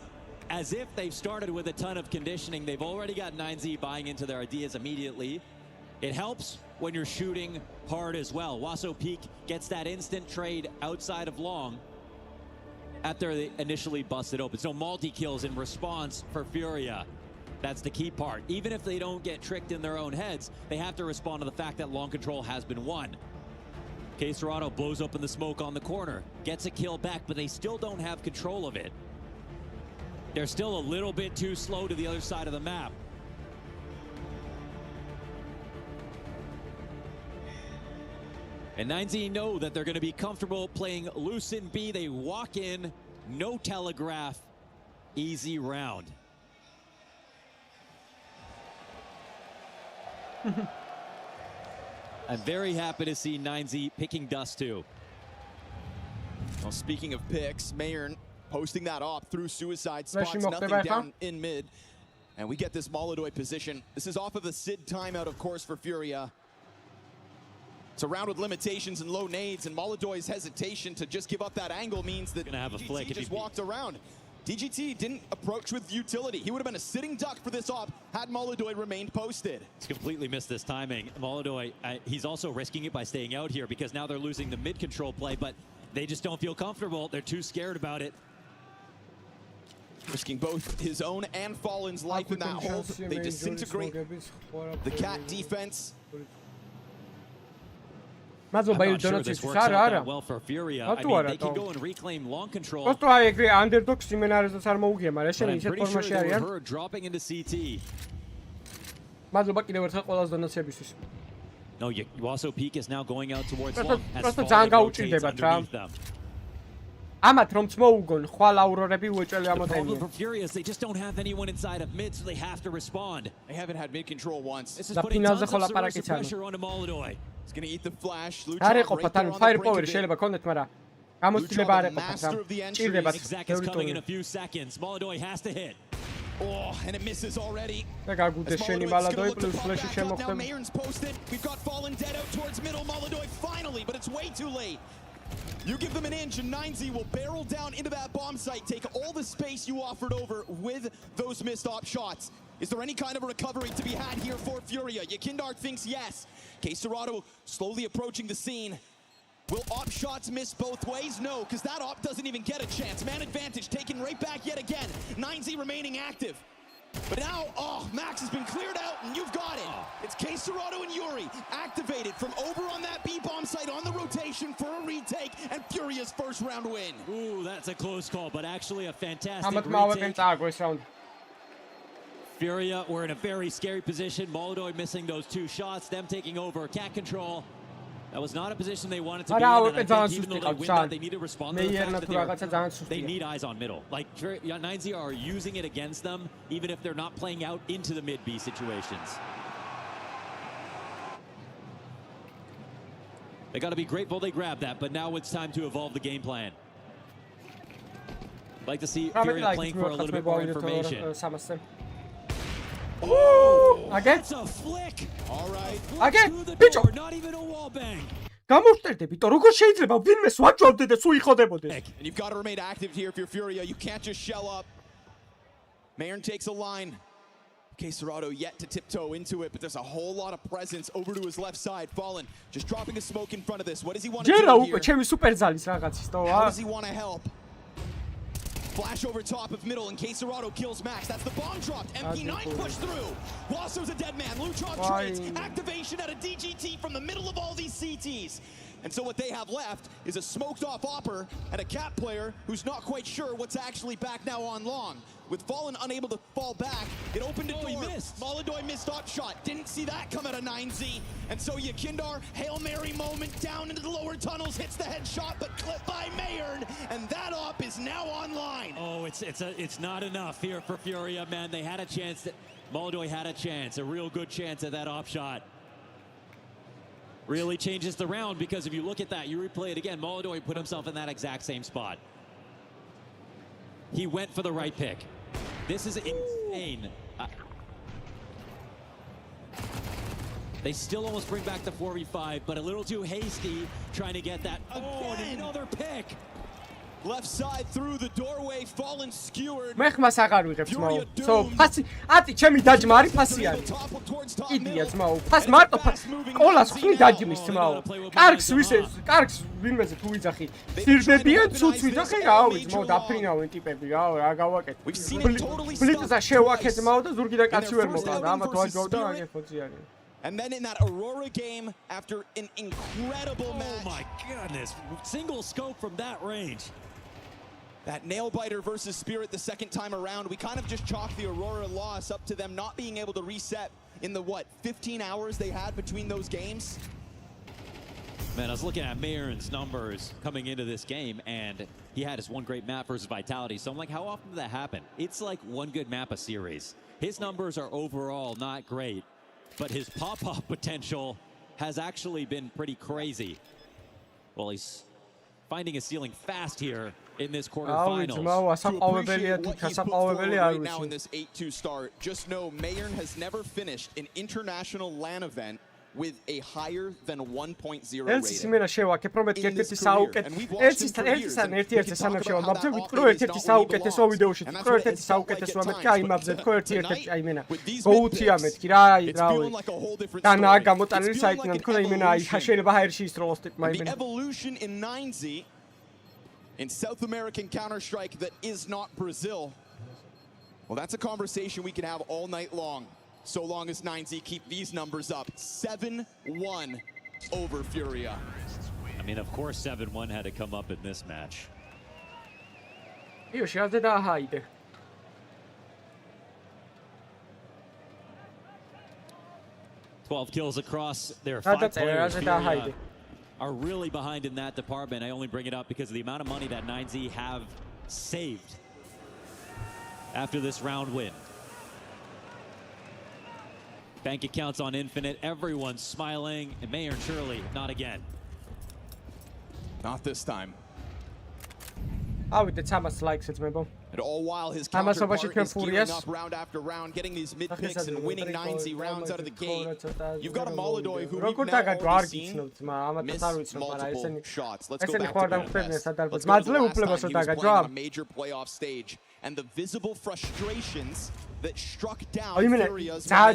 as if they've started with a ton of conditioning. They've already got 9Z buying into their ideas immediately. It helps when you're shooting hard as well. Waso Peak gets that instant trade outside of long after they initially busted open. So multi-kills in response for Furia. That's the key part. Even if they don't get tricked in their own heads, they have to respond to the fact that long control has been won. K-Serrano blows open the smoke on the corner, gets a kill back, but they still don't have control of it. They're still a little bit too slow to the other side of the map. And 9Z know that they're going to be comfortable playing loose in B. They walk in, no telegraph, easy round. I'm very happy to see 9Z picking dust too. Well, speaking of picks, Mayern posting that op through suicide spots, nothing down in mid. And we get this Molodoi position. This is off of the Sid timeout, of course, for Furia. It's a round with limitations and low nades, and Molodoi's hesitation to just give up that angle means that DGT just walked around. DGT didn't approach with utility. He would have been a sitting duck for this op had Molodoi remained posted. He's completely missed this timing. Molodoi, he's also risking it by staying out here because now they're losing the mid-control play, but they just don't feel comfortable. They're too scared about it. Risking both his own and Fallen's life in that hold. They disintegrate the cat defense. I'm not sure this works out that well for Furia. I mean, they can go and reclaim long control. Просто აი ეგრე underdog სიმენარესაც არ მოუგია, მაგრამ შენ ისეთ I'm ფორმაში pretty sure they არიან. were heard dropping into CT. მადლობა კიდევ ერთხელ ყველას დონაციებისთვის. No, Waso Peak is now going out towards long. просто ძალიან გაუჭირდებათ რა. ამათ რომ მოუგონ, ხვალ აურორები უეჭველი The ამოდენია. problem for Furia is they just don't have anyone inside of mid, so they have to respond. They haven't had mid control once. This is putting tons of severe pressure onto Molodoi. He's going to eat the flash. არ ეყოფათ, ანუ firepower შეიძლება კონდეთ, მაგრამ გამოცდილება არ ეყოფათ რა. ჭირდებათ. Exec is coming in a few seconds. Molodoi has to hit. Oh, and it misses already. და გაგუდეს შენი Molodoi plus flash Now შემოხდება. Mayern's posted. We've got Fallen dead out towards middle. Molodoi finally, but it's way too late. You give them an inch and 9Z will barrel down into that bomb site, take all the space you offered over with those missed op shots. Is there any kind of a recovery to be had here for Furia? Yakindar thinks yes. K-Serrano slowly approaching the scene. Will op shots miss both ways? No, because that op doesn't even get a chance. Man advantage taken right back yet again. 9Z remaining active. But now, Max has been cleared out, and you've got it. It's K-Serrano and Yuri activated from over on that B-bomb site on the rotation for a retake, and Furia's first round win. Ooh, that's a close call, but actually a fantastic retake. Furia were in a very scary position. Molodoi missing those two shots, them taking over cat control. That was not a position they wanted to be in, and I think even though they win that, they need to respond to the fact that they need eyes on middle. Like, 9Z are using it against them, even if they're not playing out into the mid-B situations. They got to be grateful they grabbed that, but now it's time to evolve the game plan. I'd like to see Furia playing for a little bit more information. That's a flick. All right. Bicho. Not even a wall bang. გამოვწერდებით, როგორ შეიძლება ვინმეს ვაჭრობდე და სულ იხოდებოდეს. And you've got to remain active here if you're Furia. You can't just shell up. Mayern takes a line. K-Serrano yet to tiptoe into it, but there's a whole lot of presence over to his left side. Fallen just dropping a smoke in front of this. What does he want to do here? How does he want to help? Flash over top of middle, and K-Serrano kills Max. That's the bomb dropped. MP9 pushed through. Wasso's a dead man. Luchon trades. Activation out of DGT from the middle of all these CTs. And so what they have left is a smoked off Opper and a cat player who's not quite sure what's actually back now on long. With Fallen unable to fall back, it opened a door. He missed. Molodoi missed op shot. Didn't see that come out of 9Z. And so Yakindar, Hail Mary moment, down into the lower tunnels, hits the headshot, but clipped by Mayern. And that op is now online. Oh, it's not enough here for Furia, man. They had a chance. Molodoi had a chance, a real good chance at that op shot. Really changes the round, because if you look at that, you replay it again, Molodoi put himself in that exact same spot. He went for the right pick. This is insane. They still almost bring back the 4v5, but a little too hasty trying to get that. Oh, another pick. Left side through the doorway, fallen skewered. მე ხმას აღარ ვიღებ ძმაო. ცო, ფასი, ატი, ჩემი დაჯმა არის ფასი არის. იდია ძმაო, ფას მარტო ყოლას ხმი დაჯმის ძმაო. კარგს ვინმეზე თუ ვიძახი. სირდებიან ცუც ვიძახი, რავი ძმაო, დაფრინავენ ტიპები, რა გავაკეთე. ბლიტზა შევაქე ძმაო და ზურგი და კაცი ვერ მოყავდა. ამათ ვაჯავდა აგერ ხოძი არის. And then in that Aurora game, after an incredible match. Oh my goodness, single scope from that range. That nail biter versus Spirit the second time around, we kind of just chalked the Aurora loss up to them not being able to reset in the, 15 hours they had between those games? Man, I was looking at Mayron's numbers coming into this game, and he had his one great map versus Vitality. So I'm like, how often did that happen? It's like one good map a series. His numbers are overall not great, but his pop-up potential has actually been pretty crazy. Well, he's finding a ceiling fast here in this quarterfinals. Now in this 8-2 start, just know Mayron has never finished an international LAN event with a higher than 1.0 rating. იმენა შევაქებ რომ მეთქი ერთ-ერთი საუკეთესო ერთისთან ერთ-ერთი სამებში მაბძე ვიტყვი რომ ერთ-ერთი საუკეთესო ვიდეოში თქო ერთ-ერთი საუკეთესო მეთქი აი მაბძე თქო ერთ-ერთი აი იმენა გოუთია მეთქი რა აი რავი და გამოტანილი საიტიდან თქო და იმენა აი შეიძლება ჰაერში ისროლოს ტიპმა იმენა. The evolution in 9Z in South American Counter-Strike that is not Brazil. Well, that's a conversation we can have all night long. So long as 9Z keep these numbers up. 7-1 over Furia. I mean, of course 7-1 had to come up in this match. 12 kills across their 5 players. Furia are really behind in that department. I only bring it up because of the amount of money that 9Z have saved after this round win. Bank accounts on infinite, everyone's smiling, and Mayor surely not again. Not this time. with the Thomas likes it, maybe. And all while his counterpart is gearing up round after round, getting these mid picks and winning 9Z rounds out of the gate. You've got a Molodoi who we've now already seen miss multiple shots. Let's go back to Bytelabs. Let's go to the last time he was playing on a major playoff stage. And the visible frustrations that struck down Furia's Maybe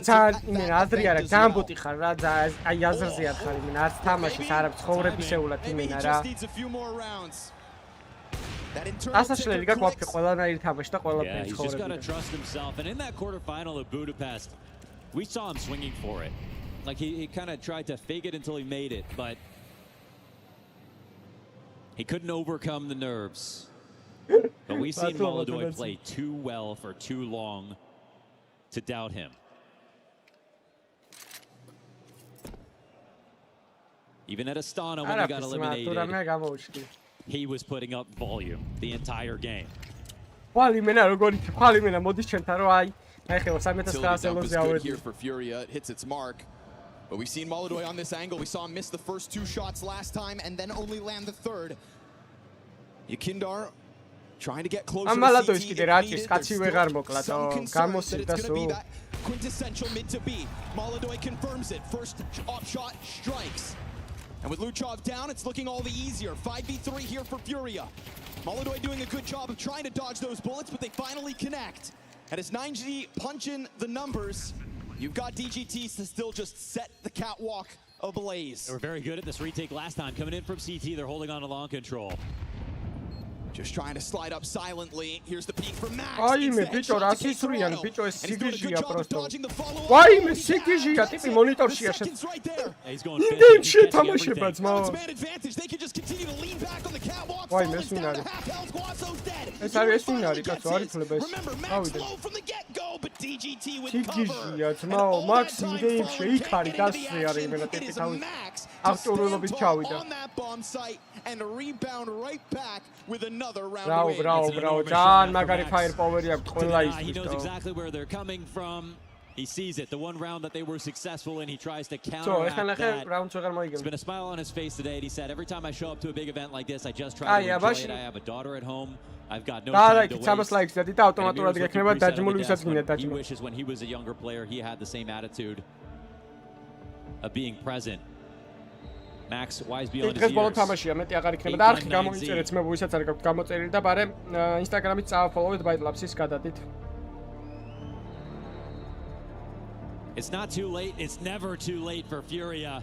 he just needs a few more rounds. Yeah, he's just got to trust himself. And in that quarterfinal of Budapest, we saw him swinging for it. Like he kind of tried to fake it until he made it, but he couldn't overcome the nerves. But we've seen Molodoi play too well for too long to doubt him. Even at Astana when he got eliminated, he was putting up volume the entire game. Until the dump is good here for Furia. It hits its mark. But we've seen Molodoi on this angle. We saw him miss the first 2 shots last time and then only land the third. Yakindar trying to get closer to CT. That quintessential mid to B. Molodoi confirms it. First off shot strikes. And with Luchov down, it's looking all the easier. 5v3 here for Furia. Molodoi doing a good job of trying to dodge those bullets, but they finally connect. And as 9G punch in the numbers, you've got DGTs to still just set the catwalk ablaze. They were very good at this retake last time. Coming in from CT, they're holding on to long control. Just trying to slide up silently. Here's the peek from Max. Vaime, bicho, რა სისვრიანი, bicho, ეს სიგიჟია просто. Vaime, სიგიჟია, ტიპი მონიტორშია შენ. იმდენ შეთამაშება ძმა. Vaime, ეს ვინ არის? ეს არის ეს ვინ არის, კაცო, არის ფლება ეს. ავიდე. სიგიჟია, ძმა, მაქს იმდენში იქ არის დასწრე არის იმენა ტიპი თავი. ავტორულობით ჩავიდა. And rebound right back with another round win. Bravo, John magari firepower-ი აქვს ყველა ის. He knows exactly where they're coming from. He sees it. The one round that they were successful in, he tries to counteract that. It's been a smile on his face today. And he said, every time I show up to a big event like this, I just try to enjoy it. I have a daughter at home. I've got no time to waste. He wishes when he was a younger player, he had the same attitude of being present. Max wise beyond his დღეს ბოლო years. თამაშია, მეტი აღარ იქნება და არხი გამოიწერეთ, მე ვისაც არ გაქვთ გამოწერილი და ბარე Instagram-ით წავაფოლოვეთ Bytelabs-ის გადადით. It's not too late. It's never too late for Furia,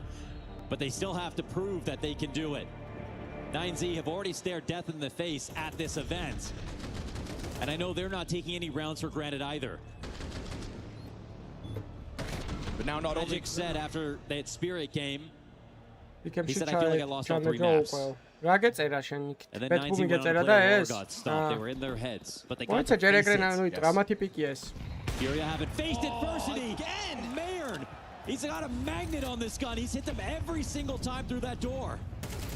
but they still have to prove that they can do it. 9Z have already stared death in the face at this event. And I know they're not taking any rounds for granted either. But now not Magic only said after that Spirit game, he said, I feel like I lost all 3 maps. რა გეწერა შენ იქ? And then ბეთბუმი 9Z went on გეწერა to და play ეს. got stopped. They were in their heads, but they got მოიცა to ჯერ face ეგრე it. ნანუით რამათი პიკი ეს. Furia haven't faced adversity again. Mayern, he's got a magnet on this gun. He's hit them every single time through that door.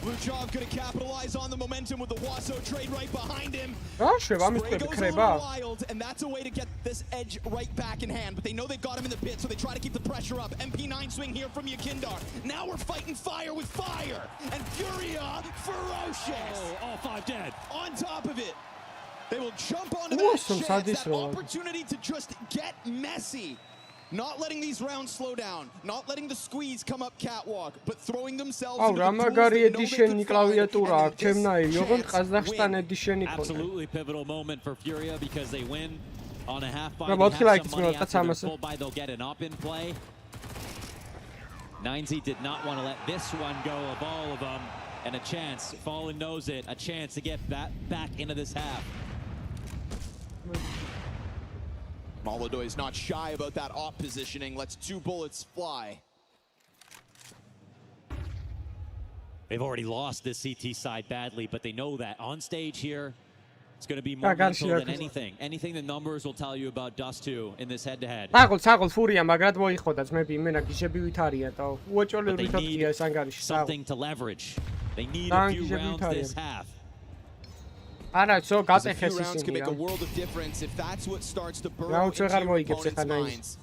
Luchov gonna capitalize on the momentum with the Wasso trade right behind him. Spray goes a little wild, and that's a way to get this edge right back in hand. But they know they've got him in the pit, so they try to keep the pressure up. MP9 swing here from Yakindar. Now we're fighting fire with fire, and Furia ferocious. Oh, all 5 dead. On top of it, they will jump onto that chance, that opportunity to just get messy. Not letting these rounds slow down, not letting the squeeze come up catwalk, but throwing themselves into the tools that know they could find, and then Absolutely pivotal moment for Furia because they win on a half buy. No, They both have some money like after their full buy. They'll get an up in play. 9Z did not want to let this one go of all of them, and a chance. Fallen knows it. A chance to get back into this half. Molodoi is not shy about that op positioning. Lets 2 bullets fly. They've already lost this CT side badly, but they know that on stage here, it's going to be more mental than anything. Anything the numbers will tell you about Dust 2 in this head-to-head. საღოლ Furia მაგრად მოიხოდა ძმები, იმენა გიშები ვითარია და უოჭოლი ვითარია ეს ანგარიში. Something to leverage. They need a few rounds this half. არა, so გაწეხეს rounds can make a ისინი. world of difference if that's what starts to burrow into your opponent's minds.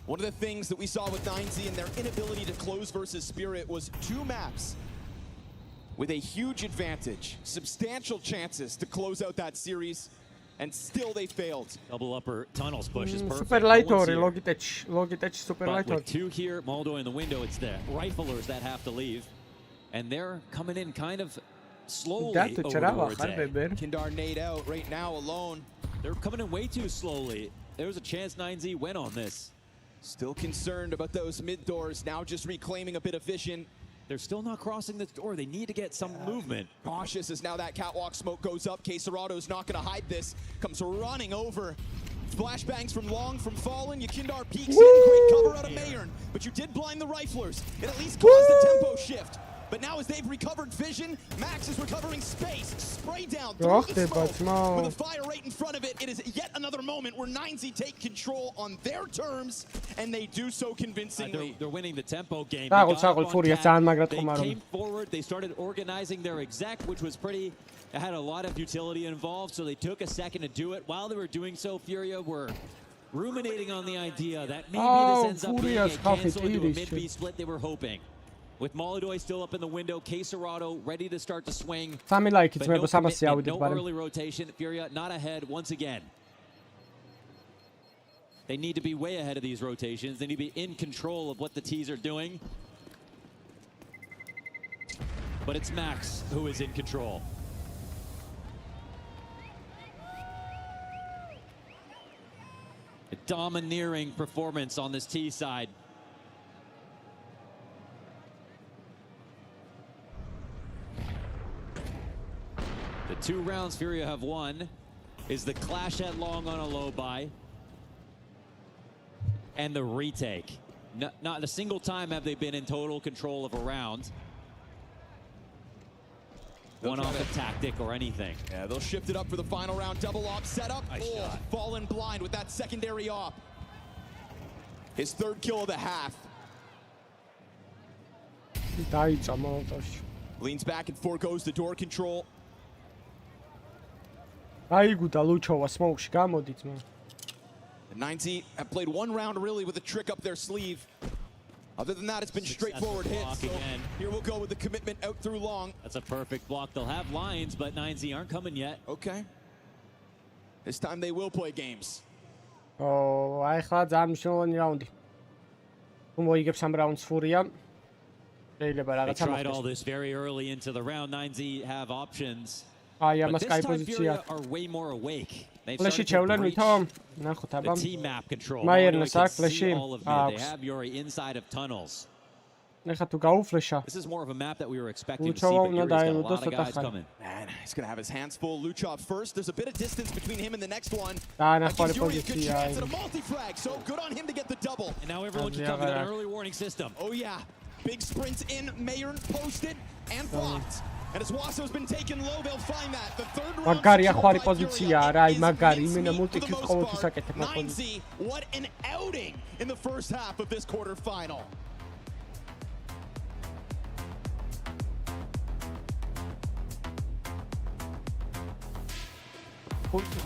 One of the things that we saw with 9Z and their inability to close versus Spirit was 2 maps with a huge advantage, substantial chances to close out that series, and still they failed. Double upper tunnels push is perfect. Super lightori, logitech super But lightori. with 2 here, Moldo in the window, it's the riflers that have to leave, and they're coming in kind of slowly over towards A. Kindar nade out right now alone. They're coming in way too slowly. There was a chance 9Z went on this. Still concerned about those mid doors, now just reclaiming a bit of vision. They're still not crossing the door. They need to get some movement. Cautious as now that catwalk smoke goes up. Queserado's not going to hide this. Comes running over. Flashbangs from Long, from Fallen. Yakindar peeks in. Great cover out of Mayern. But you did blind the riflers. It at least caused the tempo shift. But now as they've recovered vision, Max is recovering space. Spray down through the smoke with a fire right in front of it. It is yet another moment where 9Z take control on their terms, and they do so convincingly. They're winning the tempo game. They came forward. They started organizing their exec, which was pretty. It had a lot of utility involved, so they took a second to do it. While they were doing so, Furia were ruminating on the idea that maybe this ends up being a cancel into a mid-B split they were hoping. With Molodoi still up in the window, Queserado ready to start to swing. But no commitment, no early rotation. Furia not ahead once again. They need to be way ahead of these rotations. They need to be in control of what the T's are doing. But it's Max who is in control. A domineering performance on this T side. The 2 rounds Furia have won is the clash at Long on a low buy and the retake. Not a single time have they been in total control of a round. One off a tactic or anything. Yeah, they'll shift it up for the final round. Double op setup. Fallen blind with that secondary op. His 3rd kill of the half. Leans back and foregoes the door control. აიგუდა ლუჩოვა სმოუკში გამოდით მან. 9Z have played 1 round really with a trick up their sleeve. Other than that, it's been straightforward hits. So here we'll go with the commitment out through Long. That's a perfect block. They'll have lines, but 9Z aren't coming yet. Okay. This time they will play games. აი ხა ძალიან მნიშვნელოვანი რაუნდი. თუ მოიგებს ამ რაუნდს Furia. They tried all this very early into the round. 9Z have options. But this time Furia are way more awake. They've started to breach the team map control. They see all of mid. They have Yuri inside of tunnels. This is more of a map that we were expecting to see, but Yuri's got a lot of guys coming. Man, he's going to have his hands full. Luchov first. There's a bit of distance between him and the next one. That gives Yuri a good chance and a multi-flag, so good on him to get the double. And now everyone can come with an early warning system. Oh, yeah. Big sprints in. Mayer posted and blocked. And as Wasso's been taken low, they'll find that. The third round. Magari ახალი პოზიცია არა, აი მაგარი, იმენა მულტიქის ყოველთვის აკეთებ 9Z, what an outing in the first half of this quarterfinal.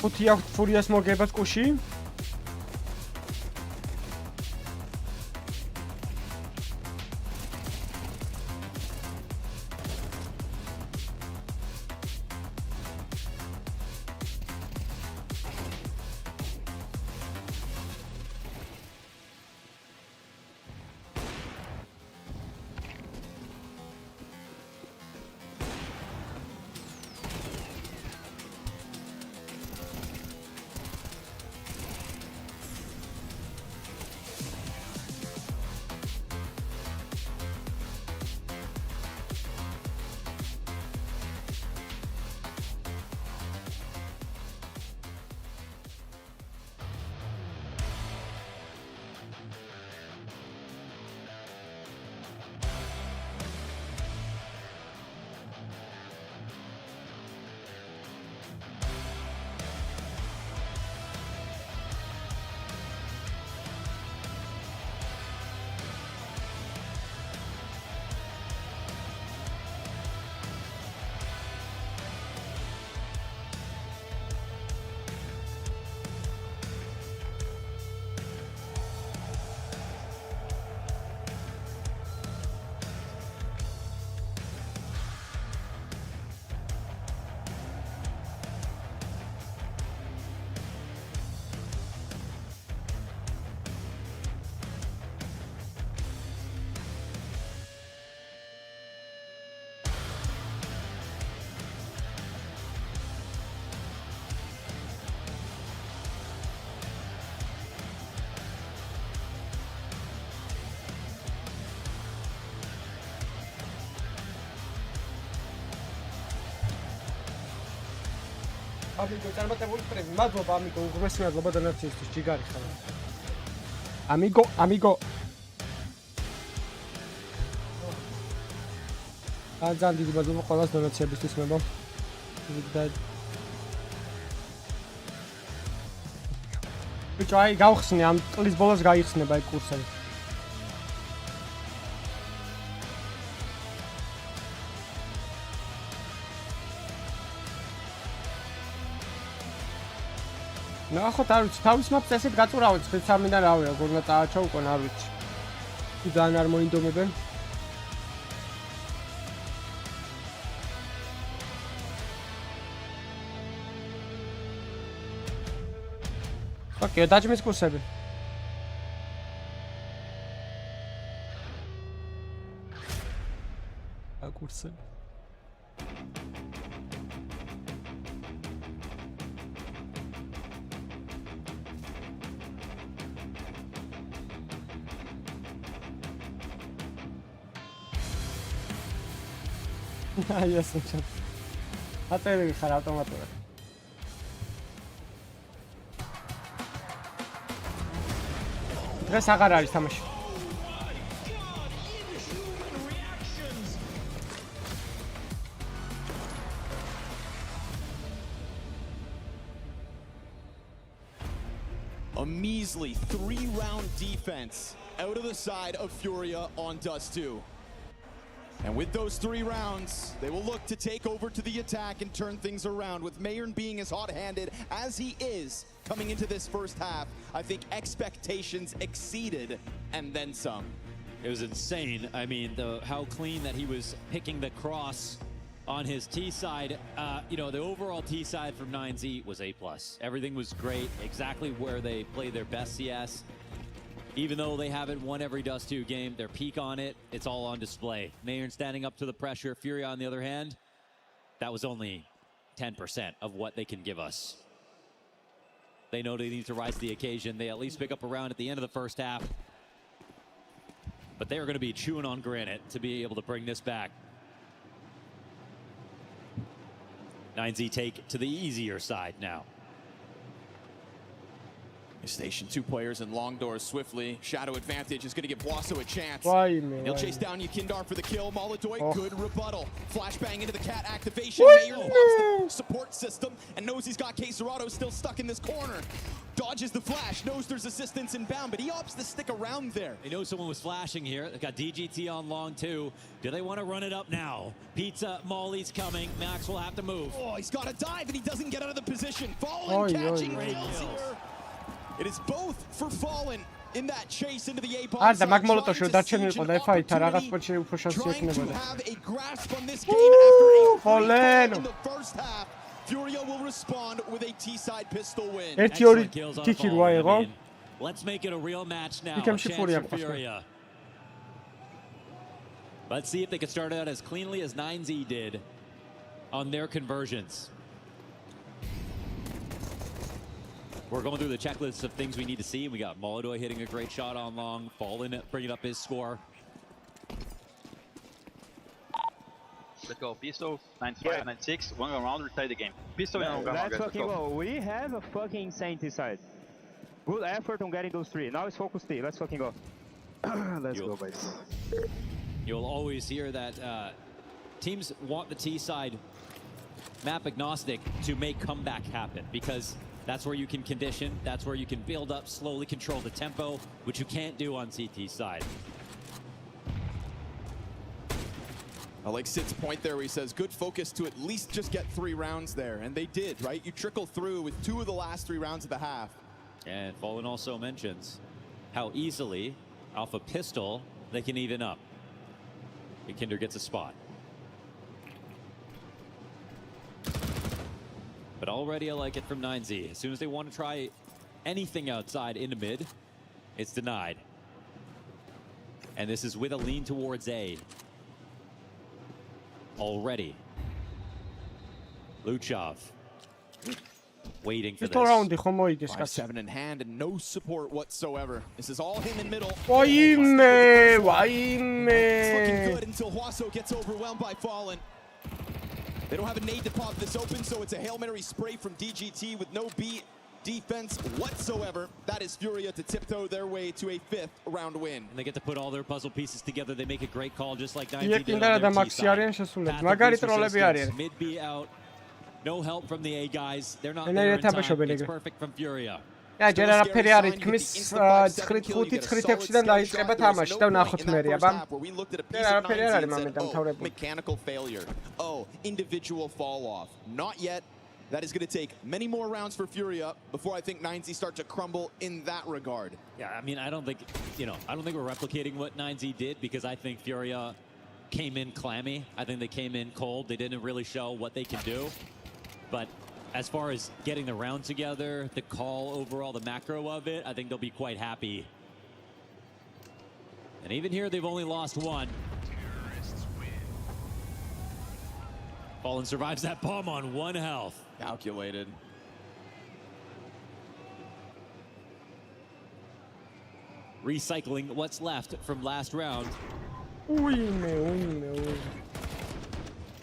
ხუთი აქვს ფურიას მოგებას კუში. Amigo, წარმატებული პრემი. მადლობა, amigo, უღრმესი მადლობა დონაციისთვის, ჯიგარი ხარ. Amigo. ძალიან დიდი მადლობა ყველას დონაციებისთვის, მებო. ბიჭო, აი გავხსნე, ამ წლის ბოლოს გაიხსნება აი კურსები. ნახოთ, არ ვიცი, თავის მაპს ესეთ გაწურავეთ, ხეთ სამინდა რავი, როგორ უნდა წააჩო უკან, არ ვიცი. ძალიან არ მოინდომებენ. ოკეი, დაჭმის კურსები. კურსები. აი ეს ჩა. აწერილი ხარ ავტომატურად. დღეს აღარ არის თამაში. A measly 3-round defense out of the side of Furia on Dust 2. And with those 3 rounds, they will look to take over to the attack and turn things around. With Mayern being as hot-handed as he is coming into this first half, I think expectations exceeded and then some. It was insane. I mean, how clean that he was picking the cross on his T side. You know, the overall T side from 9Z was A+. Everything was great, exactly where they played their best CS. Even though they haven't won every Dust 2 game, their peak on it, it's all on display. Mayern standing up to the pressure. Furia, on the other hand, that was only 10% of what they can give us. They know they need to rise to the occasion. They at least pick up a round at the end of the first half. But they are going to be chewing on granite to be able to bring this back. 9Z take to the easier side now. Station 2 players in long doors swiftly. Shadow advantage is going to give Wasso a chance. He'll chase down Yakindar for the kill. Molodoy, good rebuttal. Flashbang into the cat activation. Mayor loves the support system and knows he's got Queserado still stuck in this corner. Dodges the flash, knows there's assistance inbound, but he opts to stick around there. They know someone was flashing here. They've got DGT on long too. Do they want to run it up now? Pizza, Molly's coming. Max will have to move. Oh, he's got to dive and he doesn't get out of the position. Fallen catching kills here. It is both for Fallen in that chase into the A bomb. Arda Magmolotov-ში დარჩენილიყო და F-ი-თა რაღაც პოტში უფრო შანსი ექნებოდა. Fallen. In the first half, Furia will respond with a T-side pistol win. 1-2 kiki რო აიღო. Let's make it a real match now. Ikemში Furia. Let's see if they can start out as cleanly as 9Z did on their conversions. We're going through the checklist of things we need to see. We got Molodoy hitting a great shot on long. Fallen bringing up his score. Let's go. Pistol, 95, 96. One round, retire the game. Pistol, let's fucking go. We have a fucking insane side. Good effort on getting those three. Now it's focus T. Let's fucking go. Let's go, boys. You'll always hear that teams want the T side map agnostic to make comeback happen, because that's where you can condition, that's where you can build up, slowly control the tempo, which you can't do on CT's side. I like Sid's point there where he says good focus to at least just get 3 rounds there, and they did, right? You trickle through with 2 of the last 3 rounds of the half. And Fallen also mentions how easily, off a pistol, they can even up. Kinder gets a spot. But already I like it from 9Z. As soon as they want to try anything outside into mid, it's denied. And this is with a lean towards A. Already. Luchov. Waiting for this. 7 in hand and no support whatsoever. This is all him in middle. Why It's looking good until Huaso gets overwhelmed by Fallen. They don't have a nade to pop this open, so it's a Hail Mary spray from DGT with no B defense whatsoever. That is Furia to tiptoe their way to a 5th round win. And they get to put all their puzzle pieces together. They make a great call, just like 9Z did on their T-side. Mid B out. No help from the A guys. They're not there in time. It's perfect from Furia. Ja, ჯერ არაფერი არ ითქმის 9-5-9-6-დან დაიწყება თამაში და ვნახოთ მერე, აბა. არაფერი არ არის მომენტ დამთავრებული. Mechanical failure. Oh, individual fall off. Not yet. That is going to take many more rounds for Furia before I think 9Z start to crumble in that regard. Yeah, I mean, I don't think we're replicating what 9Z did, because I think Furia came in clammy. I think they came in cold. They didn't really show what they can do. But as far as getting the round together, the call overall, the macro of it, I think they'll be quite happy. And even here, they've only lost 1. Fallen survives that bomb on 1 health. Calculated. Recycling what's left from last round.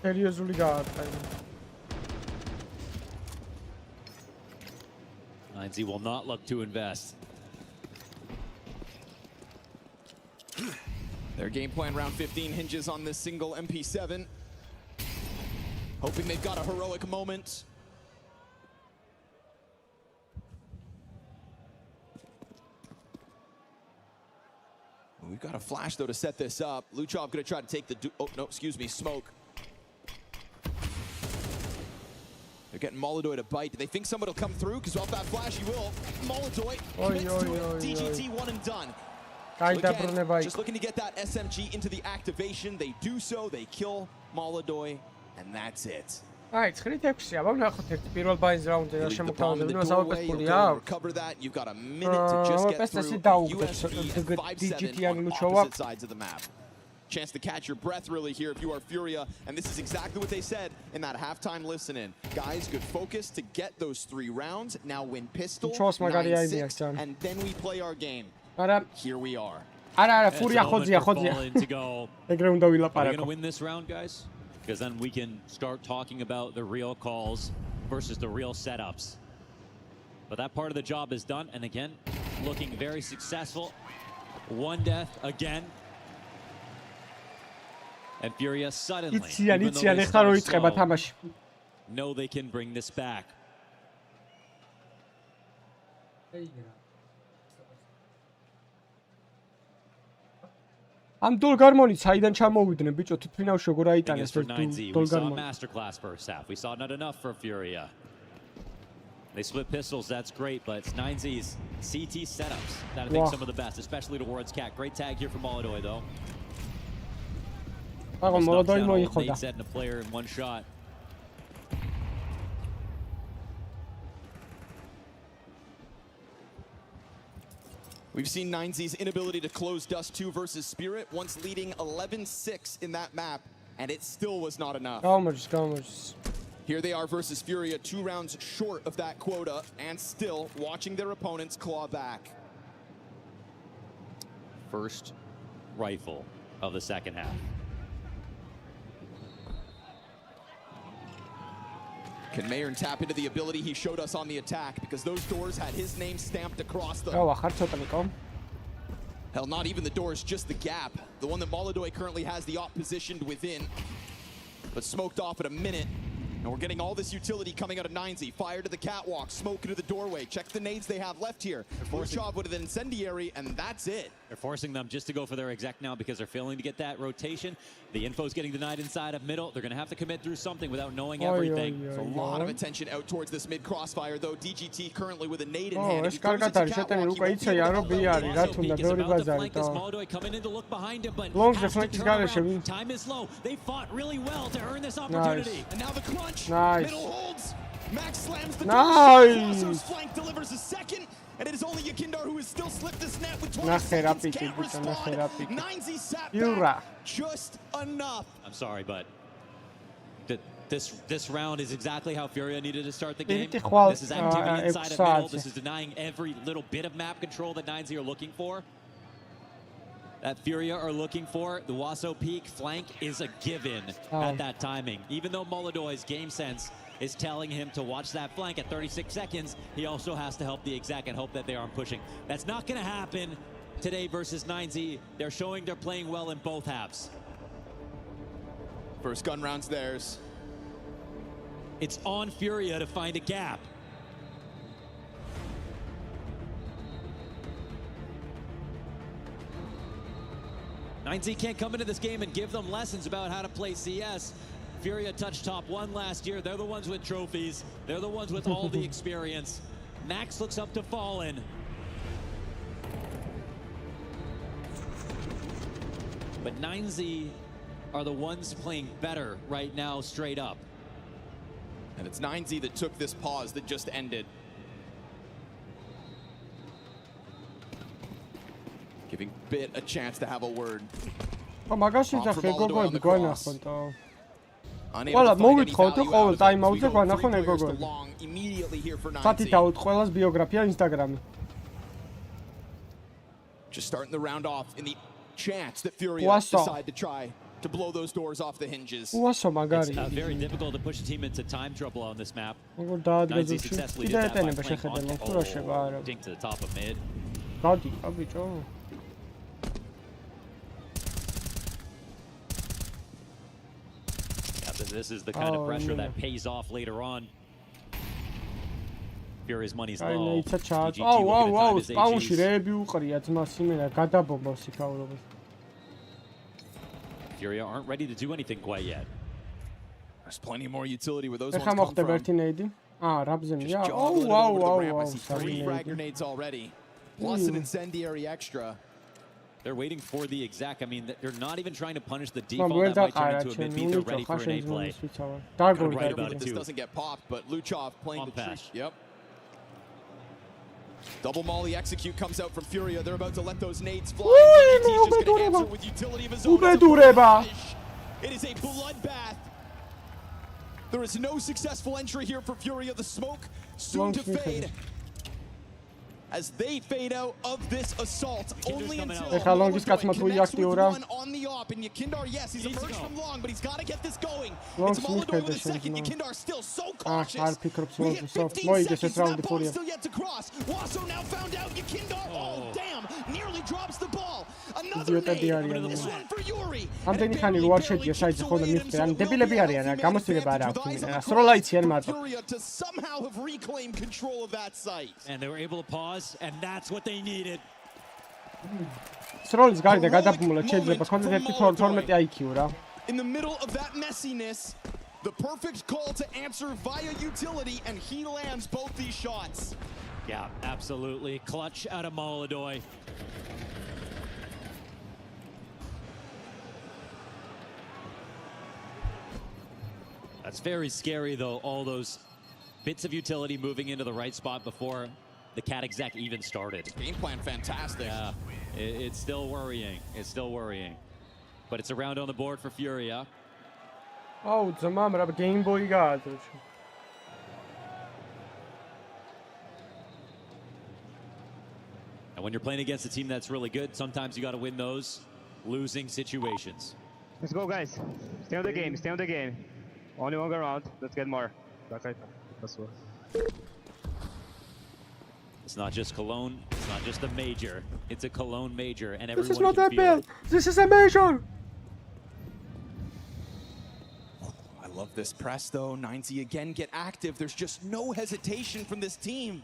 Seriously გაატყე. 9Z will not look to invest. Their game plan round 15 hinges on this single MP7. Hoping they've got a heroic moment. We've got a flash, though, to set this up. Luchov going to try to take the... Oh, no, excuse me, smoke. They're getting Molodoy to bite. Do they think somebody will come through? Because off that flash, he will. Molodoy commits to it. DGT 1 and done. So again, just looking to get that SMG into the activation. They do so. They kill Molodoy, and that's it. აი 9-6 აბა ვნახოთ ერთ პირველ ბაინს რაუნდზე და შემოგთავაზებთ და საუბრობთ აქვს. Cover that. You've got a minute to just get through DGT-იანი ლუჩოვა. sides of the map. Chance to catch your breath really here if you are Furia, and this is exactly what they said in that halftime listen-in. Guys, good focus to get those 3 rounds. Now win pistol, 9-6, and then we play our game. Here we are. არა, Furia ხოძია. ეგრე უნდა ვილაპარაკო. Are we going to win this round, guys? Because then we can start talking about the real calls versus the real setups. But that part of the job is done, and again, looking very successful. 1 death again. And Furia suddenly, know they can bring this back. ამ დოლგარმონი საიდან ჩამოვიდნენ ბიჭო თვითფრინავში როგორ აიტანეს დოლგარმონი. Masterclass first half. We saw not enough for Furia. They split pistols, that's great, but it's 9Z's CT setups that I think some of the best, especially towards Cat. Great tag here from Molodoi though. Molodoi მოიხოდა. Setting a player in 1 shot. We've seen 9Z's inability to close Dust 2 versus Spirit, once leading 11-6 in that map, and it still was not enough. Here they are versus Furia, 2 rounds short of that quota, and still watching their opponents claw back. First rifle of the second half. Can Mayern tap into the ability he showed us on the attack, because those doors had his name stamped across them. Hell, not even the doors, just the gap. The one that Molodoi currently has the op positioned within, but smoked off at a minute. And we're getting all this utility coming out of 9Z. Fire to the catwalk, smoke into the doorway. Check the nades they have left here. Forchov with an incendiary, and that's it. They're forcing them just to go for their exec now because they're failing to get that rotation. The info's getting denied inside of middle. They're going to have to commit through something without knowing everything. There's a lot of attention out towards this mid crossfire, though. DGT currently with a nade in hand. If he goes into catwalk, Molodoi coming in to look behind him, but time is low. They fought really well to earn this opportunity. And now the clutch. Middle holds. Max slams the door. Crosso's flank delivers a second. And it is only Yakindar who has still slipped this net with 20 seconds. Can't respond. 9Z sat back just enough. I'm sorry, but this round is exactly how Furia needed to start the game. This is activity inside of middle. This is denying every little bit of map control that 9Z are looking for. That Furia are looking for. The Waso peak flank is a given at that timing. Even though Molodoi's game sense is telling him to watch that flank at 36 seconds, he also has to help the exec and hope that they aren't pushing. That's not going to happen today versus 9Z. They're showing they're playing well in both halves. First gun round's theirs. It's on Furia to find a gap. .9Z can't come into this game and give them lessons about how to play CS. Furia touched top 1 last year. They're the ones with trophies. They're the ones with all the experience. Max looks up to Fallen. But 9Z are the ones playing better right now, straight up. And it's 9Z that took this pause that just ended. Giving Bit a chance to have a word. მაგაში ძახე გოგოები გვანახოთ. ყველა მოვითხოთ ყოველ ტაიმაუტზე გვანახონ ეგოგოები. სათითაოდ ყველას ბიოგრაფია Instagram-ი. Just starting the round off in the chance that Furia decide to try to blow those doors off the hinges. It's very difficult to push a team into time trouble on this map. 9Z successfully did that by playing on dink to the top of mid. გადი, აბიჭო. This is the kind of pressure that pays off later on. Furia's money's low. Spawnში რეები უყრია ძმას იმენა გადაბომბავს იქაურობას. Furia aren't ready to do anything quite yet. There's plenty more utility where those ones come from. Just joggle it over the ramp. I see 3 frag grenades already, plus an incendiary extra. They're waiting for the exact. I mean, they're not even trying to punish the default. That might turn into a mid-beat. They're ready for an A play. Right about it. This doesn't get popped, but Luchov playing the pass. Yep. Double molly execute comes out from Furia. They're about to let those nades fly. DGT's just going to answer with utility of his own. It is a bloodbath. There is no successful entry here for Furia. The smoke soon to fade. As they fade out of this assault, only until on the op, and Yakindar, yes, he's emerged from long, but he's got to get this going. It's Molodor with a second. Yakindar still so cautious. We hit 15 seconds, that ball's still yet to cross. Wasso now found out Yakindar, oh damn, nearly drops the ball. Another nade, this one for Yuri. ამდენი ხანი რო არ შეძია საიტზე ხოლმე მიხდე, ან დებილები არიან, გამოსtildeება არ აქვს. სროლა იციან მარტო. Furia to somehow have reclaimed control of that site. And they were able to pause, and that's what they needed. სროლის გარდა გადაბმულად შეიძლება კონდეთ 12 IQ რა. In the middle of that messiness, the perfect call to answer via utility, and he lands both these shots. Yeah, absolutely. Clutch out of Molodor. That's very scary, though, all those bits of utility moving into the right spot before the cat exec even started. Game plan fantastic. Yeah, it's still worrying. It's still worrying. But it's a round on the board for Furia. Oh, dzama, მაგრამ Game Boy გააძრა. And when you're playing against a team that's really good, sometimes you got to win those losing situations. Let's go, guys. Stay on the game. Stay on the game. Only one go round. Let's get more. It's not just Cologne. It's not just a major. It's a Cologne major, and everyone This is not can that feel bad. it. This is a major. I love this press, though. 9Z again get active. There's just no hesitation from this team.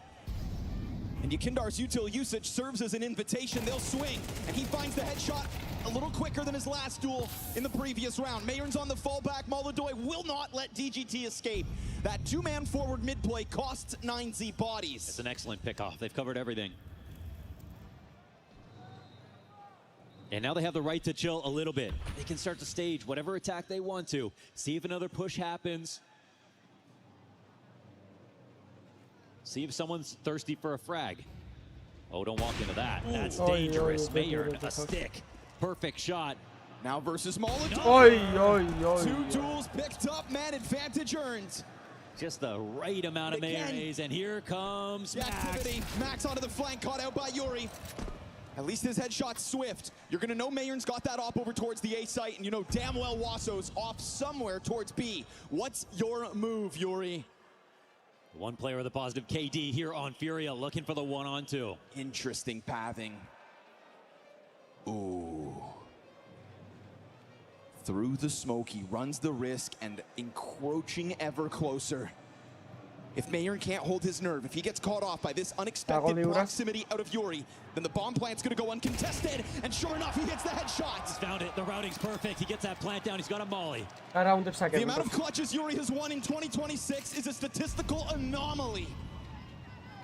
And Yakindar's util usage serves as an invitation. They'll swing, and he finds the headshot a little quicker than his last duel in the previous round. Mayern's on the fallback. Molodor will not let DGT escape. That two-man forward mid-play costs 9Z bodies. It's an excellent pickoff. They've covered everything. And now they have the right to chill a little bit. They can start to stage whatever attack they want to. See if another push happens. See if someone's thirsty for a frag. Oh, don't walk into that. That's dangerous. Mayern, a stick. Perfect shot. Now versus Molodor. Two duels picked up, man. Advantage earned. Just the right amount of mayonnaise, and here comes Max. Max onto the flank, caught out by Yuri. At least his headshot's swift. You're gonna know Mayern's got that op over towards the A site, and you know damn well Wasso's off somewhere towards B. What's your move, Yuri? One player with a positive KD here on Furia, looking for the 1-on-2. Interesting pathing. Ooh. Through the smoke, he runs the risk and encroaching ever closer. If Mayern can't hold his nerve, if he gets caught off by this unexpected proximity out of Yuri, then the bomb plant's gonna go uncontested, and sure enough, he hits the headshot. He's found it, the routing's perfect. He gets that plant down, he's got a molly. The amount of clutches Yuri has won in 2026 is a statistical anomaly.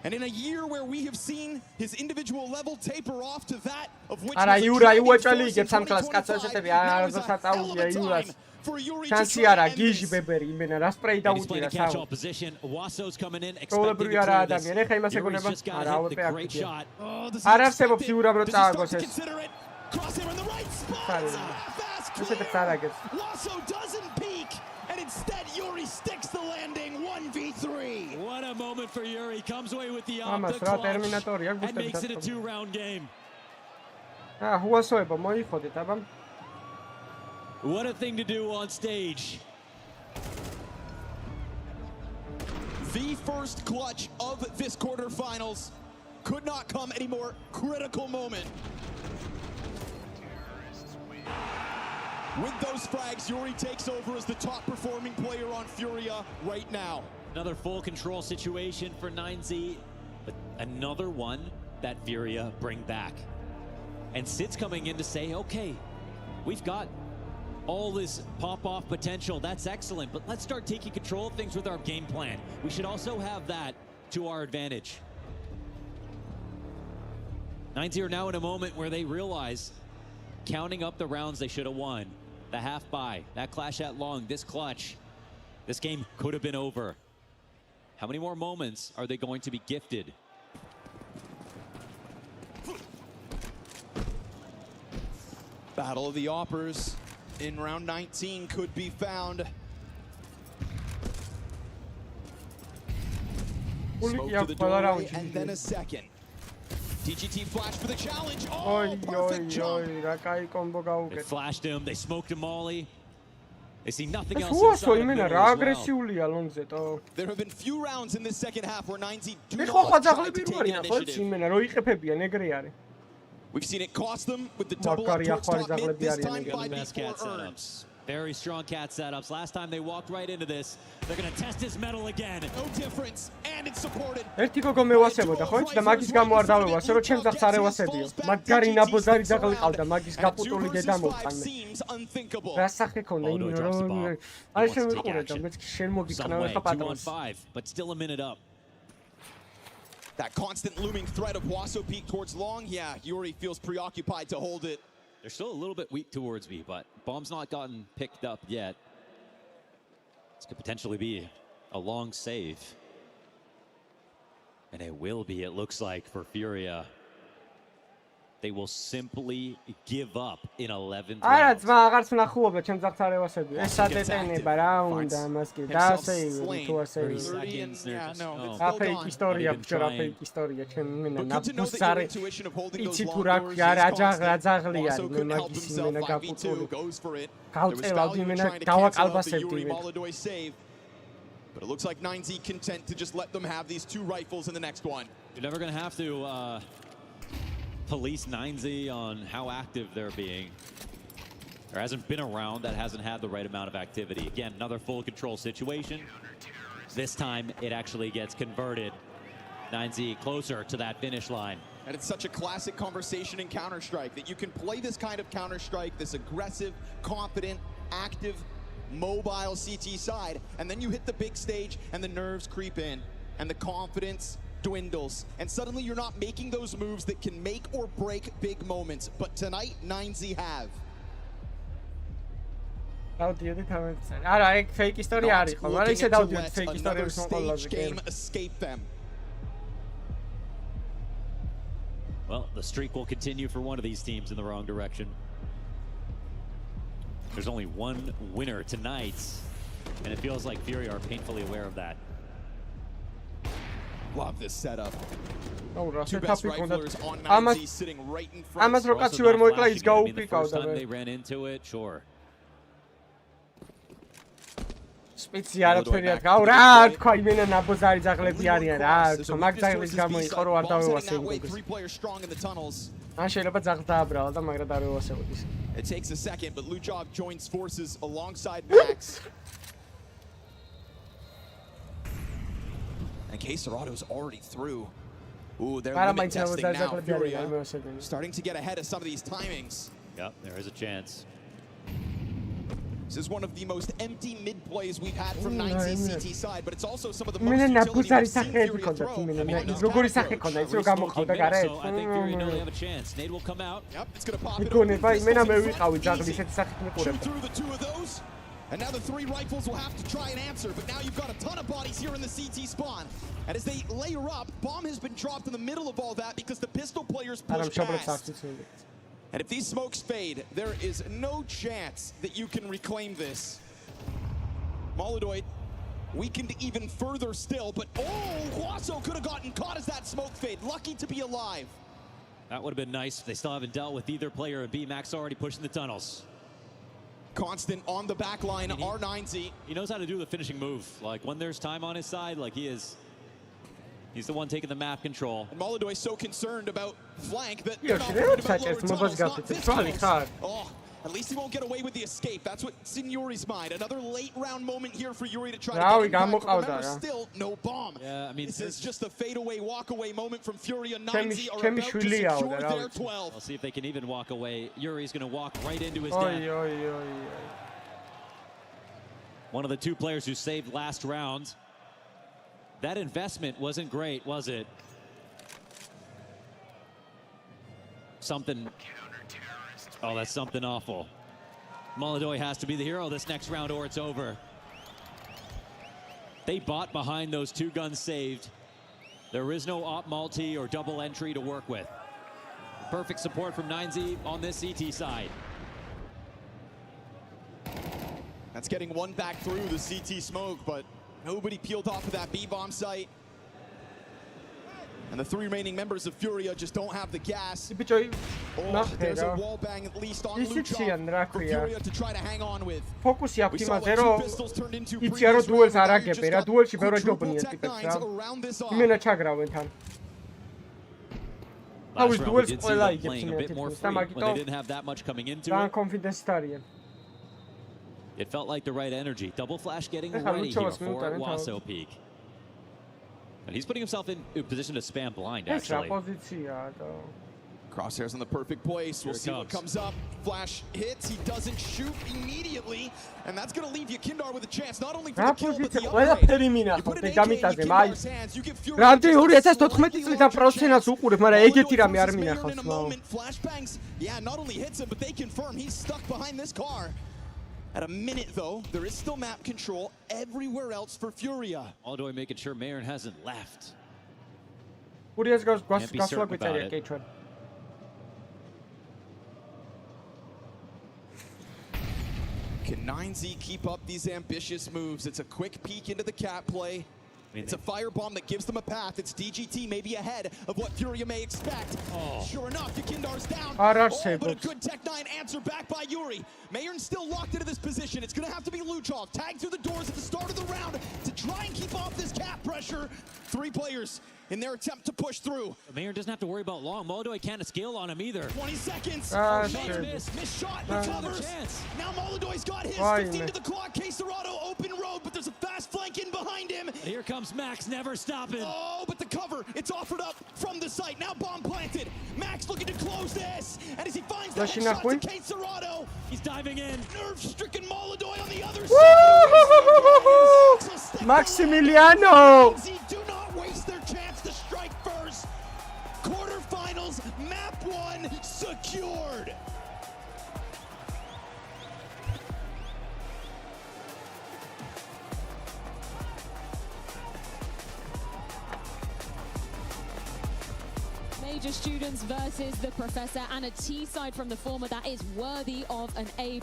And in a year where we have seen his individual level taper off to that of which Ara Yuri uočali gets some class კაცოჩები არ ზუსტად Yuri. Chance არა გიჟი ბებერი იმენა რა სპრეი დაუჭირა სა. Position. Wasso's coming in expecting to clear this. Ეხა იმას ეკონება არა აუპე აქტია. არ არსებობს უბრალოდ წააგოს ეს. Crosshair in the right spot. ესეთ წარაგებს. Wasso doesn't peek. And instead, Yuri sticks the landing 1v3. What a moment for Yuri. Comes away with the op, the clutch, and makes it a 2-round game. What a thing to do on stage. The first clutch of this quarterfinals. Could not come any more critical moment. With those frags, Yuri takes over as the top performing player on Furia right now. Another full control situation for 9Z, but another one that Furia bring back. And Sid's coming in to say, okay, we've got all this pop-off potential, that's excellent, but let's start taking control of things with our game plan. We should also have that to our advantage. 9Z are now in a moment where they realize counting up the rounds they should have won. The half buy, that clash at long, this clutch. This game could have been over. How many more moments are they going to be gifted? Battle of the Oppers in round 19 could be found. Smoke to the doorway and then a second. TGT flash for the challenge. Oh, perfect jump. They flashed him, they smoked him molly. They see nothing else inside of well. There have been few rounds in this second half where 9Z do not try to take initiative. We've seen it cost them with the double up towards top mid, this time 5v4 earns. Very strong cat setups. Last time they walked right into this. They're going to test his metal again. No difference, and it's supported. ერთი გოგო მევასებოდა, ხო? და მაგის გამო არ დავევასე, რომ ჩემს ძაღლს არ ევასებიო. მაგარი ნაბოზარი ძაღლი ყავდა, მაგის გაპუტული დედა მოვყანე. რა სახე ქონდა იმ რომ აი შემიყურე და მეც შენ მოგიწყნავ ხა პატრონს. But still a minute up. That constant looming threat of Waso peak towards long, yeah, Yuri feels preoccupied to hold it. They're still a little bit weak towards me, but bomb's not gotten picked up yet. This could potentially be a long save. And it will be, it looks like, for Furia. They will simply give up in 11th round. არა, ძმა, აღარც ვნახულობდა, ჩემს ძაღლს არ ევასებიო. ეს ადეტენება რა უნდა მას კი დაასეივი თუ ასეივი. რა ფეიქ ისტორია, ბჭო, რა ფეიქ ისტორია, ჩემ მენა ნაბუსარი. იცი თუ რა ქვია, რა ძაღლი არის, მე მაგის მენა გაპუტული. გავწევავდი მენა გავაკალბასებდი. But it looks like 9Z content to just let them have these two rifles in the next one. You're never going to have to police 9Z on how active they're being. There hasn't been a round that hasn't had the right amount of activity. Again, another full control situation. This time it actually gets converted. 9Z closer to that finish line. And it's such a classic conversation in Counter-Strike that you can play this kind of Counter-Strike, this aggressive, confident, active, mobile CT side, and then you hit the big stage and the nerves creep in and the confidence dwindles, and suddenly you're not making those moves that can make or break big moments. But tonight, 9Z have. არა, ეგ fake story არის ხო? არა, ისე დავდიოდი fake story-ს მოყოლაზე. Game escape them. Well, the streak will continue for one of these teams in the wrong direction. There's only one winner tonight, and it feels like Furia are painfully aware of that. Love this setup. Oh, two best riflers on 9Z sitting right in front. ამას რო კაცი ვერ მოეკლა, ის გაუპიკავდა. They ran into it, sure. სპიცი არაფერი არ გაუ რა თქვა იმენა ნაბოზარი ძაღლები არიან რა თქვა მაგ ძაღლის გამო იყო რომ არ დავევასე იმის. ან შეიძლება ძაღლს დააბრალა და მაგრამ არ დავევასებოდი. It takes a second, but Lujov joins forces alongside Max. And K-Serato's already through. Ooh, they're limit testing now. Furia starting to get ahead of some of these timings. Yep, there is a chance. This is one of the most empty mid plays we've had from 9Z CT side, but it's also some of the most utility we've seen Furia throw. I think Furia know they have a chance. Nade will come out. Yep, it's going to pop it over. Shoot through the two of those. And now the three rifles will have to try and answer, but now you've got a ton of bodies here in the CT spawn. And as they layer up, bomb has been dropped in the middle of all that because the pistol players push past. And if these smokes fade, there is no chance that you can reclaim this. Molodoid weakened even further still, but oh, Waso could have gotten caught as that smoke fade. Lucky to be alive. That would have been nice. They still haven't dealt with either player. B-Max already pushing the tunnels. Constant on the back line, R9Z. He knows how to do the finishing move. Like when there's time on his side, like he's the one taking the map control. And Molodoy is so concerned about flank that they're not worried about lower tunnels, not this tunnels. Oh, at least he won't get away with the escape. That's what's in Yuri's mind. Another late round moment here for Yuri to try to get impact. Remember, still no bomb. Yeah, I mean, this is just a fadeaway, walk-away moment from Furia. 9Z are about to secure their 12. We'll see if they can even walk away. Yuri's going to walk right into his death. One of the two players who saved last round. That investment wasn't great, was it? Something Oh, that's something awful. Molodoi has to be the hero this next round or it's over. They bought behind those 2 guns saved. There is no op multi or double entry to work with. Perfect support from 9Z on this CT side. That's getting one back through the CT smoke, but nobody peeled off of that B-bomb site. And the 3 remaining members of Furia just don't have the gas. Oh, there's a wall bang at least on Luchov for Furia to try to hang on with. Focus-ი აქვს იმაზე, რომ იცი რომ დუელს არ აგებენ რა, დუელში ბევრად ჯობნია ტიპებს რა. იმენა ჩაგრავენ თან. Თავის დუელს ყველა იგებს იმენა და მაგიტომ ძალიან კონფიდენსით არიან. It felt like the right energy. Double flash getting ready here for Waso peak. And he's putting himself in a position to spam blind, actually. Crosshairs in the perfect place. We'll see what comes up. Flash hits. He doesn't shoot immediately. And that's going to leave Yakindar with a chance, not only for the kill, but the upgrade. You put an AK in Yakindar's hands, you give Furia a chance. In a moment, flashbangs, yeah, not only hits him, but they confirm he's stuck behind this car. At a minute, though, there is still map control everywhere else for Furia. Molodoi making sure Mayern hasn't left. Furia's goes slug with that. Can 9Z keep up these ambitious moves? It's a quick peek into the cat play. It's a firebomb that gives them a path. It's DGT maybe ahead of what Furia may expect. Oh. Sure enough, Yakindar's down. Oh, but a good Tech-9 answer back by Yuri. Mayern's still locked into this position. It's going to have to be Luchov tagged through the doors at the start of the round to try and keep off this cat pressure. 3 players in their attempt to push through. Mayern doesn't have to worry about long. Molodoi can't scale on him either. 20 seconds. Miss shot, recovers. Now Molodoi's got his. 15 to the clock. Quesarado open road, but there's a fast flank in behind him. And here comes Max, never stopping. Oh, but the cover, it's offered up from the site. Now bomb planted. Max looking to close this. And as he finds that shot to Quesarado, he's diving in. Nerve-stricken Molodoi on the other side. Maximiliano. Do not waste their chance to strike first. Quarterfinals, map 1 secured. Major students versus the professor, and a T side from the former that is worthy of an A+.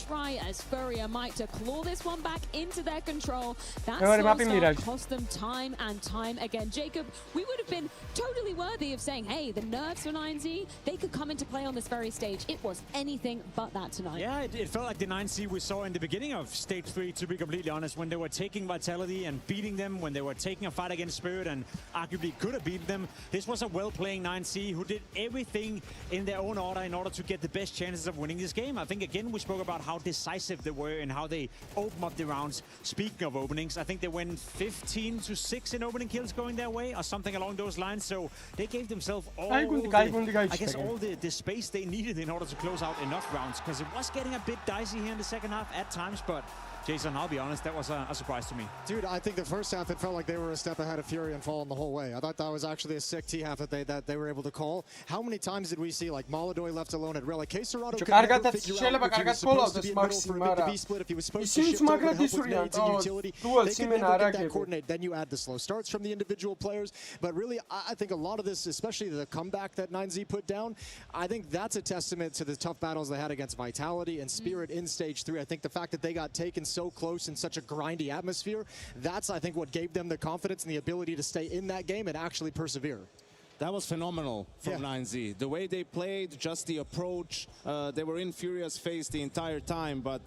Try as Furia might to claw this one back into their control. That start cost them time and time again. Jacob, we would have been totally worthy of saying, hey, the nerves for 9Z, they could come into play on this very stage. It was anything but that tonight. Yeah, it felt like the 9Z we saw in the beginning of stage 3, to be completely honest, when they were taking Vitality and beating them, when they were taking a fight against Spirit and arguably could have beaten them. This was a well-playing 9Z who did everything in their own order in order to get the best chances of winning this game. I think, again, we spoke about how decisive they were and how they opened up the rounds. Speaking of openings, I think they went 15-6 in opening kills going their way or something along those lines. So they gave themselves all the space they needed in order to close out enough rounds, because it was getting a bit dicey here in the second half at times, but Jason, I'll be honest, that was a surprise to me. Dude, I think the first half, it felt like they were a step ahead of Furia and falling the whole way. I thought that was actually a sick T half that they were able to call. How many times did we see, like, Molodoi left alone at Relic? Quesarado could never figure out if he was supposed to be in the middle for a bit to B-split, if he was supposed to shift over to help with nades and utility. They could never get that coordinate. Then you add the slow starts from the individual players. But really, I think a lot of this, especially the comeback that 9Z put down, I think that's a testament to the tough battles they had against Vitality and Spirit in Stage 3. I think the fact that they got taken so close in such a grindy atmosphere, that's, I think, what gave them the confidence and the ability to stay in that game and actually persevere. That was phenomenal from 9Z. The way they played, just the approach, they were in Furia's face the entire time, but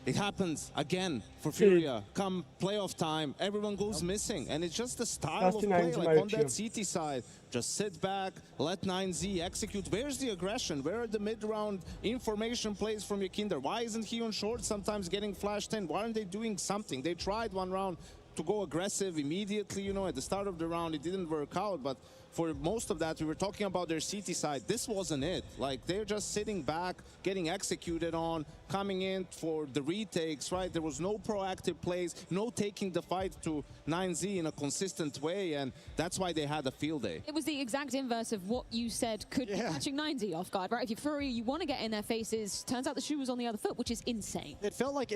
it happens again for Furia. Come playoff time, everyone goes missing, and it's just the style of play, like on that CT side. Just sit back, let 9Z execute. Where's the aggression? Where are the mid-round information plays from Yakindar? Why isn't he on short sometimes getting flashed in? Why aren't they doing something? They tried one round to go aggressive immediately, you know, at the start of the round. It didn't work out, but for most of that, we were talking about their CT side. This wasn't it. Like, they're just sitting back, getting executed on, coming in for the retakes, right? There was no proactive plays, no taking the fight to 9Z in a consistent way, and that's why they had a field day. It was the exact inverse of what you said could be catching 9Z off guard, right? If you're Furia, you want to get in their faces. Turns out the shoe was on the other foot, which is insane. It felt like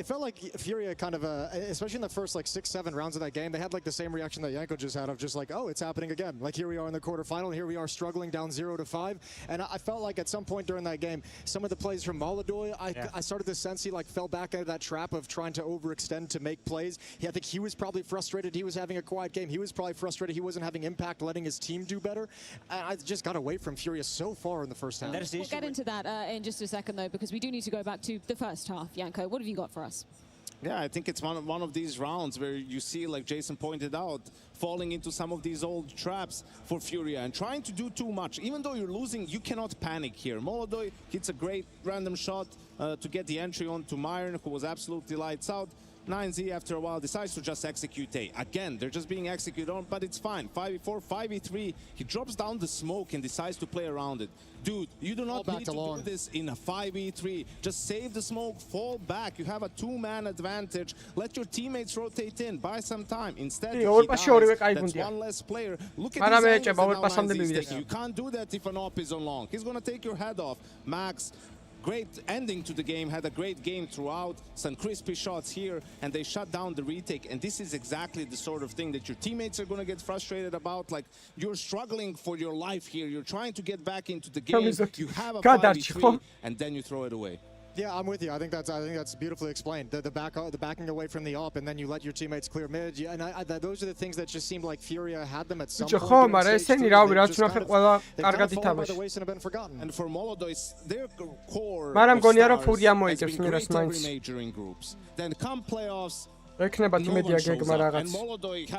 Furia kind of, especially in the first like 6-7 rounds of that game, they had like the same reaction that Yanko just had of just like, oh, it's happening again. Like, here we are in the quarterfinal, here we are struggling down 0-5, and I felt like at some point during that game, some of the plays from Molodoi, I started to sense he like fell back out of that trap of trying to overextend to make plays. I think he was probably frustrated he was having a quiet game. He was probably frustrated he wasn't having impact, letting his team do better. I just got away from Furia so far in the first half. We'll get into that in just a second, though, because we do need to go back to the first half. Yanko, what have you got for us? Yeah, I think it's one of these rounds where you see, like Jason pointed out, falling into some of these old traps for Furia and trying to do too much. Even though you're losing, you cannot panic here. Molodoi hits a great random shot to get the entry on to Myron, who was absolutely lights out. 9Z after a while decides to just execute A. Again, they're just being executed on, but it's fine. 5v4, 5v3, he drops down the smoke and decides to play around it. Dude, you do not need to do this in a 5v3. Just save the smoke, fall back. You have a two-man advantage. Let your teammates rotate in, buy some time. Instead, he dies. That's one less player. Look at these angles that now 9Z is taking. You can't do that if an op is on long. He's gonna take your head off. Max, great ending to the game, had a great game throughout, some crispy shots here, and they shut down the retake. And this is exactly the sort of thing that your teammates are going to get frustrated about. Like, you're struggling for your life here, you're trying to get back into the game, you have a 5v3, and then you throw it away. Yeah, I'm with you. I think that's beautifully explained. The backing away from the op, and then you let your teammates clear mid. Yeah, and those are the things that just seemed like Furia had them at some point. And for Molodoi, their core has been great every major in groups. Then come playoffs, ეკნებათ მედია გეგმა რაღაც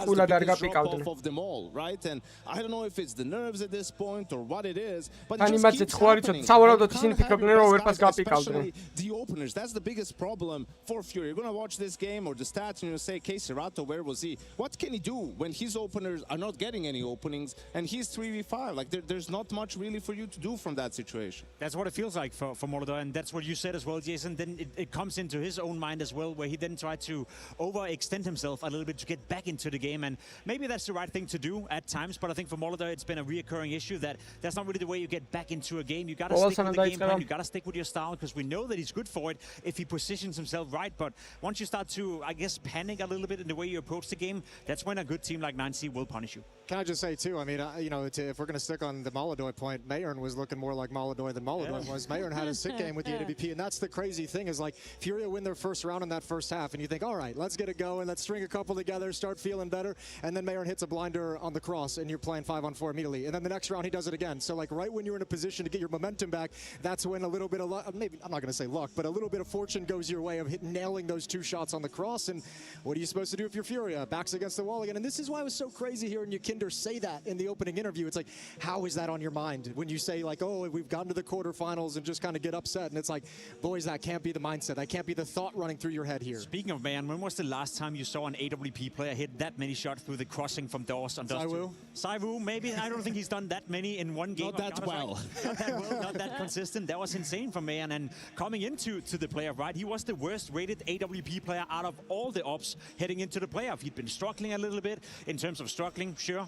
ხულად არ გაპიკავდნენ. And I don't know if it's the nerves at this point or what it is, but ანიმაციაც ხო არის, სავარაუდოდ ისინი ფიქრობდნენ რომ ვერ პას გაპიკავდნენ. The openers, that's the biggest problem for Fury. You're going to watch this game or the stats and you'll say, okay, Serato, where was he? What can he do when his openers are not getting any openings and he's 3v5? Like, there's not much really for you to do from that situation. That's what it feels like for Molodoi, and that's what you said as well, Jason. Then it comes into his own mind as well, where he then tried to overextend himself a little bit to get back into the game, and maybe that's the right thing to do at times, but I think for Molodoi it's been a reoccurring issue that that's not really the way you get back into a game. You got to stick with the game plan, you got to stick with your style, because we know that he's good for it if he positions himself right, but once you start to, I guess, panic a little bit in the way you approach the game, that's when a good team like 9C will punish you. Can I just say too, I mean, you know, if we're going to stick on the Molodoi point, Mayern was looking more like Molodoi than Molodoi was. Mayern had a sick game with the AWP, and that's the crazy thing is, like, Furia win their first round in that first half, and you think, all right, let's get it going, let's string a couple together, start feeling better, and then Mayern hits a blinder on the cross, and you're playing 5-on-4 immediately, and then the next round he does it again. So, like, right when you're in a position to get your momentum back, that's when a little bit of luck, maybe, I'm not going to say luck, but a little bit of fortune goes your way of nailing those two shots on the cross, and what are you supposed to do if you're Furia? Backs against the wall again, and this is why it was so crazy hearing Yakinder say that in the opening interview. It's like, how is that on your mind when you say, like, oh, we've gotten to the quarterfinals and just kind of get upset, and it's like, boys, that can't be the mindset, that can't be the thought running through your head here. Speaking of man, when was the last time you saw an AWP player hit that many shots through the crossing from doors on Dust? Saiwu, maybe. I don't think he's done that many in one game. Not that well. Not that well, not that consistent. That was insane from Mayan. And coming into the playoff, right, he was the worst rated AWP player out of all the ops heading into the playoff. He'd been struggling a little bit in terms of struggling, sure.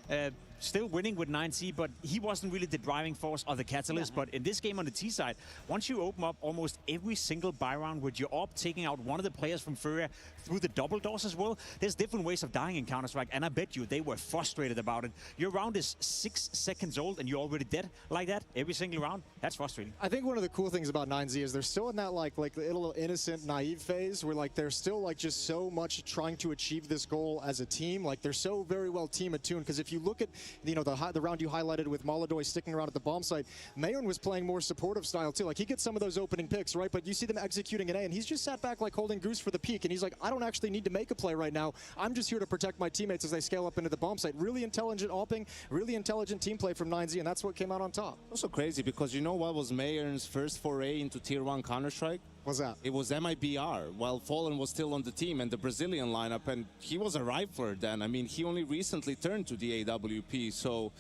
Still winning with 9C, but he wasn't really the driving force or the catalyst. But in this game on the T side, once you open up almost every single buy round with your op taking out one of the players from Furia through the double doors as well, there's different ways of dying in Counter-Strike, and I bet you they were frustrated about it. Your round is 6 seconds old and you're already dead like that every single round. That's frustrating. I think one of the cool things about 9Z is they're still in that like little innocent, naive phase where like they're still like just so much trying to achieve this goal as a team. Like they're so very well team attuned, because if you look at, you know, the round you highlighted with Molodoi sticking around at the bomb site, Mayern was playing more supportive style too. Like he gets some of those opening picks, right? But you see them executing an A, and he's just sat back like holding goose for the peak, and he's like, I don't actually need to make a play right now. I'm just here to protect my teammates as they scale up into the bomb site. Really intelligent opping, really intelligent team play from 9Z, and that's what came out on top. Also crazy, because you know what was Mayern's first foray into Tier 1 Counter-Strike? What's that? It was MIBR, while Fallen was still on the team and the Brazilian lineup, and he was a rifler then. I mean, he only recently turned to the AWP, so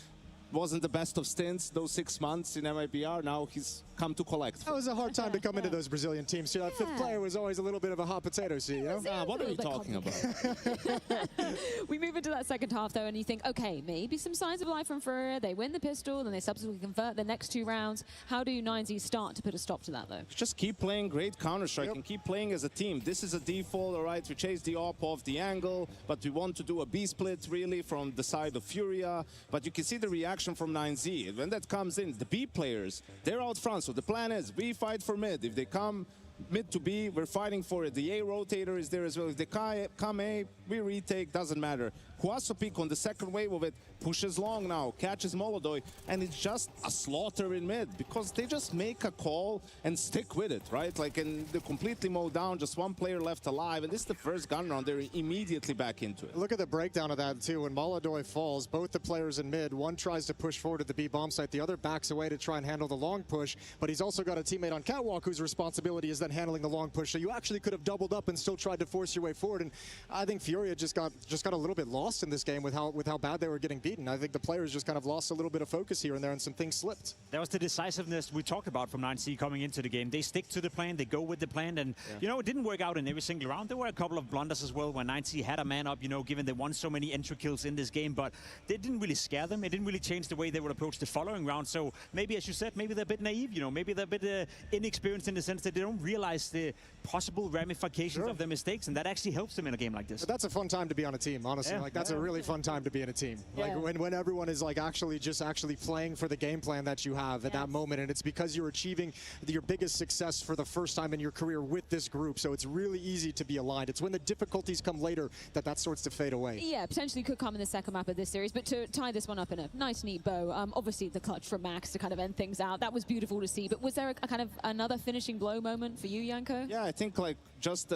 wasn't the best of stints, those 6 months in MIBR. Now he's come to collect. That was a hard time to come into those Brazilian teams. So that fifth player was always a little bit of a hot potato, see, you know? What are you talking about? We move into that second half, though, and you think, okay, maybe some signs of life from Furia. They win the pistol, then they subsequently convert the next 2 rounds. How do 9Z start to put a stop to that, though? Just keep playing great Counter-Strike and keep playing as a team. This is a default, all right? We chase the AWP off the angle, but we want to do a B-split, really, from the side of Furia. But you can see the reaction from 9Z. When that comes in, the B players, they're out front. So the plan is, we fight for mid. If they come mid to B, we're fighting for it. The A rotator is there as well. If they come A, we retake, doesn't matter. Huasopik on the second wave of it pushes long now, catches Molodoi, and it's just a slaughter in mid because they just make a call and stick with it, right? Like, and they completely mow down, just 1 player left alive, and this is the first gun round. They're immediately back into it. Look at the breakdown of that, too. When Molodoi falls, both the players in mid, one tries to push forward to the B bomb site, the other backs away to try and handle the long push, but he's also got a teammate on Catwalk whose responsibility is then handling the long push, so you actually could have doubled up and still tried to force your way forward, and I think Furia just got a little bit lost in this game with how bad they were getting beaten. I think the players just kind of lost a little bit of focus here and there, and some things slipped. That was the decisiveness we talked about from 9C coming into the game. They stick to the plan, they go with the plan, and you know, it didn't work out in every single round. There were a couple of blunders as well when 9C had a man up, you know, given they won so many entry kills in this game, but they didn't really scare them. It didn't really change the way they would approach the following round. So maybe, as you said, maybe they're a bit naive, you know, maybe they're a bit inexperienced in the sense that they don't realize the possible ramifications of their mistakes, and that actually helps them in a game like this. But that's a fun time to be on a team, honestly. Like, that's a really fun time to be in a team. Like, when everyone is like actually playing for the game plan that you have at that moment, and it's because you're achieving your biggest success for the first time in your career with this group, so it's really easy to be aligned. It's when the difficulties come later that starts to fade away. Yeah, potentially could come in the second map of this series, but to tie this one up in a nice, neat bow, obviously the clutch from Max to kind of end things out, that was beautiful to see, but was there a kind of another finishing blow moment for you, Janko? Yeah, I think like just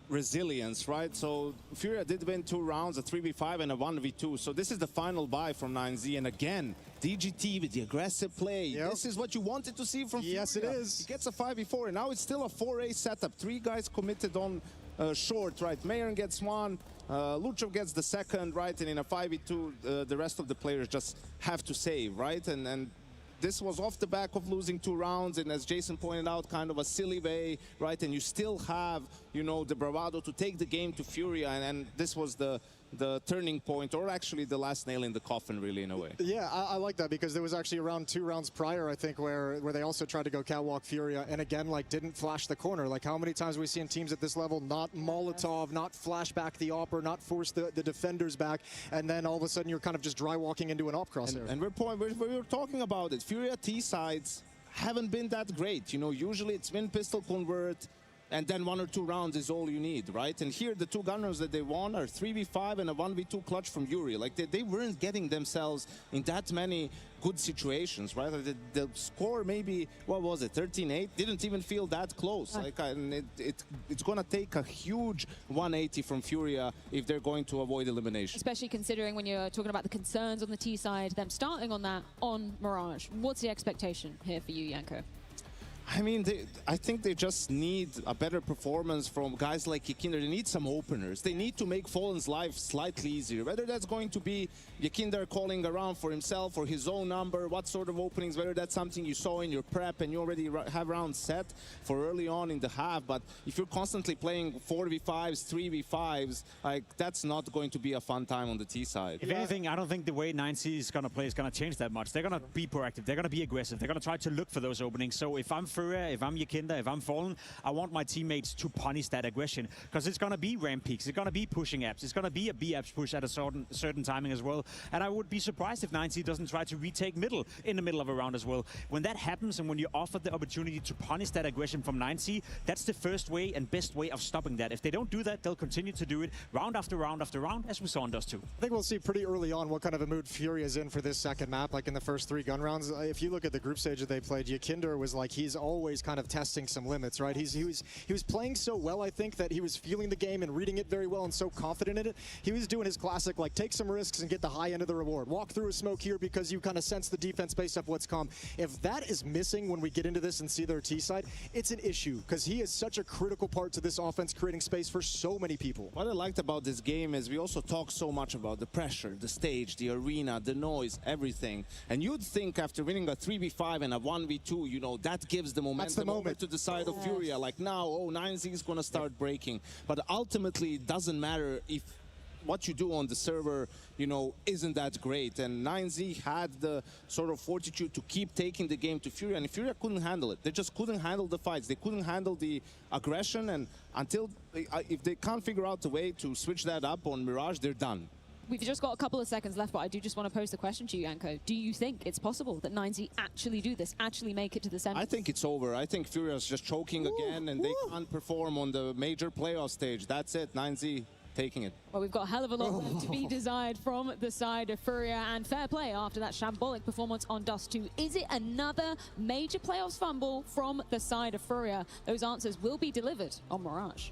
resilience, right? So Furia did win 2 rounds, a 3v5 and a 1v2. So this is the final buy from 9Z. And again, DGT with the aggressive play. This is what you wanted to see from Furia. Yes, it is. He gets a 5v4, and now it's still a 4A setup. 3 guys committed on short, right? Mayern gets 1, Luchov gets the second, right? And in a 5v2, the rest of the players just have to save, right? And this was off the back of losing 2 rounds, and as Jason pointed out, kind of a silly way, right? And you still have, you know, the bravado to take the game to Furia, and this was the turning point, or actually the last nail in the coffin, really, in a way. Yeah, I like that, because there was actually around 2 rounds prior, I think, where they also tried to go Catwalk Furia, and again, like, didn't flash the corner. Like, how many times have we seen teams at this level not Molotov, not flash back the AWP, not force the defenders back, and then all of a sudden you're kind of just dry walking into an AWP crosshair. And we're talking about it. Furia T sides haven't been that great. You know, usually it's win pistol convert, and then 1 or 2 rounds is all you need, right? And here, the 2 gun rounds that they won are 3v5 and a 1v2 clutch from Yuri. Like, they weren't getting themselves in that many good situations, right? Like the score maybe, what was it, 13-8? Didn't even feel that close. Like, and it's going to take a huge 180 from Furia if they're going to avoid elimination. Especially considering when you're talking about the concerns on the T side, them starting on that on Mirage. What's the expectation here for you, Janko? I mean, I think they just need a better performance from guys like Yakinder. They need some openers. They need to make Fallen's life slightly easier. Whether that's going to be Yakinder calling around for himself or his own number, what sort of openings, whether that's something you saw in your prep and you already have rounds set for early on in the half. But if you're constantly playing 4v5s, 3v5s, like, that's not going to be a fun time on the T side. If anything, I don't think the way 9C is going to play is going to change that much. They're going to be proactive. They're going to be aggressive. They're going to try to look for those openings. So if I'm Furia, if I'm Yakinder, if I'm Fallen, I want my teammates to punish that aggression, because it's going to be ramp peaks, it's going to be pushing apps, it's going to be a B apps push at a certain timing as well. And I would be surprised if 9C doesn't try to retake middle in the middle of a round as well. When that happens, and when you offer the opportunity to punish that aggression from 9C, that's the first way and best way of stopping that. If they don't do that, they'll continue to do it round after round after round, as we saw in Dust 2. I think we'll see pretty early on what kind of a mood Furia is in for this second map, like in the first 3 gun rounds. If you look at the group stage that they played, Yakinder was like, he's always kind of testing some limits, right? He was playing so well, I think, that he was feeling the game and reading it very well and so confident in it. He was doing his classic, like, take some risks and get the high end of the reward. Walk through a smoke here because you kind of sense the defense based off what's come. If that is missing when we get into this and see their T side, it's an issue because he is such a critical part to this offense, creating space for so many people. What I liked about this game is we also talk so much about the pressure, the stage, the arena, the noise, everything. And you'd think after winning a 3v5 and a 1v2, you know, that gives the momentum over to the side of Furia. Like now, oh, 9Z is going to start breaking. But ultimately, it doesn't matter if what you do on the server, you know, isn't that great. And 9Z had the sort of fortitude to keep taking the game to Furia, and Furia couldn't handle it. They just couldn't handle the fights. They couldn't handle the aggression, and until, if they can't figure out a way to switch that up on Mirage, they're done. We've just got a couple of seconds left, but I do just want to pose the question to you, Yanko. Do you think it's possible that 9Z actually do this, actually make it to the semis? I think it's over. I think Furia's just choking again, and they can't perform on the major playoff stage. That's it, 9Z taking it. Well, we've got a hell of a lot left to be desired from the side of Furia, and fair play after that shambolic performance on Dust 2. Is it another major playoffs fumble from the side of Furia? Those answers will be delivered on Mirage.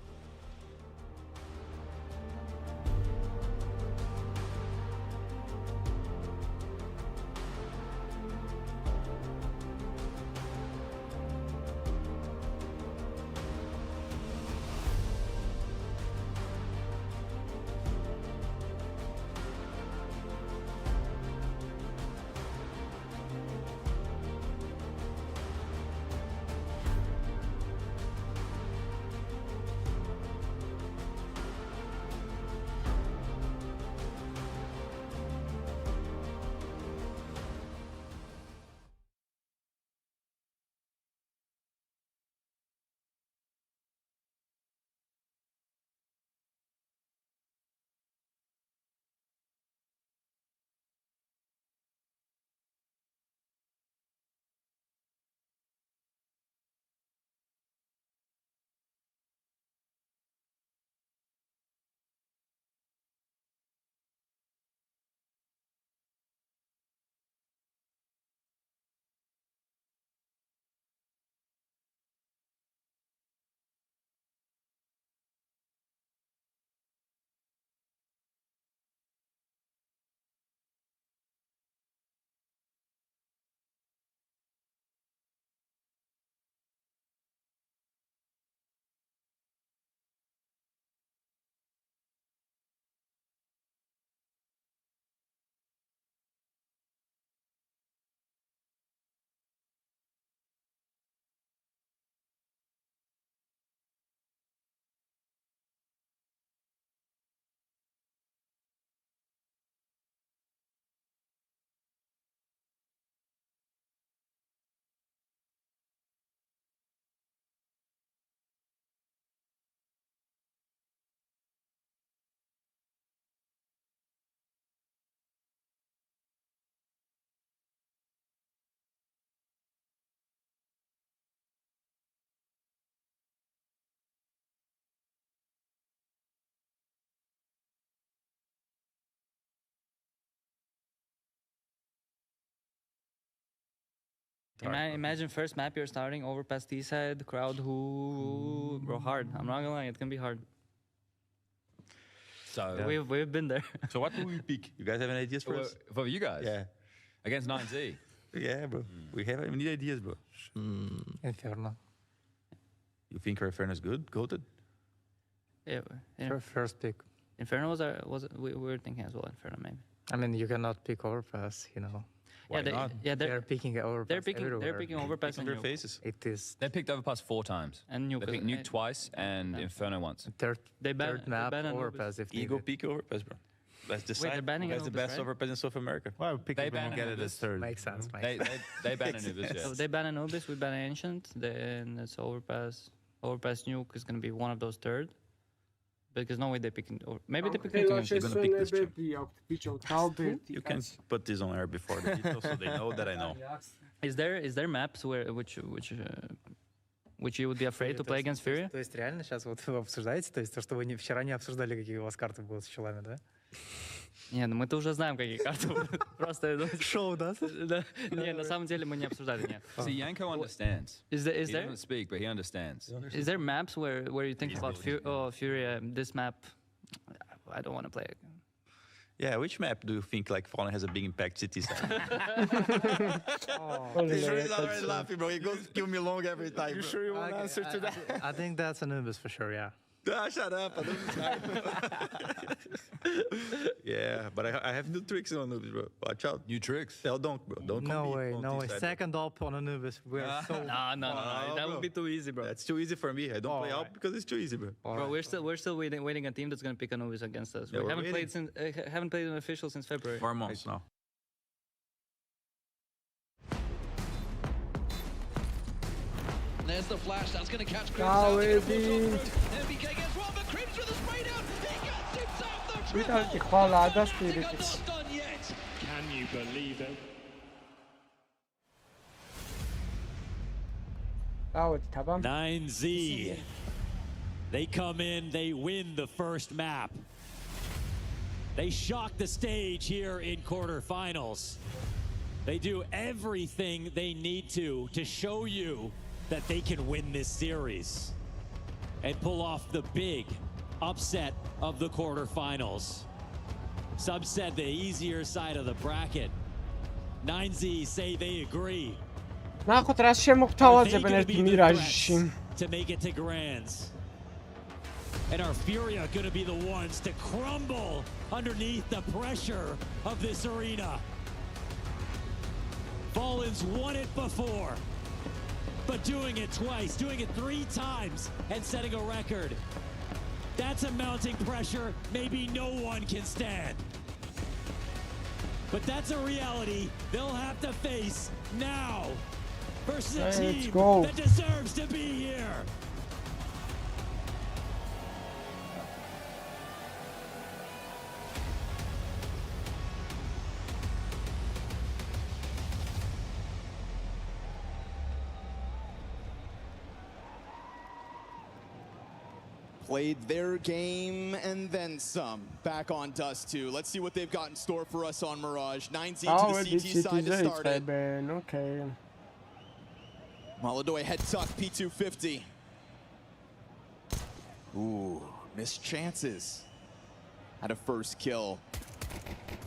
Imagine first map you're starting, overpass T side, crowd who bro hard. I'm not gonna lie, it's gonna be hard. So we've been there. So what do we pick? You guys have any ideas for us? For you guys? Yeah. Against 9Z? Yeah, bro. We need ideas, bro. Inferno. You think Inferno is good? Goated? Yeah. First pick. Inferno we were thinking as well. Inferno maybe. I mean, you cannot pick overpass, you know. Why not? They're picking overpass. They're picking overpass on their faces. It is. They picked overpass 4 times. And Nuke. They picked Nuke twice and Inferno once. Third map overpass if Ego peak overpass, bro. Let's decide who has the best overpass in South America. Well, pick it and get it as third. Makes sense. They ban Anubis, yeah. So they ban Anubis, we ban Ancient, then it's overpass. Overpass Nuke is going to be one of those third. Because no way they're picking. Or maybe they're picking. They're gonna pick this chip. You can put this on air before the details, so they know that I know. Is there maps which you would be afraid to play against Furia? То есть реально сейчас вот вы обсуждаете, то есть то, что вы вчера не обсуждали, какие у вас карты будут с челами, да? Не, ну мы-то уже знаем, какие карты. Просто шоу, да? Не, на самом деле мы не обсуждали, нет. See, Yanko understands. Is there? He doesn't speak, but he understands. Is there maps where you think about Furia? This map, I don't want to play it. Yeah, which map do you think like Fallen has a big impact city side? He's already laughing, bro. He goes kill me long every time. You sure you want to answer to that? I think that's Anubis for sure, yeah. Shut up. I don't yeah, but I have new tricks on Anubis, bro. Watch out. New tricks? Tell don't, bro. Don't No way. Second up on Anubis. We're so... No. That would be too easy, bro. That's too easy for me. I don't play out because it's too easy, bro. Bro, we're still waiting a team that's gonna pick Anubis against us. Yeah, we haven't played an official since February. 4 months now. There's the flash. That's going to catch Crims out. MBK gets one, but Crims with a spray down. He gets himself the triple. Not done yet. Can you believe it? 9Z. They come in, they win the first map. They shock the stage here in quarterfinals. They do everything they need to show you that they can win this series and pull off the big upset of the quarterfinals. Some said the easier side of the bracket. 9Z say they agree. ნახოთ რა შემოგთავაზებენ ერთ მირაჟში. To make it to grands. And our Furia gonna be the ones to crumble underneath the pressure of this arena. Fallen's won it before, but doing it twice, doing it 3 times and setting a record. That's a mounting pressure maybe no one can stand. But that's a reality they'll have to face now versus a team that deserves to be here. Played their game and then some. Back on Dust 2. Let's see what they've got in store for us on Mirage. 9Z to the CT side to start it. Okay. Maladoy head tuck, P250. Ooh, missed chances. Had a first kill.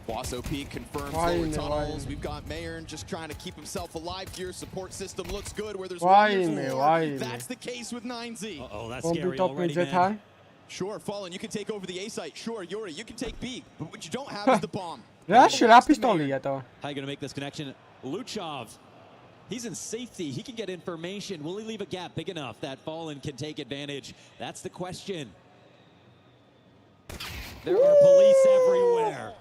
Boss OP confirms lower tunnels. We've got Mayern just trying to keep himself alive here. Support system looks good where there's one. That's the case with 9Z. Oh, that's scary already, man. Sure, Fallen, you can take over the A site. Sure, Yuri, you can take B. But what you don't have is the bomb. How you gonna make this connection? Luchov, he's in safety. He can get information. Will he leave a gap big enough that Fallen can take advantage? That's the question. There are police everywhere.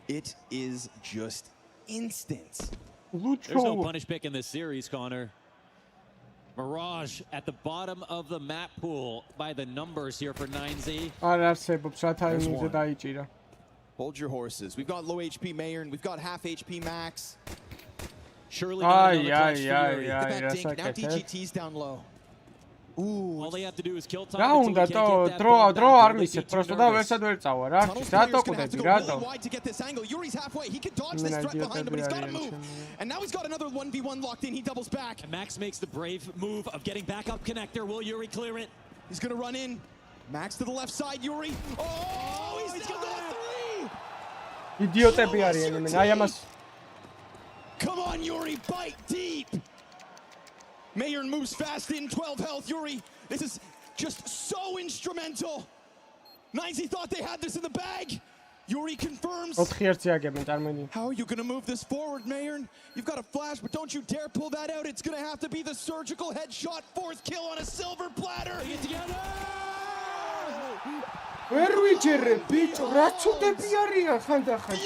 It is just instant. There's no punish pick in this series, Connor. Mirage at the bottom of the map pool by the numbers here for 9Z. Hold your horses. We've got low HP Mayern. We've got half HP Max. Surely not another clutch Fury. Now DGT's down low. All they have to do is kill time. რა უნდა დრო არ მისცეთ просто და ვერსად ვერ წავა რა რატო კვდები რატო wide to get this angle. Yuri's halfway. He can dodge this threat behind him, but he's got to move. And now he's got another 1v1 locked in. He doubles back. And Max makes the brave move of getting back up connector. Will Yuri clear it? He's going to run in. Max to the left side. Yuri. Oh, he's still got 3. Idiotები არიან მე აი ამას Come on, Yuri, bite deep. Mayern moves fast in, 12 health. Yuri, this is just so instrumental. 9Z thought they had this in the bag. Yuri confirms. How are you going to move this forward, Mayern? You've got a flash, but don't you dare pull that out. It's going to have to be the surgical headshot. 4th kill on a silver platter. Get together.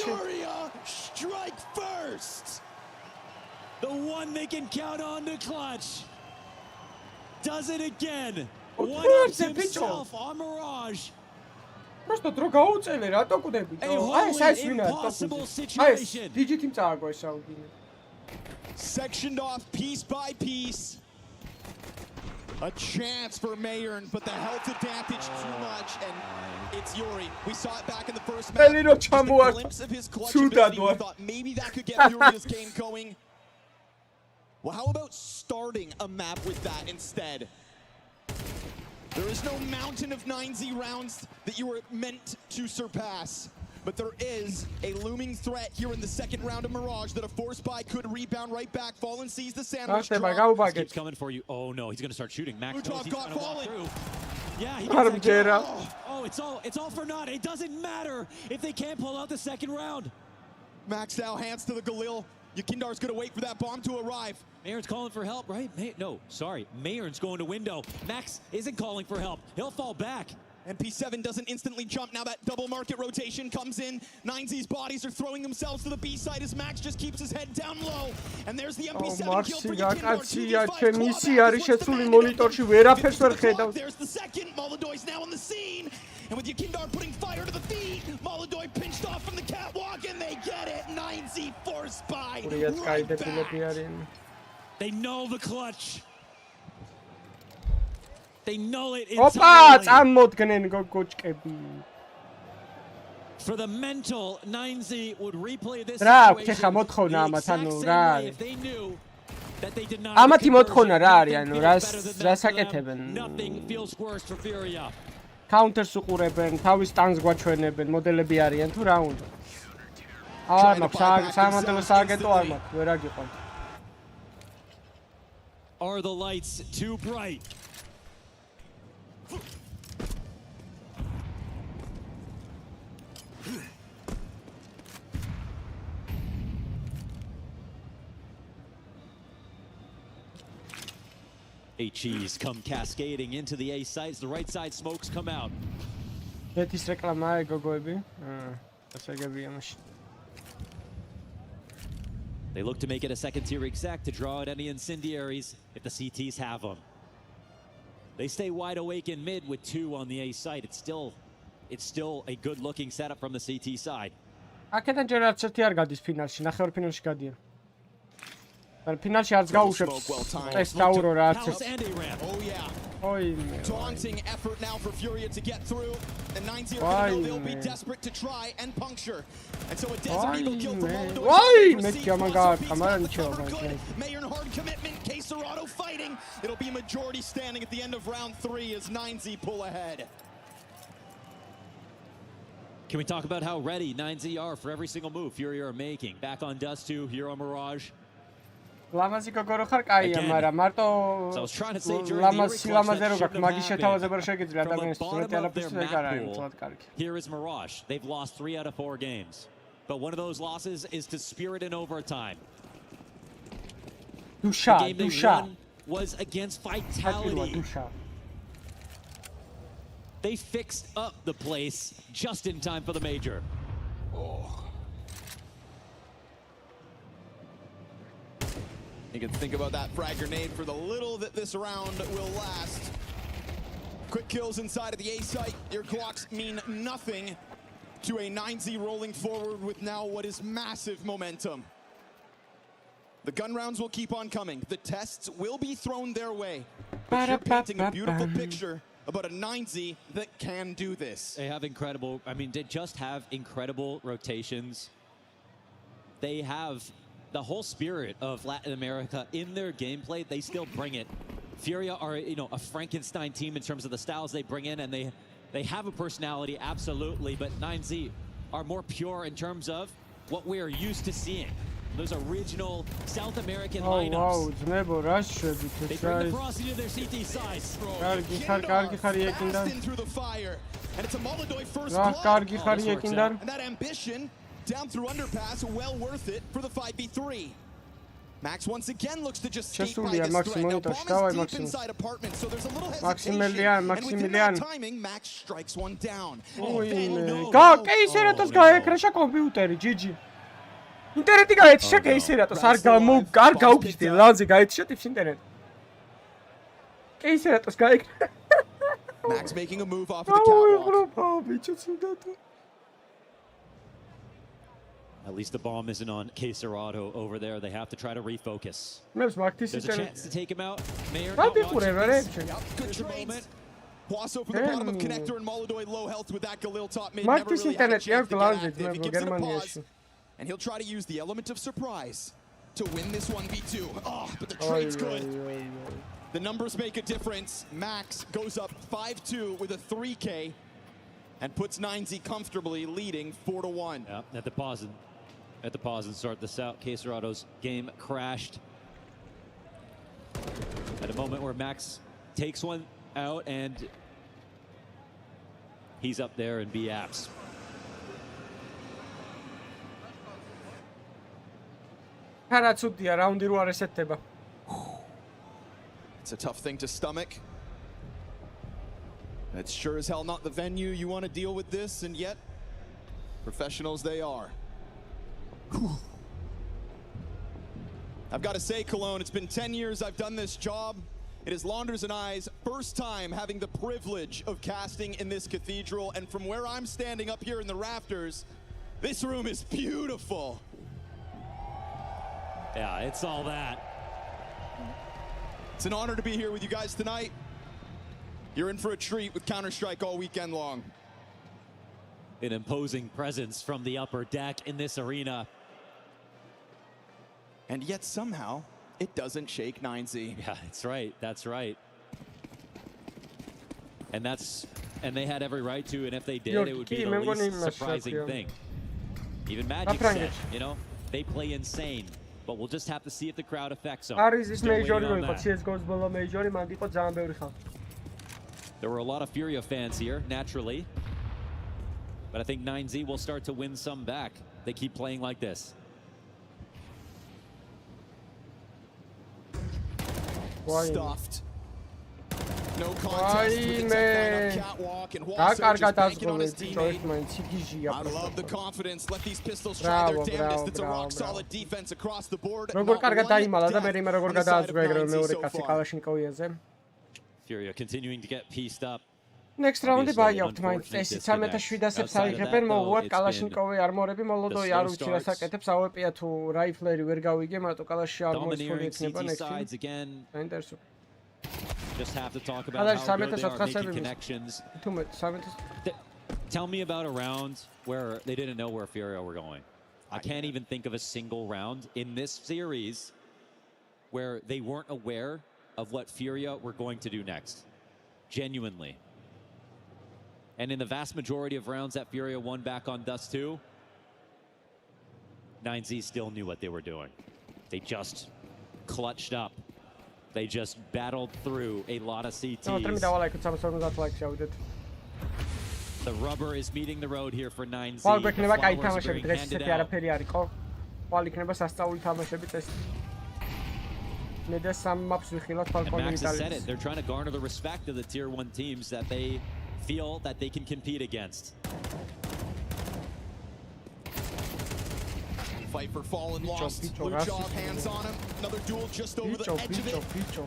Furia, strike first. The one they can count on to clutch. Does it again. One-ups himself on Mirage. Просто დრო გაუწელე რატო კვდები? აი ეს ვინა situation. DGT წააგო ეს აუდინე. Sectioned off piece by piece. A chance for Mayern, but the health advantage too much, and It's Yuri. We saw it back in the first match. Just a glimpse of his clutch ability. We thought maybe that could get Furia's game going. Well, how about starting a map with that instead? There is no mountain of 9Z rounds that you were meant to surpass. But there is a looming threat here in the second round of Mirage that a force buy could rebound right back. Fallen sees the sandwich drop. Keeps coming for you. Oh no, he's gonna start shooting. Max knows he's gonna walk through. Yeah, he does that. Oh, it's all for naught. It doesn't matter if they can't pull out the second round. Max now hands to the Galil. Yakindar's gonna wait for that bomb to arrive. Mayern's calling for help, right? No, sorry. Mayern's going to window. Max isn't calling for help. He'll fall back. MP7 doesn't instantly jump. Now that double market rotation comes in. 9Z's bodies are throwing themselves to the B side as Max just keeps his head down low. And there's the MP7 kill for Yakindar. There's the second. Molodoy's now on the scene. And with Yakindar putting fire to the feet, Molodoy pinched off from the catwalk, and they get it. 9Z forced by. Right back. They know the clutch. They know it entirely. For the mental, 9Z would replay this situation the exact same way if they knew that they did not nothing feels worse for Furia. Counters უყურებენ, თავის ტანკს გვაჩვენებენ, მოდელები არიან თუ რა უნდა. არ მაქვს სამოდელო სააგენტო არ მაქვს, ვერ აგიყვან. Are the lights too bright? HEs come cascading into the A sites. The right side smokes come out. Betis reklama gogოები. ასაგებია მაშინ. They look to make it a second tier exec to draw out any incendiaries if the CTs have them. They stay wide awake in mid with 2 on the A site. It's still a good looking setup from the CT side. აქედან ჯერ არც ერთი არ გადის финалში, ნახევარფინალში გადიან. ფინალში არც გაუშვებს ეს დაურო რა არც ეს. Oh yeah. Daunting effort now for Furia to get through. And 9Z are going to know they'll be desperate to try and puncture. And so a Desert Eagle kill for Molodoy. Mayor and hard commitment. Caserado fighting. It'll be majority standing at the end of round 3 as 9Z pull ahead. Can we talk about how ready 9Z are for every single move Furia are making? Back on Dust 2, here on Mirage. ლამაზი გოგორო ხარ კაია, მაგრამ მარტო ლამაზე რო გაქვს მაგის შეთავაზება რო შეგიძლია ადამიანის მეტი ალაფის ეგარ არის, თვალად კარგი. Here is Mirage. They've lost 3 out of 4 games. But one of those losses is to Spirit in overtime. Dusha was against Vitality. They fixed up the place just in time for the major. You can think about that frag grenade for the little that this round will last. Quick kills inside of the A site. Your Glocks mean nothing to a 9Z rolling forward with now what is massive momentum. The gun rounds will keep on coming. The tests will be thrown their way. But you're painting a beautiful picture about a 9Z that can do this. They have incredible, they just have incredible rotations. They have the whole spirit of Latin America in their gameplay. They still bring it. Furia are, a Frankenstein team in terms of the styles they bring in, and they have a personality, absolutely, but 9Z are more pure in terms of what we are used to seeing. Those original South American lineups. They bring the frosty to their CT size. Through the fire, and it's a Molodoy first blood. And that ambition down through underpass, well worth it for the 5v3. Max once again looks to just skate by this threat. Now bomb is deep inside apartment, so there's a little hesitation. And within that timing, Max strikes one down. ინტერნეტი გაეთიშა კეისერატოს არ გაუგიჟდი ლანზე გაეთიშა ტიპს ინტერნეტი კეისერატოს გაეკრა Max making a move off of the catwalk. At least the bomb isn't on Caserado over there. They have to try to refocus. There's a chance to take him out. Mayor Good trades. Huaso from the bottom of connector and Molodoi low health with that Galil top mid. Never really had a chance to get active. He gives it a pause, and he'll try to use the element of surprise to win this 1v2. Oh, but the trade's good. The numbers make a difference. Max goes up 5-2 with a 3K and puts 9Z comfortably leading 4-1. Yeah, at the pause and start this out. Caserado's game crashed at a moment where Max takes one out and he's up there in B apps. It's a tough thing to stomach. It's sure as hell not the venue you want to deal with this, and yet professionals they are. Whew. I've got to say, Cologne, it's been 10 years I've done this job. It is Launders and I's first time having the privilege of casting in this cathedral, and from where I'm standing up here in the rafters, this room is beautiful. Yeah, it's all that. It's an honor to be here with you guys tonight. You're in for a treat with Counter-Strike all weekend long. An imposing presence from the upper deck in this arena. And yet somehow, it doesn't shake 9Z. Yeah, that's right. That's right. And they had every right to, and if they did, it would be the least surprising thing. Even Magic said, you know, they play insane. But we'll just have to see if the crowd affects them. There were a lot of Furia fans here, naturally. But I think 9Z will start to win some back. They keep playing like this. Stuffed. No contest with the tech up catwalk, and Huaso just banking on his teammate. I love the confidence. Let these pistols try their damnedest. It's a rock solid defense across the board. Furia continuing to get pieced up. Next round Bytelabs მაინც წესით 13-7-ს აიღებენ, მოუვათ კალაშნიკოვი არმორები, მოლოდოი არ უჩი რასაკეთებს, ავეპია თუ რაიფლერი ვერ გავიგე, მარტო კალაში არმორის ფული ექნება next. საინტერესო. Just have to talk about how good they are making connections. Tell me about a round where they didn't know where Furia were going. I can't even think of a single round in this series where they weren't aware of what Furia were going to do next. Genuinely. And in the vast majority of rounds that Furia won back on Dust 2, 9Z still knew what they were doing. They just clutched up. They just battled through a lot of CTs. The rubber is meeting the road here for 9Z. And Max has said it. They're trying to garner the respect of the Tier 1 teams that they feel that they can compete against. Viper fallen lost. Luchov hands on him. Another duel just over the edge of it.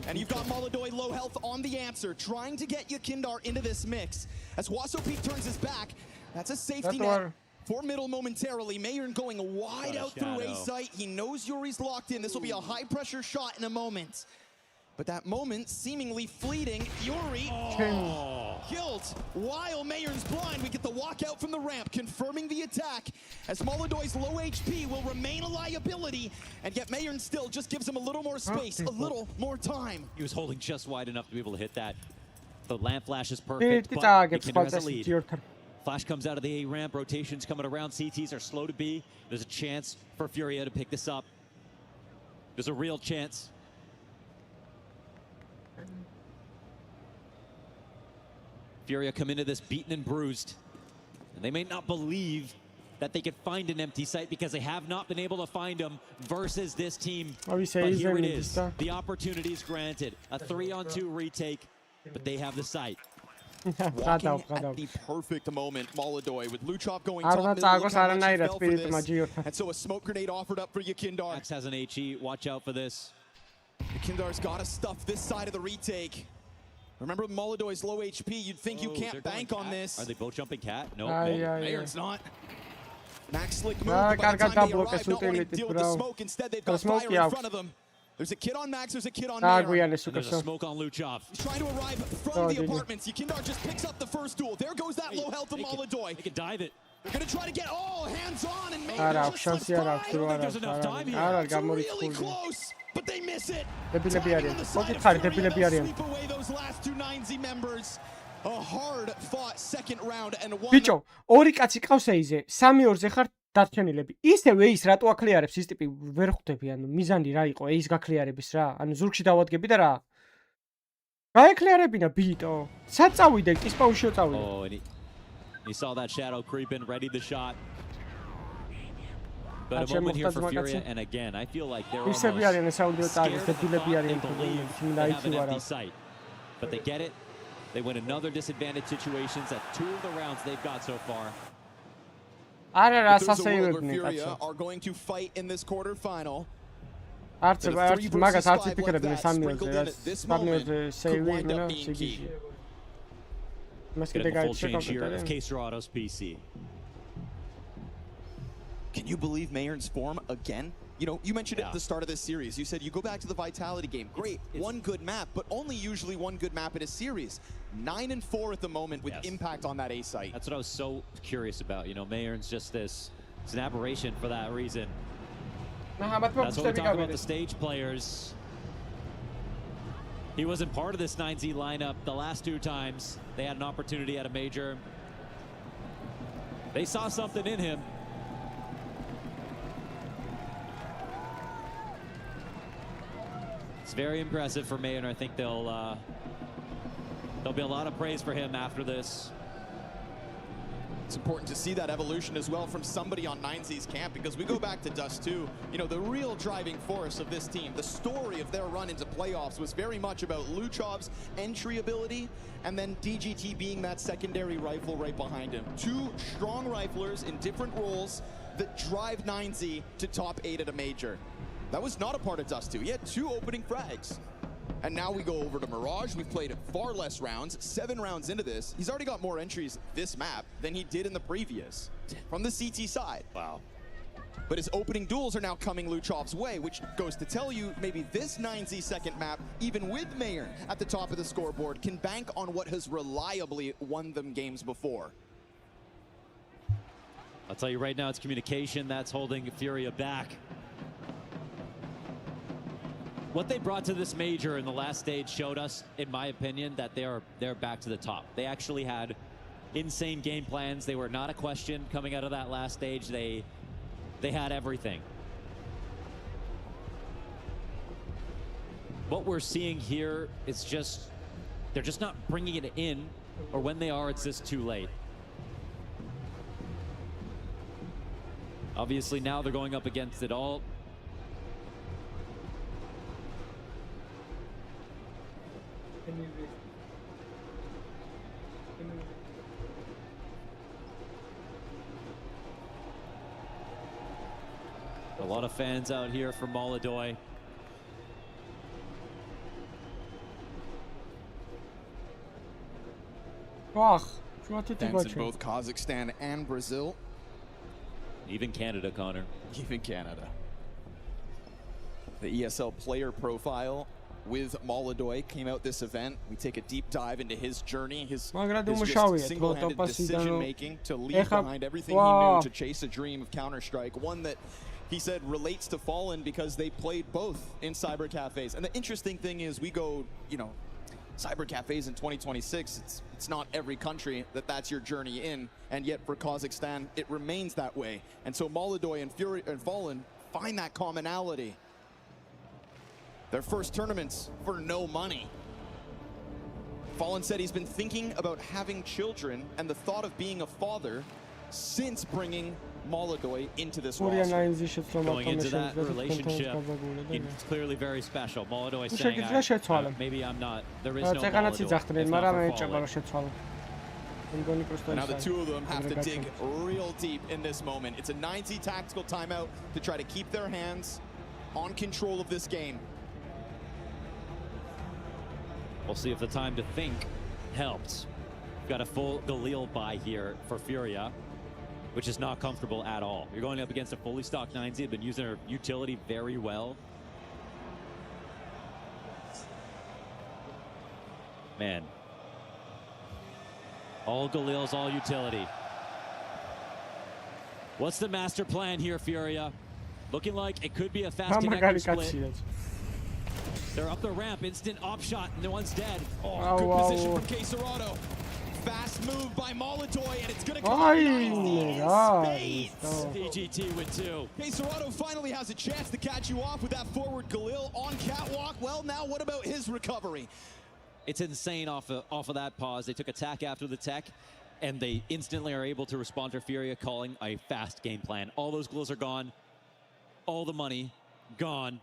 And you've got Molodoi low health on the answer, trying to get Yakindar into this mix. As Huaso Pete turns his back, that's a safety net for middle momentarily. Mayern going wide out through A site. He knows Yuri's locked in. This will be a high pressure shot in a moment. But that moment seemingly fleeting. Yuri killed while Mayern's blind. We get the walkout from the ramp, confirming the attack, as Molodoi's low HP will remain a liability, and yet Mayern still just gives him a little more space, a little more time. He was holding just wide enough to be able to hit that. The lamp flash is perfect, but Yakindar has a lead. Flash comes out of the A ramp, rotations coming around, CTs are slow to be. There's a chance for Furia to pick this up. There's a real chance. Furia come into this beaten and bruised, and they may not believe that they could find an empty site because they have not been able to find them versus this team. But here it is. The opportunity is granted. A 3-on-2 retake, but they have the site. Walking at the perfect moment, Molodoi with Luchov going top middle, and so a smoke grenade offered up for Yakindar. Max has an HE, watch out for this. Yakindar's got to stuff this side of the retake. Remember Molodoi's low HP, you'd think you can't bank on this. Are they both jumping cat? No, Mayern's not. Max slick move, but by the time they arrive, not wanting to deal with the smoke, instead they've got fire in front of them. There's a kid on Max, there's a kid on Mayor. There's a smoke on Luchov. He's trying to arrive from the apartments. Yakindar just picks up the first duel. There goes that low health of Molodoy. He can dive it. They're going to try to get hands on and make I don't think there's enough time here. It's really close, but they miss it. Sweep away those last two 9Z members. A hard fought second round and one. Bicho, ორი კაცი ყავს ეიზე, 3-2-ზე ხარ დარჩენილები. ისევ ეის რატო აკლიარებს ის ტიპი ვერ ხვდები, ანუ მიზანი რა იყო ეის გაკლიარების რა? ანუ ზურგში დავადგები და რა? გაეკლიარებინა ბიტო. სად წავიდე? კი სპაუნშიო წავიდე. Oh, and he saw that shadow creep in, ready the shot. But a moment here for Furia, and again, I feel like they're almost scared of the thought they believe they have an empty sight. But they get it. They win another disadvantaged situations at 2 of the rounds they've got so far. Furia are going to fight in this quarterfinal. Magaz არც იფიქრებდნენ 3-2-ზე, 3-2-ზე სეივი იმენა სიგიჟი. მას კიდე გაიჩეკა Case Rado's PC. Can you believe Mayern's form again? You know, you mentioned it at the start of this series. You said you go back to the Vitality game. Great, one good map, but only usually one good map in a series. 9-4 at the moment with impact on that A site. That's what I was so curious about. You know, Mayern's just it's an aberration for that reason. That's what we talk about the stage players. He wasn't part of this 9Z lineup the last 2 times. They had an opportunity at a major. They saw something in him. It's very impressive for Mayer, and I think there'll be a lot of praise for him after this. It's important to see that evolution as well from somebody on 9Z's camp, because we go back to Dust 2. You know, the real driving force of this team, the story of their run into playoffs was very much about Luchov's entry ability and then DGT being that secondary rifle right behind him. 2 strong riflers in different roles that drive 9Z to top 8 at a major. That was not a part of Dust 2. He had 2 opening frags. And now we go over to Mirage. We've played far less rounds, 7 rounds into this. He's already got more entries this map than he did in the previous from the CT side. Wow. But his opening duels are now coming Luchov's way, which goes to tell you maybe this 9Z second map, even with Mayer at the top of the scoreboard, can bank on what has reliably won them games before. I'll tell you right now, it's communication that's holding Furia back. What they brought to this major in the last stage showed us, in my opinion, that they're back to the top. They actually had insane game plans. They were not a question coming out of that last stage. They had everything. What we're seeing here is just, they're just not bringing it in, or when they are, it's just too late. Obviously now they're going up against it all. A lot of fans out here for Molodoy. Fans in both Kazakhstan and Brazil. Even Canada, Connor. Even Canada. The ESL player profile with Molodoy came out this event. We take a deep dive into his journey, his single-handed decision-making to leave behind everything he knew to chase a dream of Counter-Strike, one that he said relates to Fallen because they played both in cyber cafes. And the interesting thing is we go, you know, cyber cafes in 2026, it's not every country that's your journey in, and yet for Kazakhstan, it remains that way. And so Molodoy and Furia and Fallen find that commonality. Their first tournaments for no money. Fallen said he's been thinking about having children and the thought of being a father since bringing Molodoy into this roster. Going into that relationship, it's clearly very special. Molodoy saying, maybe I'm not, there is no Molodoy. Now the 2 of them have to dig real deep in this moment. It's a 9Z tactical timeout to try to keep their hands on control of this game. We'll see if the time to think helped. Got a full Galil buy here for Furia, which is not comfortable at all. You're going up against a fully stocked 9Z, been using her utility very well. Man. All Galil's, all utility. What's the master plan here, Furia? Looking like it could be a fast connector split. They're up the ramp, instant op shot, and the one's dead. Oh, good position from Quesarado. Fast move by Molodoy, and it's going to come out in spades. DGT with 2. Quesarado finally has a chance to catch you off with that forward Galil on catwalk. Well, now what about his recovery? It's insane off of that pause. They took attack after the tech, and they instantly are able to respond to Furia calling a fast game plan. All those Galils are gone. All the money gone.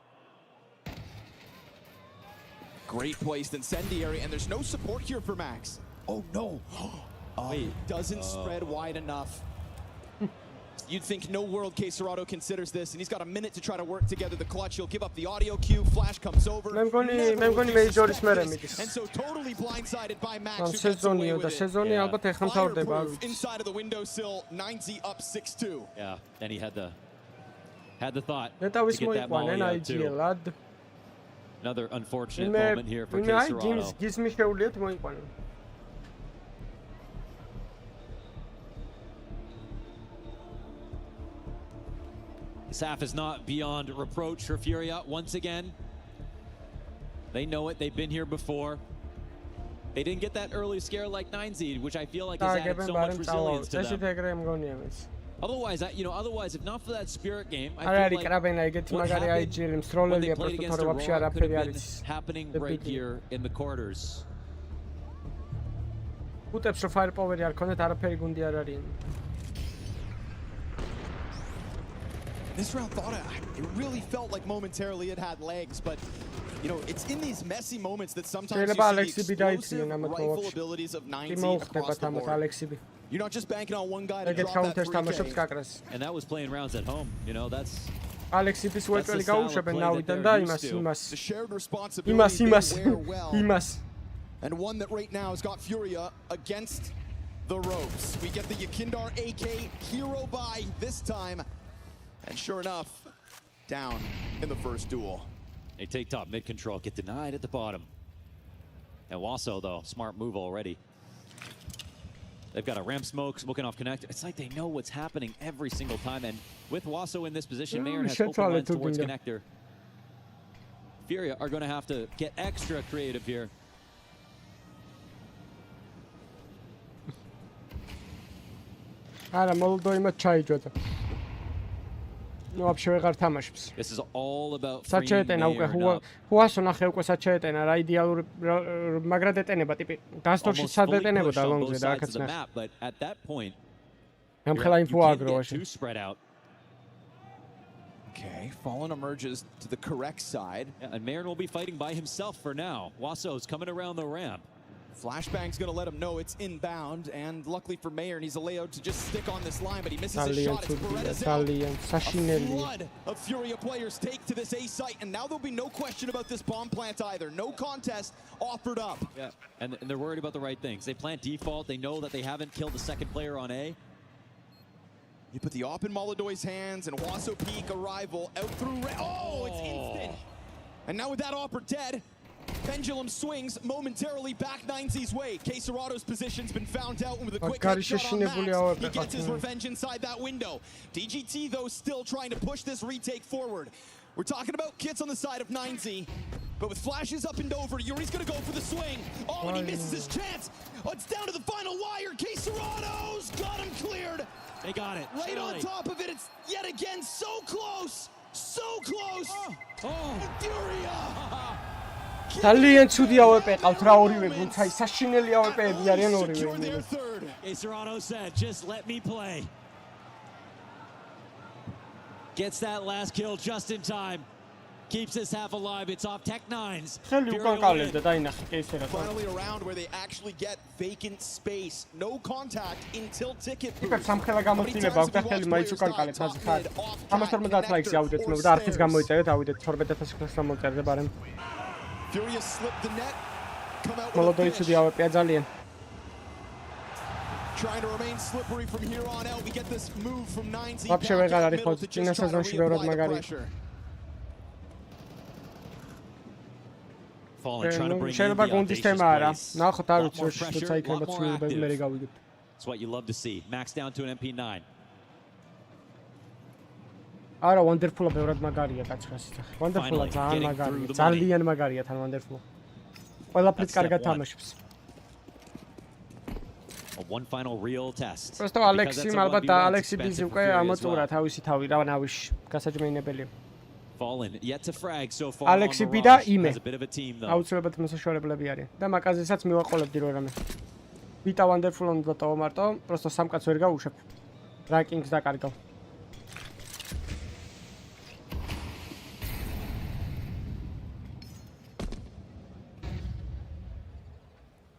Great placed incendiary, and there's no support here for Max. Oh no! It doesn't spread wide enough. You'd think no world Quesarado considers this, and he's got a minute to try to work together the clutch. He'll give up the audio cue. Flash comes over. And so totally blindsided by Max. Who gets away with it. Fireproof inside of the windowsill. 9Z up 6-2. Yeah, and he had the thought to get that volley out too. Another unfortunate moment here for Quesarado. This half is not beyond reproach for Furia once again. They know it. They've been here before. They didn't get that early scare like 9Z, which I feel like has added so much resilience to them. Otherwise, otherwise, if not for that spirit game, I feel like what happened when they played against Aurora could have been happening right here in the quarters. This round it really felt like momentarily it had legs, but it's in these messy moments that sometimes you see the explosive rifle abilities of 9Z across the board. You're not just banking on one guy to drop that 3K. And that was playing rounds at home, that's Alexis the style of play that they're used to. The shared responsibility they wear well, and one that right now has got Furia against the ropes. We get the Yakindar AK hero buy this time. And sure enough, down in the first duel. They take top mid control, get denied at the bottom. And Wasso, though, smart move already. They've got a ramp smoking off connector. It's like they know what's happening every single time. And with Wasso in this position, Mayer has open lines towards connector. Furia are going to have to get extra creative here. This is all about საჩაეტენა უკვე ჰუასო ნახე უკვე საჩაეტენა რა იდეალური მაგრად ეტენება ტიპი დასტორში სად ეტენებოდა ლონგზე და აქაც ნახე ამხელა ინფო აგროვაში Okay, Fallen emerges to the correct side. And Marin will be fighting by himself for now. Wasso's coming around the ramp. Flashbang's going to let him know it's inbound, and luckily for Mayer, he's a layout to just stick on this line, but he misses his shot. It's Beretta's out. A flood of Furia players take to this A site, and now there'll be no question about this bomb plant either. No contest offered up. Yeah, and they're worried about the right things. They plant default. They know that they haven't killed the second player on A. You put the op in Molodoy's hands, and Wasso peek arrival out through. Oh, it's instant. And now with that opper dead, pendulum swings momentarily back 9Z's way. Quesarado's position's been found out, and with a quick headshot on Max, he gets his revenge inside that window. DGT, though, still trying to push this retake forward. We're talking about kits on the side of 9Z, but with flashes up and over, Yuri's gonna go for the swing. Oh, and he misses his chance. Oh, it's down to the final wire. Quesarado's got him cleared. They got it. Right on top of it. It's yet again so close. So close. Furia. ძალიან ცუდი AWP ყავთ რა ორივე გუნდს, აი საშინელი AWP-ები არიან ორივე. Quesarado said, just let me play. Gets that last kill just in time. Keeps this half alive. It's off Tech 9's. Finally around where they actually get vacant space. No contact until ticket. სამხელა გამოცდილება აქვს და ხელი მაიც უკან ყალებს ასე ხარ. 150 ლაიქს ავიდეთ მე და არხის გამოიწერეთ, ავიდეთ 14500 მოწერდა ბარემ. Furia slipped the net. Come out Molodoy ცუდი AWP-ია ძალიან. Trying to remain slippery from here on out. We get this move from 9Z. Вообще ვეღარ არის ხო წინა სეზონში ბევრად მაგარი. Fallen trying to bring in the audacious plays. Lot more pressure, lot more active. That's what you love to see. Max down to an MP9. არა, wonderful-ა ბევრად მაგარია კაცხას. Wonderful-ა ძალიან მაგარია. ძალიან მაგარია თან wonderful. ყველაფრით კარგად თამაშობს. One final real test. Просто Alexi ალბათ და Alexi ბიზი უკვე ამოწურა თავისი თავი რა ნავიში. გასაჯმეინებელია. Fallen yet to frag so far. Alexi B და იმე. Has a bit of a team though. აუცილებლად მოსაშორებლები არიან. და მაკაზესაც მივაყოლებდი რამე. Vita wonderful on და ტოვო მარტო, просто სამ კაც ვერ გაუშვებ. Rankings დაკარგავ.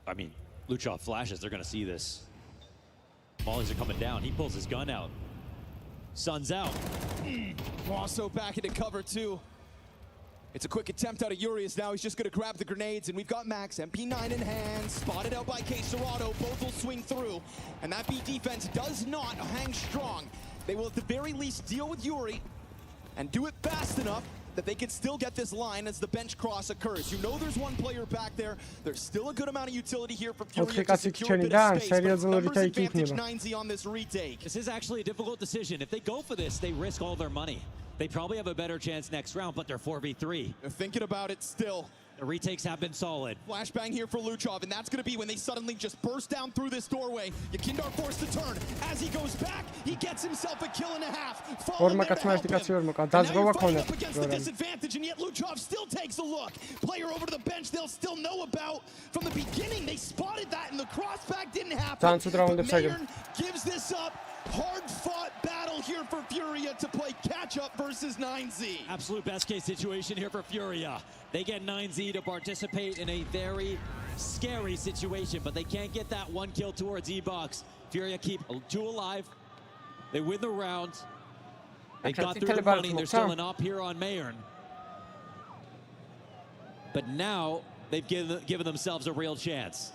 I mean, Luchov flashes, they're going to see this. Mollies are coming down. He pulls his gun out. Sun's out. Wasso back into cover too. It's a quick attempt out of Urias now. He's just going to grab the grenades, and we've got Max, MP9 in hand, spotted out by Quesarado. Both will swing through, and that B defense does not hang strong. They will at the very least deal with Yuri and do it fast enough that they can still get this line as the bench cross occurs. You know there's one player back there. There's still a good amount of utility here for Furia to secure a bit of space, but it's numbers advantage 9Z on this retake. This is actually a difficult decision. If they go for this, they risk all their money. They probably have a better chance next round, but they're 4v3. They're thinking about it still. The retakes have been solid. Flashbang here for Luchov, and that's going to be when they suddenly just burst down through this doorway. Yakindar forced to turn. As he goes back, he gets himself a kill and a half. Fallen there to help him. And now you're fighting up against the disadvantage, and yet Luchov still takes a look. Player over to the bench they'll still know about. From the beginning, they spotted that, and the crossback didn't happen. But Mayern gives this up. Hard-fought battle here for Furia to play catch-up versus 9Z. Absolute best-case situation here for Furia. They get 9Z to participate in a very scary situation, but they can't get that one kill towards E-Box. Furia keep 2 alive. They win the round. They got through the money. There's still an op here on Mayern. But now they've given themselves a real chance.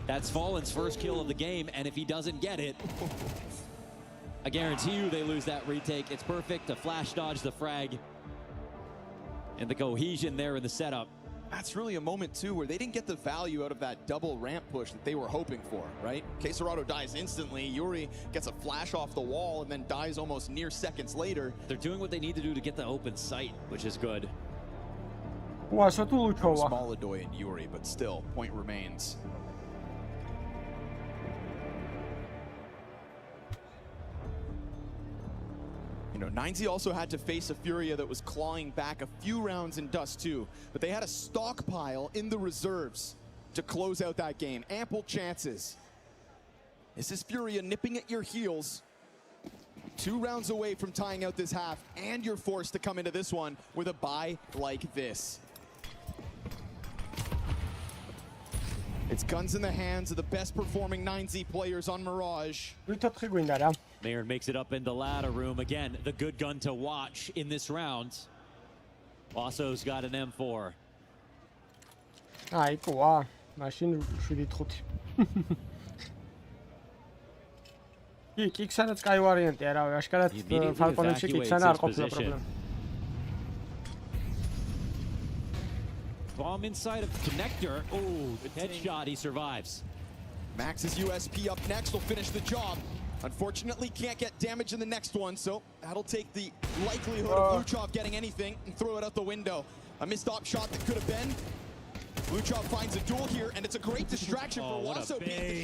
That's Fallen's first kill of the game, and if he doesn't get it, I guarantee you they lose that retake. It's perfect to flash dodge the frag. And the cohesion there in the setup. That's really a moment, too, where they didn't get the value out of that double ramp push that they were hoping for, right? Quesarado dies instantly. Yuri gets a flash off the wall and then dies almost near seconds later. They're doing what they need to do to get the open sight, which is good. Smoladoy and Yuri, but still, point remains. You know, 9Z also had to face a Furia that was clawing back a few rounds in dust too, but they had a stockpile in the reserves to close out that game. Ample chances. This is Furia nipping at your heels. 2 rounds away from tying out this half, and you're forced to come into this one with a bye like this. It's guns in the hands of the best performing 9Z players on Mirage. Mayern makes it up in the ladder room. Again, the good gun to watch in this round. Wasso's got an M4. Ai, coa. Machine should it hot. Kicks-ანაც კაი ვარიანტია რა, აშკარად Falcon-ში kicks-ანა არ ყოფილა პრობლემა. Bomb inside of the connector. Oh, headshot, he survives. Max's USP up next will finish the job. Unfortunately, can't get damage in the next one, so that'll take the likelihood of Luchov getting anything and throw it out the window. A missed op shot that could have been. Luchov finds a duel here, and it's a great distraction for Wasso.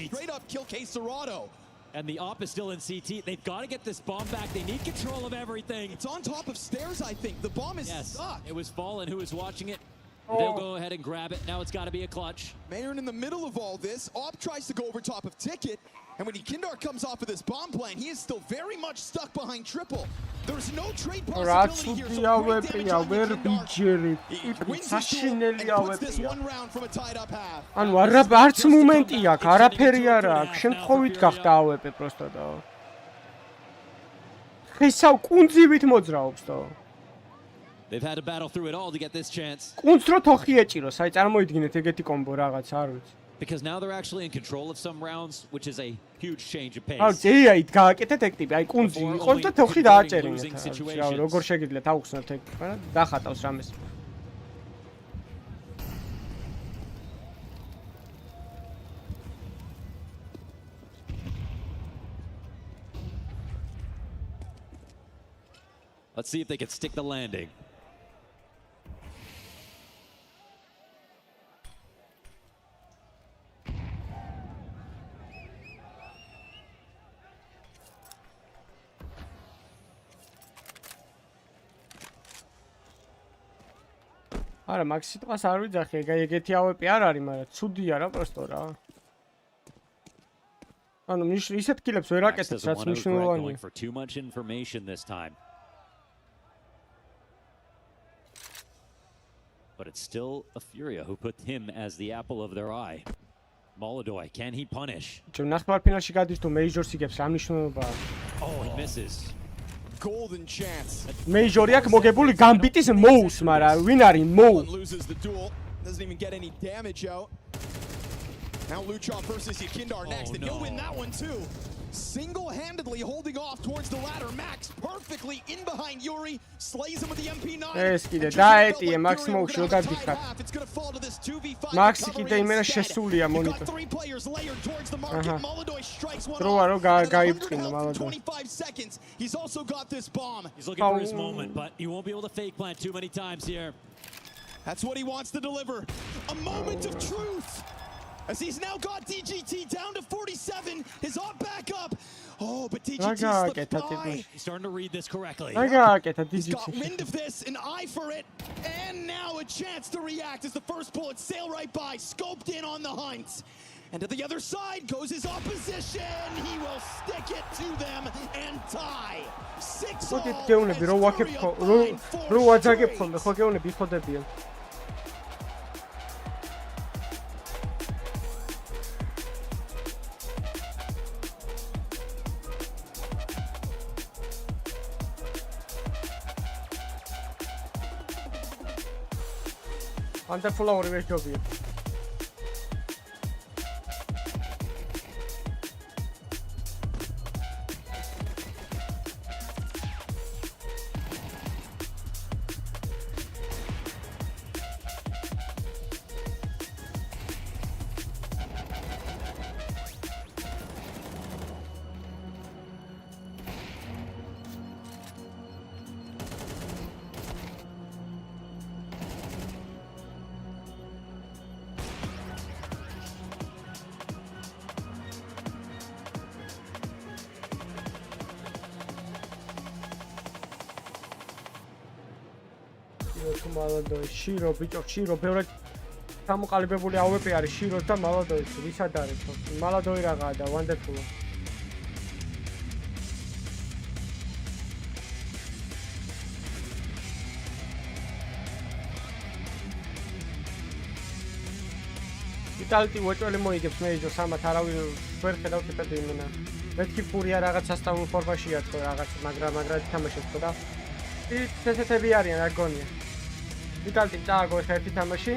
Straight up kill Quesarado. And the op is still in CT. They've got to get this bomb back. They need control of everything. It's on top of stairs, I think. The bomb is stuck. It was Fallen who was watching it. They'll go ahead and grab it. Now it's got to be a clutch. Mayern in the middle of all this. Op tries to go over top of Ticket. And when Yakindar comes off of this bomb plan, he is still very much stuck behind Triple. There's no trade possibility here. So great damage on Yakindar. Wins this duel and puts this one round from a tied up half. ანუ არც მომენტი აქვს, არაფერი არ აქვს. შემთხვევით გახდა ავეპე პროსტო და. ხესავ კუნძივით მოძრაობს და. They've had to battle through it all to get this chance. კუნძ რო თოხი ეჭიროს, აი წარმოიდგინეთ ეგეთი კომბო რაღაც, არ ვიცი. because now they're actually in control of some rounds, which is a huge change of pace. აუ ძეია ით გააკეთეთ ექტივი, აი კუნძი იყოს და თოხი დააჭერინეთ. რა როგორ შეგიძლიათ აუხსნათ ეგ, მაგრამ დახატავს რამეს. Let's see if they can stick the landing. არა, მაგ სიტყვას არ ვიძახი, ეგეთი ავეპი არ არის, მაგრამ ცუდია რა პროსტო რა. ანუ ისეთ კილებს ვერ აკეთებს, რაც მნიშვნელოვანია. For too much information this time. But it's still a Furia who put him as the apple of their eye. Molodoi, can he punish? Čo ნახევარფინალში გადის თუ მეიჟორს იგებს, რა მნიშვნელობა აქვს? Oh, he misses. Golden chance. მეიჟორი აქვს მოგებული გამბიტის მოუს, მაგრამ ვინ არის მოუ? Loses the duel. Doesn't even get any damage out. Now Luchov versus Yakindar next, and he'll win that one too. Single-handedly holding off towards the ladder. Max perfectly in behind Yuri, slays him with the MP9. ეს კიდე დაეტიე Max მოუში რო გადიხარ. Max კიდე იმენა შესულია მონიტორ. დროა რო გაიბწყინა Molodoi. 25 seconds. He's also got this bomb. He's looking for his moment, but he won't be able to fake plant too many times here. That's what he wants to deliver. A moment of truth. As he's now got DGT down to 47, his op back up. Oh, but DGT slipped by. He's starting to read this correctly. He's got wind of this, an eye for it, and now a chance to react as the first bullets sail right by, scoped in on the hunt. And to the other side goes his opposition. He will stick it to them and tie. 6-all. Wonderful ორივე ჯობია. Molodoi, Shiro, bicho, Shiro, ბევრად გამოყალიბებული ავეპი არის Shiro-ს და Molodoi-ს. ვისად არის? Molodoi რაღაცა და wonderful. Vitality უეჭველი მოიგებს მეიჯორს, ამათ არავინ ვერ ხედავს ეტები იმენა. მეთქი Furia რაღაც სასტავო ფორმაშია თქო რაღაც, მაგრამ თამაშობს ხო და ცეცეთები არიან, არ გონია. Vitality წააგო ერთი თამაში,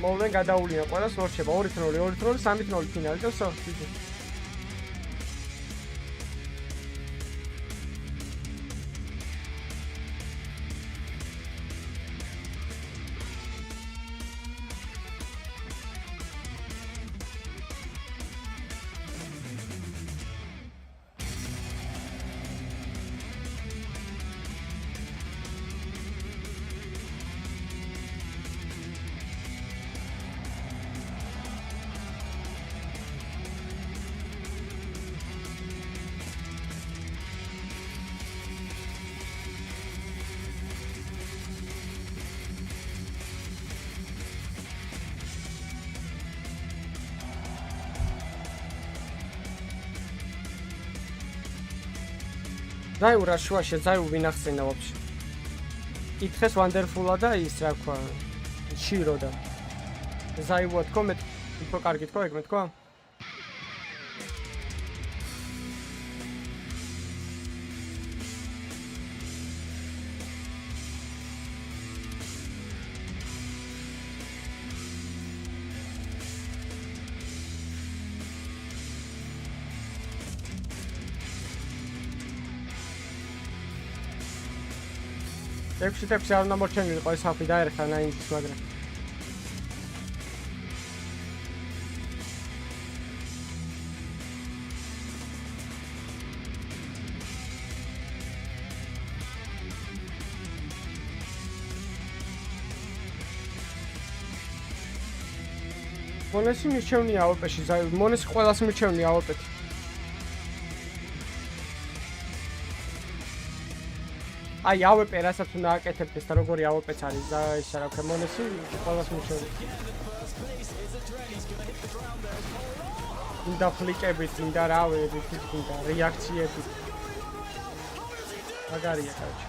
მოვლენ გადაულინა ყველას, რო რჩება 2-0, 2-0, 3-0 ფინალი და სო. Zaiu რა შუაში, Zaiu ვინახსენა ვაფშე. ითქეს wonderful-ა და ის რა თქვა, Shiro და Zaiu-ა თქო, მე უფრო კარგი თქო, ეგ მე თქო. 6-6 არ უნდა მორჩენილიყო ეს ჰაფი დაერხა 9-ის მაგრამ მონესი მიჩევნია ალპეში, მონესი ყველას მიჩევნია ალპეთი. აი, ალპე რასაც უნდა აკეთებდეს და როგორი ალპეც არის და ისა რა ქვია, მონესი ყველას მიჩევნია. მინდა ფლიკებით, მინდა რავებით, მინდა რეაქციებით. მაგარია, კაროჩე.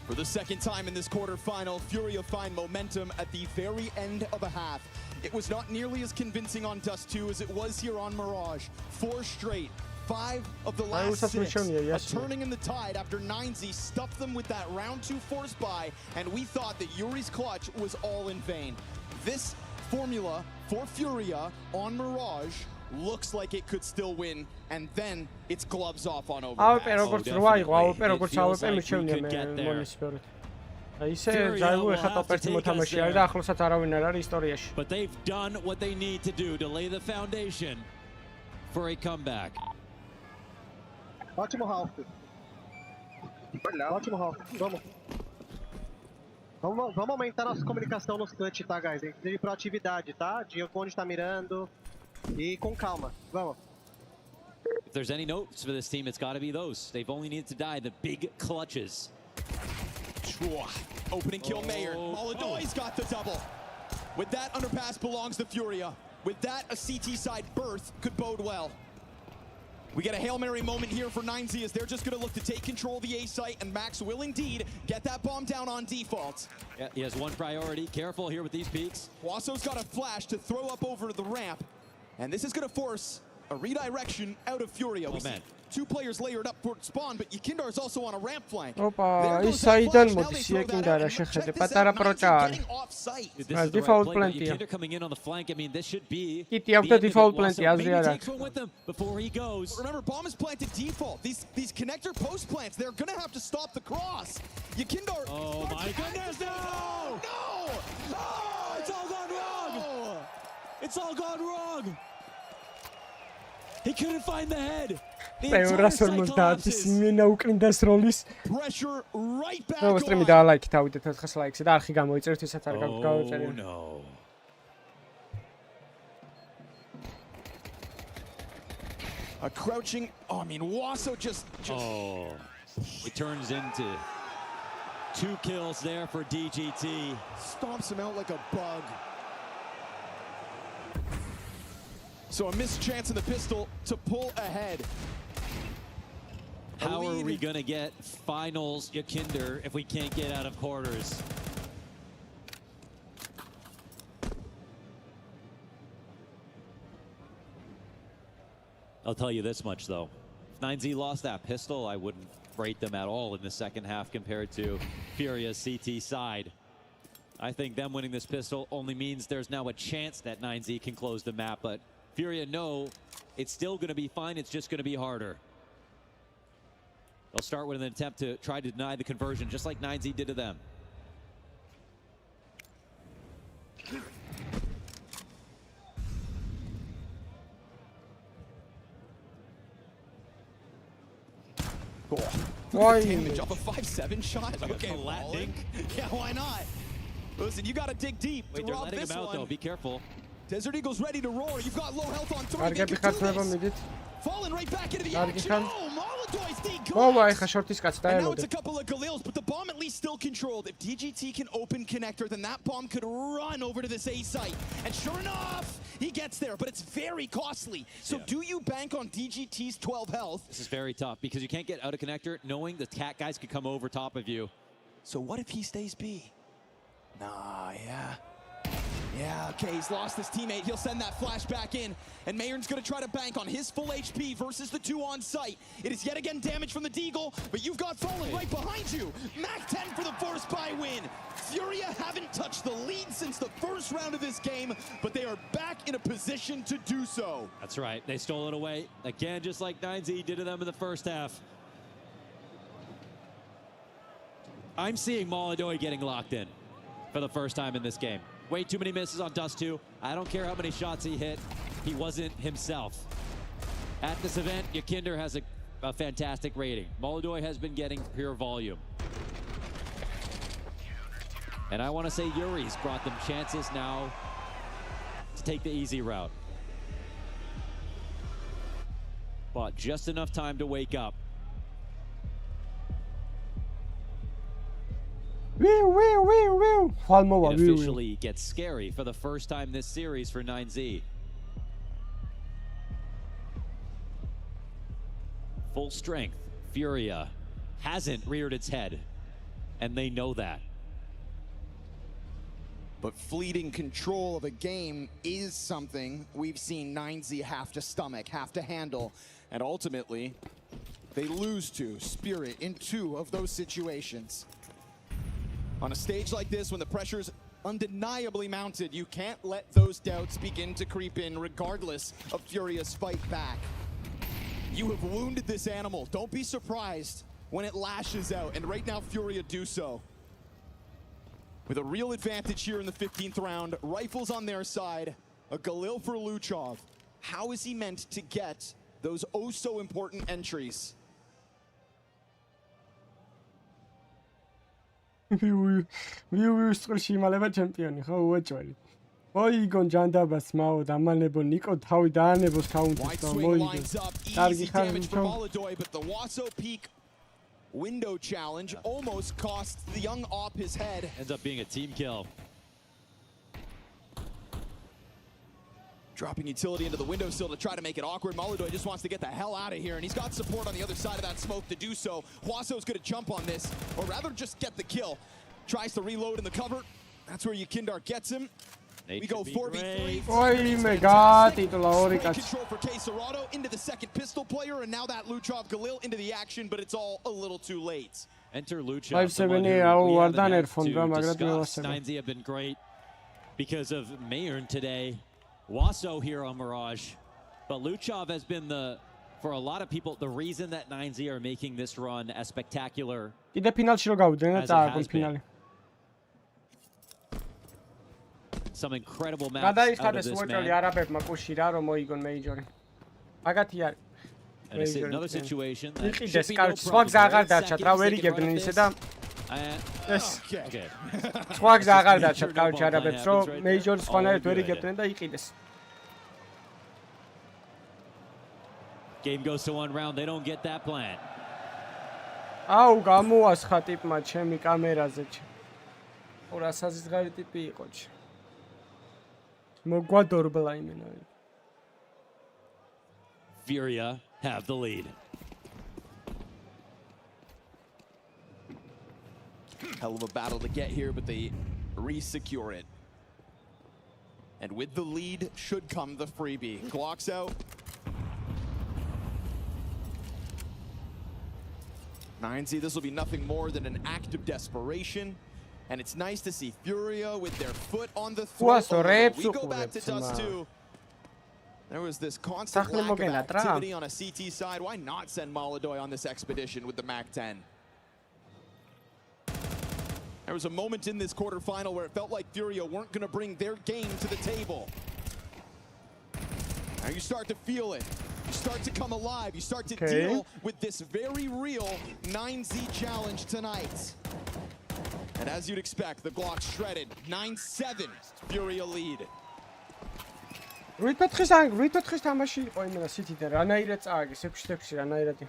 For the second time in this quarterfinal, Furia find momentum at the very end of a half. It was not nearly as convincing on Dust 2 as it was here on Mirage. 4 straight, 5 of the last 6. A turning in the tide after 9Z stuffed them with that round 2 force buy, and we thought that Yuri's clutch was all in vain. This formula for Furia on Mirage looks like it could still win, and then it's gloves off on overpass. ალპე როგორც როა იყო, ალპე როგორც ალპე მიჩევნია მე მონის ფერად. აი ისე ძაილო ეხა ტოპ-1 მოთამაშე არის და ახლოსაც არავინ არ არის ისტორიაში. But they've done what they need to do to lay the foundation for a comeback. Ótimo half. Ótimo half. Vamos aumentar nossa comunicação nos clutch, tá, guys? De proatividade, tá? De onde está mirando. E com calma, vamos. If there's any notes for this team, it's got to be those. They've only needed to die the big clutches. Opening kill, Mayer. Molodoy's got the double. With that, underpass belongs to Furia. With that, a CT side berth could bode well. We get a Hail Mary moment here for 9Z as they're just going to look to take control of the A site, and Max will indeed get that bomb down on default. Yeah, he has one priority. Careful here with these peaks. Wasso's got a flash to throw up over the ramp. And this is going to force a redirection out of Furia. We see 2 players layered up for spawn, but Yakindar is also on a ramp flank. Opa, ის საიდან მოდის Yakindar-ა შეხედე, პატარა პროჭა არის. Default plant-ია. Yakindar coming in on the flank. I mean, this should be. Kitty after default plant-ი აზრი არ აქვს. Before he goes. Remember, bomb is planted default. These connector post plants, they're going to have to stop the cross. Yakindar. Oh my goodness! No! No! Oh, it's all gone wrong. It's all gone wrong. He couldn't find the head. სიმენა უკრინდას როლის. Pressure right back. ნუ სტრიმი დაალაიქით ავიდეთ 400 ლაიქს და არხი გამოიწერეთ ვისაც არ გავწერია. No. A crouching. Oh, I mean, Wasso just. Oh. It turns into 2 kills there for DGT. Stomps him out like a bug. So a missed chance in the pistol to pull ahead. How are we going to get finals Yakinder if we can't get out of quarters? I'll tell you this much, though. If 9Z lost that pistol, I wouldn't rate them at all in the second half compared to Furia's CT side. I think them winning this pistol only means there's now a chance that 9Z can close the map, but Furia know it's still going to be fine. It's just going to be harder. They'll start with an attempt to try to deny the conversion, just like 9Z did to them. Why damage off a 5-7 shot? Okay, landing. Yeah, why not? Listen, you got to dig deep. Wait, they're letting him out, though. Be careful. Desert Eagle's ready to roar. You've got low health on 3. They can do this. Falling right back into the action. Oh, Molodoy's decoys. And now it's a couple of Galils, but the bomb at least still controlled. If DGT can open connector, then that bomb could run over to this A site. And sure enough, he gets there, but it's very costly. So do you bank on DGT's 12 health? This is very tough because you can't get out of connector knowing the cat guys could come over top of you. So what if he stays B? Nah, yeah. Yeah, okay, he's lost his teammate. He'll send that flash back in. And Mayern's going to try to bank on his full HP versus the 2 on site. It is yet again damage from the Deagle, but you've got Fallen right behind you. Mac 10 for the force buy win. Furia haven't touched the lead since the first round of this game, but they are back in a position to do so. That's right. They stole it away. Again, just like 9Z did to them in the first half. I'm seeing Molodoi getting locked in for the first time in this game. Way too many misses on Dust 2. I don't care how many shots he hit. He wasn't himself. At this event, Yakinder has a fantastic rating. Molodoi has been getting pure volume. And I want to say Yuri's brought them chances now to take the easy route. But just enough time to wake up. It officially gets scary for the first time this series for 9Z. Full strength, Furia hasn't reared its head, and they know that. But fleeting control of a game is something we've seen 9Z have to stomach, have to handle, and ultimately, they lose to Spirit in 2 of those situations. On a stage like this, when the pressure's undeniably mounted, you can't let those doubts begin to creep in regardless of Furia's fight back. You have wounded this animal. Don't be surprised when it lashes out, and right now Furia do so. With a real advantage here in the 15th round, rifles on their side, a Galil for Luchov. How is he meant to get those oh so important entries? ვიუსტრი იმალება ჩემპიონი ხო უეჭველი. მოიგონ ჯანდაბას მაო და ამანებო ნიკო თავი დაანებოს ქაუნტის და მოიგონ. კარგი ხარ Peak window challenge almost cost the young op his head. Ends up being a team kill. Dropping utility into the windowsill to try to make it awkward. Molodoi just wants to get the hell out of here, and he's got support on the other side of that smoke to do so. Huaso's gonna jump on this, or rather just get the kill. Tries to reload in the cover. That's where Yakindar gets him. We go 4v3. Oi my god, titulo ori kats. Control for K-Serrato into the second pistol player, and now that Luchov Galil into the action, but it's all a little too late. Enter Luchov. 5-7 ავარდან ერფონ რა მაგრად მევასება. 9Z have been great because of Mayern today. Waso here on Mirage, but Luchov has been for a lot of people, the reason that 9Z are making this run as spectacular. კიდე ფინალში რო გავიდნენ და წააგონ ფინალი. Some incredible matches out of this man. გადაიხადეს უეჭველი არაბებმა კუში რა რომ მოიგონ მეიჯორი. მაგათი არის. And it's another situation that იყიდეს კარგი, სხვა გზა აღარ დარჩათ რა ვერ იგებდნენ ისე და ეს სხვა გზა აღარ დარჩათ კარგი არაბებს რომ მეიჯორის სხვანაირად ვერ იგებდნენ და იყიდეს. Game goes to 1 round, they don't get that plan. აუ გამოასხა ტიპმა ჩემი კამერაზე. ო რა საზღარი ტიპი იყო ჩ. მოგვადორბლა იმენა. Furia have the lead. Hell of a battle to get here, but they re-secure it. And with the lead should come the freebie. Glocks out. 9Z, this will be nothing more than an act of desperation. And it's nice to see Furia with their foot on the throat. We go back to Dust 2. There was this constant lack of activity on a CT side. Why not send Molodoi on this expedition with the MAC-10? There was a moment in this quarterfinal where it felt like Furia weren't going to bring their game to the table. Now you start to feel it. You start to come alive. You start to deal with this very real 9Z challenge tonight. And as you'd expect, the Glock shredded. 9-7, Furia lead. რითოთხის თამაში იყო იმენა სიტიდან რანაირად წააგეს 6-6 რანაირად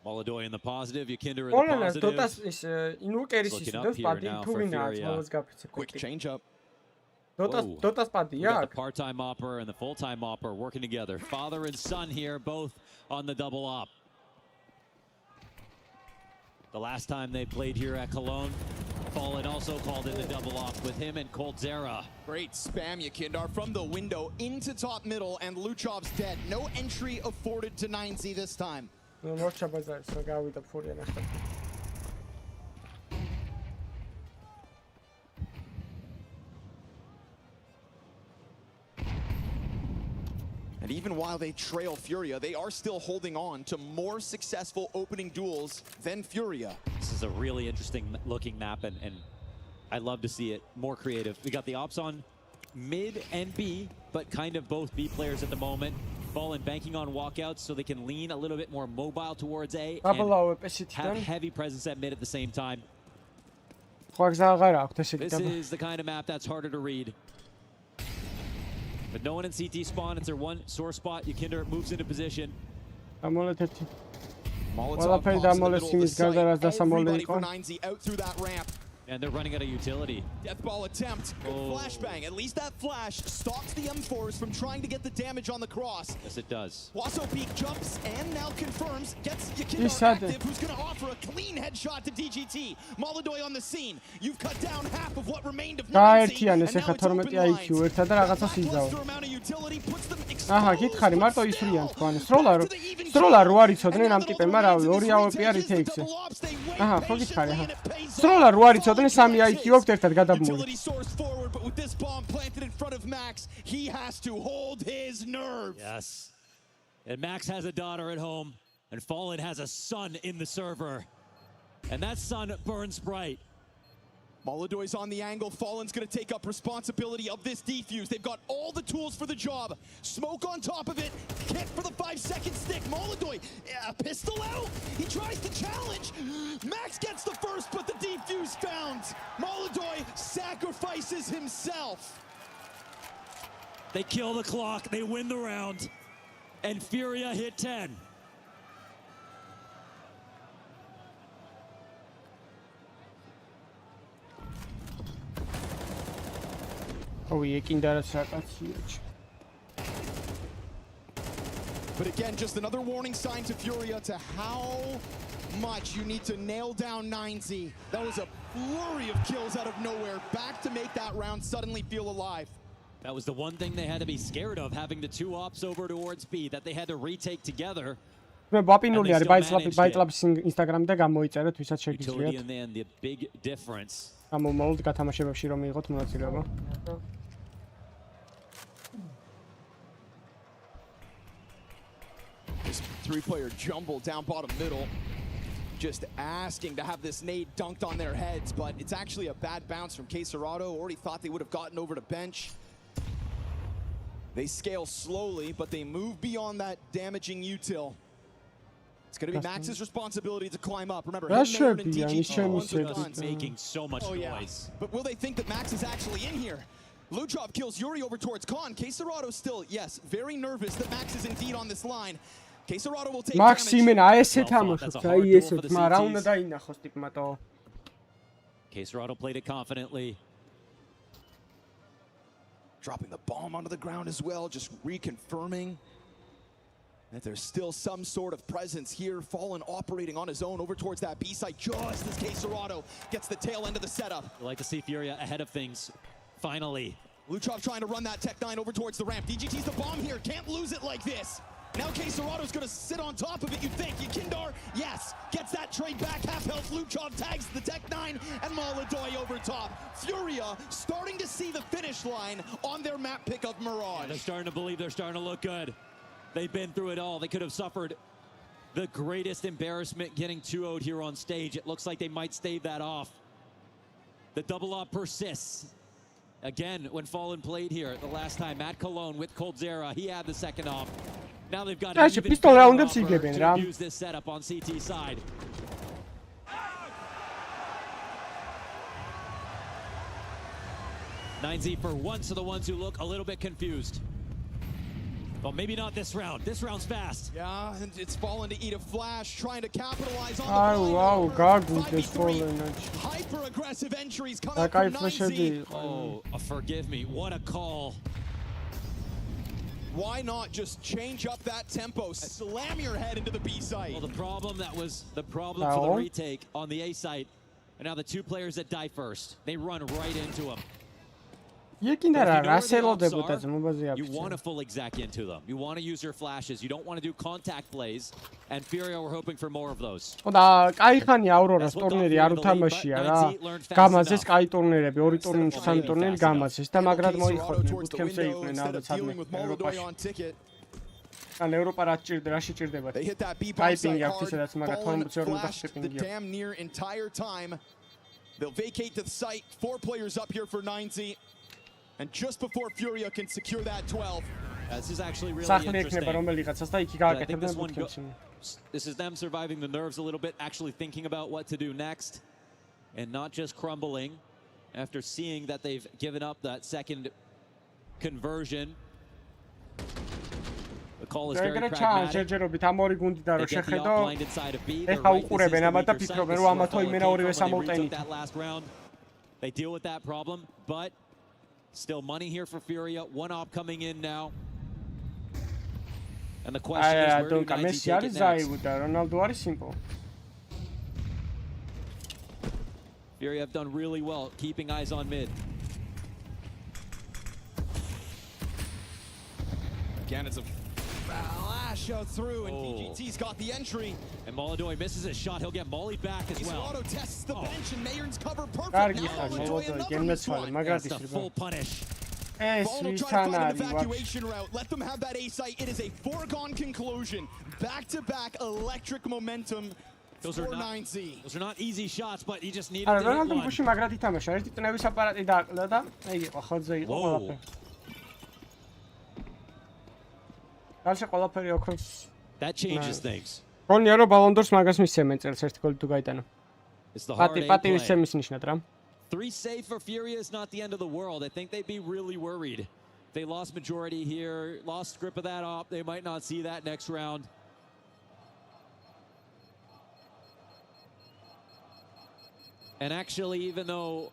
Molodoi in the positive, Yakinder in the positive. დოტას ის ინუკერის ის დოს პადი თუ ვინაა მოls გაფიცე quick change up. დოტას პადია The part-time opper and the full-time opper working together. Father and son here, both on the double op. The last time they played here at Cologne, Fallen also called in the double op with him and Coldzera. Great spam, Yakindar, from the window into top middle, and Luchov's dead. No entry afforded to 9Z this time. And even while they trail Furia, they are still holding on to more successful opening duels than Furia. This is a really interesting looking map, and I love to see it more creative. We got the ops on mid and B, but kind of both B players at the moment. Fallen banking on walkouts so they can lean a little bit more mobile towards A and have heavy presence at mid at the same time. This is the kind of map that's harder to read. But no one in CT spawn, it's their one sore spot. Yukinder moves into position. Molotov pops in the middle of the site. Everybody for 9Z out through that ramp. And they're running out of utility. Death ball attempt. Good flashbang. At least that flash stops the M4s from trying to get the damage on the cross. Yes, it does. Wasso Peak jumps and now confirms. Gets Yukinder active, who's going to offer a clean headshot to DGT. Molodoy on the scene. You've cut down half of what remained of 9Z. And now it's open lines. Plus the amount of utility puts them exposed. Utility source forward, but with this bomb planted in front of Max, he has to hold his nerve. Yes. And Max has a daughter at home, and Fallen has a son in the server. And that son burns bright. Molodoy's on the angle. Fallen's going to take up responsibility of this defuse. They've got all the tools for the job. Smoke on top of it. Hit for the 5-second stick. Molodoy, a pistol out. He tries to challenge. Max gets the first, but the defuse found. Molodoy sacrifices himself. They kill the clock. They win the round. And Furia hit 10. Oh, but again, just another warning sign to Furia to how much you need to nail down 9Z. That was a flurry of kills out of nowhere, back to make that round suddenly feel alive. That was the one thing they had to be scared of, having the two ops over towards B that they had to retake together. Bytelabs Instagram და გამოიწერეთ, ვისაც შეგიძლიათ. And the big difference. გამომავალ გათამაშებებში რომ მიიღოთ მონაწილეობა. This three-player jumble down bottom middle, just asking to have this nade dunked on their heads, but it's actually a bad bounce from Quesarado. Already thought they would have gotten over to bench. They scale slowly, but they move beyond that damaging util. It's going to be Max's responsibility to climb up. Remember, him and DGT making so much noise. But will they think that Max is actually in here? Luchov kills Yuri over towards Khan. Quesarado still, yes, very nervous that Max is indeed on this line. Quesarado will take damage. Quesarado played it confidently. Dropping the bomb onto the ground as well, just reconfirming that there's still some sort of presence here. Fallen operating on his own over towards that B site just as Quesarado gets the tail end of the setup. I like to see Furia ahead of things, finally. Luchov trying to run that Tech 9 over towards the ramp. DGT's the bomb here, can't lose it like this. Now Quesarado's gonna sit on top of it, you think. Yukinder, yes, gets that trade back, half health. Luchov tags the Tech 9 and Molodoy over top. Furia starting to see the finish line on their map pick of Mirage. Yeah, they're starting to believe they're starting to look good. They've been through it all. They could have suffered the greatest embarrassment getting 2-0'd here on stage. It looks like they might stave that off. The double up persists. Again, when Fallen played here the last time at Cologne with Coldzera, he had the second off. Now they've got to use this setup on CT side. (9Z) for once are the ones who look a little bit confused. Well, maybe not this round. This round's fast. Yeah, and it's Fallen to eat a flash, trying to capitalize on the Fallen. Hyper-aggressive entries coming from 9Z. Oh, forgive me. What a call. Why not just change up that tempo? Slam your head into the B site. Well, the problem for the retake on the A site. And now the two players that die first. They run right into him. You want to full exec into them. You want to use your flashes. You don't want to do contact plays. And Furia were hoping for more of those. და კაიხანი აურორას ტურნირი არ უთამაშია რა. გამაზეს კაი ტურნირები, ორი ტურნირი, სამი ტურნირი გამაზეს და მაგრად მოიხოდნენ, უთქემსე იყვნენ ალბათ სადმე ევროპაში. ან ევროპა რა შეჭირდება? They hit that B bomb site hard, fallen flashed the damn near entire time. They'll vacate the site. 4 players up here for 9Z. And just before Furia can secure that 12. This is actually really interesting. This is them surviving the nerves a little bit, actually thinking about what to do next, and not just crumbling after seeing that they've given up that second conversion. The call is very pragmatic. They get the blind inside of B. They're right. This is the weaker side. This is they retake that last round. They deal with that problem, but still money here for Furia. One op coming in now. And the question is, where do 9Z take it next? Furia have done really well keeping eyes on mid. Again, it's a flash out through, and VGT's got the entry. And Molodoy misses his shot. He'll get mollied back as well. Auto tests the bench, and Mayern's cover perfect. Now Molodoy another That's the full punish. Volatile try to find an evacuation route. Let them have that A site. It is a foregone conclusion. Back-to-back electric momentum. Those are not easy shots, but he just needed to hit one. Bushi მაგრად ითამაშა. ერთი ტნევის აპარატი დააკლა და აი იყო ხოძე იყო ყველაფერი. გარშე ყველაფერი ოქროს. That changes things. გონია რომ ბალონდორს მაგას მისცემენ წელს ერთი გოლი თუ გაიტანა. პატი მისცემის ნიშნად რა. 3 save for Furia is not the end of the world. I think they'd be really worried. They lost majority here, lost grip of that op. They might not see that next round. And actually, even though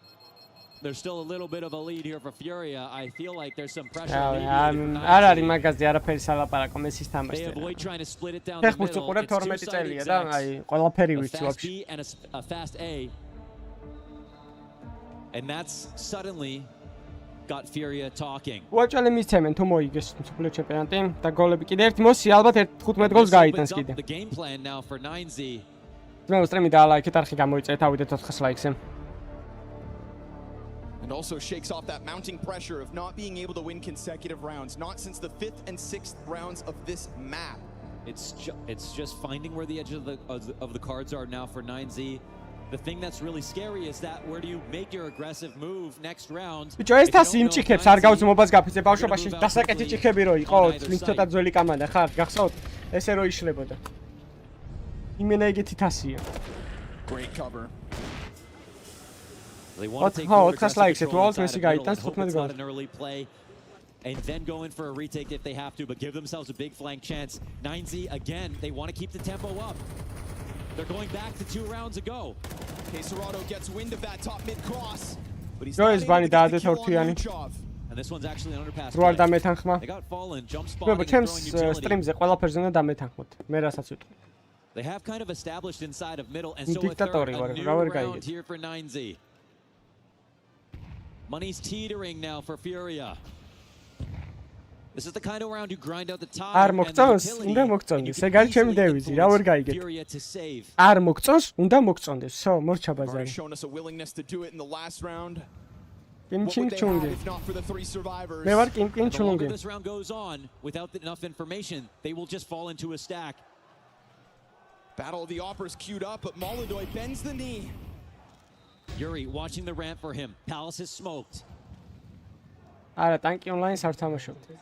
there's still a little bit of a lead here for Furia, I feel like there's some pressure. They avoid trying to split it down the middle. It's 2 sides a fast B and a fast A. And that's suddenly got Furia talking. უაჭალე მისცემენ თუ მოიგეს მსოფლიო ჩემპიონატი და გოლები კიდე ერთი მოსი ალბათ 15 გოლს გაიტანს კიდე. The game plan now for 9Z. მე უსტრემი დაალაიქეთ არხი გამოიწეთ ავიდეთ 400 ლაიქზე. And also shakes off that mounting pressure of not being able to win consecutive rounds, not since the 5th and 6th rounds of this map. It's just finding where the edge of the cards are now for 9Z. The thing that's really scary is that where do you make your aggressive move next round? ბიჭო ეს თასი იმ ჭიქებს არ გავზმობას გაფიცე ბავშვობაში დასაკეთი ჭიქები რო იყო ვინც ცოტა ძველი კამანდა ხარ გახსოვთ ესე რო იშლებოდა იმენა ეგეთი თასია Great cover. They want to take an early play and then go in for a retake if they have to, but give themselves a big flank chance. 9Z again, they want to keep the tempo up. They're going back to 2 rounds ago. Caserado gets wind of that top mid cross, but he's not able to get the kill on Luchov. And this one's actually an underpass. They got fallen, jump spotting, and throwing utility. They have kind of established inside of middle, and so a new round here for 9Z. Money's teetering now for Furia. This is the kind of round you grind out the time and the utility. Furia to save. Already shown us a willingness to do it in the last round. What would they have if not for the 3 survivors? The longer this round goes on, without enough information, they will just fall into a stack. Battle of the Operas queued up, but Molodoy bends the knee. Yuri watching the ramp for him. Palace is smoked. Არა, ტანკი ონლაინს არ თამაშობთ.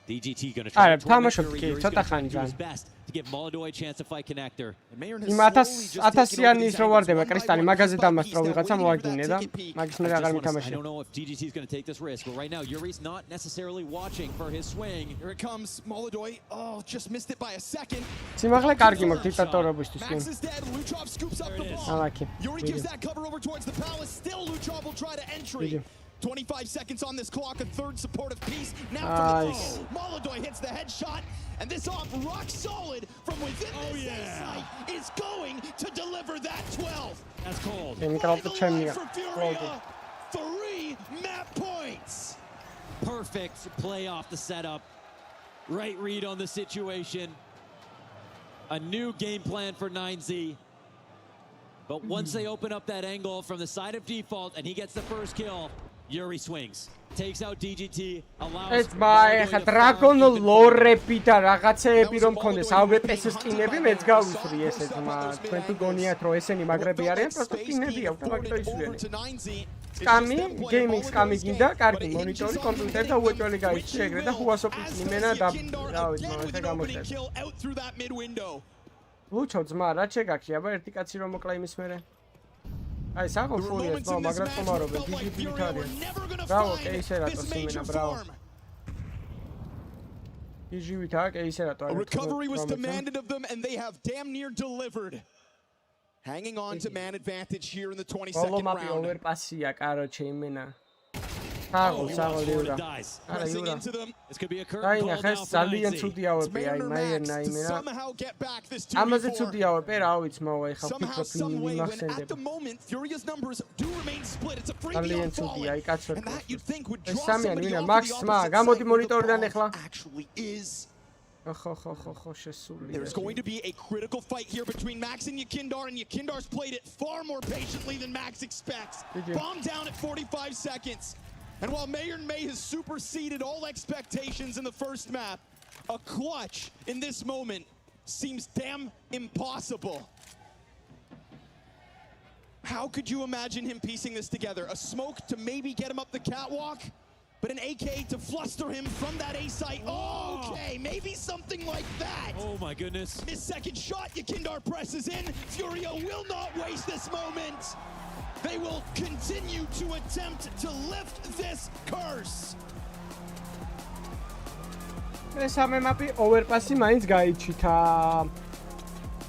DGT gonna try to do his best to give Molodoy a chance to fight connector. იმ 1000-იანი რო ვარდება კრისტალი მაგაზე დამასწრო ვიღაცა მოაგინე და მაგის მე აღარ მითამაშე. I don't know if DGT is going to take this risk, but right now Yuri's not necessarily watching for his swing. Here it comes, Molodoy. Oh, just missed it by a second. სიმაღლე კარგი მოგვ დიქტატორობისთვის კი. Max is dead. Luchov scoops up the ball. Yuri gives that cover over towards the palace. Still Luchov will try to entry. 25 seconds on this clock, a 3rd supportive piece. Now from the throw, Molodoy hits the headshot, and this off rock solid from within this site is going to deliver that 12. That's cold. For Furia, 3 map points. Perfect play off the setup. Right read on the situation. A new game plan for 9Z. But once they open up that angle from the side of default and he gets the first kill, Yuri swings. Takes out DGT, allows ეს მაგ დრაგონ ლორები და რაღაცეები რომ მქონდეს AWP-ს სკინები მეც გავისვრი ესე ძმა თქვენ თუ გონიათ რომ ესენი მაგრები არიან პროსტო სკინები აქვს და მაგიტო ისვიენ სკამი გეიმინგ სკამი გინდა კარგი მონიტორი კომპიუტერი და უეჭველი გაიჩი ეგრე და ჰუასოპის იმენა და რავი ძმა ეს გამოჩნდა ლუჩო ძმა რა შეგაქი აბა ერთი კაცი რომ მოკლა იმის მერე აი საღო ფურიას ბავ მაგრად ხომარობენ დიდი ფიტარია ბრავო კეისერატოს იმენა ბრავო იჟივით აა კეისერატო recovery was demanded of them and they have damn near delivered hanging on to man advantage here in the 22nd round overpassia კაროჩე იმენა საღო ლიურა არა ლიურა აი ნახეს ძალიან ცუდი AWP აი მაიერნა იმენა ამაზე ცუდი AWP რა ვიცი მოვა ეხა ფიქრობ მიმახსენდება ძალიან ცუდი აი კაცო ეს სამიანი ვინა მაქს მა გამოდი მონიტორიდან ეხლა ხო შესული There's going to be a critical fight here between Max and Yakindar, and Yakindar's played it far more patiently than Max expects. Bomb down at 45 seconds. And while Mayor May has superseded all expectations in the first map, a clutch in this moment seems damn impossible. How could you imagine him piecing this together? A smoke to maybe get him up the catwalk, but an AK to fluster him from that A site. Okay, maybe something like that. Oh my goodness. His second shot, Yakindar presses in. Furia will not waste this moment. They will continue to attempt to lift this curse. მესამე მაპი overpass-ი მაინც გაიჩითა.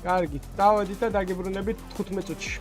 კარგი, დავედით და დაგიბრუნებით 15 წუთში.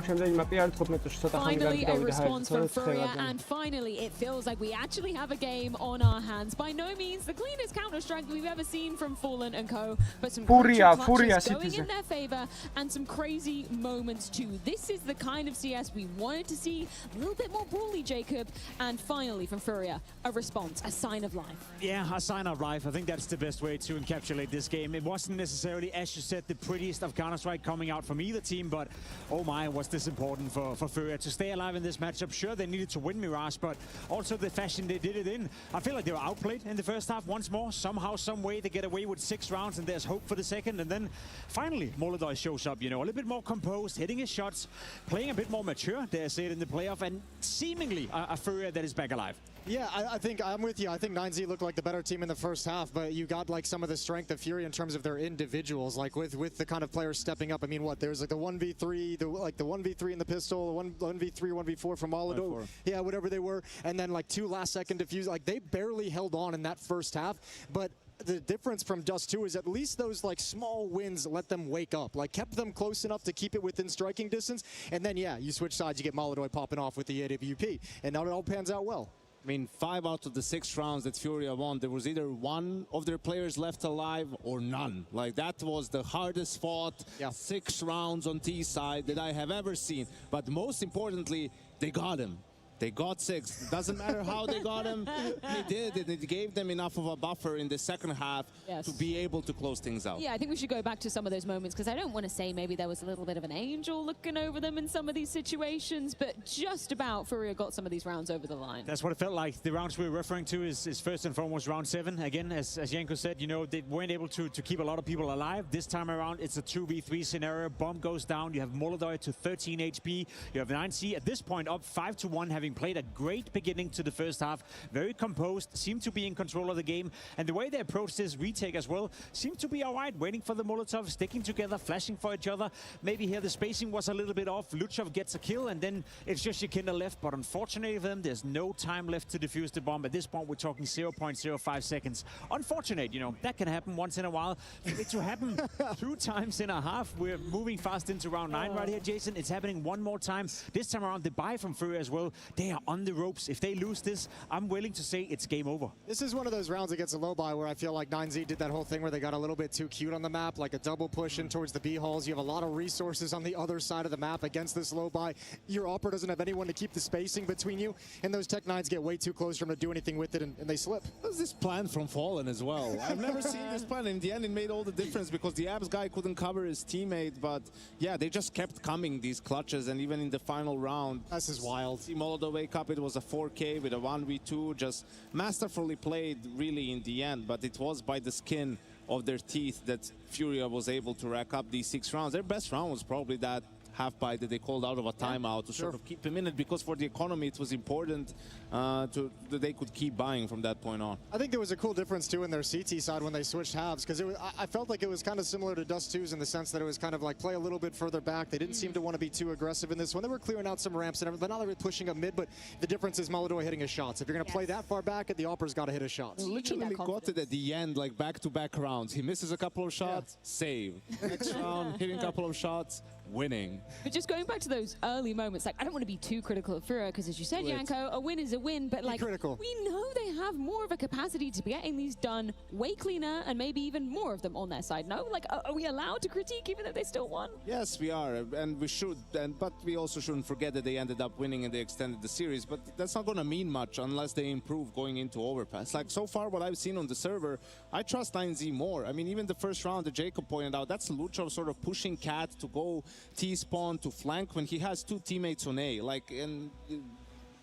Finally, a response from Furia, and finally, it feels like we actually have a game on our hands. By no means the cleanest Counter-Strike we've ever seen from Fallen and Co, but some Furia going in their favor and some crazy moments too. This is the kind of CS we wanted to see, a little bit more brawly, Jacob. And finally, from Furia, a response, a sign of life. Yeah, a sign of life. I think that's the best way to encapsulate this game. It wasn't necessarily, as you said, the prettiest of Counter-Strike coming out from either team, but oh my, was this important for Furia to stay alive in this matchup. Sure, they needed to win Mirage, but also the fashion they did it in. I feel like they were outplayed in the first half once more. Somehow, some way, they get away with 6 rounds, and there's hope for the second. And then finally, Molodoi shows up, you know, a little bit more composed, hitting his shots, playing a bit more mature, dare I say it, in the playoff, and seemingly a Furia that is back alive. Yeah, I think I'm with you. I think 9Z looked like the better team in the first half, but you got like some of the strength of Furia in terms of their individuals, like with the kind of players stepping up. I mean, what there's like the 1v3, the 1v3 in the pistol, the 1v3, 1v4 from Molodoi, yeah, whatever they were, and then like 2 last-second defuse. Like they barely held on in that first half, but the difference from Dust 2 is at least those like small wins let them wake up, like kept them close enough to keep it within striking distance, and then yeah, you switch sides, you get Molodoi popping off with the AWP, and now it all pans out well. I mean, 5 out of the 6 rounds that Furia won, there was either one of their players left alive or none. Like, that was the hardest fought 6 rounds on T side that I have ever seen. But most importantly, they got him. They got 6. It doesn't matter how they got him. They did it. It gave them enough of a buffer in the second half to be able to close things out. Yeah, I think we should go back to some of those moments, because I don't want to say maybe there was a little bit of an angel looking over them in some of these situations, but just about Furia got some of these rounds over the line. That's what it felt like. The rounds we're referring to is first and foremost round 7. Again, as Janko said, you know, they weren't able to keep a lot of people alive. This time around, it's a 2v3 scenario. Bomb goes down. You have Molodoi to 13 HP. You have 9C at this point up 5-1, having played a great beginning to the first half. Very composed, seemed to be in control of the game. And the way they approached this retake as well seemed to be all right, waiting for the Molotov, sticking together, flashing for each other. Maybe here the spacing was a little bit off. Luchov gets a kill, and then it's just Yakinda left. But unfortunately for them, there's no time left to defuse the bomb. At this point, we're talking 0.05 seconds. Unfortunate, you know, that can happen once in a while. For it to happen 2 times in a half, we're moving fast into round 9 right here, Jason. It's happening one more time. This time around, the buy from Furia as well they are on the ropes. If they lose this, I'm willing to say it's game over. This is one of those rounds against a low buy where I feel like 9Z did that whole thing where they got a little bit too cute on the map, like a double push in towards the B halls. You have a lot of resources on the other side of the map against this low buy. Your Opera doesn't have anyone to keep the spacing between you, and those Tech 9s get way too close for them to do anything with it, and they slip. There's this plan from Fallen as well. I've never seen this plan. In the end, it made all the difference because the Abs guy couldn't cover his teammate, but yeah, they just kept coming, these clutches, and even in the final round. This is wild. Molotov wake up, it was a 4K with a 1v2, just masterfully played really in the end, but it was by the skin of their teeth that Furia was able to rack up these 6 rounds. Their best round was probably that half bite that they called out of a timeout to sort of keep him in it, because for the economy it was important that they could keep buying from that point on. I think there was a cool difference too in their CT side when they switched halves, because I felt like it was kind of similar to Dust 2's in the sense that it was kind of like play a little bit further back. They didn't seem to want to be too aggressive in this one. They were clearing out some ramps and everything, but now they're pushing up mid. But the difference is Molotov hitting his shots. If you're going to play that far back, the Opera's got to hit his shots. Literally got it at the end, like back-to-back rounds. He misses a couple of shots, save. Next round, hitting a couple of shots, winning. But just going back to those early moments, like I don't want to be too critical of Furia because, as you said, Janko, a win is a win. But like, we know they have more of a capacity to be getting these done way cleaner, and maybe even more of them on their side. No, like, are we allowed to critique even though they still won? Yes, we are, and we should. But we also shouldn't forget that they ended up winning and they extended the series. But that's not going to mean much unless they improve going into overpass. Like so far, what I've seen on the server, I trust 9Z more. I mean, even the first round that Jacob pointed out, that's Lucho sort of pushing Cat to go T-spawn to flank when he has 2 teammates on A. Like, and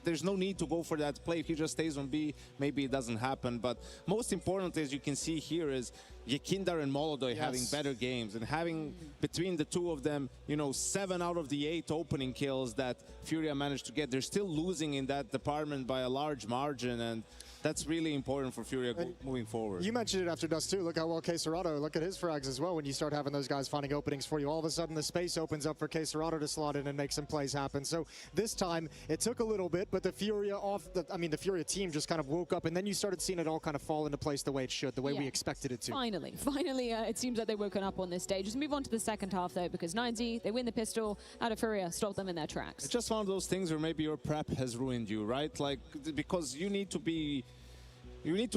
there's no need to go for that play. If he just stays on B, maybe it doesn't happen. But most important, as you can see here, is Yekindar and Molotov having better games, and having between the two of them, you know, 7 out of the 8 opening kills that Furia managed to get. They're still losing in that department by a large margin, and that's really important for Furia moving forward. You mentioned it after Dust 2. Look how well Queserado, look at his frags as well when you start having those guys finding openings for you. All of a sudden the space opens up for Queserado to slot in and make some plays happen. So this time it took a little bit, but the Furia the Furia team just kind of woke up, and then you started seeing it all kind of fall into place the way it should, the way we expected it to. Finally, it seems like they've woken up on this stage. Let's move on to the second half though, because 9Z, they win the pistol out of Furia, stopped them in their tracks. It's just one of those things where maybe your prep has ruined you, right? Like, because you need to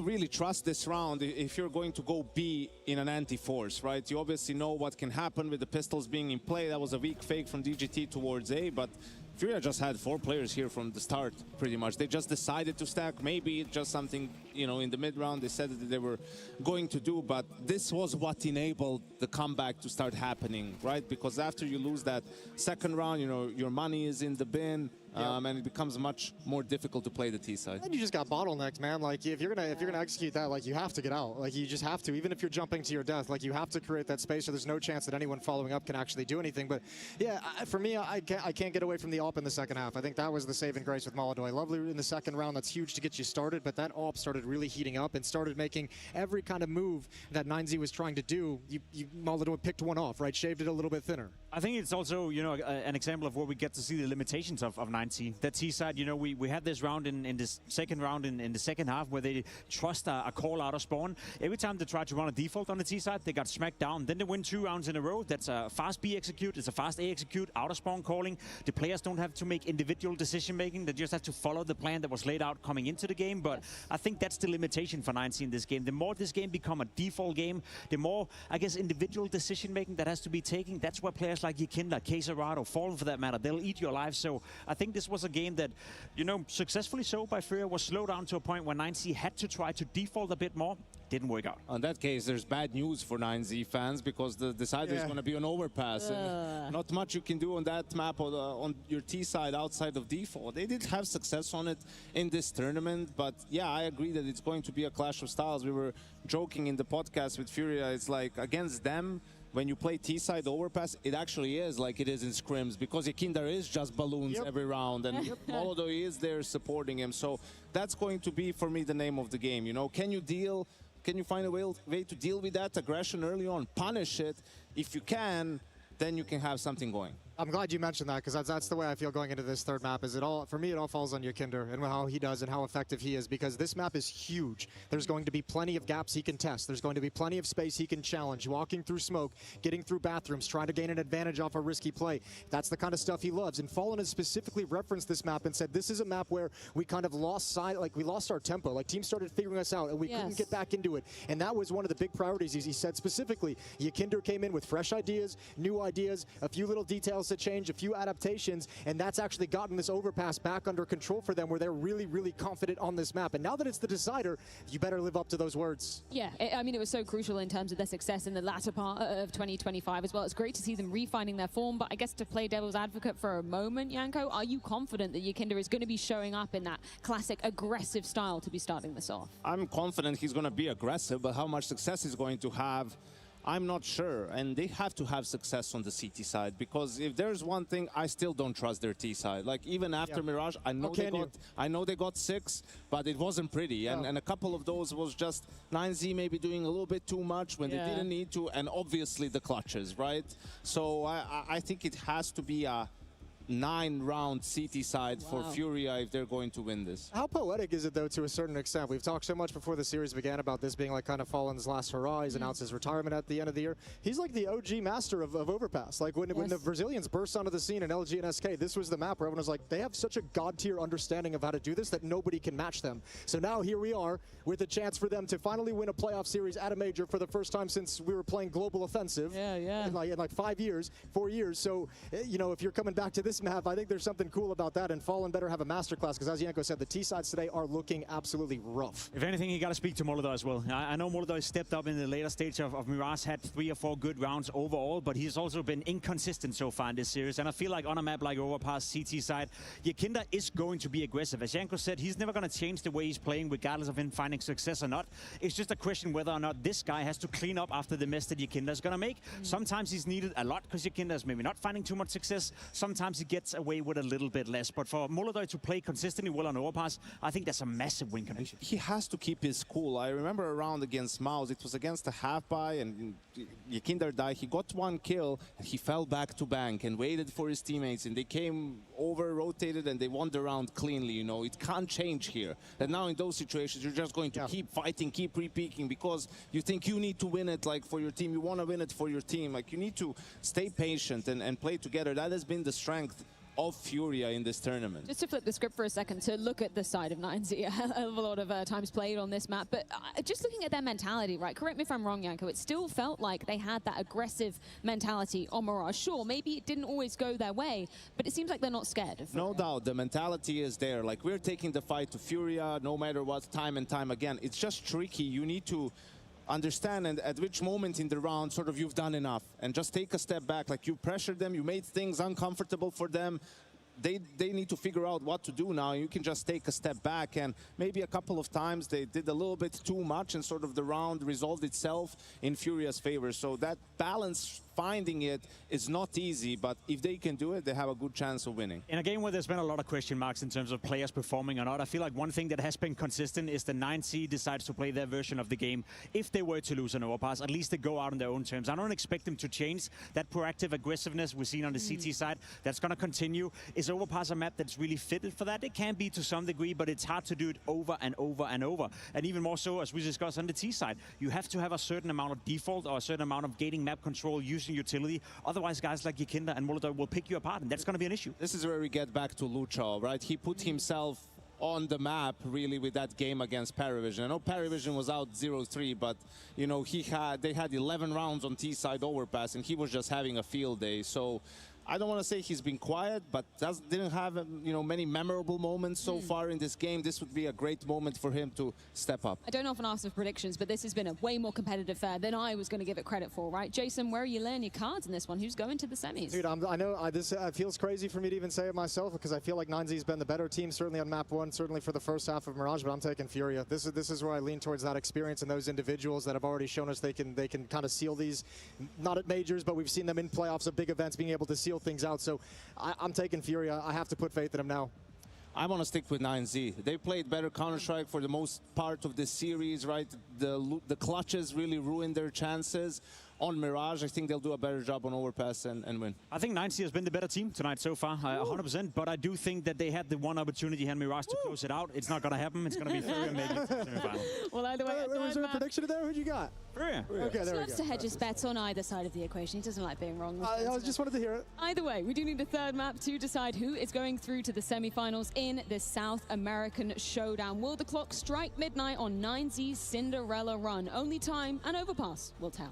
really trust this round if you're going to go B in an anti-force, right? You obviously know what can happen with the pistols being in play. That was a weak fake from DGT towards A, but Furia just had 4 players here from the start, pretty much. They just decided to stack. Maybe it's just something, you know, in the mid-round they said that they were going to do, but this was what enabled the comeback to start happening, right? Because after you lose that second round, you know, your money is in the bin. And it becomes much more difficult to play the T side. And you just got bottlenecked, man. Like if you're gonna execute that, like you have to get out. Like you just have to, even if you're jumping to your death. Like you have to create that space, so there's no chance that anyone following up can actually do anything. But yeah, for me, I can't get away from the AWP in the second half. I think that was the saving grace with Molotov. Lovely in the second round. That's huge to get you started. But that AWP started really heating up and started making every kind of move that 9Z was trying to do. Molotov picked one off, right? Shaved it a little bit thinner. I think it's also, you know, an example of where we get to see the limitations of 9Z. That T side, you know, we had this round in this second round in the second half where they trust a call out of spawn. Every time they tried to run a default on the T side, they got smacked down. Then they win 2 rounds in a row. That's a fast B execute, it's a fast A execute, out of spawn calling. The players don't have to make individual decision making. They just have to follow the plan that was laid out coming into the game. But I think that's the limitation for 9Z in this game. The more this game become a default game, the more, I guess, individual decision making that has to be taken. That's where players like Yekindar, Queserado, Fallen for that matter, they'll eat your life. So I think this was a game that, you know, successfully so by Furia, was slowed down to a point where 9Z had to try to default a bit more. Didn't work out. In that case, there's bad news for 9Z fans, because the decider is going to be an overpass. And not much you can do on that map or on your T side outside of default. They did have success on it in this tournament, but yeah, I agree that it's going to be a clash of styles. We were joking in the podcast with Furia. It's like against them, when you play T-side overpass, it actually is like it is in scrims, because Yekindar is just balloons every round, and Molotov is there supporting him. So that's going to be, for me, the name of the game. You know, can you find a way to deal with that aggression early on, punish it? If you can, then you can have something going. I'm glad you mentioned that, because that's the way I feel going into this third map. Is it all, for me, it all falls on Yakinder and how he does and how effective he is, because this map is huge. There's going to be plenty of gaps he can test. There's going to be plenty of space he can challenge, walking through smoke, getting through bathrooms, trying to gain an advantage off a risky play. That's the kind of stuff he loves. And Fallen has specifically referenced this map and said this is a map where we kind of lost sight, like we lost our tempo. Like teams started figuring us out and we couldn't get back into it. And that was one of the big priorities. He said specifically, Yakinder came in with fresh ideas, new ideas, a few little details to change, a few adaptations, and that's actually gotten this overpass back under control for them, where they're really, really confident on this map. And now that it's the decider, you better live up to those words. Yeah, I mean, it was so crucial in terms of their success in the latter part of 2025 as well. It's great to see them refining their form, but I guess to play devil's advocate for a moment, Janko, are you confident that Yakinder is going to be showing up in that classic aggressive style to be starting this off? I'm confident he's going to be aggressive, but how much success he's going to have, I'm not sure. And they have to have success on the CT side, because if there's one thing, I still don't trust their T side. Like even after Mirage, I know they got 6, but it wasn't pretty. And a couple of those was just 9Z maybe doing a little bit too much when they didn't need to, and obviously the clutches, right? So I think it has to be a 9-round CT side for Furia if they're going to win this. How poetic is it, though, to a certain extent? We've talked so much before the series began about this being like kind of Fallen's last hurrah. He's announced his retirement at the end of the year. He's like the OG master of overpass. Like when the Brazilians burst onto the scene in LG and SK, this was the map where everyone was like, they have such a god-tier understanding of how to do this that nobody can match them. So now here we are with a chance for them to finally win a playoff series at a major for the first time since we were playing Global Offensive. In like 4 years. So, you know, if you're coming back to this map, I think there's something cool about that, and Fallen better have a masterclass, because as Janko said, the T-sides today are looking absolutely rough. If anything, you got to speak to Molotov as well. I know Molotov stepped up in the later stage of Mirage, had 3 or 4 good rounds overall, but he's also been inconsistent so far in this series, and I feel like on a map like Overpass, CT side, Yakinder is going to be aggressive. As Janko said, he's never going to change the way he's playing, regardless of him finding success or not. It's just a question whether or not this guy has to clean up after the mess that Yakinder is going to make. Sometimes he's needed a lot, because Yakinder is maybe not finding too much success. Sometimes he gets away with a little bit less, but for Molotov to play consistently well on Overpass, I think that's a massive win condition. He has to keep his cool. I remember a round against Mouse, it was against a half-buy, and Yakinder died. He got 1 kill, and he fell back to bank and waited for his teammates, and they came over, rotated, and they won the round cleanly. You know, it can't change here. And now in those situations, you're just going to keep fighting, keep re-peaking, because you think you need to win it, like, for your team. You want to win it for your team. Like, you need to stay patient and play together. That has been the strength of Furia in this tournament. Just to flip the script for a second, to look at the side of 9Z, I have a lot of times played on this map, but just looking at their mentality, right? Correct me if I'm wrong, Janko, it still felt like they had that aggressive mentality on Mirage. Sure, maybe it didn't always go their way, but it seems like they're not scared of Furia. No doubt, the mentality is there. Like, we're taking the fight to Furia no matter what, time and time again. It's just tricky. You need to understand and at which moment in the round sort of you've done enough, and just take a step back. Like, you pressured them, you made things uncomfortable for them. They need to figure out what to do now. You can just take a step back, and maybe a couple of times they did a little bit too much, and sort of the round resolved itself in Furia's favor. So that balance, finding it, is not easy, but if they can do it, they have a good chance of winning. In a game where there's been a lot of question marks in terms of players performing or not, I feel like one thing that has been consistent is the 9C decides to play their version of the game. If they were to lose an Overpass, at least they go out on their own terms. I don't expect them to change that proactive aggressiveness we've seen on the CT side. That's going to continue. Is Overpass a map that's really fitted for that? It can be to some degree, but it's hard to do it over and over and over. And even more so, as we discussed on the T side, you have to have a certain amount of default or a certain amount of gaining map control using utility. Otherwise, guys like Yakinder and Molotov will pick you apart, and that's going to be an issue. This is where we get back to Lucha, right? He put himself on the map really with that game against Paravision. I know Paravision was out 0-3, but you know, they had 11 rounds on T-side Overpass, and he was just having a field day. So I don't want to say he's been quiet, but didn't have many memorable moments so far in this game. This would be a great moment for him to step up. I don't often ask for predictions, but this has been a way more competitive fair than I was going to give it credit for, right? Jason, where are you laying your cards in this one? Who's going to the semis? Dude, I know this feels crazy for me to even say it myself, because I feel like 9Z's been the better team, certainly on map 1, certainly for the first half of Mirage, but I'm taking Furia. This is where I lean towards that experience and those individuals that have already shown us they can kind of seal these, not at majors, but we've seen them in playoffs of big events being able to seal things out. So I'm taking Furia. I have to put faith in him now. I want to stick with 9Z. They played better Counter-Strike for the most part of this series, right? The clutches really ruined their chances. on Mirage. I think they'll do a better job on overpass and win. I think 9C has been the better team tonight so far, 100%. But I do think that they had the one opportunity here, Mirage, to close it out. It's not going to happen. It's going to be Furia maybe to the semifinal. Well, either way, was there a prediction there? Who'd you got? Furia. Okay, there we loves go. to hedge his bets on either side of the equation. He doesn't like being wrong. I just wanted to hear it. Either way, we do need a third map to decide who is going through to the semi-finals in this South American showdown. Will the clock strike midnight on 9Z's Cinderella run? Only time and overpass will tell.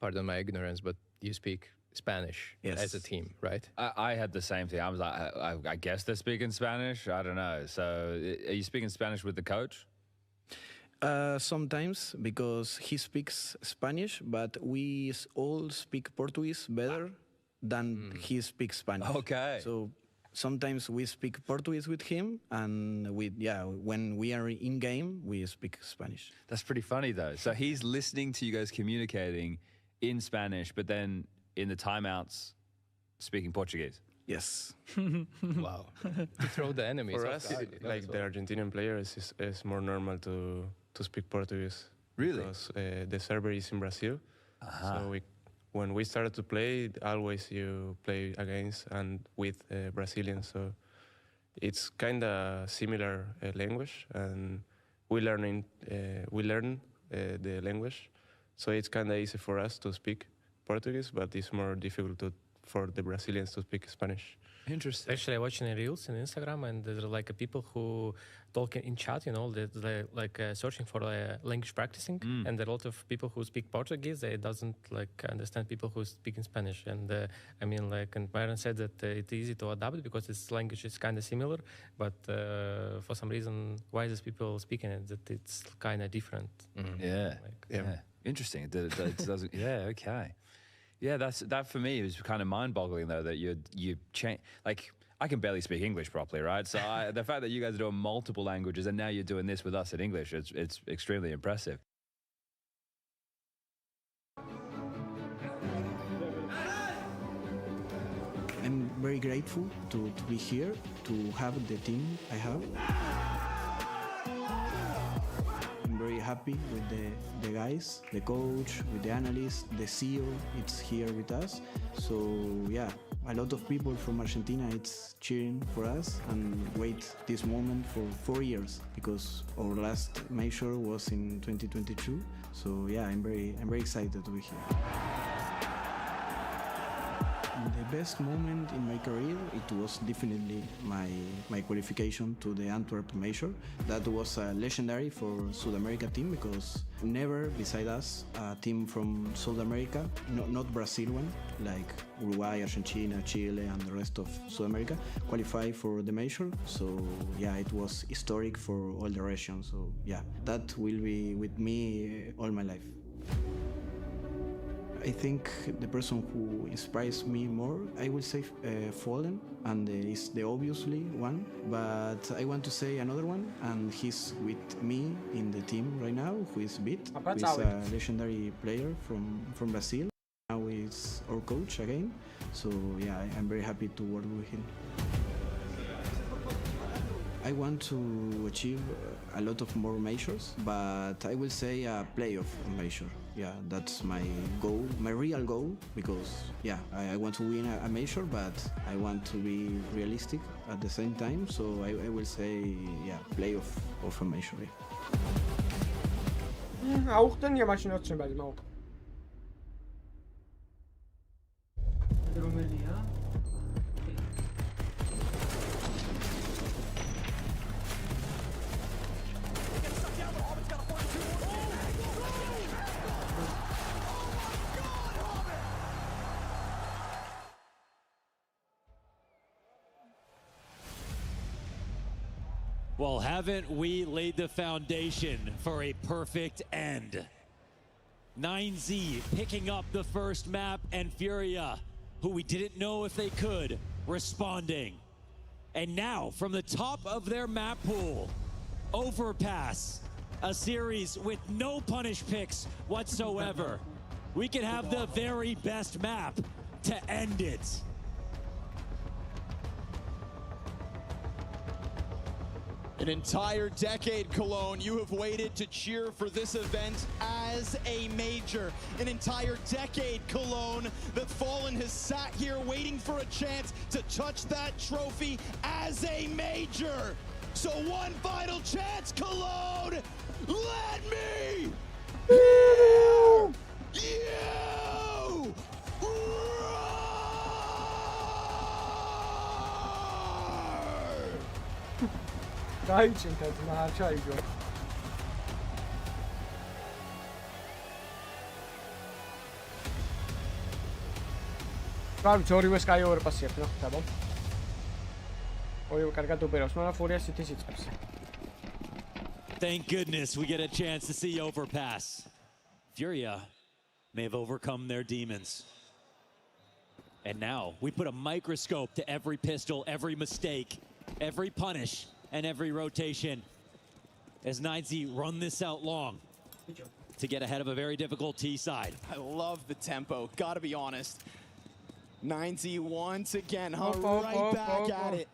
Pardon my ignorance, but you speak Spanish as a team, right? I had the same thing. I was like, I guess they're speaking Spanish. I don't know. So are you speaking Spanish with the coach? Sometimes, because he speaks Spanish, but we all speak Portuguese better than he speaks Spanish. Okay. So sometimes we speak Portuguese with him, and when we are in game, we speak Spanish. That's pretty funny, though. So he's listening to you guys communicating in Spanish, but then in the timeouts, speaking Portuguese. Yes. Wow. To throw the enemies. For us, like the Argentinian players, is more normal to speak Portuguese. Really? Because the server is in Brazil. So when we started to play, always you play against and with Brazilians. So it's kind of similar language, and we learn the language. So it's kind of easy for us to speak Portuguese, but it's more difficult for the Brazilians to speak Spanish. Interesting. Actually, I watching reels on Instagram, and there are like people who talk in chat, they're like searching for language practicing, and there are a lot of people who speak Portuguese. They doesn't like understand people who speak in Spanish, and and Byron said that it's easy to adapt because this language is kind of similar, but for some reason, why is people speaking it? That it's kind of different. Yeah. Interesting. It doesn't. Yeah. Okay. Yeah, that for me is kind of mind-boggling though, that you change. Like, I can barely speak English properly, right? So the fact that you guys are doing multiple languages and now you're doing this with us in English, it's extremely impressive. I'm very grateful to be here, to have the team I have. I'm very happy with the guys, the coach, with the analyst, the CEO, it's here with us. So yeah, a lot of people from Argentina, it's cheering for us and wait this moment for 4 years because our last major was in 2022. So yeah, I'm very excited to be here. The best moment in my career, it was definitely my qualification to the Antwerp Major. That was legendary for South America team because never beside us a team from South America, not Brazil one, like Uruguay, Argentina, Chile, and the rest of South America, qualify for the Major. So yeah, it was historic for all the region. So yeah, that will be with me all my life. I think the person who inspires me more, I will say Fallen, and is the obviously one, but I want to say another one, and he's with me in the team right now, who is Bit, who is a legendary player from Brazil. Now he's our coach again, so yeah, I'm very happy to work with him. I want to achieve a lot of more majors, but I will say a playoff major. Yeah, that's my goal, my real goal, because yeah, I want to win a major, but I want to be realistic at the same time. So I will say, yeah, playoff of a major. აუხდენია მაშინ ოცნებადი მაო. რომელია? Well, haven't we laid the foundation for a perfect end? 9Z picking up the first map, and Furia, who we didn't know if they could, responding. And now, from the top of their map pool, Overpass, a series with no punish picks whatsoever. We could have the very best map to end it. An entire decade, Cologne, you have waited to cheer for this event as a major. An entire decade, Cologne, that Fallen has sat here waiting for a chance to touch that trophy as a major. So one final chance, Cologne, let me hear you! გაიჩინეთ მარჩა იგო. გავი ორივე Sky Overpass-ი აქვს, ნახეთ აბა. ორივე კარგად ოპერავს, მაგრამ Furia City-ს იწყებს. Thank goodness we get a chance to see Overpass. Furia may have overcome their demons. And now we put a microscope to every pistol, every mistake, every punish, and every rotation as 9Z run this out long to get ahead of a very difficult T side. I love the tempo, gotta be honest. 9Z once again, right back at it.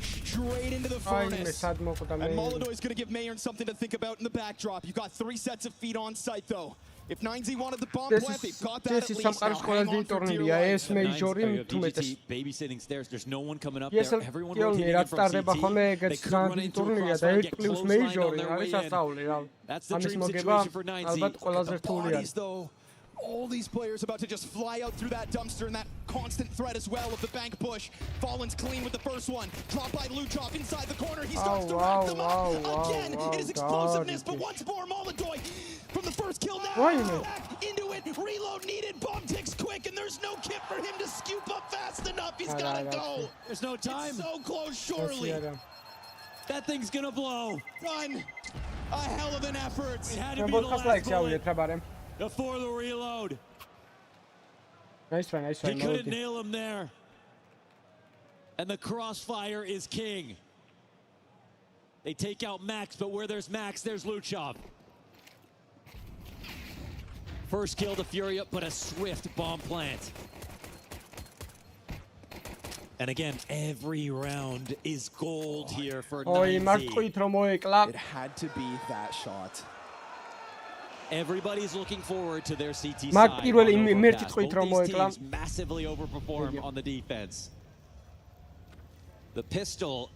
Straight into the furnace. And Molodoi is gonna give Mayern something to think about in the backdrop. You got 3 sets of feet on site though. If 9Z wanted the bomb plant, they've got that at least. Now hang on for dear life. Babysitting stairs, there's no one coming up there. Everyone rotating in from CT. They could run into a crossfire, get clotheslined on their way in. That's the dream situation for 9Z. Look at the bodies though. All these players about to just fly out through that dumpster, and that constant threat as well of the bank push. Fallen's clean with the first one. Drop by Luchov inside the corner. He starts to wrap them up. Again, it is explosiveness, but once more, Molodoi from the first kill now. Back into it. Reload needed. Bomb ticks quick, and there's no kit for him to scoop up fast enough. He's got to go. There's no time. It's so close, surely. That thing's going to blow. Done. A hell of an effort. It had to be the last bullet. Before the reload. Nice one. He couldn't nail him there. And the crossfire is king. They take out Max, but where there's Max, there's Luchov. First kill to Furia, but a swift bomb plant. And again, every round is gold here for 9Z. It had to be that shot. Everybody's looking forward to their CT side. Both these teams massively overperform on the defense. The pistol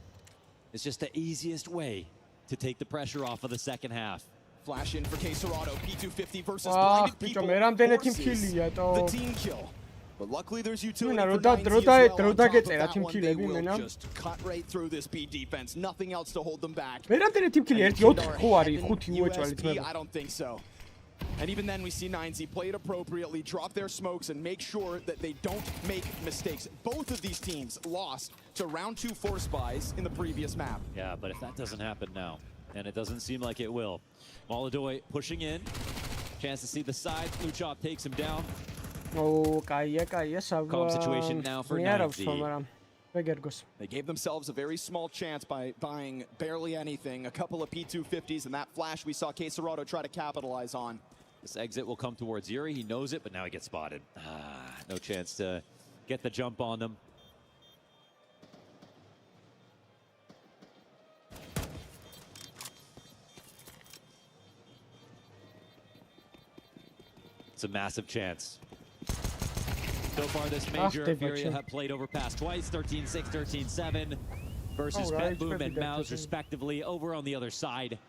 is just the easiest way to take the pressure off of the second half. Flash in for K-Serrato, P250 versus blinded people forces the team kill. But luckily there's utility for 9Z as well. On top of that one, they will just cut right through this B defense. Nothing else to hold them back. I don't think so. And even then we see 9Z play it appropriately, drop their smokes, and make sure that they don't make mistakes. Both of these teams lost to round 2 force buys in the previous map. Yeah, but if that doesn't happen now, and it doesn't seem like it will. Molodoi pushing in. Chance to see the side. Luchov takes him down. Oh, კაია, Calm situation now for 9Z. They gave themselves a very small chance by buying barely anything, a couple of P250s, and that flash we saw Quesarado try to capitalize on. This exit will come towards Yuri. He knows it, but now he gets spotted. No chance to get the jump on them. It's a massive chance. So far this major, Furia have played overpass twice, 13-6, 13-7, versus Bet Boom and Mouse respectively. Over on the other side,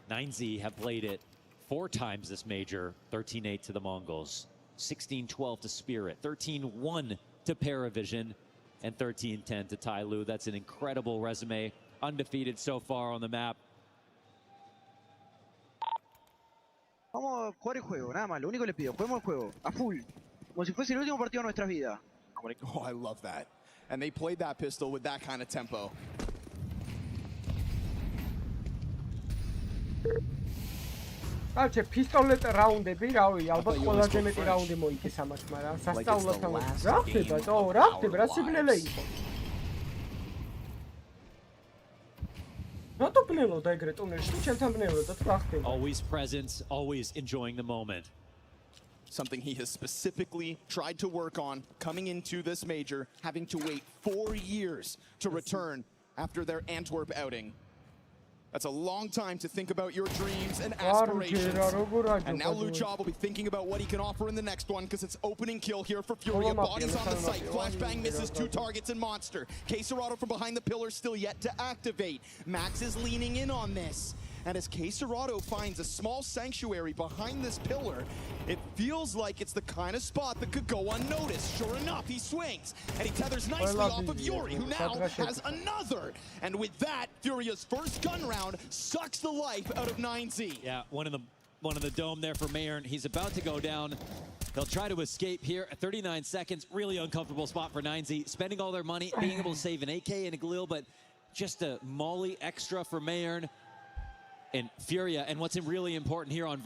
9Z have played it 4 times this major, 13-8 to the Mongols, 16-12 to Spirit, 13-1 to Paravision, and 13-10 to Tai Lu. That's an incredible resume, undefeated so far on the map. Vamos a jugar el juego, nada más, lo único que les pido, juguemos el juego, a full. Como si fuese el último partido de nuestras vidas. Oh, I love that. And they played that pistol with that kind of tempo. Alche, pistolete რაუნდები, რავი, ალბათ ყველაზე მეტი რაუნდი მოიგეს ამას, მაგრამ სასწაულად რა ხდება, რა ხდება, რა სიგნალე იყო. რატო პლეილოდა ეგრე ტუნელში, ჩემთან პლეილოდა რა ხდება? Always present, always enjoying the moment. Something he has specifically tried to work on coming into this major, having to wait 4 years to return after their Antwerp outing. That's a long time to think about your dreams and aspirations. And now Luchov will be thinking about what he can offer in the next one, because it's opening kill here for Furia. Bodies on the site. Flashbang misses 2 targets in Monster. Quesarado from behind the pillar still yet to activate. Max is leaning in on this. And as Quesarado finds a small sanctuary behind this pillar, it feels like it's the kind of spot that could go unnoticed. Sure enough, he swings, and he tethers nicely off of Yuri, who now has another. And with that, Furia's first gun round sucks the life out of 9Z. Yeah, one in the dome there for Mayern. He's about to go down. They'll try to escape here at 39 seconds. Really uncomfortable spot for 9Z. Spending all their money, being able to save an AK and a Galil, but just a molly extra for Mayern. And Furia, and what's really important here on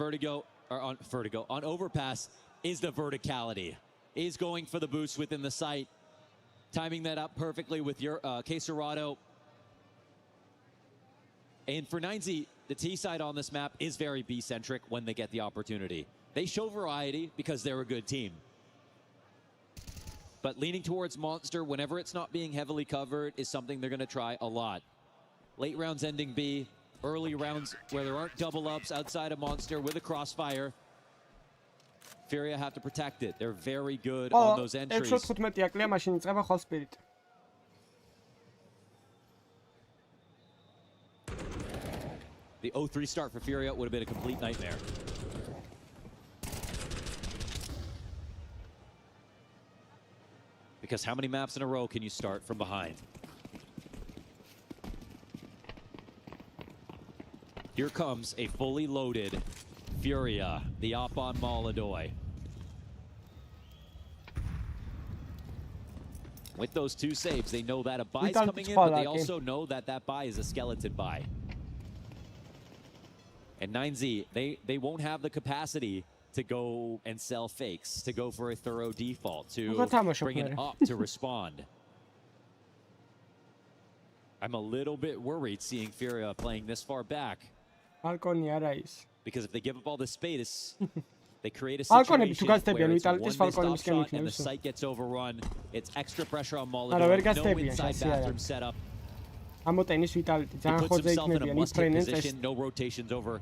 on Overpass is the verticality. Is going for the boost within the site, timing that up perfectly with your Quesarado. And for 9Z, the T side on this map is very B-centric when they get the opportunity. They show variety because they're a good team. But leaning towards Monster whenever it's not being heavily covered is something they're going to try a lot. Late rounds ending B. Early rounds where there aren't double ups outside of Monster with a crossfire. Furia have to protect it. They're very good on those entries. The 0-3 start for Furia would have been a complete nightmare. Because how many maps in a row can you start from behind? Here comes a fully loaded Furia, the op on Molodoy. With those 2 saves, they know that a buy is coming in, but they also know that that buy is a skeleton buy. And 9Z, they won't have the capacity to go and sell fakes, to go for a thorough default, to bring an up to respond. I'm a little bit worried seeing Furia playing this far back. Because if they give up all this space, they create a situation where it's one missed off shot and the site gets overrun. It's extra pressure on Molotov. No inside bathroom setup. He puts himself in a must-hit position. No rotations over.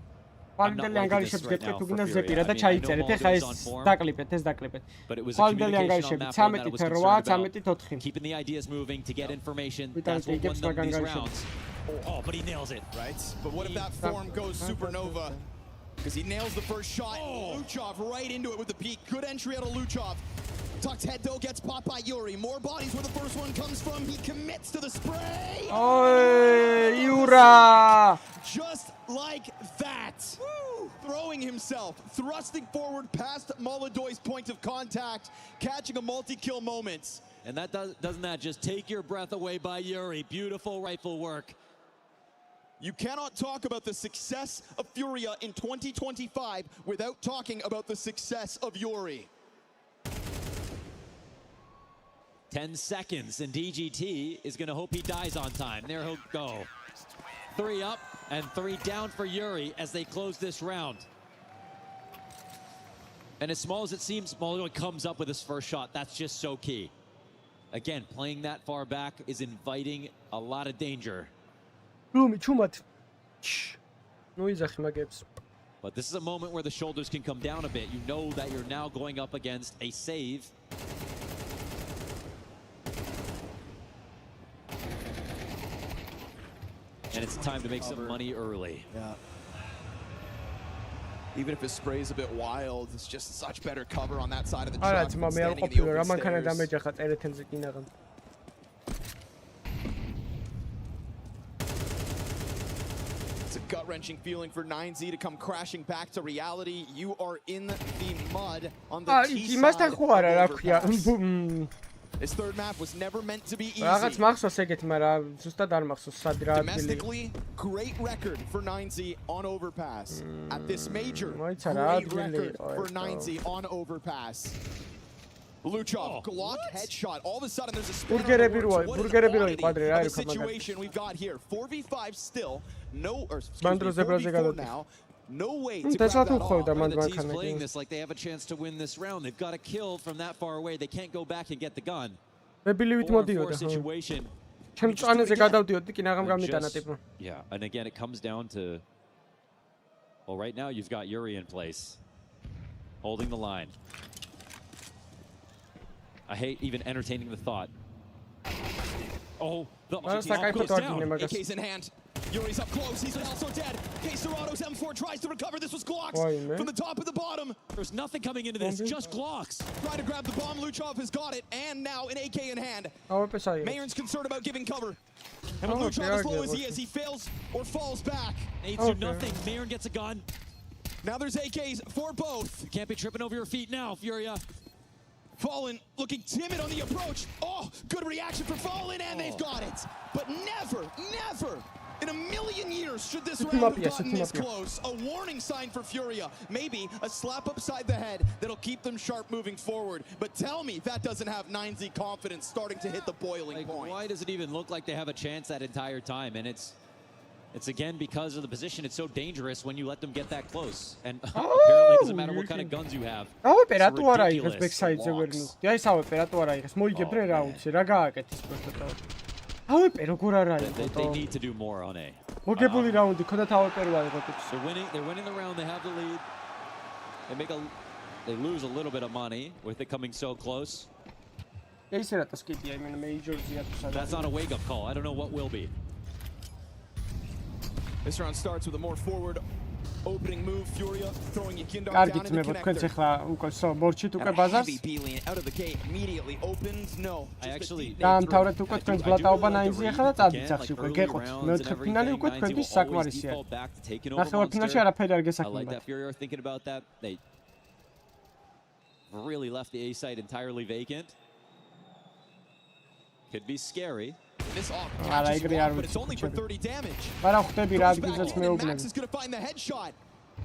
I'm not liking this right now for Furia. I know Molotov is on form, but it was a communication on that one that I was concerned about. Keeping the ideas moving to get information. That's what won them these rounds. Oh, but he nails it. Right? But what if that form goes supernova? Because he nails the first shot. Luchov right into it with the peek. Good entry out of Luchov. Tucked head, though, gets popped by Yuri. More bodies where the first one comes from. He commits to the spray. Oh, Yura! Just like that. Woo! Throwing himself, thrusting forward past Molodoy's point of contact, catching a multi-kill moment. And that doesn't that just take your breath away by Yuri? Beautiful rifle work. You cannot talk about the success of Furia in 2025 without talking about the success of Yuri. 10 seconds, and DGT is going to hope he dies on time. There he'll go. 3 up and 3 down for Yuri as they close this round. And as small as it seems, Moldoy comes up with his first shot. That's just so key. Again, playing that far back is inviting a lot of danger. But this is a moment where the shoulders can come down a bit. You know that you're now going up against a save. And it's time to make some money early. Yeah. Even if his spray is a bit wild, it's just such better cover on that side of the truck. Standing in the open stairs. It's a gut-wrenching feeling for 9Z to come crashing back to reality. You are in the mud on the T side of overpass. This third map was never meant to be easy. Domestically, great record for 9Z on overpass. At this major, great record for 9Z on overpass. Luchov, Glock headshot. All of a sudden, there's a spin on the board. So what is the quantity of the situation we've got here? 4v5 still. No, or excuse me, 4v4 now. No way to grab that off. The team's playing this like they have a chance to win this round. They've got a kill from that far away. They can't go back and get the gun. 4-4 situation. Yeah, and again, it comes down to, well, right now you've got Yuri in place, holding the line. I hate even entertaining the thought. Oh, the goes down. AK's in hand. Yuri's up close. He's also dead. Serato's M4 tries to recover. This was Glocks from the top of the bottom. There's nothing coming into this, just Glocks. Try to grab the bomb. Luchov has got it, and now an AK in hand. Mayern's concerned about giving cover. And Luchov, as low as he fails or falls back. 8-0. Mayern gets a gun. Now there's AKs for both. You can't be tripping over your feet now, Furia. Fallen looking timid on the approach. Oh, good reaction for Fallen, and they've got it. But never in a million years should this round have gotten this close. A warning sign for Furia. Maybe a slap upside the head that'll keep them sharp moving forward. But tell me that doesn't have 9Z confidence starting to hit the boiling point. Why does it even look like they have a chance that entire time? And it's again because of the position. It's so dangerous when you let them get that close. And apparently it doesn't matter what kind of guns you have. They need to do more on A. They're winning the round. They have the lead. They lose a little bit of money with it coming so close. That's not a wake-up call. I don't know what will be. This round starts with a more forward opening move. Furia throwing Yekindar down in the connector. Heavy B-lane out of the gate immediately opens. No. I actually... I like that Furia are thinking about that. They really left the A site entirely vacant. Could be scary. This off catches you off, but it's only for 30 damage. Max is going to find the headshot.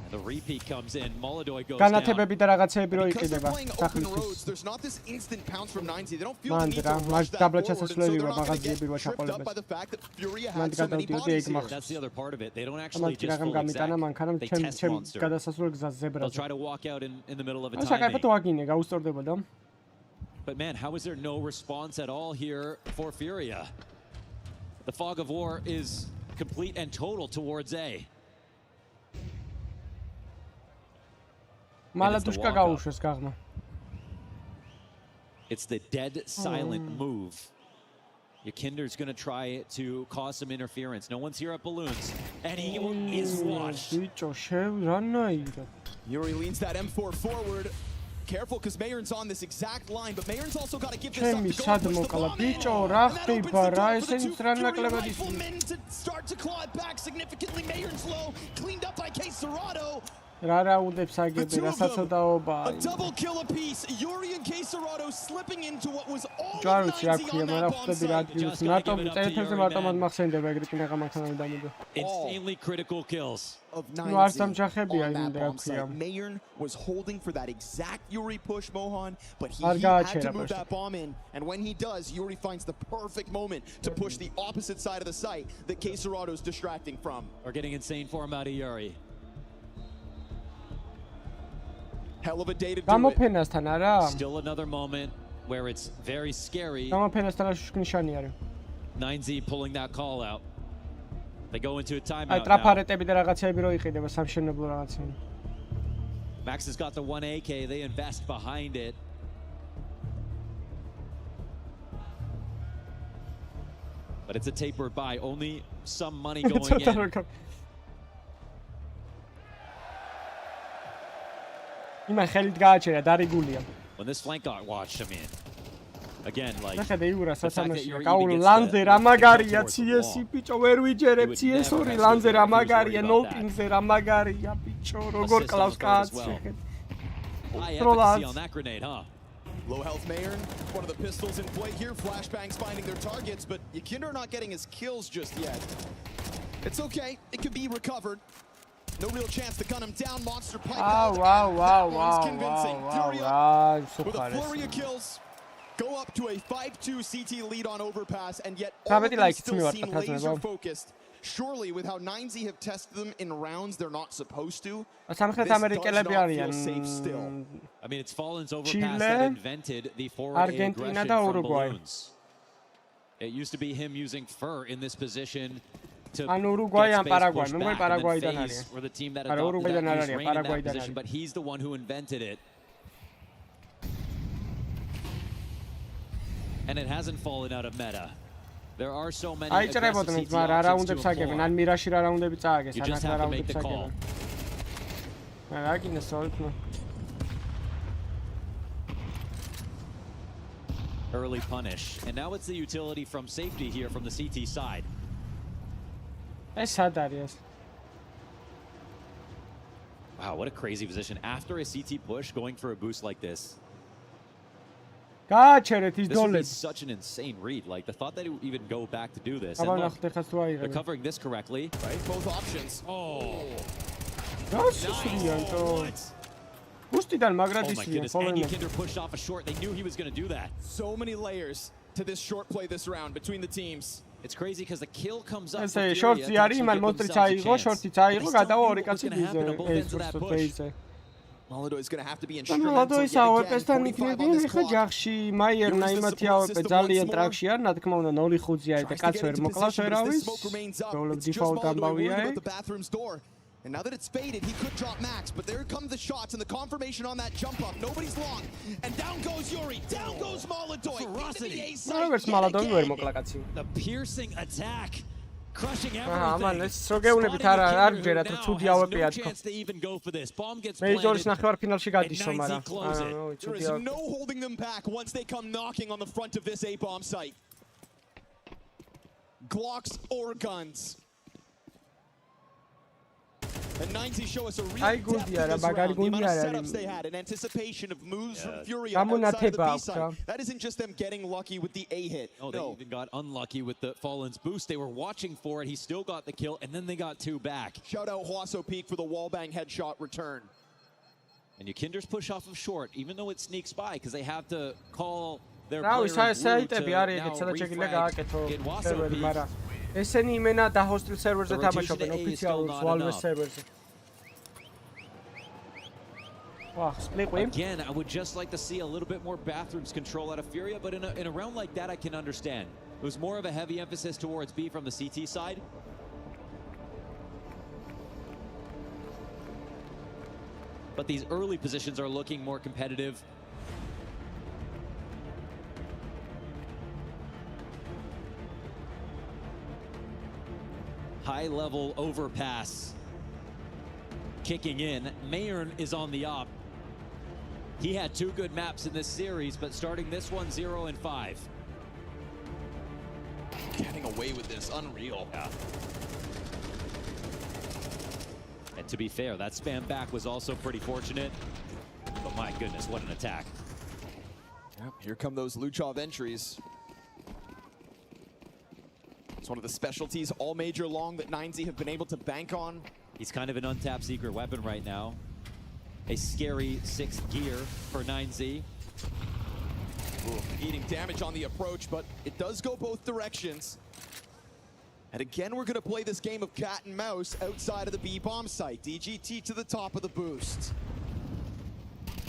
The repeat comes in. Moldoy goes down. Because they're playing open roads, there's not this instant pounce from 9Z. They don't feel the need to rush that forward, and so they're not going to get tripped up by the fact that Furia has so many bodies here. That's the other part of it. They don't actually just full exact. They test monster. They'll try to walk out in the middle of a timing. But man, how is there no response at all here for Furia? The fog of war is complete and total towards A. It's the dead silent move. Yakinder's going to try to cause some interference. No one's here at balloons, and he is watched. Yuri leans that M4 forward. Careful, because Mayern's on this exact line, but Mayern's also got to give this up to go push the bomb in. And that opens the door for the two Fury riflemen to start to claw it back significantly. Mayern's low, cleaned up by Serato. რა რაუნდებს აგები, რასაც დაობა. A double kill apiece. Yuri and Quesarado slipping into what was all ჯარ ვიცი რა ქვია, მაგრამ ხვდები რა ადგილს. მარტო წერეთებზე მარტო მან მახსენდება ეგრე კინაღა მანქანები დამიდო. Insanely critical kills. Of ნუ არ სამჯახებია on that იმდა bomb ქვია. site. Mayern was holding for that exact Yuri push, Mohan, but he არ had to გააჩერა move просто. that bomb in, and when he does, Yuri finds the perfect moment to push the opposite side of the site that Quesarado's distracting from. We're getting insane form out of Yuri. Hell of a day to do it. გამოფენასთან არა? Still another moment where it's very scary. გამოფენასთან რა შუშკნიშანი არის? 9Z pulling that call out. They go into a timeout აი now. ტრაფარეტები და რაღაცეები რო იყიდება სამშენებლო რაღაცები. Max has got the 1 AK. They invest behind it. But it's a tapered buy. Only some money going in. იმან ხელით გააჩერა, დარიგულია. When this flank got watched, I mean, again, like. ნახე იურა სათამაშოა. გაულ ლანზე რა მაგარია CS-ი ბიჭო, ვერ ვიჯერებ CS2 ლანზე რა მაგარია, ნოლპინგზე რა მაგარია ბიჭო, როგორ კლავს კაცი. IFC on that grenade, huh? Low health Mayern, one of the pistols in play here. Flashbangs finding their targets, but Yakinder not getting his kills just yet. It's okay, it could be recovered. No real chance to gun him down. Monster pipe. Wow. Furia with a flurry of kills. Go up to a 5-2 CT lead on overpass, and yet all of them still seem laser focused. Surely, with how 9Z have tested them in rounds they're not supposed to, this does not feel safe still. I mean, it's Fallen's overpass that invented the forward aggression from balloons. It used to be him using Fur in this position to ან ურუგვაი ან პარაგვაი, მე პარაგვაიდან არის. არა, ურუგვაიდან არ არის, პარაგვაიდან არის. But he's the one who invented it. And it hasn't fallen out of meta. There are so many აიჭრებოდნენ, მაგრამ რა რაუნდებს აგებენ, ან მირაში რა რაუნდები წააგეს, ან აქ რა რაუნდებს აგებენ. რა გინდა სოლფნო. Early punish. And now it's the utility from safety here from the CT side. ეს სად არის? Wow, what a crazy position. After a CT push, going for a boost like this. გააჩერეთ ის This would be დოლები. such an insane read. Like, the thought that it would even go back to do this. აბა And ნახეთ ხას თუ they're აიღებენ. covering this correctly. Right, both options. Oh. Უსტიდან Oh მაგრად my ისია, goodness. And ხოლმე. Yakinder pushed off a short. They knew he was going to do that. So many layers to this short play this round between the teams. It's crazy because the kill comes up. ესე შორტი არის, იმან მონსტრიც აიღო, შორტიც აიღო, გადავა ორი კაცი ბიზე. ეს ვერსტეიზე. Maladoy is going to have to be Maladoy instrumental yet AWP-სთან again. 45 on იქნებიან, this ეხლა clock. ჯახში მაიერნა იმათი AWP ძალიან ტრაქში არის, რა თქმა უნდა 0-5-ია და კაც ვერ მოკლავს ვერავის. როლობ დიფაულტ ამბავია. The bathroom's door. And now that it's faded, he could drop Max, but there come the shots and the confirmation on that jump up. Nobody's long. And down goes Yuri. Down goes Maladoy. Ferocity. როგორც Maladoy ვერ მოკლა კაცი. The piercing attack. Crushing everything. ამან ეს რო გეუნებით არ ჯერათ რომ ცუდი AWP-ია თქო. მეიჯორის ნახევარფინალში გადისო, მაგრამ There is no holding them back once they come knocking on the front of this A-bomb site. Glocks or guns. And 9Z show us a real depth of this round. The amount of setups they had in anticipation of moves from Furia outside of the B side. That isn't just them getting lucky with the A hit. Oh, they even got unlucky with the Fallen's boost. They were watching for it. He still got the kill, and then they got two back. Shout out Huaso Peak for the wallbang headshot return. And Yakinder's push off of short, even though it sneaks by, because they have to call their რა player in blue to საიტები არის ეგეთ, სადაც შეგიძლია now გააკეთო refrag in Huaso სერვერი, Peak. მაგრამ ესენი იმენა და ჰოსტილ სერვერზე თამაშობენ ოფიციალურ Valve სერვერზე. Again, I would just like to see a little bit more bathrooms control out of Furia, but in a round like that, I can understand. It was more of a heavy emphasis towards B from the CT side. But these early positions are looking more competitive. High-level overpass kicking in. Mayern is on the op. He had two good maps in this series, but starting this one, 0 and 5. Getting away with this, unreal. Yeah. And to be fair, that spam back was also pretty fortunate. But my goodness, what an attack. Yep, here come those Luchov entries. It's one of the specialties all major long that 9Z have been able to bank on. He's kind of an untapped secret weapon right now. A scary 6th gear for 9Z. Eating damage on the approach, but it does go both directions. And again, we're going to play this game of cat and mouse outside of the B bomb site. DGT to the top of the boost.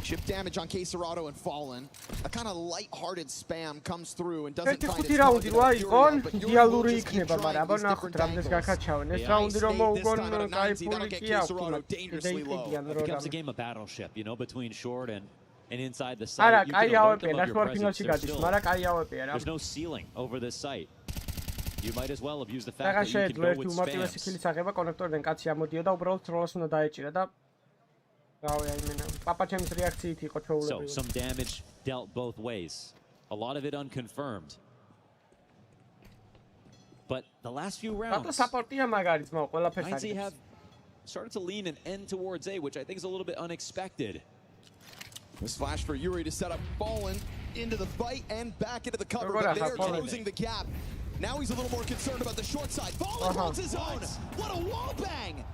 Chip damage on Quesarado and Fallen. A kind of light-hearted spam comes through and doesn't find its target out Furia, but Furia will just keep trying these different angles. The ice stayed this time out of 9Z. That'll get Quesarado dangerously low. It becomes a game of battleship, you know, between short and inside the site. You can alert them of your presence. There's no ceiling over this site. You might as well have used the fact that you can go with spams. So, some damage dealt both ways. A lot of it unconfirmed. But the last few rounds, 9Z have started to lean an end towards A, which I think is a little bit unexpected. This flash for Yuri to set up Fallen into the fight and back into the cover, but they're closing the gap. Now he's a little more concerned about the short side. Fallen holds his own. What a wall bang!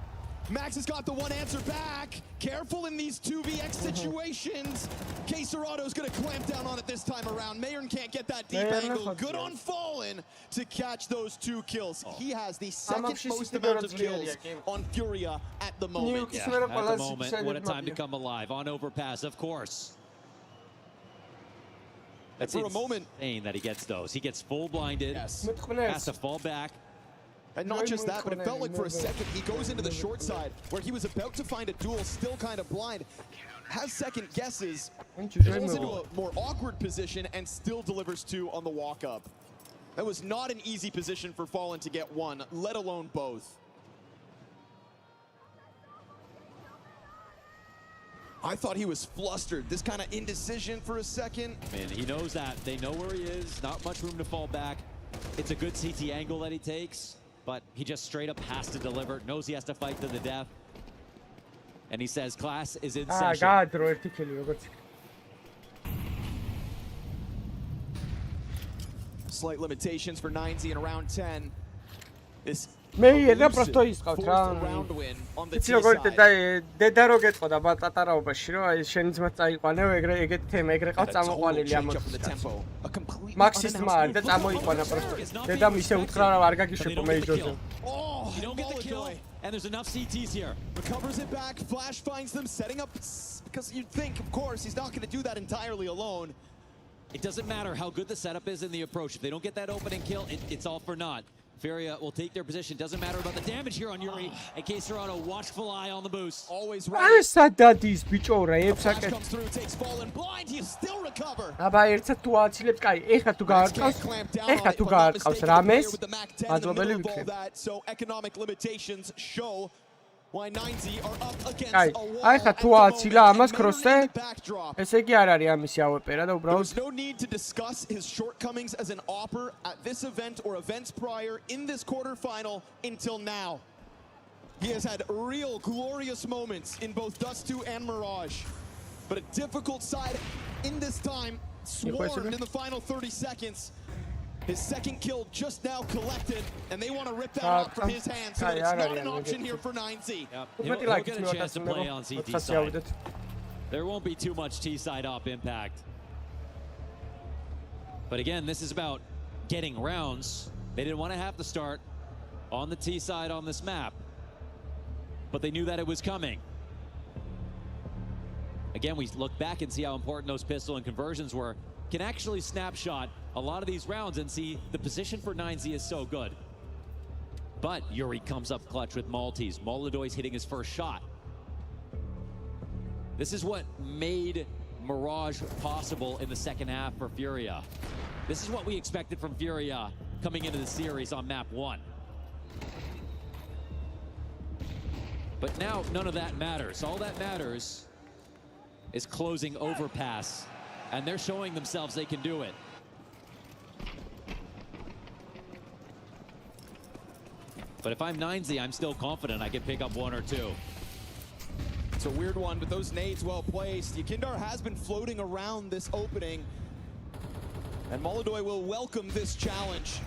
Max has got the one answer back. Careful in these 2vx situations. Quesarado's gonna clamp down on it this time around. Mayern can't get that deep angle. Good on Fallen to catch those 2 kills. He has the second most amount of kills on Furia at the moment. Yeah, at the moment, what a time to come alive. On overpass, of course. That's for a moment insane that he gets those. He gets full blinded, has to fall back. And not just that, but it felt like for a second he goes into the short side where he was about to find a duel, still kind of blind, has second guesses, goes into a more awkward position and still delivers 2 on the walk up. That was not an easy position for Fallen to get 1, let alone both. I thought he was flustered. This kind of indecision for a second. Man, he knows that. They know where he is. Not much room to fall back. It's a good CT angle that he takes, but he just straight up has to deliver. Knows he has to fight to the death. And he says class is in session. Slight limitations for 9Z in round 10. This მე იერა просто ისყავთ რა. იცი როგორ დედა რო გეტყოდა პატარაობაში რომ აი შენი ძმა წაიყვანეო ეგრე ეგეთ თემა ეგრე ყავს წამოყვანილი ამოწ. მაქსის ძმა არის და წამოიყვანა просто. დედამ ისე უთხრა რა არ გაგიშვებო მეიჯორზე. You don't get the kill, and there's enough CTs here. Recovers it back, Flash finds them, setting up, because you'd think, of course, he's not going to do that entirely alone. It doesn't matter how good the setup is in the approach. If they don't get that opening kill, it's all for naught. Furia will take their position. Doesn't matter about the damage here on Yuri. And Quesarado, watchful eye on the boost. Always ready. სადადის ბიჭო რა ებსაკე. Comes through, takes Fallen blind. He'll still recover. აბა ერთად თუ აცილებს, კაი, ეხა თუ გაარყავს, ეხა თუ გაარყავს რამეს, მაძობელი ვიქნებ. So economic limitations show why 9Z are up against a wall. აი ხა თუ აცილა ამას ქროსზე, ესე იგი არ არის ამისი ავეპერა და უბრალოდ. There's no need to discuss his shortcomings as an opper at this event or events prior in this quarterfinal until now. He has had real glorious moments in both Dust 2 and Mirage, but a difficult side in this time, swarmed in the final 30 seconds. His second kill just now collected, and they want to rip that out from his hands. So it's not an option here for 9Z. Yep. He'll get a chance to play on CT side. There won't be too much T-side op impact. But again, this is about getting rounds. They didn't want to have to start on the T side on this map, but they knew that it was coming. Again, we look back and see how important those pistol and conversions were. Can actually snapshot a lot of these rounds and see the position for 9Z is so good. But Yuri comes up clutch with Maltese. Molodoy's hitting his first shot. This is what made Mirage possible in the second half for Furia. This is what we expected from Furia coming into the series on map 1. But now none of that matters. All that matters is closing overpass. And they're showing themselves they can do it. But if I'm 9Z, I'm still confident I can pick up 1 or 2. It's a weird one, but those nades well placed. Yakindar has been floating around this opening, and Molodoi will welcome this challenge.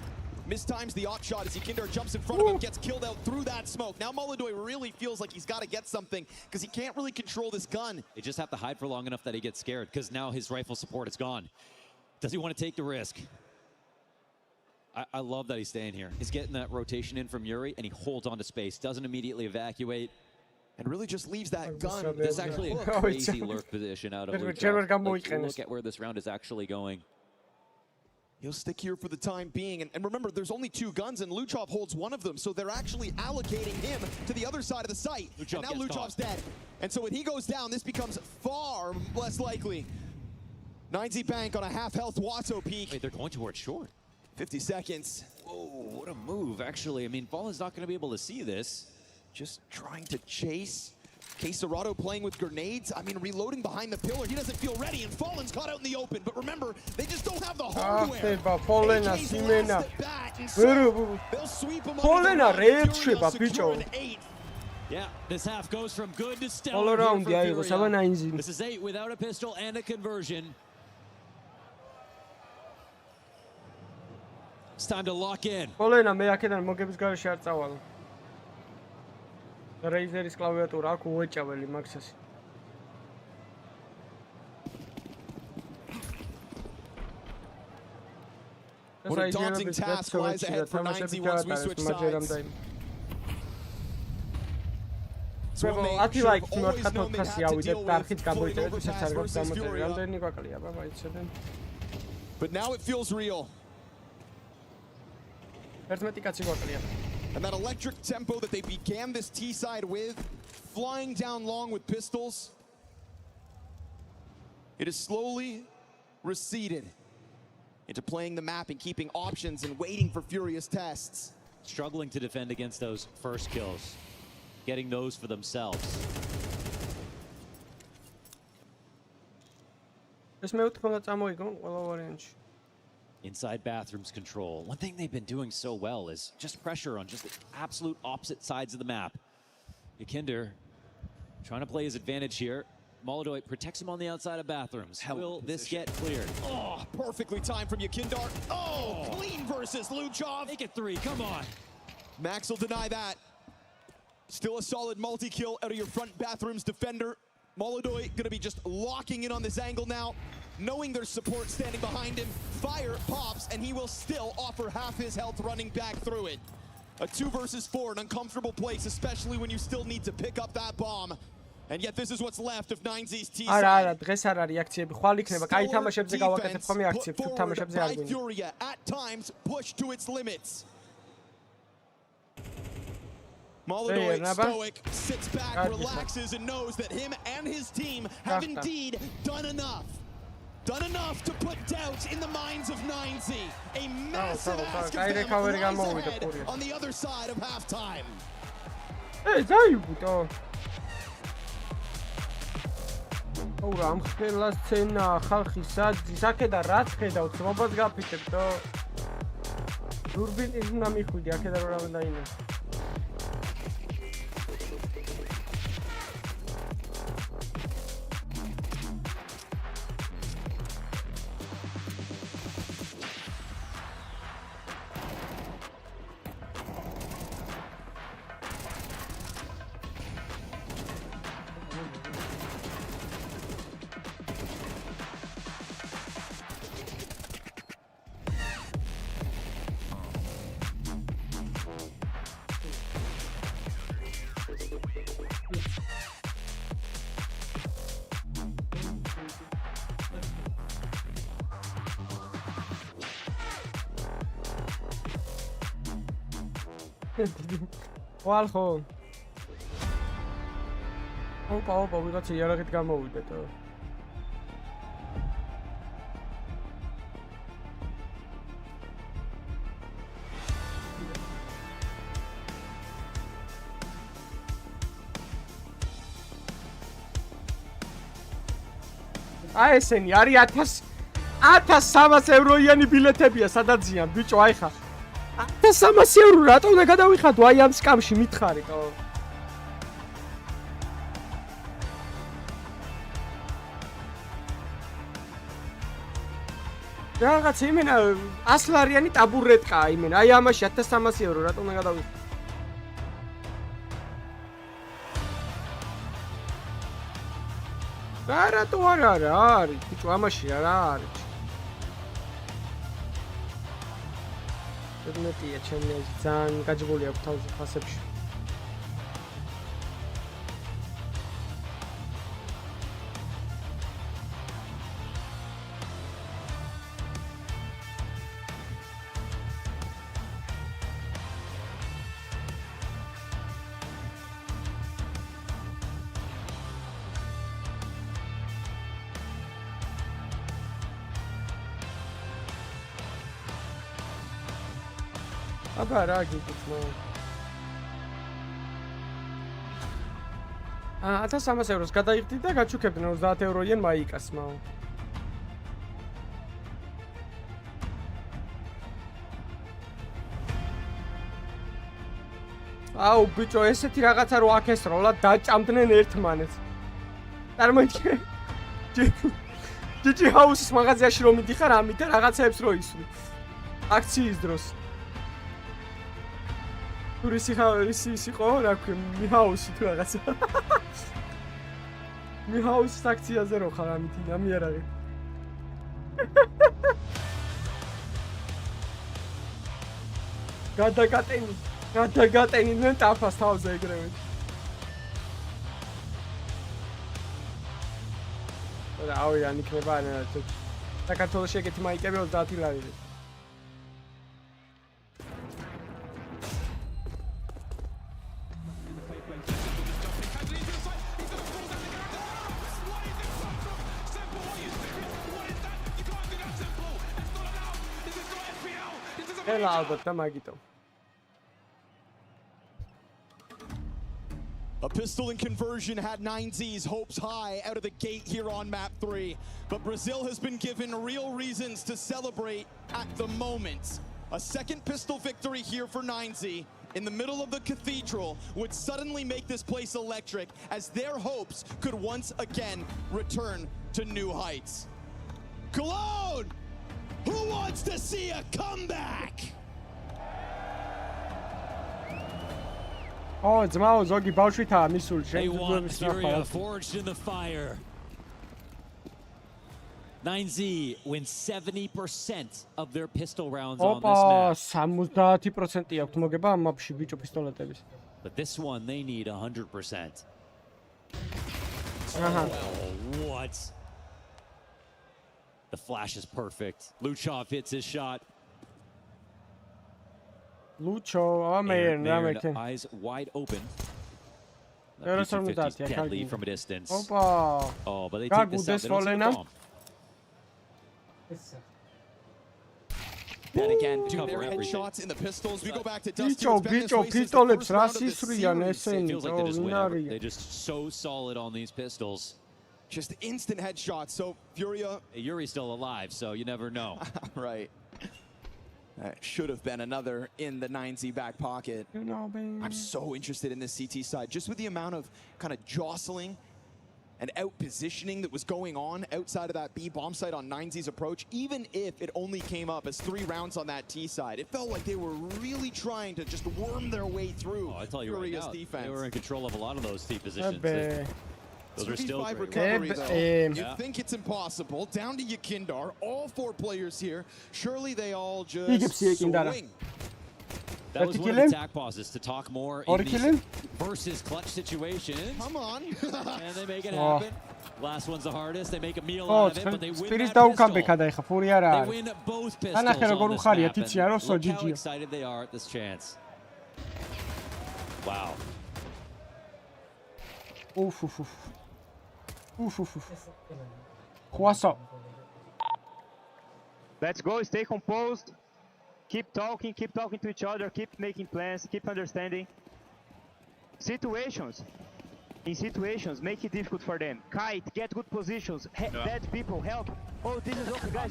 Mistimes the op shot as Yakindar jumps in front of him, gets killed out through that smoke. Now Molodoi really feels like he's got to get something because he can't really control this gun. They just have to hide for long enough that he gets scared because now his rifle support is gone. Does he want to take the risk? I love that he's staying here. He's getting that rotation in from Yuri, and he holds on to space, doesn't immediately evacuate. And really just leaves that gun. This is actually a crazy lurk position out of Luchov. Look at where this round is actually going. He'll stick here for the time being. And remember, there's only 2 guns, and Luchov holds one of them, so they're actually allocating him to the other side of the site. And now Luchov's dead. And so when he goes down, this becomes far less likely. 9Z Bank on a half-health Watto peak. Wait, they're going towards short. 50 seconds. Oh, what a move, actually. I mean, Fallen's not going to be able to see this. Just trying to chase. Quesarado playing with grenades. I mean, reloading behind the pillar. He doesn't feel ready, and Fallen's caught out in the open. But remember, they just don't have the hardware. Fallen Simena. They'll sweep him Fallen Yeah, this half goes from good to all stellar. around This is 8 without a pistol and a conversion. It's time to lock in. Fallen მე აქედან მოგების გარეშე არ წავალ. Razeris klaviatūra აქ უეჭაველი მაქსასი. What a daunting task lies ahead for 9Z once we switch sides. ათი ლაიქს მივახატოთ 400-ი ავიდეთ და არხით გამოიწერეთ ვისაც არ გვაქვს გამოწერილი. რამდენი გვაკლია ბაბა იცოდენ. But now it feels real. 11 კაცი გვაკლია. And that electric tempo that they began this T side with, flying down long with pistols, it is slowly receded into playing the map and keeping options and waiting for furious tests. Struggling to defend against those first kills, getting those for themselves. ეს მეოთხე წამოიგო ყველა ვარიანტში. Inside bathrooms control. One thing they've been doing so well is just pressure on just the absolute opposite sides of the map. Yakinder trying to play his advantage here. Molodoi protects him on the outside of bathrooms. Will this get cleared? Oh, perfectly timed from Yakindar. Oh, clean versus Luchov. Make it 3, come on. Max will deny that. Still a solid multi-kill out of your front bathrooms defender. Molodoi gonna be just locking in on this angle now. Knowing there's support standing behind him, fire pops, and he will still offer half his health running back through it. A 2 versus 4, an uncomfortable place, especially when you still need to pick up that bomb. And yet this is what's left of 9Z's T side. არა, დღეს არ არის აქციები. ხვალ იქნება. კაი თამაშებზე გავაკეთებ ხოლმე აქციებს, თუ თამაშებზე არ გვინდა. Furia at times pushed to its limits. Molodoi, stoic, sits back, relaxes, and knows that him and his team have indeed done enough. Done enough to put doubt in the minds of 9Z. A massive ask of them lies ahead on the other side of halftime. Hey, დაიბუტო. აუ რა ამხელა სცენა ხალხი საძის აქედან რაც ხედავ ცნობას გაფიქრებდო. დურბინის უნდა მიხვიდი აქედან რა დაინო. Wal ხო. ოპა, ვიღაცა იარაღით გამოვიდეთ. აი ესენი არის 1300 ევროიანი ბილეთებია, სადაც ზიან, ბიჭო, აი ხა. 1300 ევრო რატო უნდა გადავიხადო აი ამ სკამში მითხარი, ხო? რაღაც იმენა 100 ლარიანი ტაბურეტკაა იმენა. აი ამაში 1300 евро რატომ უნდა გადავიღო? რატო არ არის? ბიჭო, ამაში რა არის? მეტია ჩემი ეს ძალიან გაჯგული აქვს თავზე ფასებში. აბა რა გიქნა? 1300 ევროს გადაიღდი და გაჩუქებდნენ 30 ევროიან მაიკას მაო. აუ ბიჭო, ესეთი რაღაცა რო აქესროლა დაჭამდნენ ერთმანეთს. წარმოიდგინე. ჯიჯი ჰაუსის მაღაზიაში რომ მიდიხარ ამით და რაღაცეებს რო ისვრი. აქციის დროს. რისი იყო, რა ქვია, მიჰაუსი თუ რაღაცა. მიჰაუსის აქციაზე რო ხარ ამითი, ამიარაღი. გადაგატენიდნენ ტაფას თავზე ეგრევე. რავი, ან იქნება ან საქართველოში ეგეთი მაიკები 30 ლარია. A pistol in conversion had 9Z's hopes high out of the gate here on map 3, but Brazil has been given real reasons to celebrate at the moment. A second pistol victory here for 9Z in the middle of the cathedral would suddenly make this place electric as their hopes could once again return to new heights. Cologne! Who wants to see a comeback? Oh, ძმაო, ზოგი ბავშვითაა მისული შეგვიძლია Furia forged in the fire. 9Z wins 70% of their pistol rounds on this map. 70% აქვს მოგება ამ მაპში ბიჭო პისტოლეტების. But this one they need 100%. Oh, what? The flash is perfect. Luchov hits his shot. Lucho, American. Eyes wide open. Deadly deadly from a distance. Opa. Oh, but they take this out. They don't see the bomb. Then again, their headshots in the pistols. We go back to Dusty. They're just so solid on these pistols. Just instant headshots. So Furia, Yuri's still alive, so you never know. Right. That should have been another in the 9Z back pocket. I'm so interested in this CT side, just with the amount of kind of jostling and out-positioning that was going on outside of that B bomb site on 9Z's approach. Even if it only came up as 3 rounds on that T side, it felt like they were really trying to just worm their way through Furia's defense. They were in control of a lot of those T positions. Those are still great. Recovery, though. You think it's impossible. Down to Yakindar. All 4 players here. Surely they all just swing. That was one of the attack pauses to talk more in these versus clutch situations. Come on. And they make it happen. Last one's the hardest. They make a meal out of it, but they win that pistol. They win both pistols on this map. And look how excited they are at this chance. Wow. Let's go, stay composed. Keep talking to each other, keep making plans, keep understanding. In situations, make it difficult for them. Kite, get good positions. Dead people, help. Oh, this is okay, guys.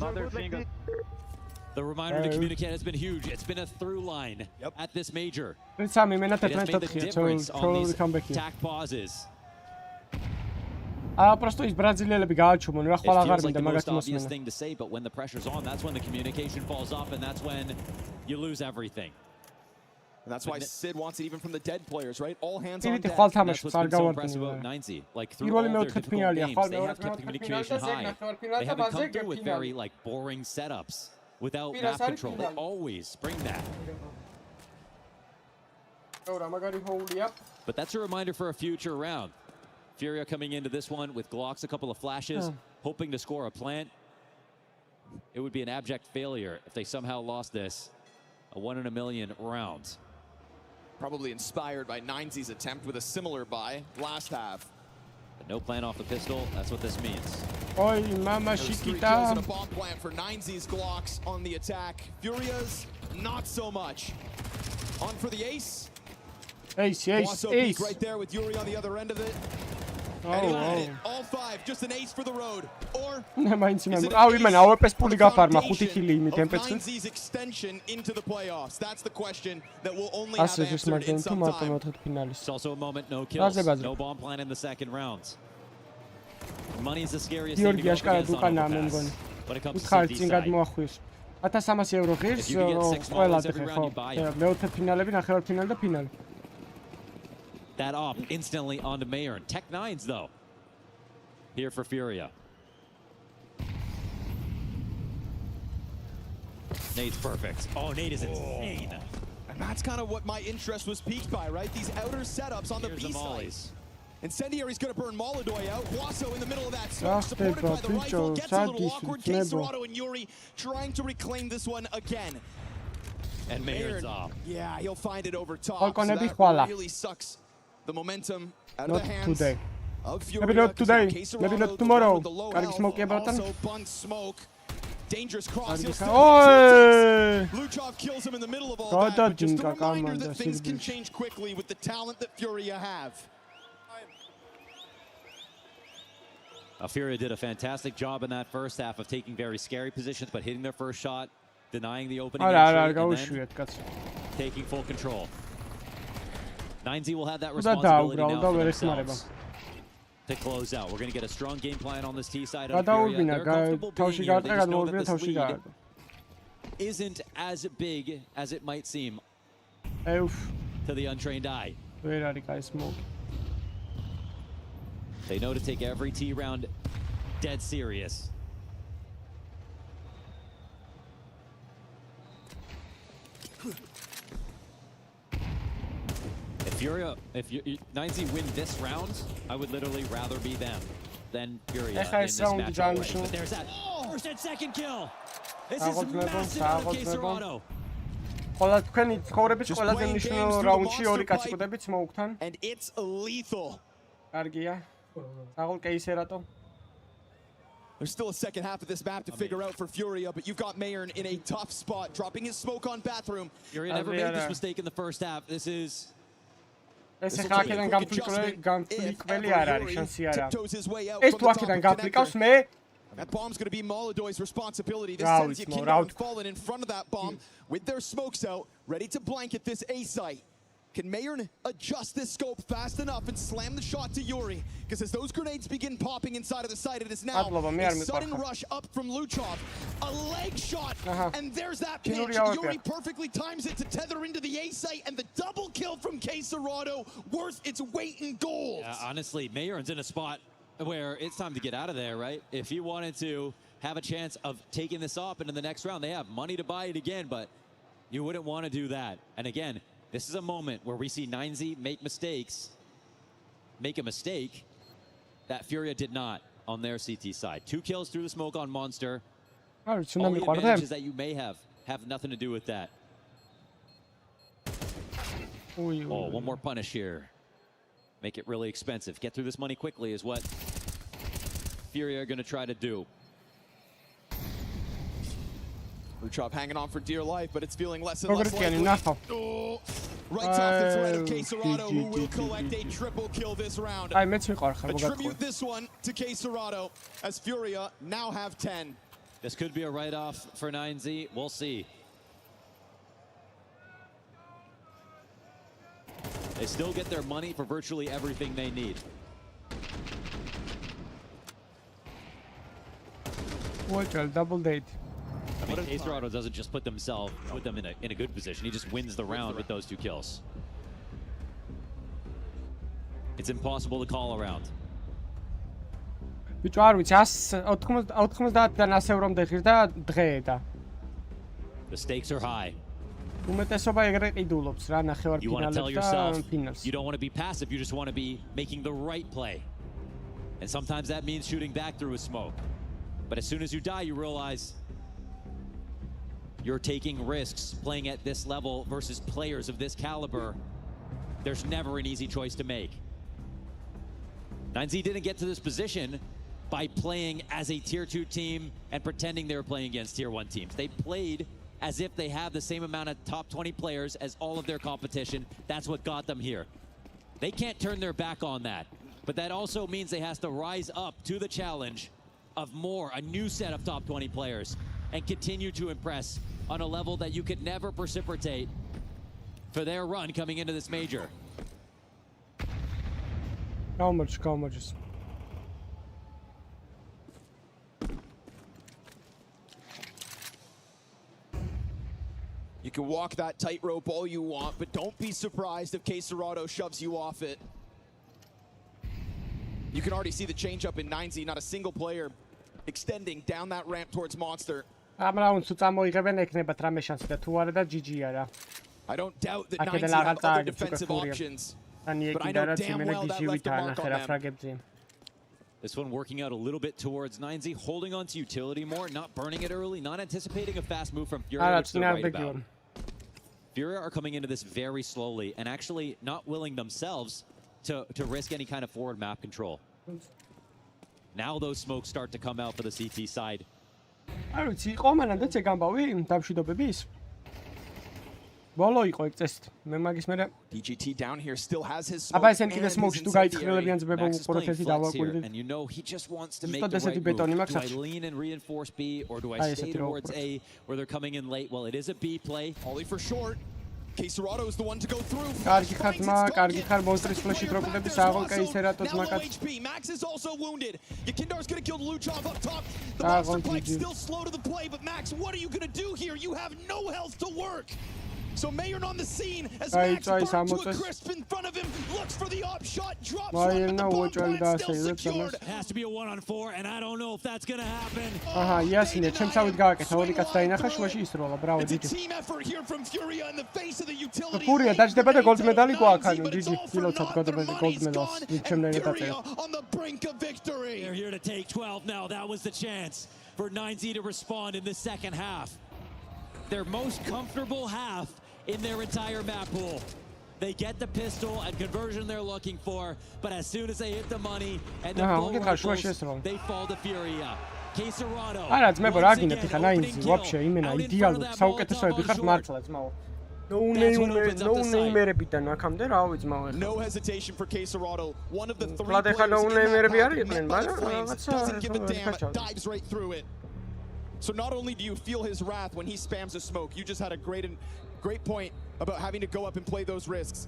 The reminder to communicate has been huge. It's been a through line at this major. It has made the difference on these attack pauses. просто ის ბრაზილიელები გააჩუმონ, რა ხვალ აღარ მინდა მაგას მოსმენა. Thing to say, but when the pressure's on, that's when the communication falls off, and that's when you lose everything. And that's why Sid wants it even from the dead players, right? All hands on deck. That's what's been so impressive about 9Z. Like through all their difficult games, they have kept the communication high. They haven't come through with very like boring setups without map control. They always bring that. But that's a reminder for a future round. Furia coming into this one with Glocks, a couple of flashes, hoping to score a plant. It would be an abject failure if they somehow lost this. A 1 in a million round. Probably inspired by 9Z's attempt with a similar buy last half. But no plan off the pistol, that's what this means. Oi, mama chiquita. A bomb plant for 9Z's Glocks on the attack. Furia's not so much. On for the ace. Ace. Right there with Yuri on the other end of it. All 5, just an ace for the road. Or is extension into the playoffs. That's the question that will only have answered in some time. It's also a moment, no kills, no bomb plan in the second round. Money is the scariest thing to go up against on Overpass when it comes to CT side. 1300 euro ღირს ყველაფერი ხო მეოთხე ფინალები ნახევარფინალი და ფინალი that off instantly onto Mayor. Tech 9s though. Here for Furia. Nate's perfect. Oh, Nate is insane. And that's kind of what my interest was piqued by, right? These outer setups on the B side. Incendiary's going to burn Molodoy out. Huaso in the middle of that smoke, supported by the rifle. Gets a little awkward. Queserado and Yuri trying to reclaim this one again. And Mayor's off. Yeah, he'll find it over top. So that really sucks the momentum out of the hands of Furia. Maybe not today, maybe not tomorrow. Also bunk smoke. Dangerous cross. Luchov kills him in the middle of all that. But just a reminder that things can change quickly with the talent that Furia have. Furia did a fantastic job in that first half of taking very scary positions, but hitting their first shot, denying the opening entry, and then taking full control. 9Z will have that responsibility now for themselves to close out. We're going to get a strong game plan on this T side of Furia. They're comfortable being here. They just know that this lead isn't as big as it might seem to the untrained eye. They know to take every T round dead serious. If 9Z win this round, I would literally rather be them than Furia in this match already. But there's that first and second kill. This is massive out of Queserado. And it's lethal. There's still a second half of this map to figure out for Furia, but you've got Mayern in a tough spot, dropping his smoke on bathroom. Furia never made this mistake in the first half. This is... ეს ხა აქედან გამფლიკველი არ არის შანსი არა. ეს თუ აქედან გამფლიკავს მე That bomb's going to be Molodoy's responsibility. This sends you Kingdom Fallen in front of that bomb with their smokes out, ready to blanket this A site. Can Mayern adjust this scope fast enough and slam the shot to Yuri? Because as those grenades begin popping inside of the site, it is now a sudden rush up from Luchov. A leg shot, and there's that pinch. Yuri perfectly times it to tether into the A site, and the double kill from Queserado worth its weight in gold. Yeah, honestly, Mayern's in a spot where it's time to get out of there, right? If he wanted to have a chance of taking this off into the next round, they have money to buy it again, but you wouldn't want to do that. And again, this is a moment where we see 9Z make a mistake that Furia did not on their CT side. 2 kills through the smoke on Monster. All the advantages that you may have nothing to do with that. Oh, one more punish here. Make it really expensive. Get through this money quickly is what Furia are going to try to do. Luchov hanging on for dear life, but it's feeling less and less likely. Right off the threat of Queserado, who will collect a triple kill this round. Attribute this one to Queserado, as Furia now have 10. This could be a write-off for 9Z. We'll see. They still get their money for virtually everything they need. Watch out, double date. I mean, Caserado doesn't just put them in a good position. He just wins the round with those 2 kills. It's impossible to call around. Bicho არ ვიცი 90-დან ასე რომ დღირდა დღეედა. The stakes are high. უმეტესობა ეგრე ყიდულობს რა ნახევარ You want to tell yourself ფინალს. you don't want to be passive, you just want to be making the right play. And sometimes that means shooting back through a smoke. But as soon as you die, you realize you're taking risks playing at this level versus players of this caliber. There's never an easy choice to make. 9Z didn't get to this position by playing as a tier 2 team and pretending they were playing against tier 1 teams. They played as if they have the same amount of top 20 players as all of their competition. That's what got them here. They can't turn their back on that. But that also means they have to rise up to the challenge of a new set of top 20 players and continue to impress on a level that you could never precipitate for their run coming into this major. How much? You can walk that tightrope all you want, but don't be surprised if Caserado shoves you off it. You can already see the change up in 9Z, not a single player extending down that ramp towards Monster. ამ რაუნდს წამოიღებენ ეკნებათ რამე შანსი და თუ არა და GG-ია რა. I don't doubt that 9Z had other defensive options, but I know damn well that left a mark on them. This one working out a little bit towards 9Z, holding on to utility more, not burning it early, not anticipating a fast move from Furia, which they're right about. Furia are coming into this very slowly and actually not willing themselves to risk any kind of forward map control. Now those smokes start to come out for the CT side. არ ვიცი, იყო მანამდეც ეგ ამბავი დამშვიდობების? ბოლო იყო ეგ წესით. მე მაგის მერე DGT down here still has his smoke. აბა ესენ კიდე smokes თუ გაიწხრილებიან ძმებო პროცესი დავაკვირდით. And you know he just wants to make the right move. Do I lean and reinforce B or do I stay towards A where they're coming in late? Well, it is a B play. Ollie for short. Caserado is the one to go through. კარგი ხარ მონსტრის ფლეში დროპდების აღონ კეისერატოს მაკაც. Max is also wounded. Yakindar's going to kill Luchov up top. The monster pipe still slow to the play, but Max, what are you going to do here? You have no health to work. So Mayer on the scene as Max burns to a crisp in front of him, looks for the op shot, drops one, but the bomb plant still secured. It has to be a 1-on-4, and I don't know if that's going to happen. Aha, იასინე, ჩემსავით გააკეთა, ორი კაც დაინახა, შუაში ისროლა, ბრავო, It's a team effort here from Furia in the face of the utility. Furia დაჯდება და გოლდ მედალი გვაქვს, GG, კილოცად გადაბედი გოლდ medals. ჩემნაირად დაწერა. On the brink of victory. They're here to take 12 now. That was the chance for 9Z to respond in the second half. Their most comfortable half in their entire map pool. They get the pistol and conversion they're looking for, but as soon as they hit the money and the full rifles, they fall to Furia. Caserado. არა, ძმებო, რა გინდათ ხა 9Z, вообще იმენა იდეალური, საუკეთესოები ხართ მართლა ძმაო. No-namerებიდან აქამდე რა ვიცმაო ეხლა. No hesitation for Caserado. One of the 3 პლატ ეხლა no-namerები არ იყვნენ, მაგრამ doesn't give a damn, dives right through it. So not only do you feel his wrath when he spams a smoke, you just had a great point about having to go up and play those risks.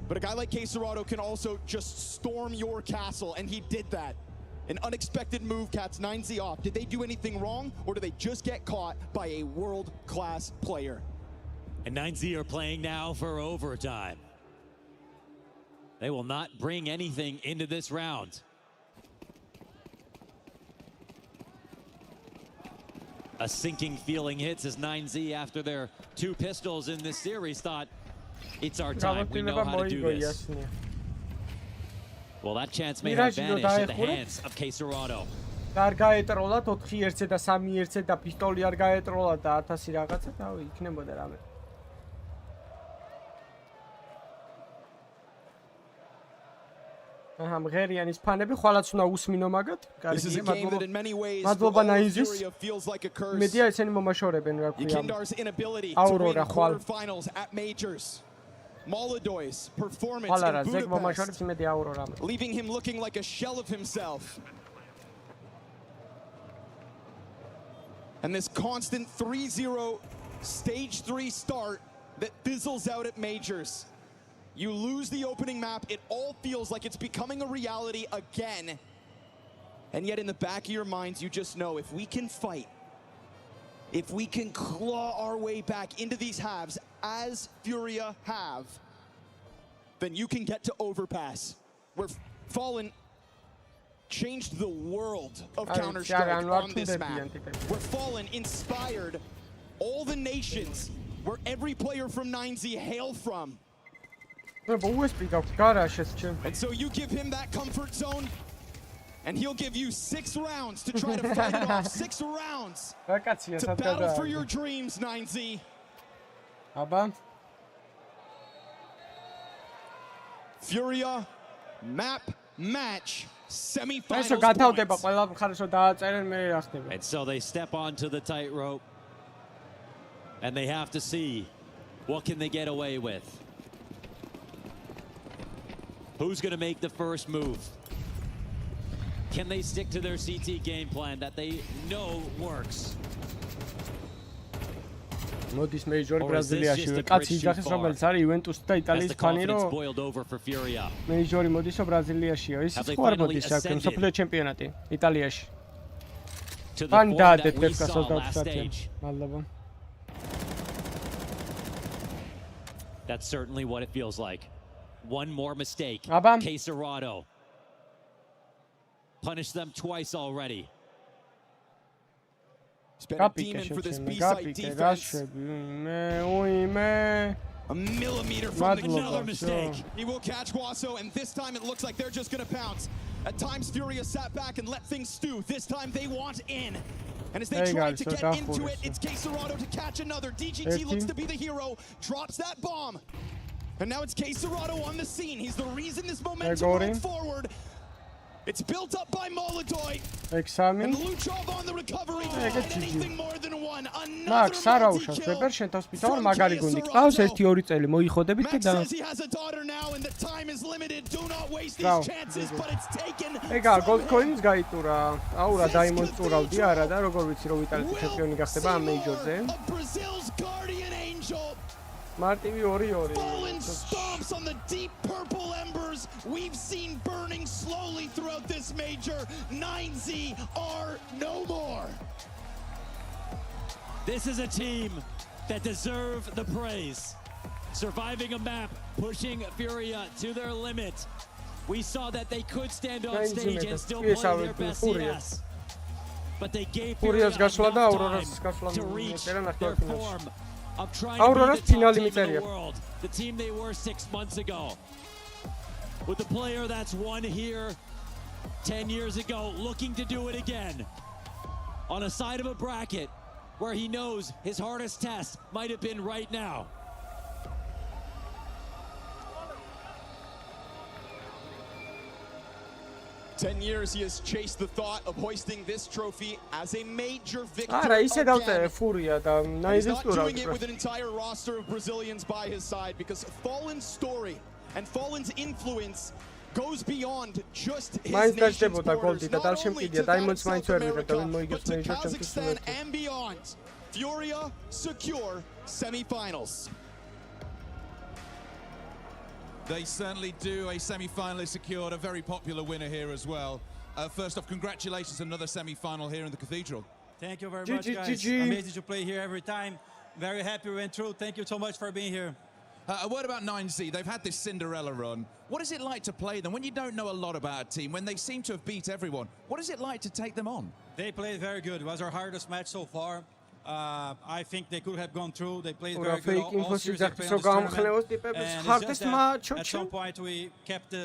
But a guy like Caserado can also just storm your castle, and he did that. An unexpected move cats 9Z off. Did they do anything wrong, or did they just get caught by a world-class player? And 9Z are playing now for overtime. They will not bring anything into this round. A sinking feeling hits as 9Z, after their 2 pistols in this series, thought, it's our time, we know how to do this. Well, that chance may have vanished at the hands of Caserado. არ გაეტროლათ 4-1-ზე და 3-1-ზე და პისტოლი არ გაეტროლათ და 1000 რაღაცა, თავი იქნებოდა რამე. აჰა, მღერიანის ფანები ხვალაც უნდა უსმინო მაგათ. კარგი, მადლობა 9Z-ის. მედია ესენი მომაშორებენ, რა ქვია. აურორა ხვალ. Molodoy's performance in Budapest, leaving him looking like a shell of himself. And this constant 3-0 stage 3 start that fizzles out at majors. You lose the opening map, it all feels like it's becoming a reality again. And yet in the back of your minds, you just know if we can fight, if we can claw our way back into these halves as Furia have, then you can get to overpass. Where Fallen changed the world of Counter-Strike on this map. Where Fallen inspired all the nations where every player from 9Z hail from. And so you give him that comfort zone, and he'll give you 6 rounds to try to fight it off. 6 rounds to battle for your dreams, 9Z. Furia, map, match, semi-finals points. And so they step onto the tightrope, and they have to see what can they get away with. Who's going to make the first move? Can they stick to their CT game plan that they know works? მოდის მეიჯორი ბრაზილიაში. კაცი იძახის რომელიც არის იუვენტუსი და იტალიის ფანი რომ მეიჯორი მოდისო ბრაზილიაშიო. ის ხო არ მოდის აქ მსოფლიო ჩემპიონატი იტალიაში. ან დაადეთ ფესკას 24-ში. მადლობა. That's certainly what it feels like. One more mistake. Quesarado. Punished them twice already. He's been a demon for this B-side defense. A millimeter from another mistake. He will catch Guaso, and this time it looks like they're just going to pounce. At times, Furia sat back and let things stew. This time, they want in. And as they try to get into it, it's Quesarado to catch another. DGT looks to be the hero, drops that bomb. And now it's Quesarado on the scene. He's the reason this momentum went forward. It's built up by Molodoy. And Luchov on the recovery. Anything more than one. Another Max says he has a daughter now and the time is limited. Do not waste these chances, but it's taken. ეგა gold coins გაიტურა. აურა diamond ტურავდი არა და როგორ ვიცი რომ ვიტალიტი ჩემპიონი გახდება ამ მეიჯორზე. Brazil's guardian angel. მარტივი 2-2. Fallen stomps on the deep purple embers we've seen burning slowly throughout this major. 9Z are no more. This is a team that deserve the praise. Surviving a map, pushing Furia to their limit. We saw that they could stand on stage and still play their best CS. But they gave Furia enough time to reach their form of trying to be the top team in the world, the team they were 6 months ago. With a player that's won here 10 years ago, looking to do it again. On a side of a bracket where he knows his hardest test might have been right now. Ten years he has chased the thought of hoisting this trophy as a major victory. He's not doing it with an entire roster of Brazilians by his side because Fallen's story and Fallen's influence goes beyond just his nation's borders. Not only to that of South America, but to Kazakhstan and beyond. Furia secure semifinals. They certainly do. A semi-finalist secured, a very popular winner here as well. First off, congratulations, another semi-final here in the Cathedral. Thank you very much, guys. Amazing to play here every time. Very happy we went through. Thank you so much for being here. A word about 9Z. They've had this Cinderella run. What is it like to play them when you don't know a lot about a team, when they seem to have beat everyone? What is it like to take them on? They played very good. It was our hardest match so far. I think they could have gone through. They played very good. All series they played on this tournament. And it's just that at some point we kept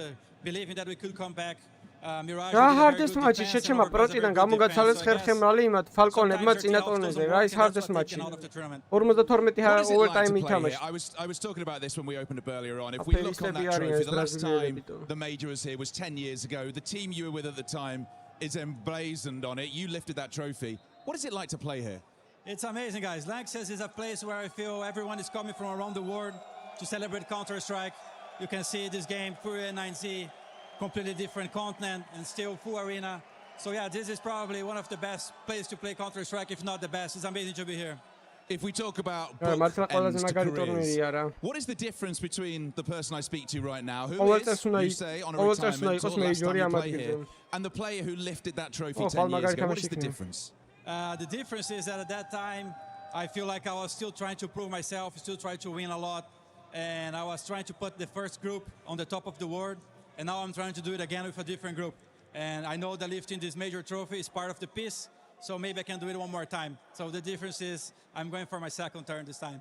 believing that we could come back. Mirage hardest match შეჩემა პროტიდან გამოგაცალეს ხერხემრალი იმათ ფალკონებმა წინატონეზე რა ის hardest match 52 overtime ითამაშა. I was talking about this when we opened up earlier on. If we look on that trophy, the last time the major was here was 10 years ago. The team you were with at the time is emblazoned on it. You lifted that trophy. What is it like to play here? It's amazing, guys. Lanxess is a place where I feel everyone is coming from around the world to celebrate Counter-Strike. You can see this game, Furia and 9Z, completely different continent and still full arena. So yeah, this is probably one of the best places to play Counter-Strike, if not the best. It's amazing to be here. If we talk about book ends to careers, what is the difference between the person I speak to right now, who is, you say, on a retirement tour last time you play here, and the player who lifted that trophy 10 years ago? What is the difference? The difference is that at that time, I feel like I was still trying to prove myself, still trying to win a lot, and I was trying to put the first group on the top of the world, and now I'm trying to do it again with a different group. And I know that lifting this major trophy is part of the piece, so maybe I can do it one more time. So the difference is I'm going for my second turn this time.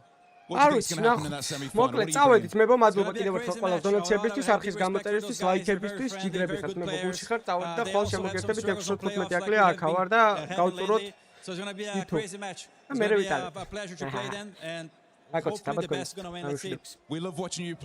არ ვიცი, მოკლედ წავედით, მე მადლობა კიდევ ერთხელ ყველა დონაციებისთვის, არხის გამოწერისთვის, ლაიქებისთვის, ჯიგრები ხართ, მე გულში ხარ, წავედით და ხოლმე შემოგერთებით 6-15 აკლია აქ ავარ და გავწუროთ. So it's going to be a crazy match. It's მე going to be a pleasure to play then, and hopefully the best is going to win. Let's see. We love watching you